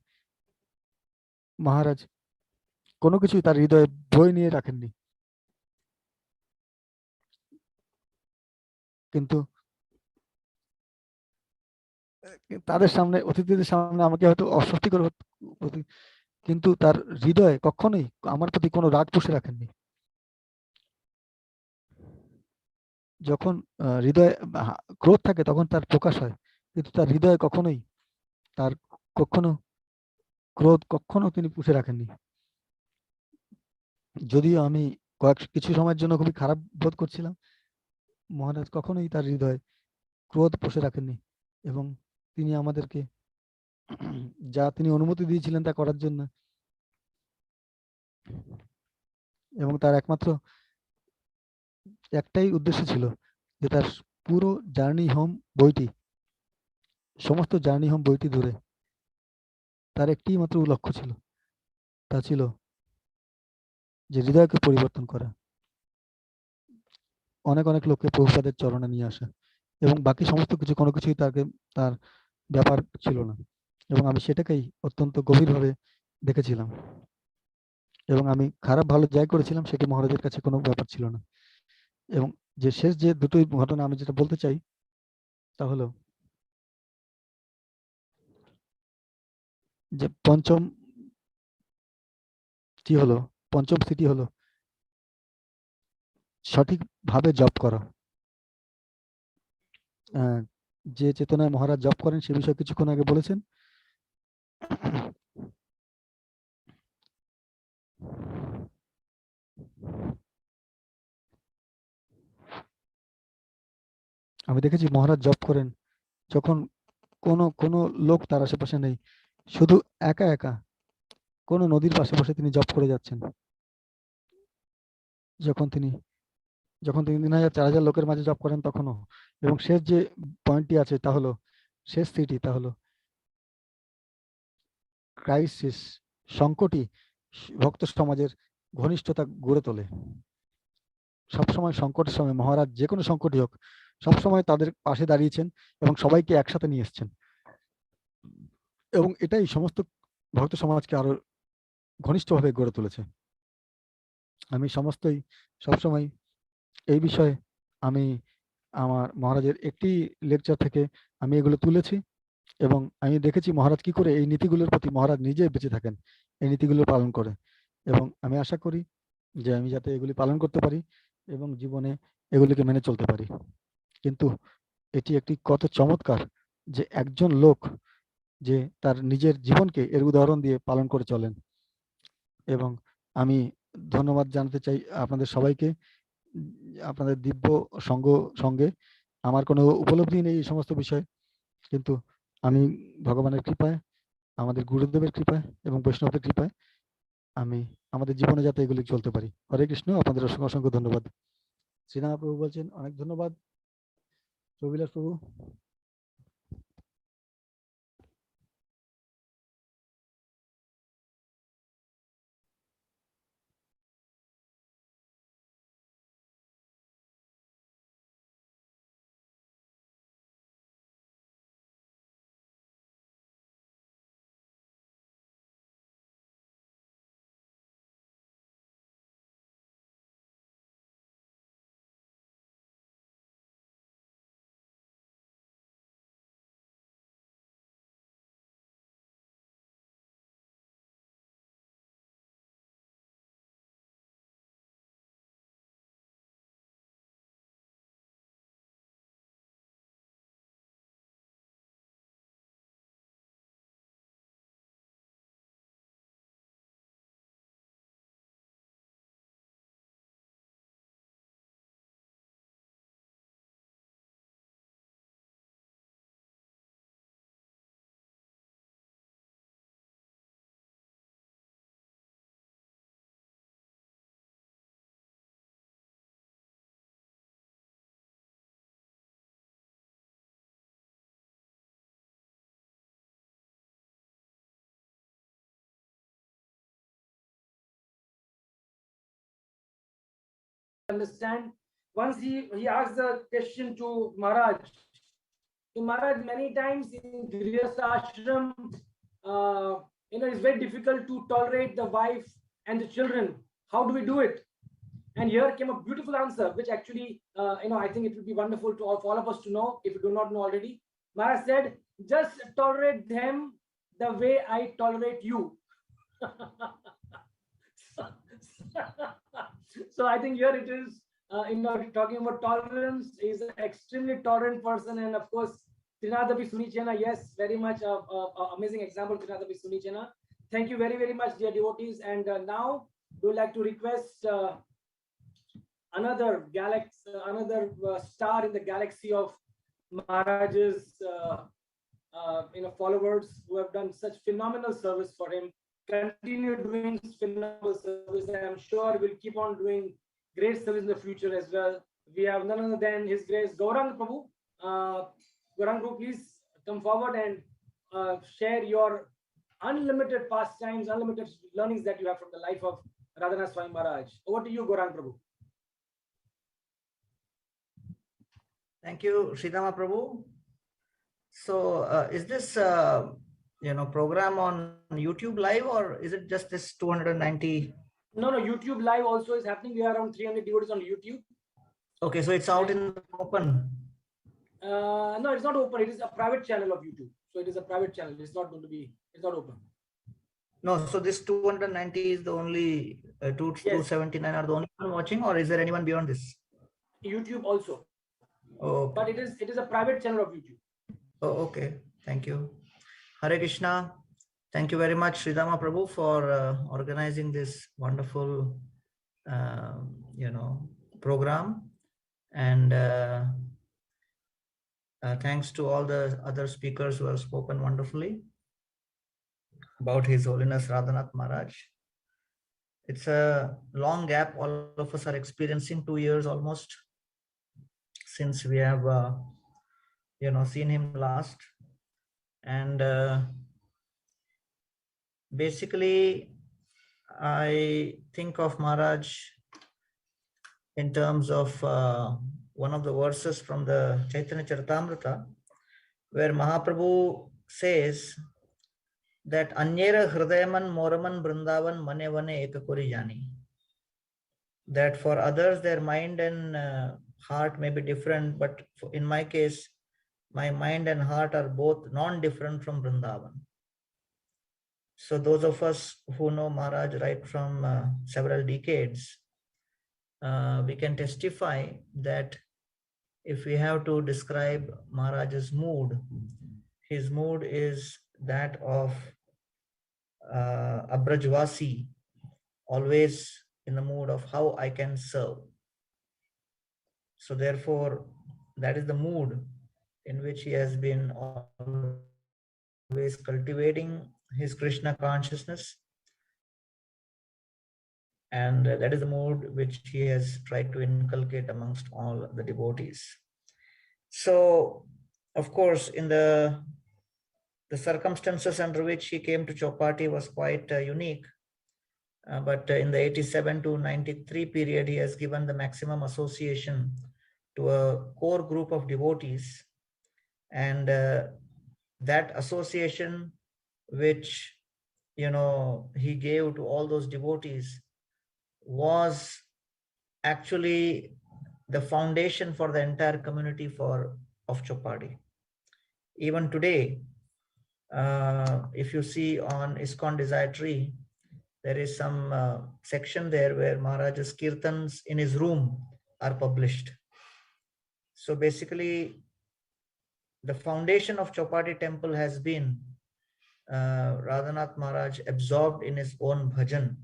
মহারাজ কোনো কিছুই তার হৃদয়ে বই নিয়ে রাখেননি, কিন্তু তাদের সামনে, অতিথিদের সামনে আমাকে হয়তো অস্বস্তিকর হতো, কিন্তু তার হৃদয়ে কখনোই আমার প্রতি কোনো রাগ পুষে রাখেননি। যখন হৃদয়ে ক্রোধ থাকে তখন তার প্রকাশ হয়, কিন্তু তার হৃদয়ে কখনোই তার ক্রোধ কখনো তিনি পুষে রাখেননি। যদিও আমি কিছু সময়ের জন্য খুবই খারাপ বোধ করছিলাম, মহারাজ কখনোই তার হৃদয়ে ক্রোধ পুষে রাখেননি এবং তিনি আমাদেরকে যা তিনি অনুমতি দিয়েছিলেন তা করার জন্য, এবং তার একমাত্র একটাই উদ্দেশ্য ছিল যে তার পুরো জার্নি হোম বইটি, সমস্ত জার্নি হোম বইটি ধরে তার একটি মাত্র লক্ষ্য ছিল, তা ছিল যে হৃদয়কে পরিবর্তন করা, অনেক অনেক লোককে প্রভুপাদের চরণে নিয়ে আসা, এবং বাকি সমস্ত কিছু কোনো কিছুই তার ব্যাপার ছিল না। এবং আমি সেটাকেই অত্যন্ত গভীরভাবে দেখেছিলাম এবং আমি খারাপ ভালো যাই করেছিলাম সেটি মহারাজের কাছে কোনো ব্যাপার ছিল না। এবং যে শেষ যে দুটোই ঘটনা আমি যেটা বলতে চাই তা হলো যে পঞ্চম সিটি হলো সঠিকভাবে জপ করা। যে চেতনায় মহারাজ জপ করেন সে বিষয়ে কিছুক্ষণ আগে বলেছেন। আমি দেখেছি মহারাজ জপ করেন যখন কোনো লোক তার আশেপাশে নেই, শুধু একা একা কোনো নদীর পাশে বসে তিনি জপ করে যাচ্ছেন। যখন তিনি 3000-4000 লোকের মাঝে জপ করেন তখনও। এবং শেষ যে পয়েন্টটি আছে তা হলো, শেষ সিটি তা হলো ক্রাইসিস, সংকটই ভক্ত সমাজের ঘনিষ্ঠতা গড়ে তোলে। সবসময় সংকটের সময় মহারাজ যে কোনো সংকটই হোক সবসময় তাদের পাশে দাঁড়িয়েছেন এবং সবাইকে একসাথে নিয়ে এসছেন, এবং এটাই সমস্ত ভক্ত সমাজকে আরো ঘনিষ্ঠভাবে গড়ে তুলেছে। আমি সবসময় এই বিষয়ে আমি আমার মহারাজের একটি লেকচার থেকে আমি এগুলো তুলেছি এবং আমি দেখেছি মহারাজ কি করে এই নীতিগুলোর প্রতি মহারাজ নিজে বেঁচে থাকেন, এই নীতিগুলো পালন করে, এবং আমি আশা করি যে আমি যাতে এগুলি পালন করতে পারি এবং জীবনে এগুলিকে মেনে চলতে পারি। কিন্তু এটি একটি কত চমৎকার যে একজন লোক যে তার নিজের জীবনকে এর উদাহরণ দিয়ে পালন করে চলেন। এবং আমি ধন্যবাদ জানাতে চাই আপনাদের সবাইকে। আপনাদের দিব্য সঙ্গে আমার কোনো উপলব্ধি নেই এই সমস্ত বিষয়ে, কিন্তু আমি ভগবানের কৃপায়, আমাদের গুরুদেবের কৃপায় এবং বৈষ্ণবদের কৃপায় আমি আমাদের জীবনে যাতে এগুলি চলতে পারি। হরে কৃষ্ণ, আপনাদের অসংখ্য অসংখ্য ধন্যবাদ। শ্রীরাম প্রভু বলছেন অনেক ধন্যবাদ। শুভবিলাস প্রভু। Understand, once he asked the question to Maharaj. So Maharaj, many times in Grihastha ashram, it's very difficult to tolerate the wife and the children. How do we do it? And here came a beautiful answer, which actually, I think it would be wonderful to all of us to know if you do not know already. Maharaj said, just tolerate them the way I tolerate you. So I think here it is, talking about tolerance. Is an extremely tolerant person, and of course, Trinadapi Sunichena, yes, very much amazing example, Trinadapi Sunichena. Thank you very, very much, dear devotees. And now we would like to request another star in the galaxy of Maharaj's followers who have done such phenomenal service for him. Continue doing phenomenal service, and I'm sure we'll keep on doing great service in the future as well. We have none other than His Grace Gauranga Prabhu. Gauranga Prabhu, please come forward and share your unlimited pastimes, unlimited learnings that you have from the life of Radhanath Swami Maharaj. Over to you, Gauranga Prabhu. Thank you, Sridhama Prabhu. So, is this program on YouTube live, or is it just this 290? No, YouTube live also is happening. We are around 300 devotees on YouTube. Okay, so it's out in the open. No, it's not open. It is a private channel of YouTube. So it is a private channel. It's not going to be. It's not open. No, so this 290 is the only 279 are the only one watching, or is there anyone beyond this? YouTube also. Okay. But it is a private channel of YouTube. Oh, okay. Thank you. Hare Krishna. Thank you very much, Sridhama Prabhu, for organizing this wonderful, program. And thanks to all the other speakers who have spoken wonderfully about His Holiness Radhanath Maharaj. It's a long gap all of us are experiencing, 2 years almost, since we have, seen him last. And basically, I think of Maharaj in terms of one of the verses from the Chaitanya Charitamrita, where Mahaprabhu says that Anyera Hridayaman Moraman Brindavan Mane Vane Ekakuri Jani. That for others, their mind and heart may be different, but in my case, my mind and heart are both non-different from Vrindavan. So those of us who know Maharaj right from several decades, we can testify that if we have to describe Maharaj's mood, his mood is that of a Brajvasi, always in the mood of how I can serve. So therefore, that is the mood in which he has been always cultivating his Krishna consciousness. And that is the mood which he has tried to inculcate amongst all the devotees. So, of course, in the circumstances under which he came to Chowpatty was quite unique. But in the 87 to 93 period, he has given the maximum association to a core group of devotees. And that association which, he gave to all those devotees was actually the foundation for the entire community of Chowpatty. Even today, if you see on ISKCON Desire Tree, there is some section there where Maharaj's Kirtans in his room are published. So basically, the foundation of Chowpatty temple has been Radhanath Maharaj absorbed in his own bhajan.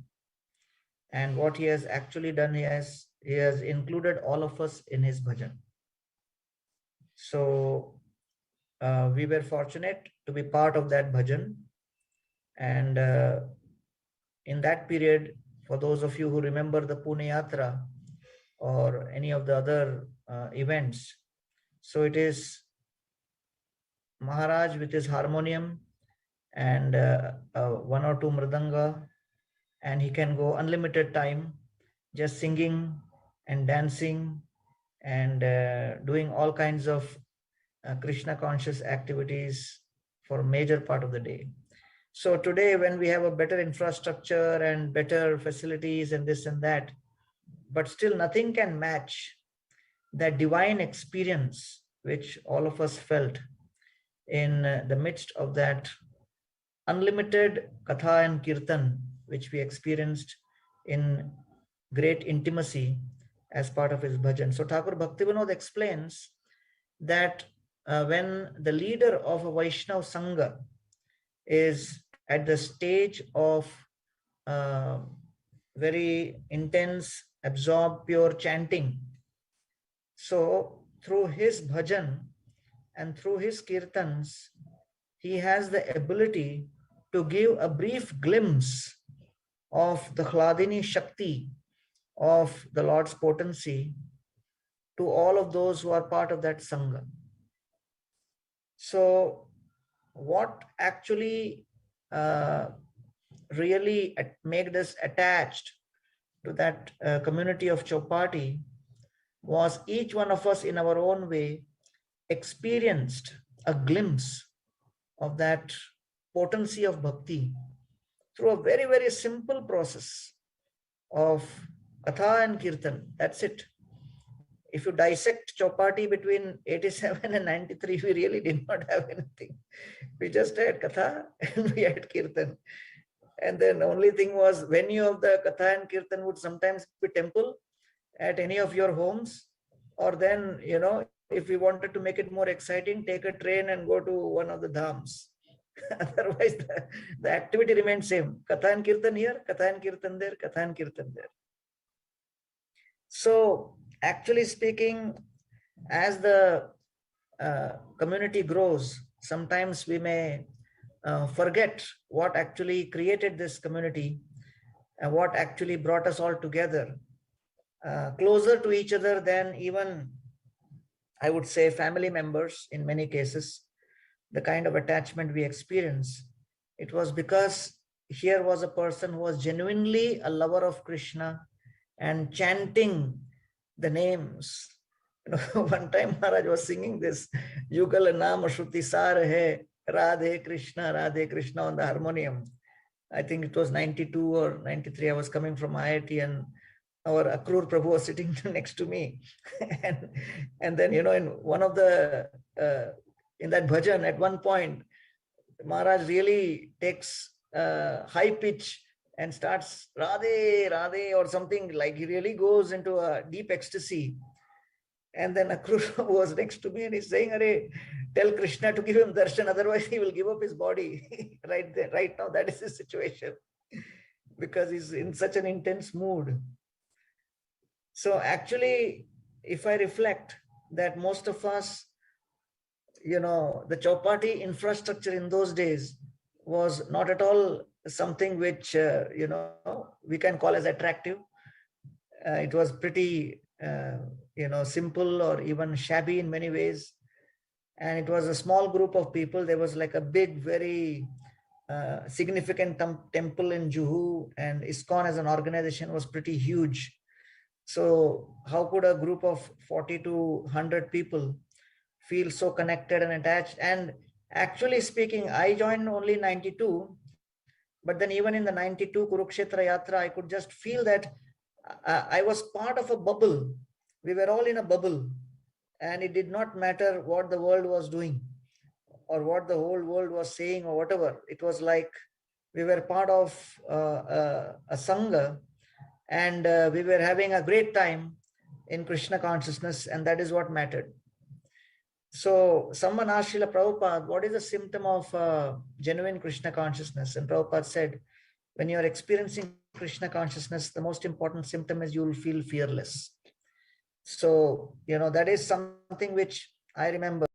And what he has actually done, he has included all of us in his bhajan. So we were fortunate to be part of that bhajan. And in that period, for those of you who remember the Pune Yatra or any of the other events, so it is Maharaj with his harmonium and one or two mridanga, and he can go unlimited time just singing and dancing and doing all kinds of Krishna conscious activities for a major part of the day. So today, when we have a better infrastructure and better facilities and this and that, but still nothing can match that divine experience which all of us felt in the midst of that unlimited katha and kirtan, which we experienced in great intimacy as part of his bhajan. So Thakur Bhaktivinoda explains that when the leader of a Vaishnava Sangha is at the stage of very intense, absorbed, pure chanting, so through his bhajan and through his kirtans, he has the ability to give a brief glimpse of the Hladini Shakti of the Lord's potency to all of those who are part of that Sangha. So what actually really made us attached to that community of Chowpatty was each one of us in our own way experienced a glimpse of that potency of bhakti through a very, very simple process of katha and kirtan. That's it. If you dissect Chowpatty between 87 and 93, we really did not have anything. We just had katha and we had kirtan. And then the only thing was venue of the katha and kirtan would sometimes be temple at any of your homes, or then, if we wanted to make it more exciting, take a train and go to one of the dhams. Otherwise, the activity remains same. Katha and kirtan here, katha and kirtan there, katha and kirtan there. So, actually speaking, as the community grows, sometimes we may forget what actually created this community and what actually brought us all together, closer to each other than even, I would say, family members in many cases. The kind of attachment we experience, it was because here was a person who was genuinely a lover of Krishna and chanting the names. One time Maharaj was singing this Yugal Naam Shruti Sar Hai Radhe Krishna on the harmonium. I think it was 92 or 93. I was coming from IIT and our Akrur Prabhu was sitting next to me. and then, in one of the in that bhajan, at one point, Maharaj really takes high pitch and starts Radhe, Radhe or something, like he really goes into a deep ecstasy. And then Akrura was next to me and he's saying, "Arey, tell Krishna to give him darshan, otherwise he will give up his body." Right there, right now, that is his situation, because he's in such an intense mood. So actually, if I reflect that most of us, the Chowpatty infrastructure in those days was not at all something which, we can call as attractive. It was pretty, simple or even shabby in many ways. And it was a small group of people. There was like a big, very significant temple in Juhu, and ISKCON as an organization was pretty huge. So how could a group of 40 to 100 people feel so connected and attached? And actually speaking, I joined only in 92, but then even in the 92 Kurukshetra Yatra, I could just feel that I was part of a bubble. We were all in a bubble, and it did not matter what the world was doing or what the whole world was saying or whatever. It was like we were part of a Sangha, and we were having a great time in Krishna consciousness, and that is what mattered. So someone asked Srila Prabhupada, what is the symptom of genuine Krishna consciousness? And Prabhupada said, when you are experiencing Krishna consciousness, the most important symptom is you will feel fearless. So, that is something which I remember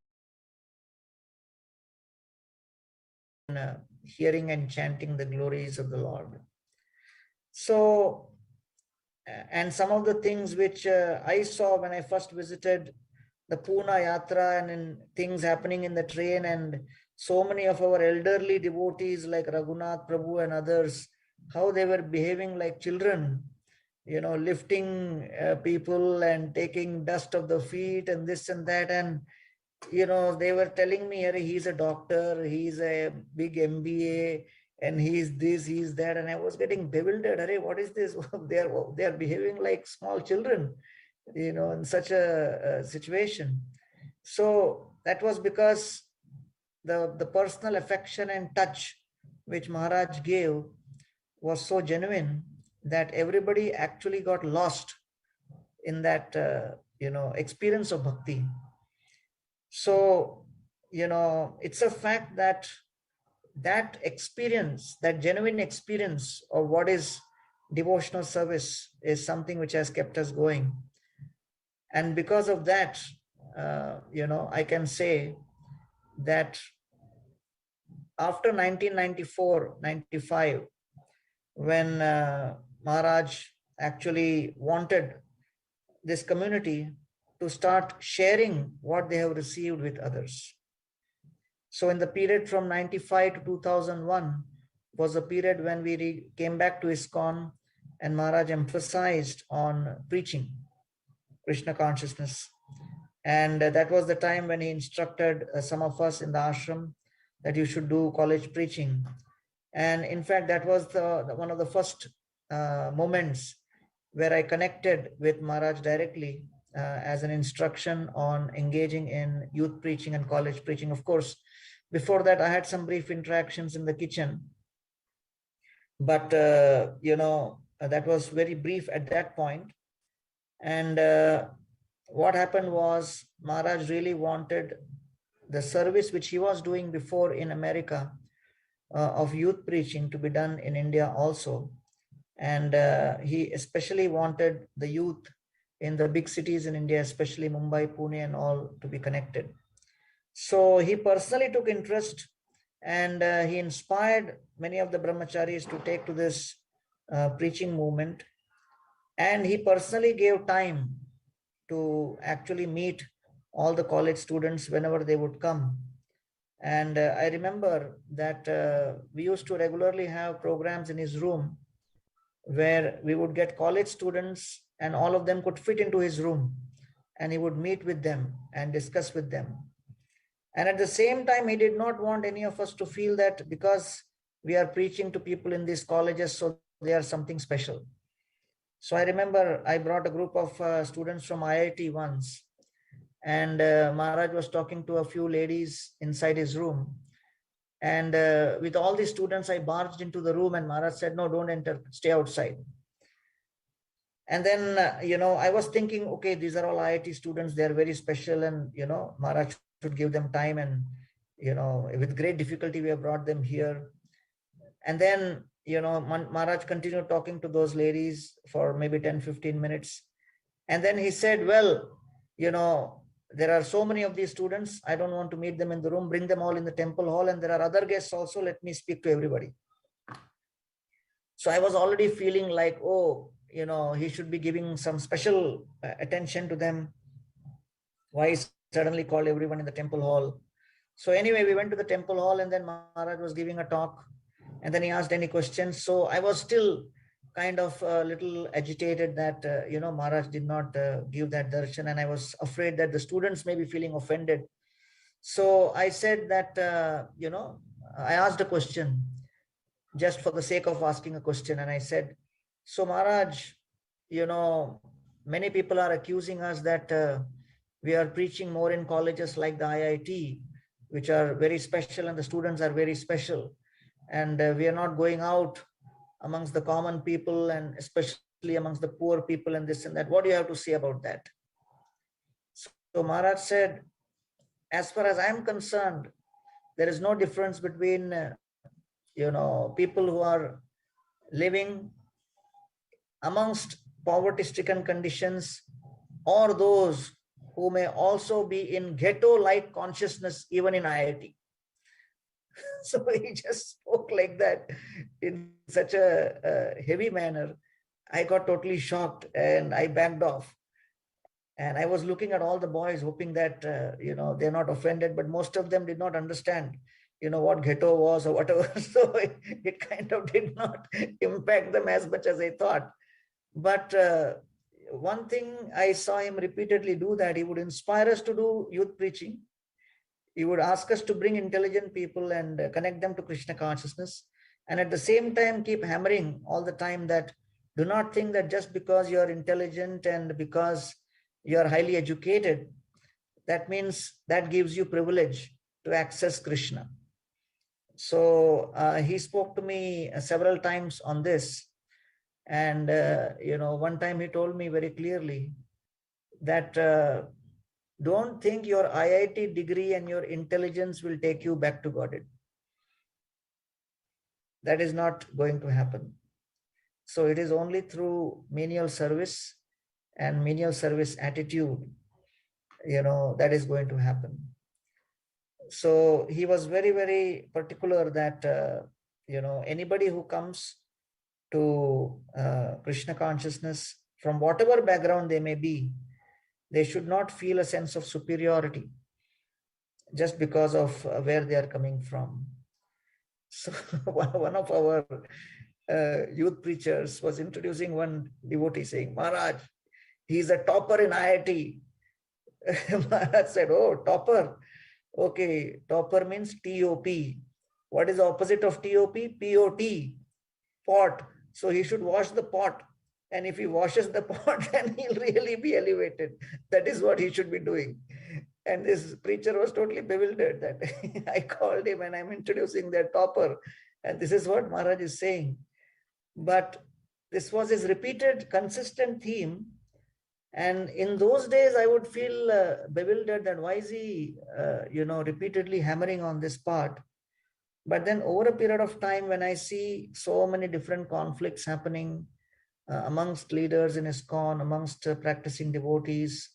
hearing and chanting the glories of the Lord. So, and some of the things which I saw when I first visited the Pune Yatra, and in things happening in the train, and so many of our elderly devotees like Raghunath Prabhu and others, how they were behaving like children, lifting people and taking dust of the feet and this and that. And, they were telling me, he's a doctor, he's a big MBA, and he's this, he's that. And I was getting bewildered. What is this? They are behaving like small children, in such a situation. So that was because the personal affection and touch which Maharaj gave was so genuine that everybody actually got lost in that, experience of bhakti. So, it's a fact that that experience, that genuine experience of what is devotional service, is something which has kept us going. And because of that, I can say that after 1994-95, when Maharaj actually wanted this community to start sharing what they have received with others. So in the period from 95 to 2001 was a period when we came back to ISKCON, and Maharaj emphasized on preaching Krishna consciousness. And that was the time when he instructed some of us in the ashram that you should do college preaching. And in fact, that was one of the first moments where I connected with Maharaj directly as an instruction on engaging in youth preaching and college preaching. Of course, before that, I had some brief interactions in the kitchen, but that was very brief at that point. And what happened was Maharaj really wanted the service which he was doing before in America of youth preaching to be done in India also. And he especially wanted the youth in the big cities in India, especially Mumbai, Pune and all, to be connected. So he personally took interest, and he inspired many of the brahmacharis to take to this preaching movement. And he personally gave time to actually meet all the college students whenever they would come. And I remember that we used to regularly have programs in his room where we would get college students, and all of them could fit into his room, and he would meet with them and discuss with them. And at the same time, he did not want any of us to feel that because we are preaching to people in these colleges, so they are something special. So I remember I brought a group of students from IIT once, and Maharaj was talking to a few ladies inside his room. And with all these students, I barged into the room, and Maharaj said, no, don't enter, stay outside. And then, I was thinking, okay, these are all IIT students. They're very special, and, Maharaj should give them time. And, with great difficulty, we have brought them here. And then, Maharaj continued talking to those ladies for maybe 10-15 minutes. And then he said, well, there are so many of these students. I don't want to meet them in the room. Bring them all in the temple hall. And there are other guests also. Let me speak to everybody. So I was already feeling like, oh, he should be giving some special attention to them. Why he suddenly called everyone in the temple hall? So anyway, we went to the temple hall, and then Maharaj was giving a talk, and then he asked any questions. So I was still kind of a little agitated that, Maharaj did not give that darshan, and I was afraid that the students may be feeling offended. So I said that, I asked a question just for the sake of asking a question. And I said, so Maharaj, many people are accusing us that we are preaching more in colleges like the IIT, which are very special, and the students are very special. And we are not going out amongst the common people, and especially amongst the poor people, and this and that. What do you have to say about that? So Maharaj said, as far as I'm concerned, there is no difference between, people who are living amongst poverty-stricken conditions, or those who may also be in ghetto-like consciousness, even in IIT. So he just spoke like that in such a heavy manner. I got totally shocked, and I backed off. And I was looking at all the boys, hoping that, they're not offended, but most of them did not understand, what ghetto was or whatever. So it kind of did not impact them as much as I thought. But one thing I saw him repeatedly do, that he would inspire us to do youth preaching. He would ask us to bring intelligent people and connect them to Krishna consciousness. And at the same time, keep hammering all the time that do not think that just because you're intelligent and because you're highly educated, that means that gives you privilege to access Krishna. So he spoke to me several times on this. And, one time he told me very clearly that don't think your IIT degree and your intelligence will take you back to Godhead. That is not going to happen. So it is only through menial service and menial service attitude, that is going to happen. So he was very, very particular that, anybody who comes to Krishna consciousness, from whatever background they may be, they should not feel a sense of superiority just because of where they are coming from. So one of our youth preachers was introducing one devotee saying, Maharaj, he's a topper in IIT. Maharaj said, oh, topper. Okay, topper means TOP. What is the opposite of TOP? POT, pot. So he should wash the pot. And if he washes the pot, then he'll really be elevated. That is what he should be doing. And this preacher was totally bewildered that I called him and I'm introducing their topper. And this is what Maharaj is saying. But this was his repeated, consistent theme. And in those days, I would feel bewildered that why is he, repeatedly hammering on this part. But then over a period of time, when I see so many different conflicts happening amongst leaders in ISKCON, amongst practicing devotees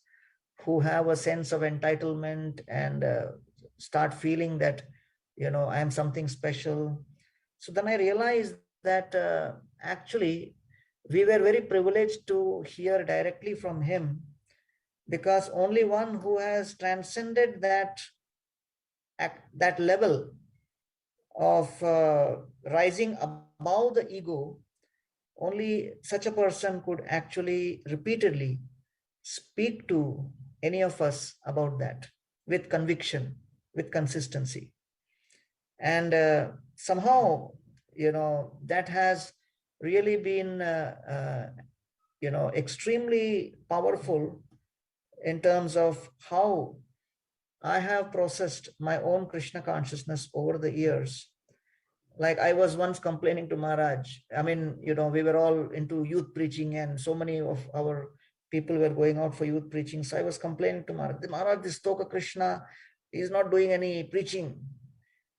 who have a sense of entitlement and start feeling that, I am something special. So then I realized that actually we were very privileged to hear directly from him, because only one who has transcended that level of rising above the ego, only such a person could actually repeatedly speak to any of us about that with conviction, with consistency. And somehow, that has really been, extremely powerful in terms of how I have processed my own Krishna consciousness over the years. Like I was once complaining to Maharaj. I mean, we were all into youth preaching and so many of our people were going out for youth preaching. So I was complaining to Maharaj, Maharaj, this Toka Krishna, he's not doing any preaching.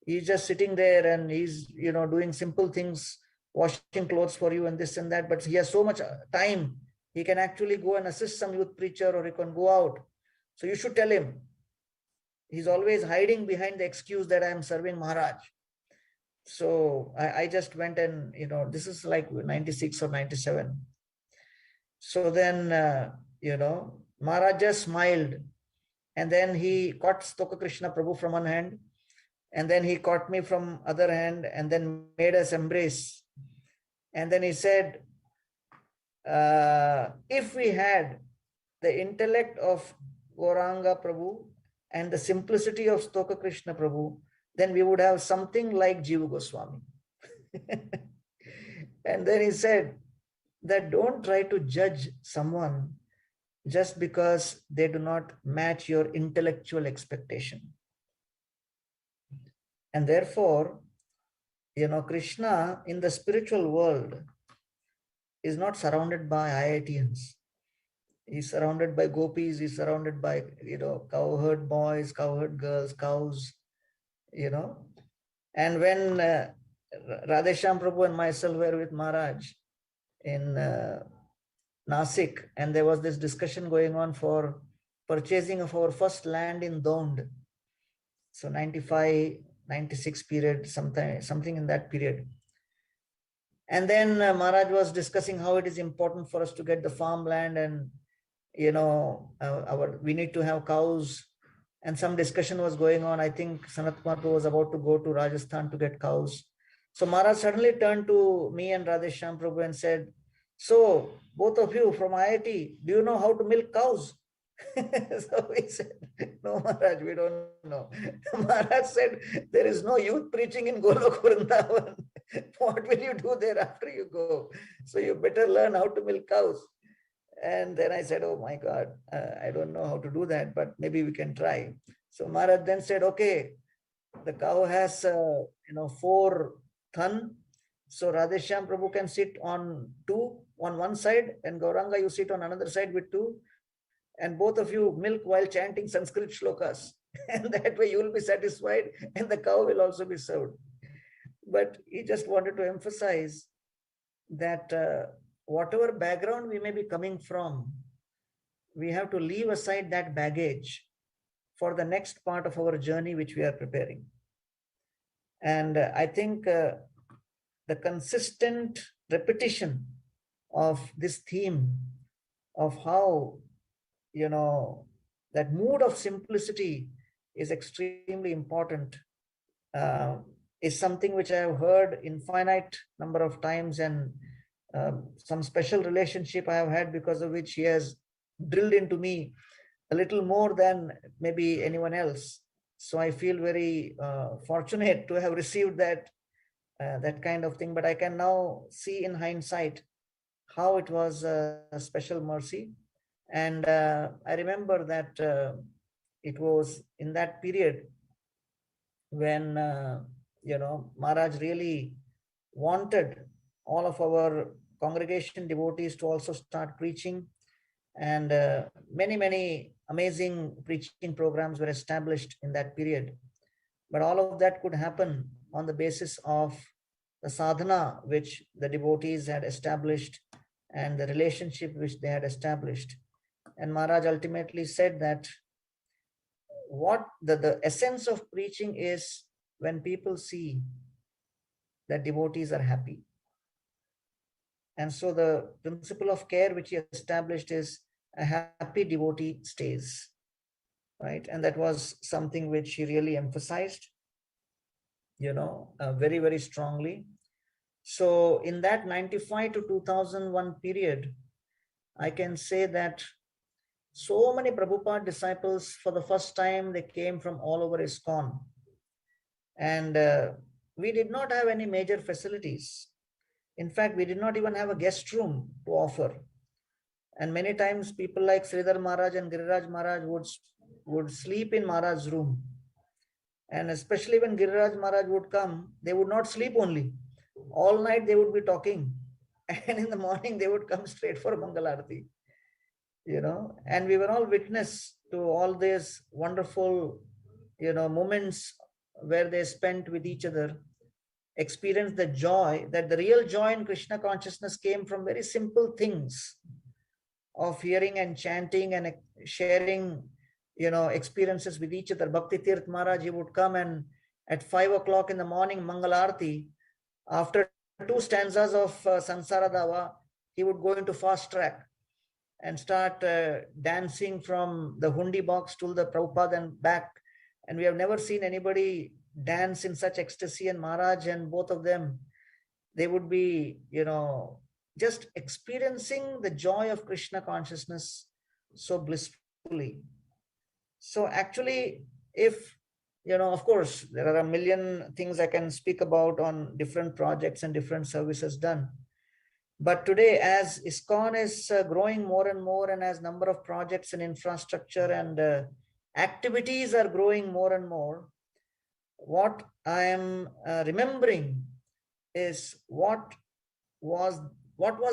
He's just sitting there and he's, doing simple things, washing clothes for you and this and that. But he has so much time. He can actually go and assist some youth preacher or he can go out. So you should tell him. He's always hiding behind the excuse that I am serving Maharaj. So I just went and, this is like 96 or 97. So then, Maharaj just smiled. And then he caught Stoka Krishna Prabhu from one hand. And then he caught me from other hand and then made us embrace. And then he said, if we had the intellect of Gauranga Prabhu and the simplicity of Stoka Krishna Prabhu, then we would have something like Jiva Goswami. And then he said that don't try to judge someone just because they do not match your intellectual expectation. And therefore, Krishna in the spiritual world is not surrounded by IITians. He's surrounded by gopis, he's surrounded by, cowherd boys, cowherd girls, cows, And when Radhesham Prabhu and myself were with Maharaj in Nasik, and there was this discussion going on for purchasing of our first land in Dond. So 95, 96 period, something in that period. And then Maharaj was discussing how it is important for us to get the farmland and, we need to have cows. And some discussion was going on. I think Sanat Kumar was about to go to Rajasthan to get cows. So Maharaj suddenly turned to me and Radhesham Prabhu and said, so both of you from IIT, do you know how to milk cows? So we said, no, Maharaj, we don't know. Maharaj said, there is no youth preaching in Golok Vrindavan. What will you do there after you go? So you better learn how to milk cows. And then I said, oh my God, I don't know how to do that, but maybe we can try. So Maharaj then said, okay, the cow has, 4 thun. So Radhesham Prabhu can sit on 2 on one side and Gauranga, you sit on another side with 2. And both of you milk while chanting Sanskrit shlokas. And that way you will be satisfied and the cow will also be served. But he just wanted to emphasize that whatever background we may be coming from, we have to leave aside that baggage for the next part of our journey, which we are preparing. And I think the consistent repetition of this theme of how, that mood of simplicity is extremely important, is something which I have heard infinite number of times, and some special relationship I have had because of which he has drilled into me a little more than maybe anyone else. So I feel very fortunate to have received that kind of thing. But I can now see in hindsight how it was a special mercy. And I remember that it was in that period when, Maharaj really wanted all of our congregation devotees to also start preaching. And many, many amazing preaching programs were established in that period. But all of that could happen on the basis of the sadhana which the devotees had established and the relationship which they had established. And Maharaj ultimately said that what the essence of preaching is when people see that devotees are happy. And so the principle of care which he established is a happy devotee stays, right? And that was something which he really emphasized, very, very strongly. So in that 95 to 2001 period, I can say that so many Prabhupada disciples, for the first time, they came from all over ISKCON. And we did not have any major facilities. In fact, we did not even have a guest room to offer. And many times people like Sridhar Maharaj and Giriraj Maharaj would sleep in Maharaj's room. And especially when Giriraj Maharaj would come, they would not sleep only. All night they would be talking. And in the morning they would come straight for Mangalarti. And we were all witness to all these wonderful, moments where they spent with each other, experienced the joy, that the real joy in Krishna consciousness came from very simple things of hearing and chanting and sharing, experiences with each other. Bhakti Tirth Maharaj, he would come and at 5 o'clock in the morning, Mangalarti, after 2 stanzas of Sansara Dava, he would go into fast track and start dancing from the hundi box to the Prabhupada and back. And we have never seen anybody dance in such ecstasy. And Maharaj and both of them, they would be, just experiencing the joy of Krishna consciousness so blissfully. So actually, if, of course, there are a million things I can speak about on different projects and different services done. But today, as ISKCON is growing more and more, and as number of projects and infrastructure and activities are growing more and more, what I am remembering is what was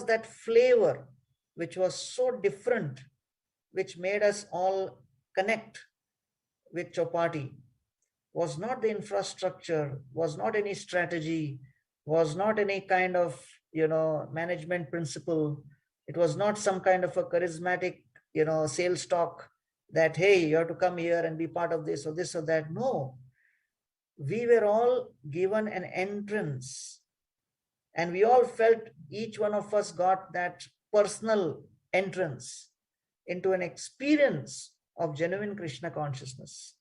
that flavor which was so different, which made us all connect with Chopati. Was not the infrastructure, was not any strategy, was not any kind of management principle. It was not some kind of a charismatic sales talk that, hey, you have to come here and be part of this or that. No, we were all given an entrance, and we all felt, each one of us got that personal entrance into an experience of genuine Krishna consciousness,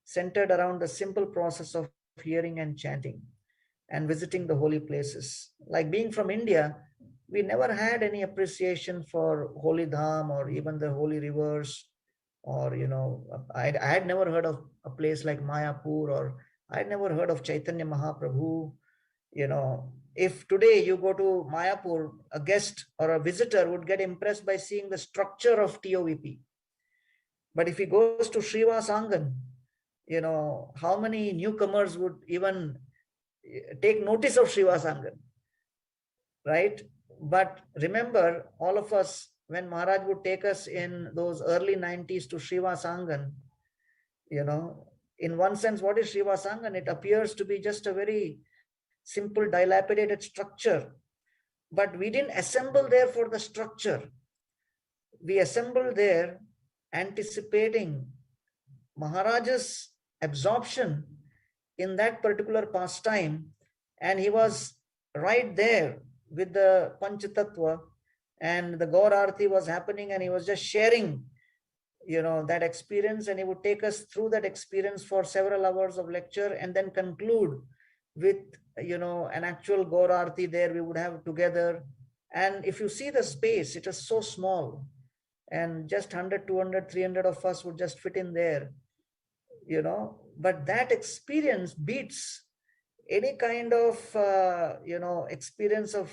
centered around the simple process of hearing and chanting and visiting the holy places. Like being from India, we never had any appreciation for holy dham or even the holy rivers, or I had never heard of a place like Mayapur, or I had never heard of Chaitanya Mahaprabhu. If today you go to Mayapur, a guest or a visitor would get impressed by seeing the structure of TOVP. But if he goes to Srivas Angan, how many newcomers would even take notice of Srivas Angan, right? But remember, all of us, when Maharaj would take us in those early 90s to Srivas Angan, in one sense, what is Srivas Angan? It appears to be just a very simple, dilapidated structure. But we didn't assemble there for the structure. We assembled there anticipating Maharaj's absorption in that particular pastime, and he was right there with the Panchatattva, and the Gaur Arati was happening, and he was just sharing that experience, and he would take us through that experience for several hours of lecture, and then conclude with an actual Gaur Arati there we would have together. And if you see the space, it is so small, and just 100, 200, 300 of us would just fit in there, but that experience beats any kind of experience of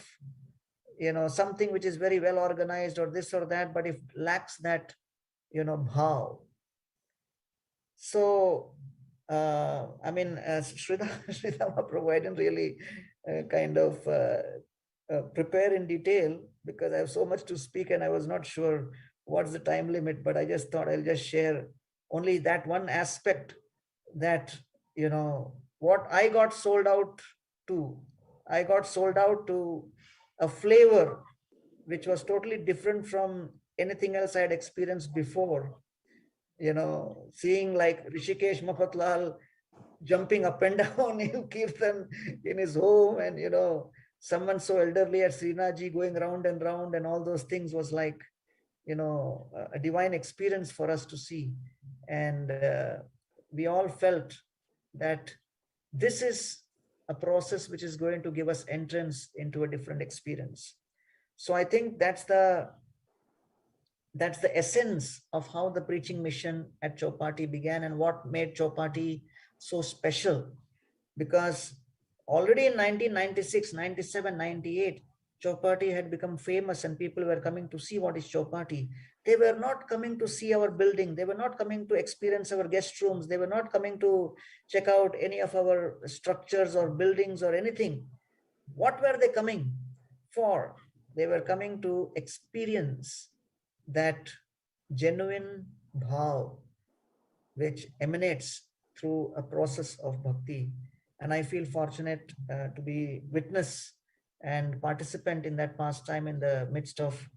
something which is very well organized or this or that, but it lacks that bhav. So Sridhar Mahaprabhu, I didn't really prepare in detail, because I have so much to speak and I was not sure what's the time limit, but I just thought I'll just share only that one aspect, that what I got sold out to. I got sold out to a flavor which was totally different from anything else I had experienced before. Seeing like Rishikesh Mafatlal jumping up and down in Kirtan in his home, and someone so elderly at Srinathji going round and round, and all those things was like a divine experience for us to see. And we all felt that this is a process which is going to give us entrance into a different experience. So I think that's the essence of how the preaching mission at Chopati began, and what made Chopati so special. Because already in 1996, 97, 98, Chowpatty had become famous and people were coming to see what is Chowpatty. They were not coming to see our building. They were not coming to experience our guest rooms. They were not coming to check out any of our structures or buildings or anything. What were they coming for? They were coming to experience that genuine bhav which emanates through a process of bhakti. And I feel fortunate to be witness and participant in that pastime in the midst of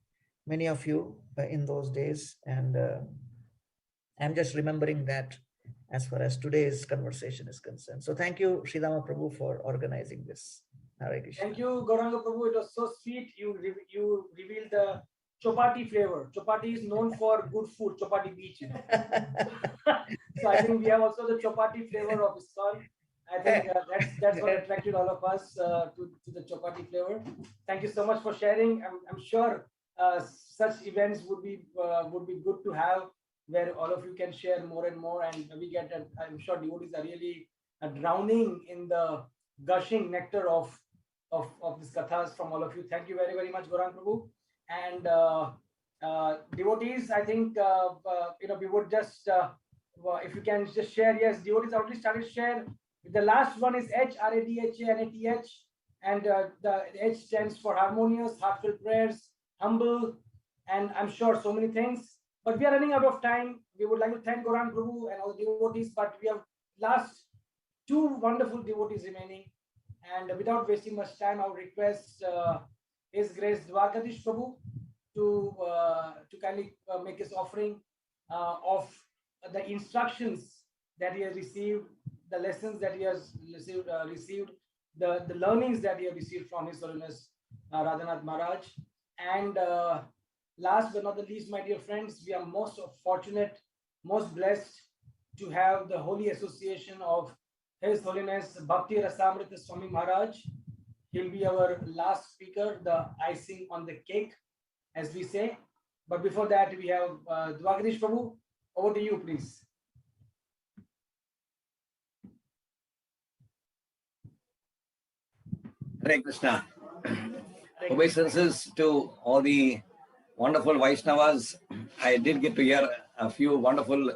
many of you in those days. And I'm just remembering that as far as today's conversation is concerned. So thank you, Sridhama Prabhu, for organizing this. Hare Krishna. Thank you, Gauranga Prabhu. It was so sweet. You revealed the Chowpatty flavor. Chowpatty is known for good food, Chowpatty beach. You know? So I think we have also the Chowpatty flavor of ISKCON. I think that's what attracted all of us to the Chowpatty flavor. Thank you so much for sharing. I'm sure such events would be good to have, where all of you can share more and more, and we get. I'm sure devotees are really drowning in the gushing nectar of these kathas from all of you. Thank you very, very much, Gauranga Prabhu. And devotees, I think we would just if you can just share. Yes, devotees already started to share. The last one is H, RADHANATH, and the H stands for harmonious, heartfelt prayers, humble, and I'm sure so many things. But we are running out of time. We would like to thank Gauranga Prabhu and all the devotees, but we have last two wonderful devotees remaining. And without wasting much time, I would request His Grace Dwarkadhish Prabhu to kindly make his offering of the instructions that he has received, the lessons that he has received, the learnings that he has received from His Holiness Radhanath Maharaj. And last but not the least, my dear friends, we are most fortunate, most blessed to have the holy association of His Holiness Bhakti Rasamrita Swami Maharaj. He'll be our last speaker, the icing on the cake, as we say. But before that, we have Dwarkadhish Prabhu. Over to you, please. Hare Krishna. Obeisances to all the wonderful Vaishnavas. I did get to hear a few wonderful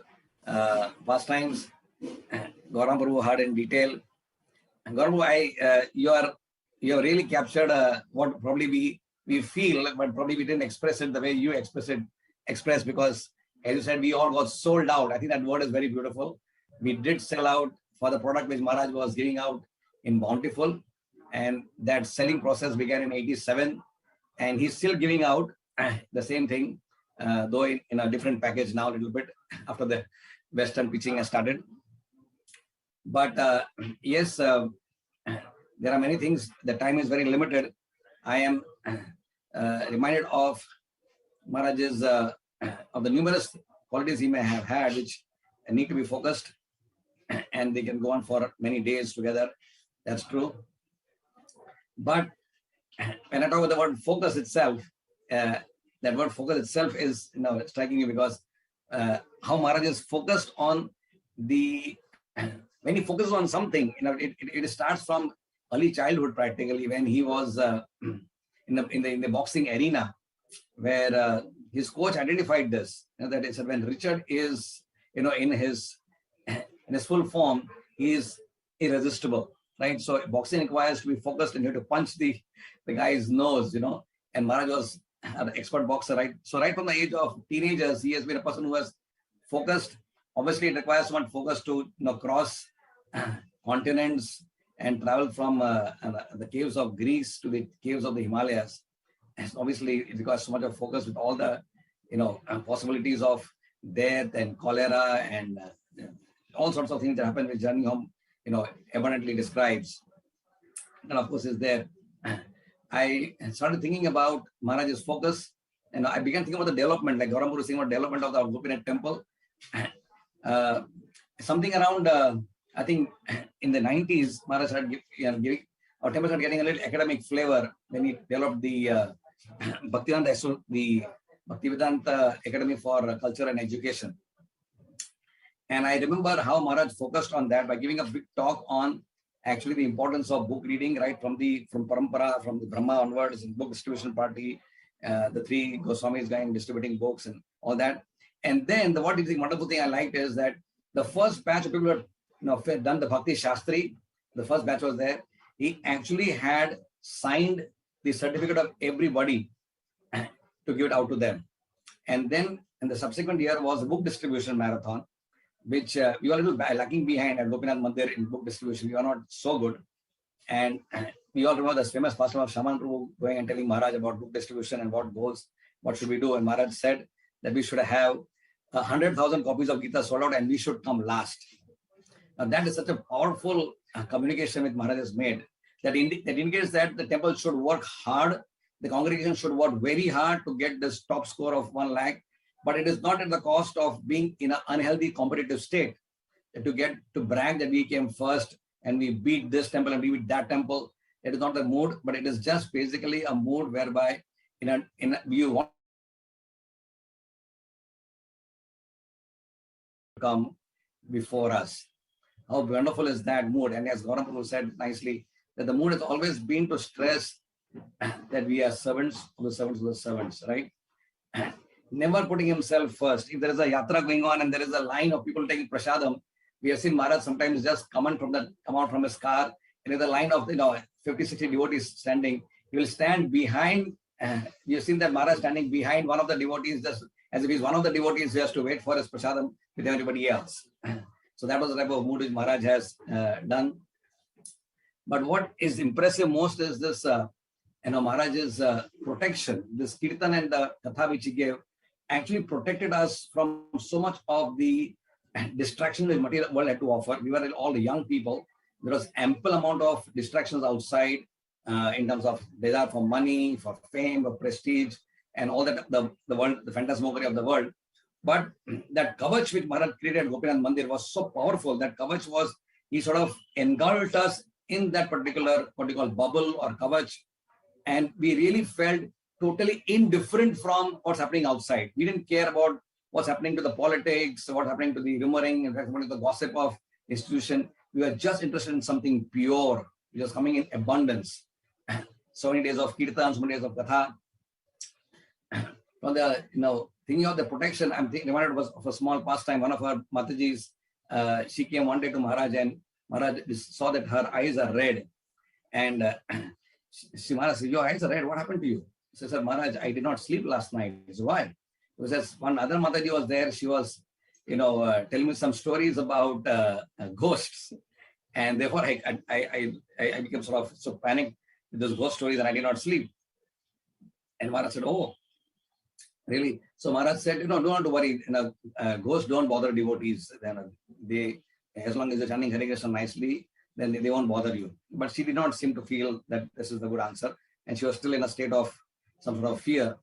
pastimes. Gauranga Prabhu heard in detail. Gauranga Prabhu, you have really captured what probably we feel, but probably we didn't express it the way you expressed, because as you said, we all got sold out. I think that word is very beautiful. We did sell out for the product which Maharaj was giving out in Bountiful, and that selling process began in '87, and he's still giving out the same thing, though in a different package now a little bit after the Western pitching has started. But yes, there are many things. The time is very limited. I am reminded of Maharaj's of the numerous qualities he may have had, which need to be focused, and they can go on for many days together. That's true. But when I talk about the word focus itself, that word focus itself is striking me, because how Maharaj is focused on the when he focuses on something, it starts from early childhood practically, when he was in the boxing arena, where his coach identified this, that is, when Richard is in his full form, he is irresistible, right? So boxing requires to be focused, and you have to punch the guy's nose, and Maharaj was an expert boxer, right? So right from the age of teenagers, he has been a person who has focused. Obviously, it requires someone focused to cross continents and travel from the caves of Greece to the caves of the Himalayas. And obviously, it requires so much of focus with all the possibilities of death and cholera and all sorts of things that happen, which Journey Home abundantly describes. And of course, is there. I started thinking about Maharaj's focus, and I began thinking about the development, like Gauranga was saying about development of the Gopinath temple. Something around, I think in the 90s, Maharaj started giving, our temple started getting a little academic flavor when he developed the Bhaktivedanta Academy for Culture and Education. And I remember how Maharaj focused on that by giving a big talk on actually the importance of book reading, right from Parampara, from the Brahma onwards, in book distribution party, the three Goswamis going distributing books and all that. And then the wonderful thing I liked is that the first batch of people who had done the Bhakti Shastri, the first batch was there. He actually had signed the certificate of everybody to give it out to them. And then in the subsequent year was a book distribution marathon, which we were a little lagging behind at Gopinath Mandir in book distribution. We were not so good. And we all remember this famous pastor of Shaman Prabhu going and telling Maharaj about book distribution and what goals, what should we do. And Maharaj said that we should have 100,000 copies of Gita sold out and we should come last. Now that is such a powerful communication which Maharaj has made, that indicates that the temple should work hard, the congregation should work very hard to get this top score of 1 lakh, but it is not at the cost of being in an unhealthy competitive state, to brag that we came first and we beat this temple and we beat that temple. It is not the mood, but it is just basically a mood whereby you want to come before us. How wonderful is that mood? And as Gauranga Prabhu said nicely, that the mood has always been to stress that we are servants of the servants of the servants, right? Never putting himself first. If there is a yatra going on and there is a line of people taking prasadam, we have seen Maharaj sometimes just come out from his car, and there's a line of 50, 60 devotees standing. He will stand behind. We have seen that Maharaj standing behind one of the devotees, just as if he's one of the devotees who has to wait for his prasadam with everybody else. So that was the type of mood which Maharaj has done. But what is impressive most is this, Maharaj's protection. This kirtan and the katha which he gave actually protected us from so much of the distraction which material world had to offer. We were all the young people. There was ample amount of distractions outside in terms of desire for money, for fame, for prestige, and all that, the world, the phantasmagoria of the world. But that kavach which Maharaj created at Gopinath Mandir was so powerful. That kavach was, he sort of engulfed us in that particular what you call bubble or kavach, and we really felt totally indifferent from what's happening outside. We didn't care about what's happening to the politics, what's happening to the rumoring, what's happening to the gossip of institution. We were just interested in something pure, which was coming in abundance. So many days of kirtan, so many days of katha. From the thinking of the protection, I'm reminded of a small pastime. One of our Matajis, she came one day to Maharaj, and Maharaj saw that her eyes are red, and Maharaj said, "Your eyes are red. What happened to you?" She said, "Maharaj, I did not sleep last night." He said, "Why?" Because one other Mataji was there. She was, telling me some stories about ghosts, and therefore I became so panicked with those ghost stories, and I did not sleep. And Maharaj said, "Oh, really?" So Maharaj said, "Don't have to worry. Ghosts don't bother devotees. They, as long as you're chanting Hare Krishna nicely, then they won't bother you." But she did not seem to feel that this is the good answer, and she was still in a state of some sort of fear.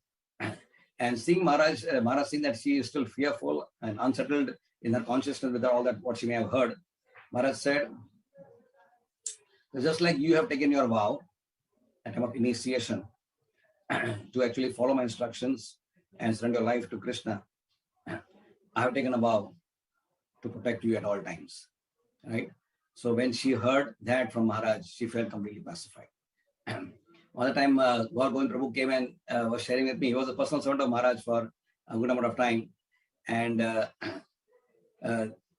And seeing Maharaj seeing that she is still fearful and unsettled in her consciousness with all that what she may have heard, Maharaj said, "Just like you have taken your vow at time of initiation to actually follow my instructions and surrender your life to Krishna, I have taken a vow to protect you at all times." Right? So when she heard that from Maharaj, she felt completely pacified. All the time, Govind Prabhu came and was sharing with me. He was a personal servant of Maharaj for a good amount of time. And there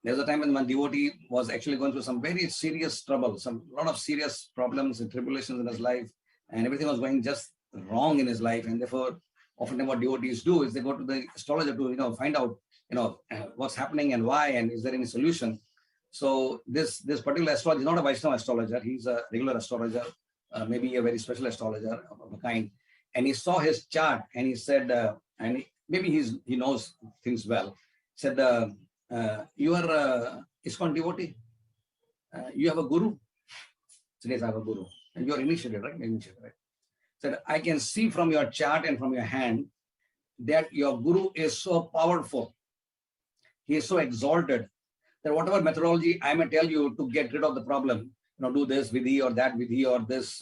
was a time when one devotee was actually going through some very serious trouble, lot of serious problems and tribulations in his life, and everything was going just wrong in his life. And therefore, often what devotees do is they go to the astrologer to find out what's happening and why, and is there any solution. So this particular astrologer is not a Vaishnava astrologer. He's a regular astrologer. Maybe a very special astrologer of a kind, and he saw his chart and he said, maybe he knows things well. Said, "You are ISKCON devotee. You have a guru." Said, "Yes, I have a guru." "And you are initiated, right?" "Initiated, right." Said, "I can see from your chart and from your hand that your guru is so powerful. He is so exalted that whatever methodology I may tell you to get rid of the problem, do this vidhi or that vidhi or this,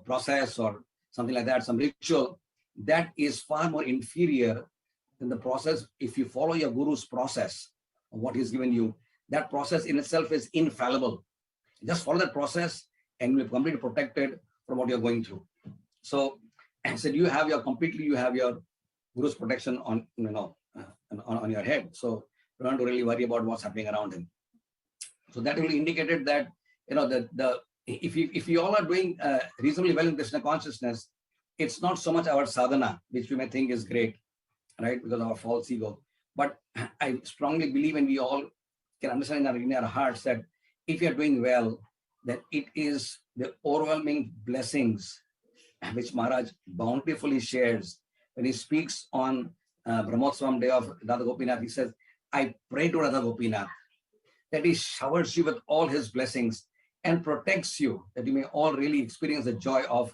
process or something like that, some ritual, that is far more inferior than the process. If you follow your guru's process of what he's given you, that process in itself is infallible. Just follow that process and you'll be completely protected from what you're going through. So I said, you have your Guru's protection on, on your head. So you don't have to really worry about what's happening around him. So that really indicated that, if you all are doing reasonably well in Krishna consciousness, it's not so much our sadhana, which we may think is great, right? Because of our false ego. But I strongly believe, and we all can understand in our hearts, that if you're doing well, that it is the overwhelming blessings which Maharaj bountifully shares. When he speaks on Brahmotsavam day of Radha Gopinath, he says, I pray to Radha Gopinath that he showers you with all his blessings and protects you, that you may all really experience the joy of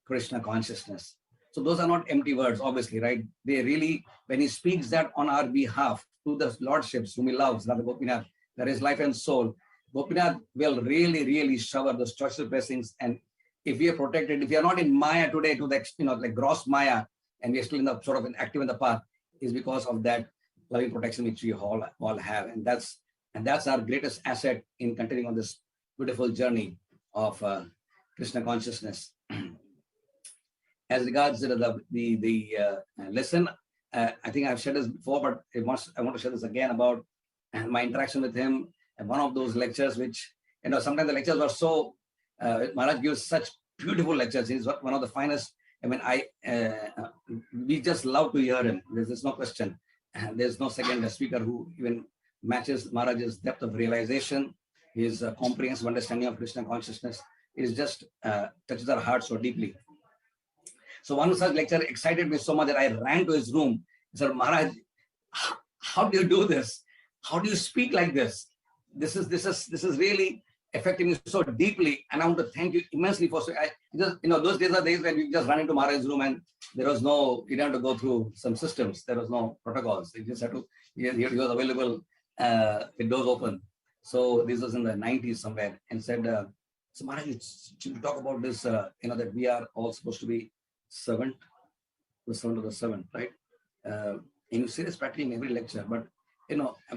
Krishna consciousness. So those are not empty words, obviously, right? They really, when he speaks that on our behalf to the lordships whom he loves, Radha Gopinath, that is life and soul, Gopinath will really, really shower those choicest blessings. And if we are protected, if we are not in Maya today, to the like gross Maya, and we are still in the sort of active in the path, is because of that loving protection which we all have. And that's our greatest asset in continuing on this beautiful journey of Krishna consciousness. As regards the lesson, I think I've shared this before, but I want to share this again about my interaction with him. And one of those lectures, which, sometimes the lectures were so, Maharaj gives such beautiful lectures. He's one of the finest. I mean, we just love to hear him. There's no question. There's no second speaker who even matches Maharaj's depth of realization, his comprehensive understanding of Krishna consciousness. Is just touches our heart so deeply. So one such lecture excited me so much that I ran to his room and said, Maharaj, how do you do this? How do you speak like this? This is really affecting me so deeply, and I want to thank you immensely for. Those days are days when we just run into Maharaj's room and there was no, you didn't have to go through some systems. There was no protocols. You just had to. He was available with doors open. So this was in the 90s somewhere, and said, so Maharaj, you talk about this, that we are all supposed to be the servant of the servant, right? And you see this practically in every lecture, but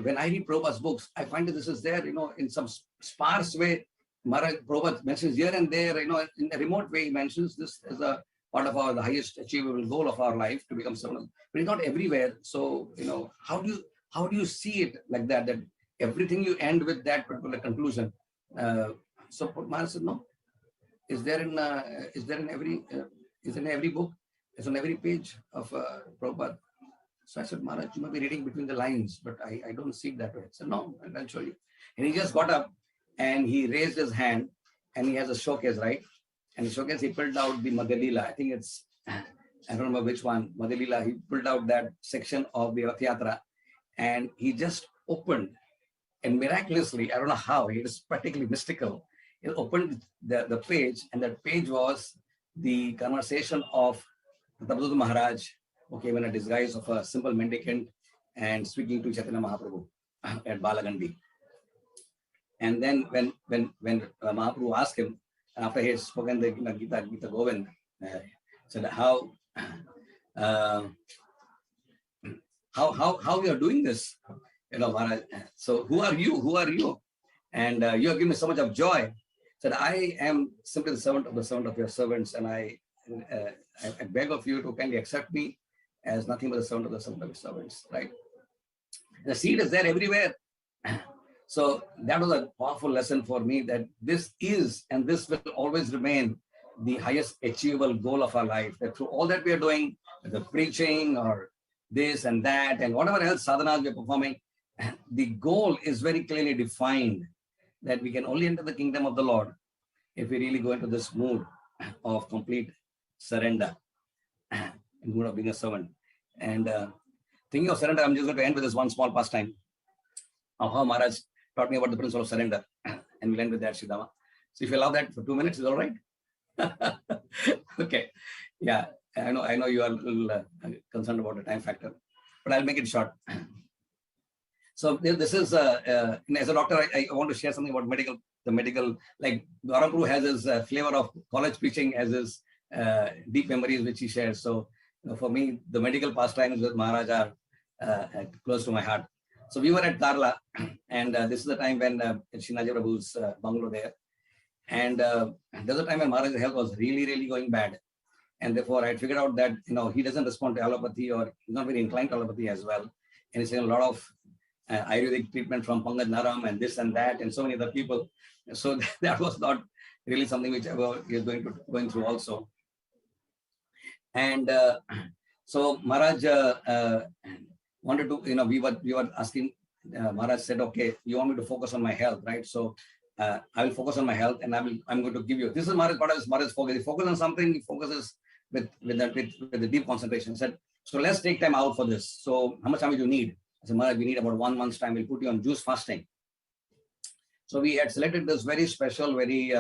when I read Prabhupada's books, I find that this is there, in some sparse way. Maharaj Prabhupada mentions here and there, in a remote way, he mentions this as a part of the highest achievable goal of our life, to become someone. But it's not everywhere. So, how do you see it like that? That everything you end with that particular conclusion. So Maharaj said, no. Is there in every book? It's on every page of Prabhupada. So I said, Maharaj, you might be reading between the lines, but I don't see it that way. I said, no, I'll show you. And he just got up and he raised his hand, and he has a showcase, right? And the showcase, he pulled out the Madhya Lila. I think it's, I don't remember which one, Madhya Lila. He pulled out that section of the Rath Yatra, and he just opened, and miraculously, I don't know how, it is practically mystical. He opened the page, and that page was the conversation of Prabhupada Maharaj, who came in a disguise of a simple mendicant and speaking to Chaitanya Mahaprabhu at Balagandi. And then when Mahaprabhu asked him, after he had spoken the Gita Govind, said how we are doing this, Maharaj. So who are you? And you have given me so much of joy. Said, I am simply the servant of your servants, and I beg of you to kindly accept me as nothing but the servant of your servants, right? The seed is there everywhere. So that was a powerful lesson for me, that this is and this will always remain the highest achievable goal of our life. That through all that we are doing, the preaching or this and that and whatever else sadhanas we are performing, the goal is very clearly defined, that we can only enter the kingdom of the Lord if we really go into this mood of complete surrender, in mood of being a servant. And thinking of surrender, I'm just going to end with this one small pastime of how Maharaj taught me about the principle of surrender. And we'll end with that, Sridhama. So if you allow that for 2 minutes, is all right? Okay. Yeah, I know you are a little concerned about the time factor, but I'll make it short. So this is, as a doctor, I want to share something about the medical, like Gauranga Prabhu has his flavor of college preaching as his deep memories which he shares. So for me, the medical pastimes with Maharaj are close to my heart. So we were at Karla, and this is the time when Shinaji Prabhu's bungalow there. And there was a time when Maharaj's health was really, really going bad. And therefore, I had figured out that, he doesn't respond to allopathy, or he's not very inclined to allopathy as well. And he's in a lot of Ayurvedic treatment from Pangad Naram and this and that, and so many other people. So that was not really something which ever he was going through also. And so Maharaj wanted to, we were asking, Maharaj said, okay, you want me to focus on my health, right? So I will focus on my health, and I'm going to give you, this is Maharaj focus. He focuses on something, he focuses with the deep concentration. He said, so let's take time out for this. So how much time do you need? I said, Maharaj, we need about 1 month's time. We'll put you on juice fasting. So we had selected this very special, very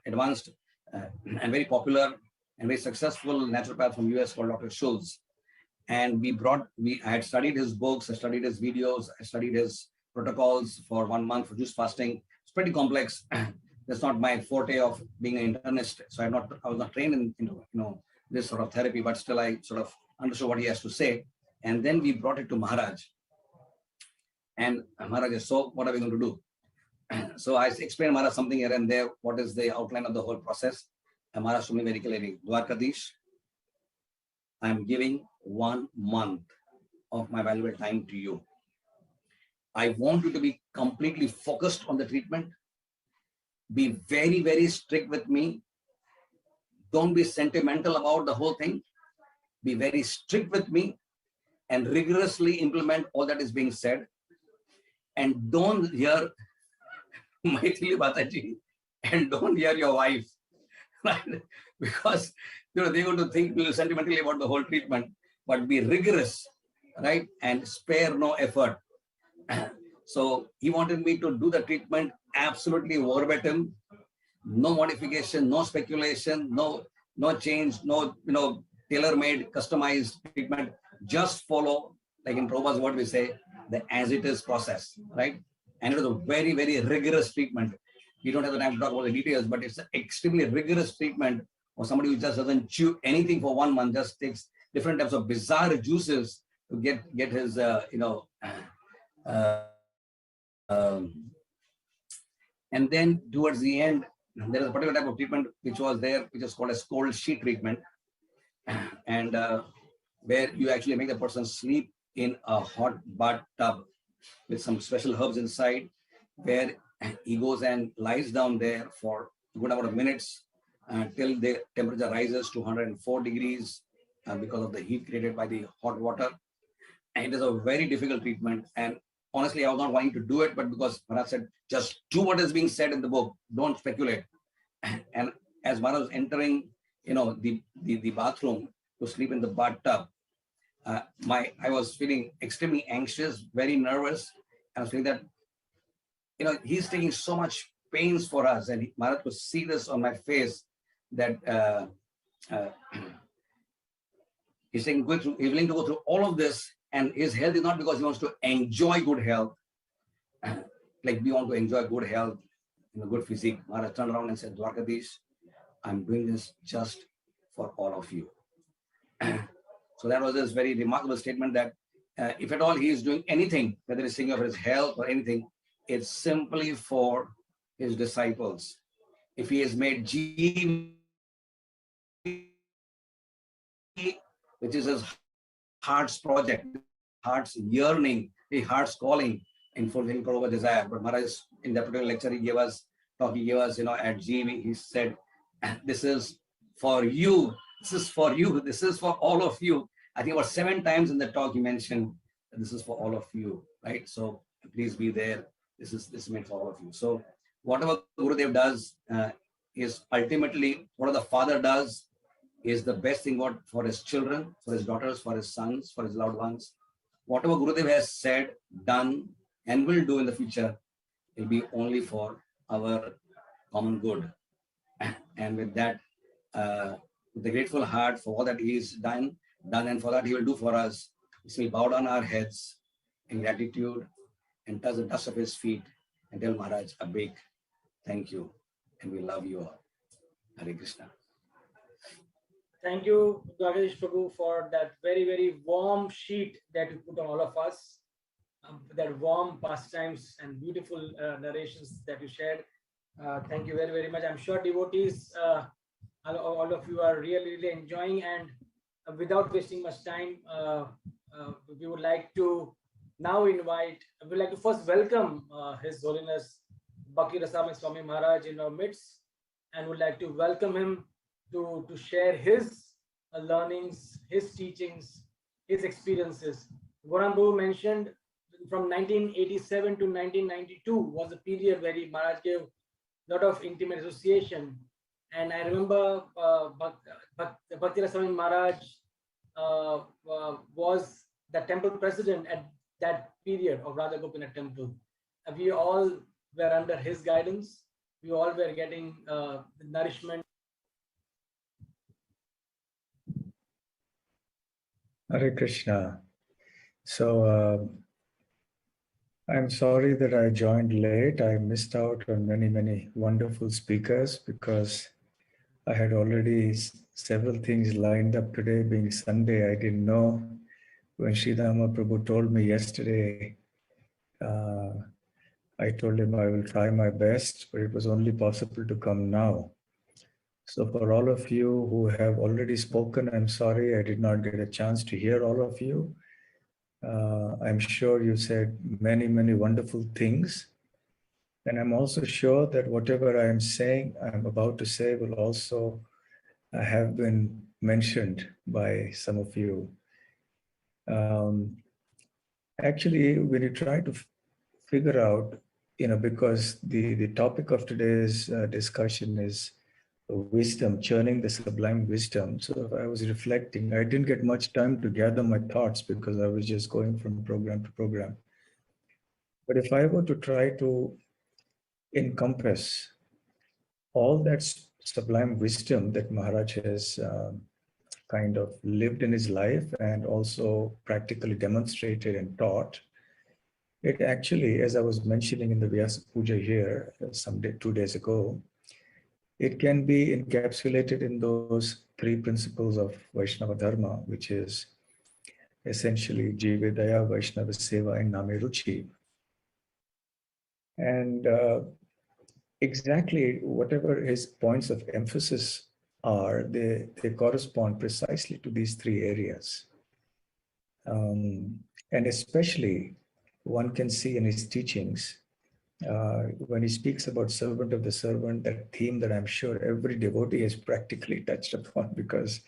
advanced and very popular and very successful naturopath from US called Dr. Schultz. And I had studied his books, I studied his videos, I studied his protocols for 1 month for juice fasting. It's pretty complex. That's not my forte of being an internist. So I was not trained in this sort of therapy, but still I sort of understood what he has to say. And then we brought it to Maharaj. And Maharaj said, so what are we going to do? So I explained Maharaj something here and there, what is the outline of the whole process. And Maharaj told me very clearly, Dwarkadhish, I'm giving 1 month of my valuable time to you. I want you to be completely focused on the treatment. Be very, very strict with me. Don't be sentimental about the whole thing. Be very strict with me and rigorously implement all that is being said. And don't hear Maithili Mataji, and don't hear your wife, right? Because they're going to think sentimentally about the whole treatment, but be rigorous, right? And spare no effort. So he wanted me to do the treatment absolutely verbatim, no modification, no speculation, no change, no tailor-made, customized treatment. Just follow, like in Prabhupada's what we say, the as it is process, right? And it was a very, very rigorous treatment. We don't have the time to talk about the details, but it's an extremely rigorous treatment for somebody who just doesn't chew anything for 1 month, just takes different types of bizarre juices to get his, and then towards the end, there is a particular type of treatment which was there, which is called a cold sheet treatment, and where you actually make the person sleep in a hot bathtub with some special herbs inside, where he goes and lies down there for a good number of minutes till the temperature rises to 104 degrees because of the heat created by the hot water. And it is a very difficult treatment. And honestly, I was not wanting to do it, but because Maharaj said, just do what is being said in the book, don't speculate. And as Maharaj was entering, the bathroom to sleep in the bathtub, I was feeling extremely anxious, very nervous. I was feeling that, he's taking so much pains for us, and Maharaj could see this on my face that he's willing to go through all of this, and his health is not because he wants to enjoy good health, like we want to enjoy good health, good physique. Maharaj turned around and said, Dwarkadhish, I'm doing this just for all of you. So that was this very remarkable statement that if at all he is doing anything, whether he's thinking of his health or anything, it's simply for his disciples. If he has made G, which is his heart's project, heart's yearning, the heart's calling in fulfilling Prabhupada's desire. But Maharaj, in that particular lecture he gave us, at GV, he said, this is for you, this is for you, this is for all of you. I think about 7 times in the talk he mentioned, this is for all of you, right? So please be there. This is meant for all of you. So whatever Gurudev does is ultimately, whatever the father does is the best thing for his children, for his daughters, for his sons, for his loved ones. Whatever Gurudev has said, done, and will do in the future will be only for our common good. And with that, with a grateful heart for all that he has done, and for that he will do for us, we bow down our heads in gratitude and touch the dust of his feet and tell Maharaj a big thank you, and we love you all. Hare Krishna. Thank you, Dwarkadhish Prabhu, for that very, very warm sheet that you put on all of us. that warm pastimes and beautiful narrations that you shared. Thank you very, very much. I'm sure devotees, all of you are really, really enjoying, and without wasting much time, we would like to now we'd like to first welcome His Holiness Bhakti Rasamrita Swami Maharaj in our midst, and would like to welcome him to share his learnings, his teachings, his experiences. Gauranga mentioned from 1987 to 1992 was a period where Maharaj gave a lot of intimate association. And I remember Bhakti Rasamrita Maharaj was the temple president at that period of Radha Gopinath temple. We all were under his guidance. We all were getting the nourishment. Hare Krishna. So I'm sorry that I joined late. I missed out on many wonderful speakers because I had already several things lined up today. Being Sunday, I didn't know. When Sridhama Prabhu told me yesterday, I told him I will try my best, but it was only possible to come now. So for all of you who have already spoken, I'm sorry I did not get a chance to hear all of you. I'm sure you said many wonderful things. And I'm also sure that whatever I'm about to say will also have been mentioned by some of you. Actually, when you try to figure out, because the topic of today's discussion is wisdom, churning the sublime wisdom. So I was reflecting. I didn't get much time to gather my thoughts because I was just going from program to program. But if I were to try to encompass all that sublime wisdom that Maharaj has kind of lived in his life and also practically demonstrated and taught, it actually, as I was mentioning in the Vyasa Puja here 2 days ago, it can be encapsulated in those 3 principles of Vaishnava Dharma, which is essentially Jivedaya, Vaishnava Seva, and Name Ruchi. And exactly whatever his points of emphasis are, they correspond precisely to these 3 areas. And especially one can see in his teachings, when he speaks about servant of the servant, that theme that I'm sure every devotee has practically touched upon, because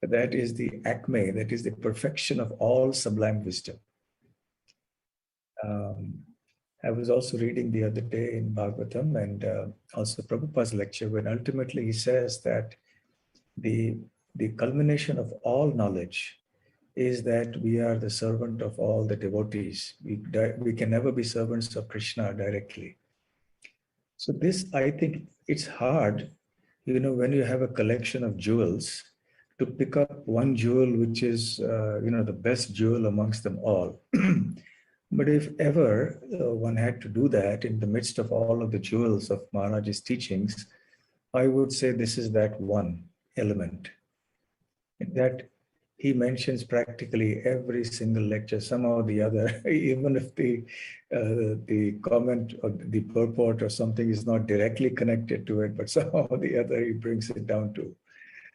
that is the acme, that is the perfection of all sublime wisdom. I was also reading the other day in Bhagavatam and also Prabhupada's lecture, when ultimately he says that the culmination of all knowledge is that we are the servant of all the devotees. We can never be servants of Krishna directly. So this, I think it's hard, when you have a collection of jewels, to pick up one jewel which is, the best jewel amongst them all. But if ever one had to do that in the midst of all of the jewels of Maharaj's teachings, I would say this is that one element. That he mentions practically every single lecture, somehow or the other, even if the comment or the purport or something is not directly connected to it, but somehow or the other he brings it down to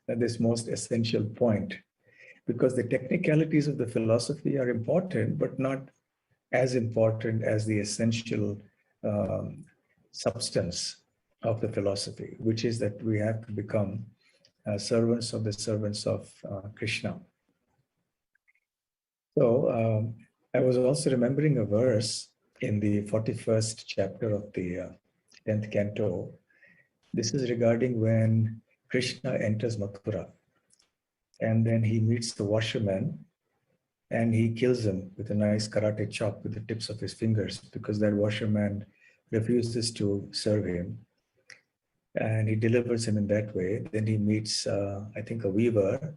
this most essential point. Because the technicalities of the philosophy are important, but not as important as the essential substance of the philosophy, which is that we have to become servants of the servants of Krishna. So I was also remembering a verse in the 41st chapter of the 10th canto. This is regarding when Krishna enters Mathura, and then he meets the washerman and he kills him with a nice karate chop with the tips of his fingers, because that washerman refuses to serve him. And he delivers him in that way. Then he meets, I think, a weaver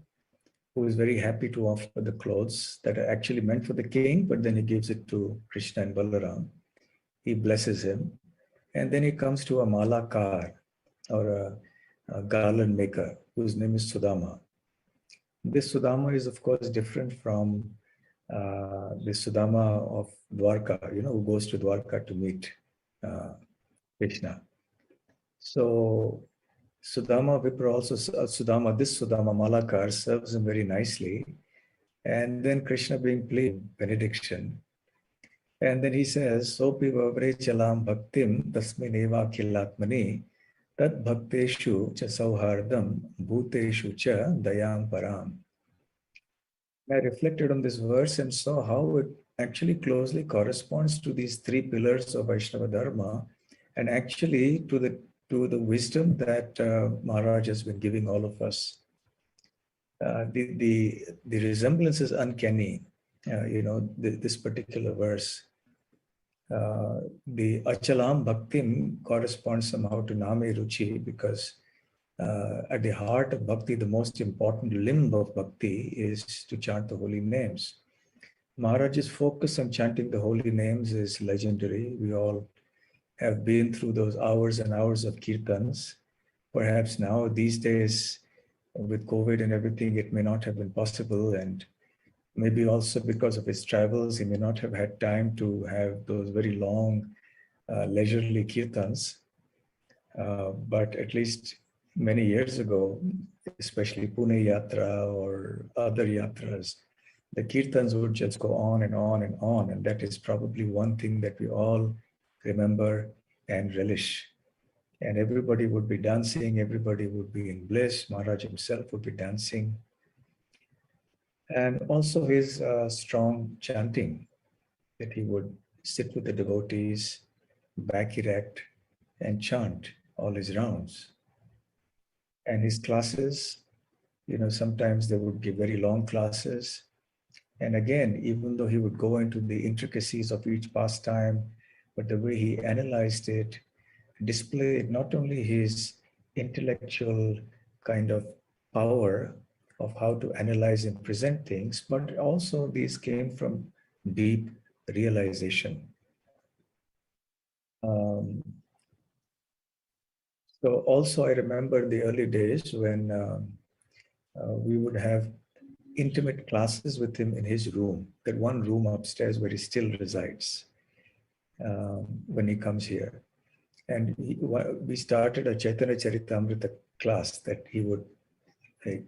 who is very happy to offer the clothes that are actually meant for the king, but then he gives it to Krishna and Balaram. He blesses him. And then he comes to a malakar, or a garland maker, whose name is Sudama. This Sudama is, of course, different from the Sudama of Dwarka, who goes to Dwarka to meet Krishna. So Sudama Vipra also, this Sudama Malakar serves him very nicely. And then Krishna being pleased, benediction. And then he says, Sopi Vavre Chalam Bhaktim Tasmineva Kilatmani Tat Bhakteshu Cha Sauhardam Bhuteshu Cha Dayam Param. I reflected on this verse and saw how it actually closely corresponds to these three pillars of Vaishnava Dharma, and actually to the wisdom that Maharaj has been giving all of us. The resemblance is uncanny. This particular verse. The Achalam Bhaktim corresponds somehow to Name Ruchi, because at the heart of Bhakti, the most important limb of Bhakti is to chant the holy names. Maharaj's focus on chanting the holy names is legendary. We all have been through those hours and hours of kirtans. Perhaps now, these days, with COVID and everything, it may not have been possible, and maybe also because of his travels, he may not have had time to have those very long, leisurely kirtans. But at least many years ago, especially Pune Yatra or other yatras, the kirtans would just go on and on and on. And that is probably one thing that we all remember and relish. And everybody would be dancing, everybody would be in bliss. Maharaj himself would be dancing. And also his strong chanting, that he would sit with the devotees, back erect, and chant all his rounds. And his classes, sometimes they would give very long classes. And again, even though he would go into the intricacies of each pastime, but the way he analyzed it, displayed not only his intellectual kind of power of how to analyze and present things, but also these came from deep realization. So also I remember the early days when we would have intimate classes with him in his room, that one room upstairs where he still resides when he comes here. And we started a Chaitanya Charitamrita class that he would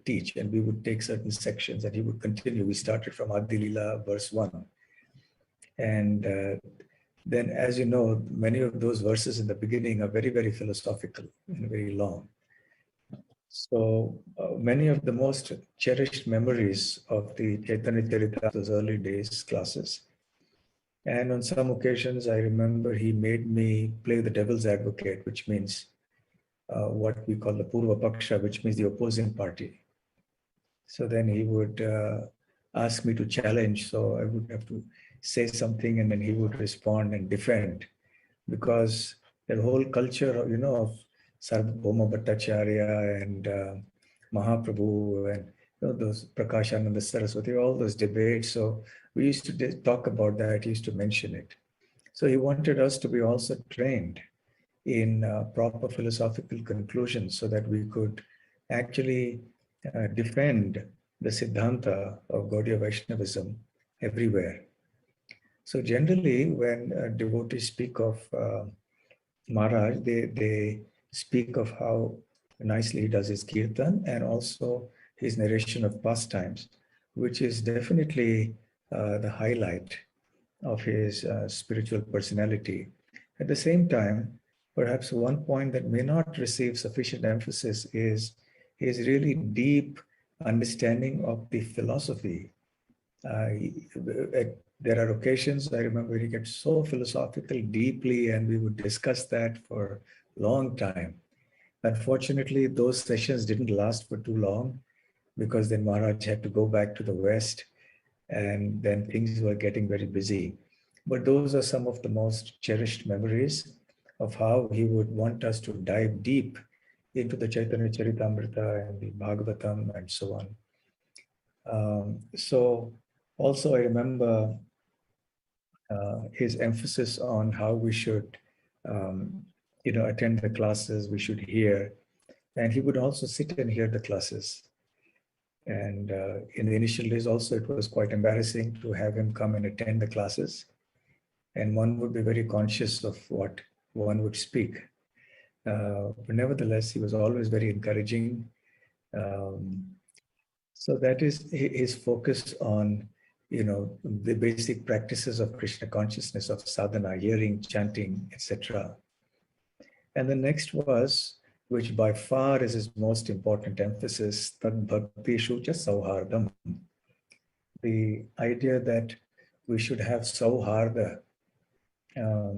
teach, and we would take certain sections and he would continue. We started from Adi Lila, verse 1. And then, as you know, many of those verses in the beginning are very, very philosophical and very long. So many of the most cherished memories of the Chaitanya Charita, those early days classes. And on some occasions, I remember he made me play the devil's advocate, which means what we call the Purva Paksha, which means the opposing party. So then he would ask me to challenge. So I would have to say something and then he would respond and defend, because the whole culture, of Sarvabhauma Bhattacharya and Mahaprabhu and those Prakashananda Saraswati, all those debates. So we used to talk about that, he used to mention it. So he wanted us to be also trained in proper philosophical conclusions so that we could actually defend the Siddhanta of Gaudiya Vaishnavism everywhere. So generally, when devotees speak of Maharaj, they speak of how nicely he does his kirtan and also his narration of pastimes, which is definitely the highlight of his spiritual personality. At the same time, perhaps one point that may not receive sufficient emphasis is his really deep understanding of the philosophy. There are occasions, I remember, he gets so philosophical deeply, and we would discuss that for a long time. Unfortunately, those sessions didn't last for too long, because then Maharaj had to go back to the West, and then things were getting very busy. But those are some of the most cherished memories of how he would want us to dive deep into the Chaitanya Charitamrita and the Bhagavatam and so on. So also I remember his emphasis on how we should, attend the classes, we should hear, and he would also sit and hear the classes. And in the initial days also, it was quite embarrassing to have him come and attend the classes. And one would be very conscious of what one would speak. But nevertheless, he was always very encouraging. So that is his focus on, the basic practices of Krishna consciousness, of sadhana, hearing, chanting, etc. And the next was, which by far is his most important emphasis, tad bhakti shucha sauhardam. The idea that we should have sauharda,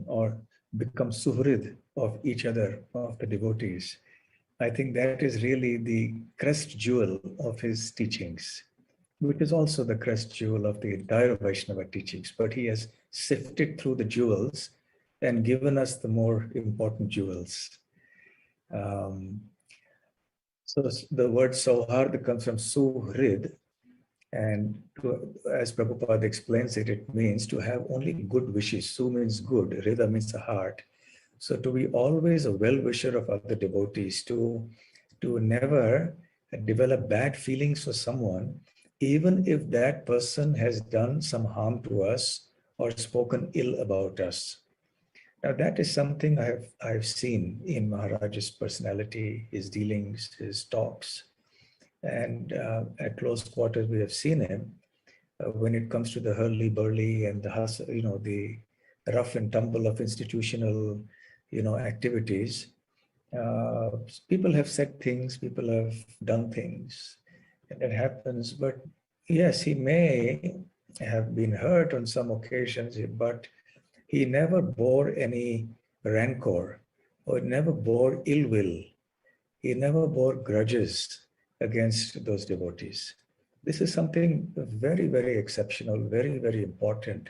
or become suhrid of each other, of the devotees. I think that is really the crest jewel of his teachings, which is also the crest jewel of the entire Vaishnava teachings. But he has sifted through the jewels and given us the more important jewels. So the word sauharda comes from suhrid, and as Prabhupada explains it, it means to have only good wishes. Su means good, Rida means a heart. So to be always a well-wisher of other devotees, to never develop bad feelings for someone, even if that person has done some harm to us or spoken ill about us. Now that is something I've seen in Maharaj's personality, his dealings, his talks. And at close quarters, we have seen him when it comes to the hurly-burly and the rough and tumble of institutional, activities. People have said things, people have done things, and it happens. But yes, he may have been hurt on some occasions, but he never bore any rancor or never bore ill will. He never bore grudges against those devotees. This is something very, very exceptional, very, very important.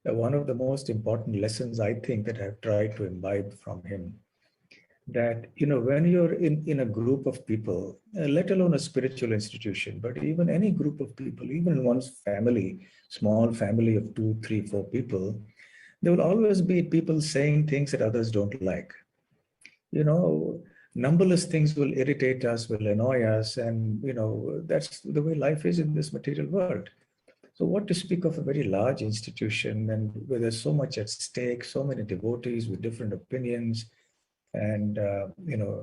One of the most important lessons I think that I've tried to imbibe from him, that, when you're in a group of people, let alone a spiritual institution, but even any group of people, even one's family, small family of 2, 3, 4 people, there will always be people saying things that others don't like. Numberless things will irritate us, will annoy us, and that's the way life is in this material world. So what to speak of a very large institution, and where there's so much at stake, so many devotees with different opinions, and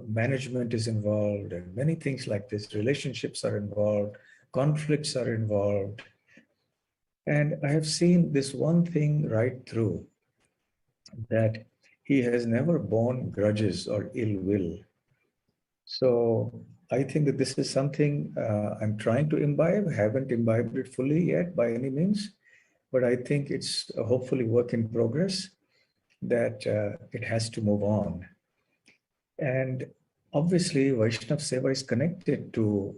management is involved, and many things like this. Relationships are involved, conflicts are involved. And I have seen this one thing right through, that he has never borne grudges or ill will. So I think that this is something I'm trying to imbibe. Haven't imbibed it fully yet by any means, but I think it's hopefully work in progress, that it has to move on. And obviously Vaishnav Seva is connected to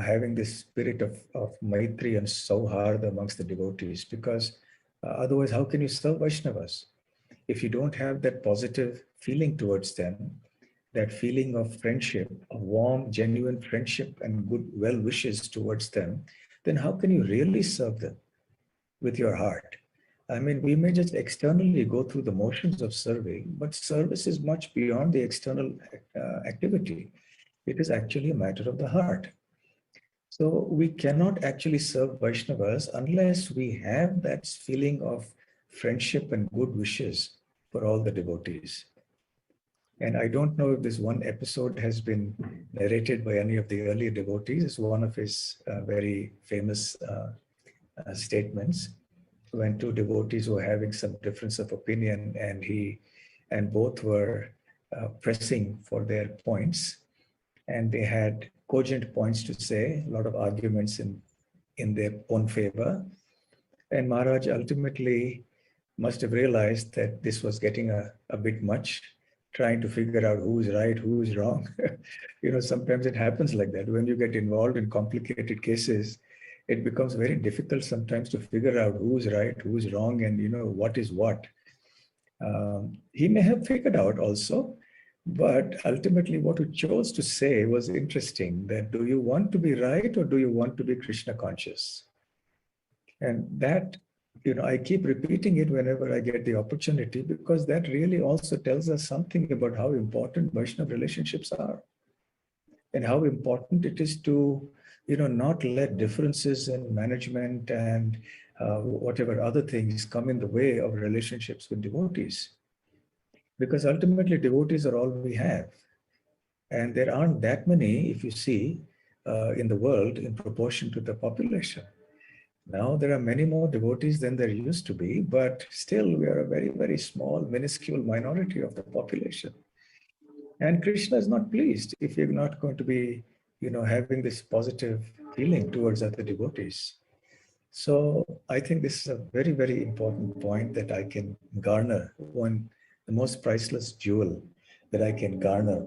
having this spirit of Maitri and Sauharda amongst the devotees, because otherwise how can you serve Vaishnavas? If you don't have that positive feeling towards them, that feeling of friendship, of warm, genuine friendship and good well wishes towards them, then how can you really serve them with your heart? I mean, we may just externally go through the motions of serving, but service is much beyond the external activity. It is actually a matter of the heart. So we cannot actually serve Vaishnavas unless we have that feeling of friendship and good wishes for all the devotees. And I don't know if this one episode has been narrated by any of the earlier devotees. It's one of his very famous statements, when 2 devotees were having some difference of opinion, and both were pressing for their points, and they had cogent points to say, a lot of arguments in their own favor. And Maharaj ultimately must have realized that this was getting a bit much, trying to figure out who's right, who's wrong. Sometimes it happens like that. When you get involved in complicated cases, it becomes very difficult sometimes to figure out who's right, who's wrong, and what is what. He may have figured out also, but ultimately what he chose to say was interesting, that do you want to be right or do you want to be Krishna conscious? And that, I keep repeating it whenever I get the opportunity, because that really also tells us something about how important Vaishnava relationships are, and how important it is to not let differences in management and whatever other things come in the way of relationships with devotees. Because ultimately devotees are all we have. And there aren't that many, if you see, in the world in proportion to the population. Now there are many more devotees than there used to be, but still we are a very, very small, minuscule minority of the population. And Krishna is not pleased if you're not going to be, having this positive feeling towards other devotees. So I think this is a very, very important point that I can garner, the most priceless jewel that I can garner.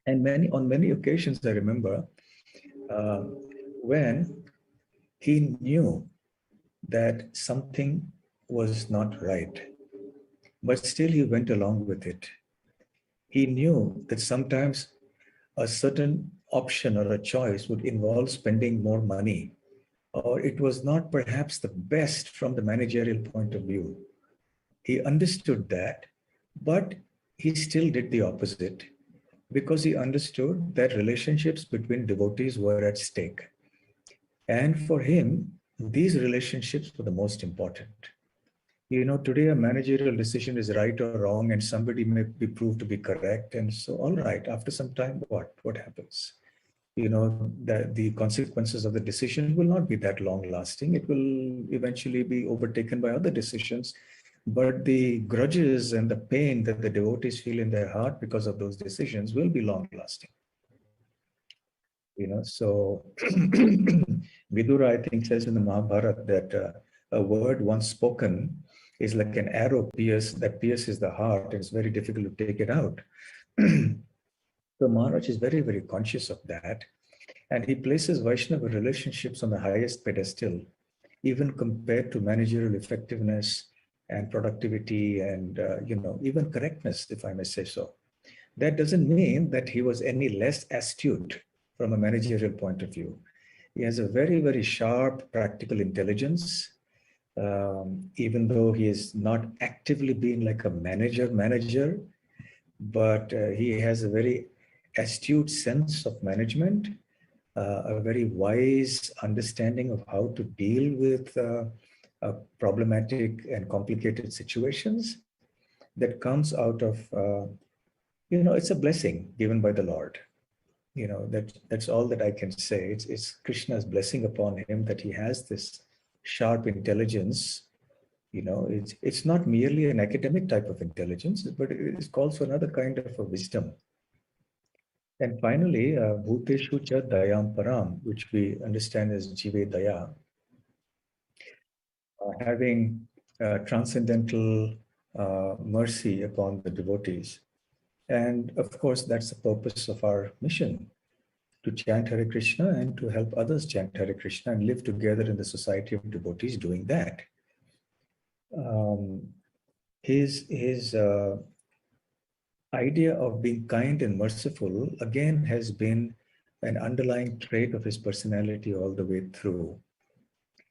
And on many occasions, I remember when he knew that something was not right, but still he went along with it. He knew that sometimes a certain option or a choice would involve spending more money, or it was not perhaps the best from the managerial point of view. He understood that, but he still did the opposite because he understood that relationships between devotees were at stake. And for him, these relationships were the most important. Today a managerial decision is right or wrong, and somebody may be proved to be correct. And so, all right, after some time, what happens? The consequences of the decision will not be that long lasting. It will eventually be overtaken by other decisions. But the grudges and the pain that the devotees feel in their heart because of those decisions will be long lasting. So Vidura, I think, says in the Mahabharata that a word once spoken is like an arrow that pierces the heart, and it's very difficult to take it out. So Maharaj is very, very conscious of that. And he places Vaishnava relationships on the highest pedestal, even compared to managerial effectiveness and productivity and, even correctness, if I may say so. That doesn't mean that he was any less astute from a managerial point of view. He has a very, very sharp practical intelligence, even though he has not actively been like a manager, but he has a very astute sense of management, a very wise understanding of how to deal with problematic and complicated situations that comes out of, it's a blessing given by the Lord. That's all that I can say. It's Krishna's blessing upon him that he has this sharp intelligence. It's not merely an academic type of intelligence, but it calls for another kind of a wisdom. And finally, Bhuteshu cha dayam param, which we understand as Jive Daya, having transcendental mercy upon the devotees. And of course, that's the purpose of our mission, to chant Hare Krishna and to help others chant Hare Krishna and live together in the society of devotees doing that. His idea of being kind and merciful, again, has been an underlying trait of his personality all the way through.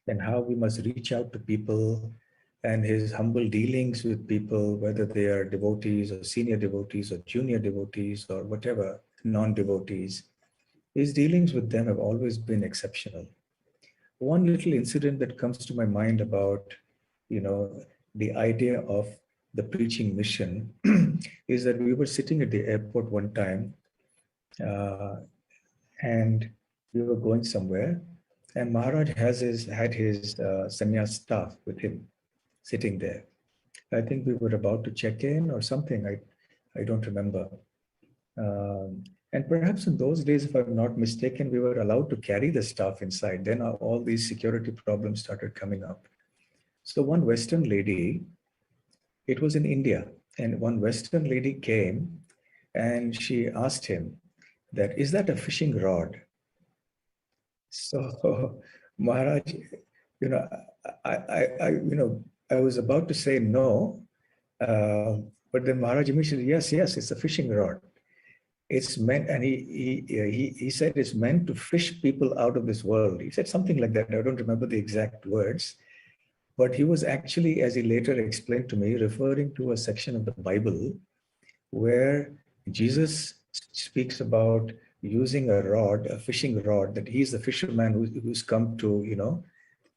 And how we must reach out to people, and his humble dealings with people, whether they are devotees or senior devotees or junior devotees or whatever, non-devotees, his dealings with them have always been exceptional. One little incident that comes to my mind about, the idea of the preaching mission is that we were sitting at the airport one time and we were going somewhere, and Maharaj had his sannyas staff with him sitting there. I think we were about to check in or something. I don't remember. And perhaps in those days, if I'm not mistaken, we were allowed to carry the staff inside. Then all these security problems started coming up. So one Western lady, it was in India, and one Western lady came and she asked him that, is that a fishing rod? So Maharaj, I was about to say no, but then Maharaj immediately, yes, it's a fishing rod. It's meant, and he said it's meant to fish people out of this world. He said something like that. I don't remember the exact words, but he was actually, as he later explained to me, referring to a section of the Bible where Jesus speaks about using a rod, a fishing rod, that he's the fisherman who's come to,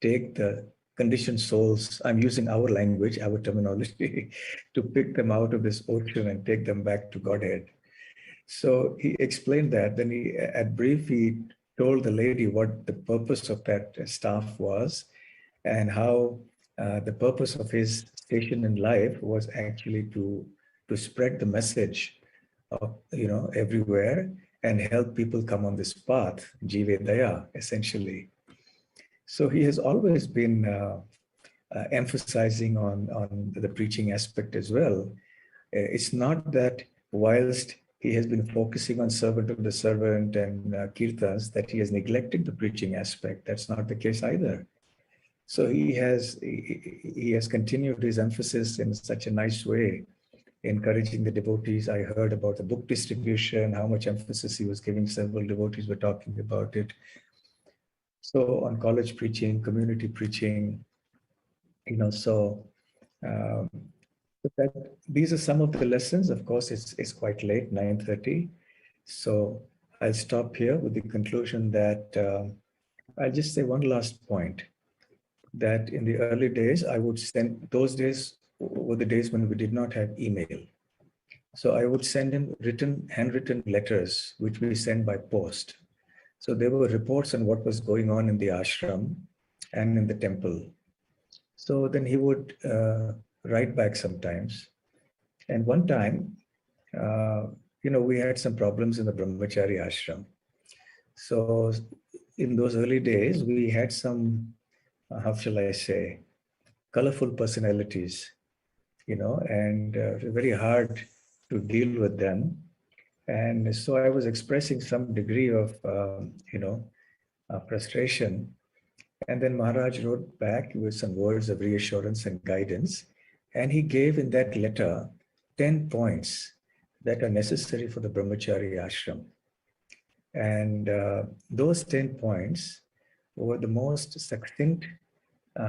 take the conditioned souls, I'm using our language, our terminology, to pick them out of this ocean and take them back to Godhead. So he explained that. Then he told the lady what the purpose of that staff was, and how the purpose of his station in life was actually to spread the message of, everywhere and help people come on this path, Jive Daya, essentially. So he has always been emphasizing on the preaching aspect as well. It's not that whilst he has been focusing on servant of the servant and kirtans, that he has neglected the preaching aspect. That's not the case either. So he has continued his emphasis in such a nice way, encouraging the devotees. I heard about the book distribution, how much emphasis he was giving. Several devotees were talking about it. So on college preaching, community preaching, these are some of the lessons. Of course, it's quite late, 9:30. So I'll stop here with the conclusion that I'll just say one last point, that in the early days, I would send, those days were the days when we did not have email. So I would send him handwritten letters, which we send by post. So there were reports on what was going on in the ashram and in the temple. So then he would write back sometimes. And one time, we had some problems in the Brahmachari ashram. So in those early days, we had some, how shall I say, colorful personalities, and very hard to deal with them. And so I was expressing some degree of, frustration. And then Maharaj wrote back with some words of reassurance and guidance. And he gave in that letter 10 points that are necessary for the Brahmachari ashram. And those 10 points were the most succinct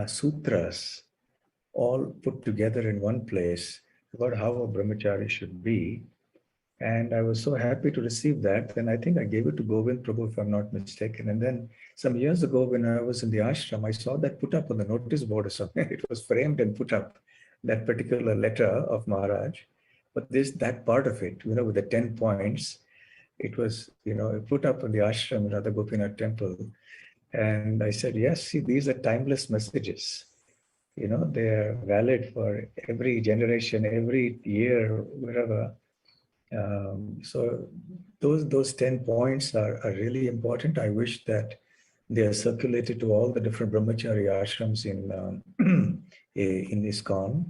sutras, all put together in one place about how a brahmachari should be. And I was so happy to receive that. Then I think I gave it to Govind Prabhu, if I'm not mistaken. And then some years ago, when I was in the ashram, I saw that put up on the notice board or something. It was framed and put up, that particular letter of Maharaj. But that part of it, with the 10 points, it was, put up on the ashram in Radha Gopinath temple. And I said, yes, see, these are timeless messages. They're valid for every generation, every year, wherever. So those 10 points are really important. I wish that they are circulated to all the different brahmachari ashrams in ISKCON.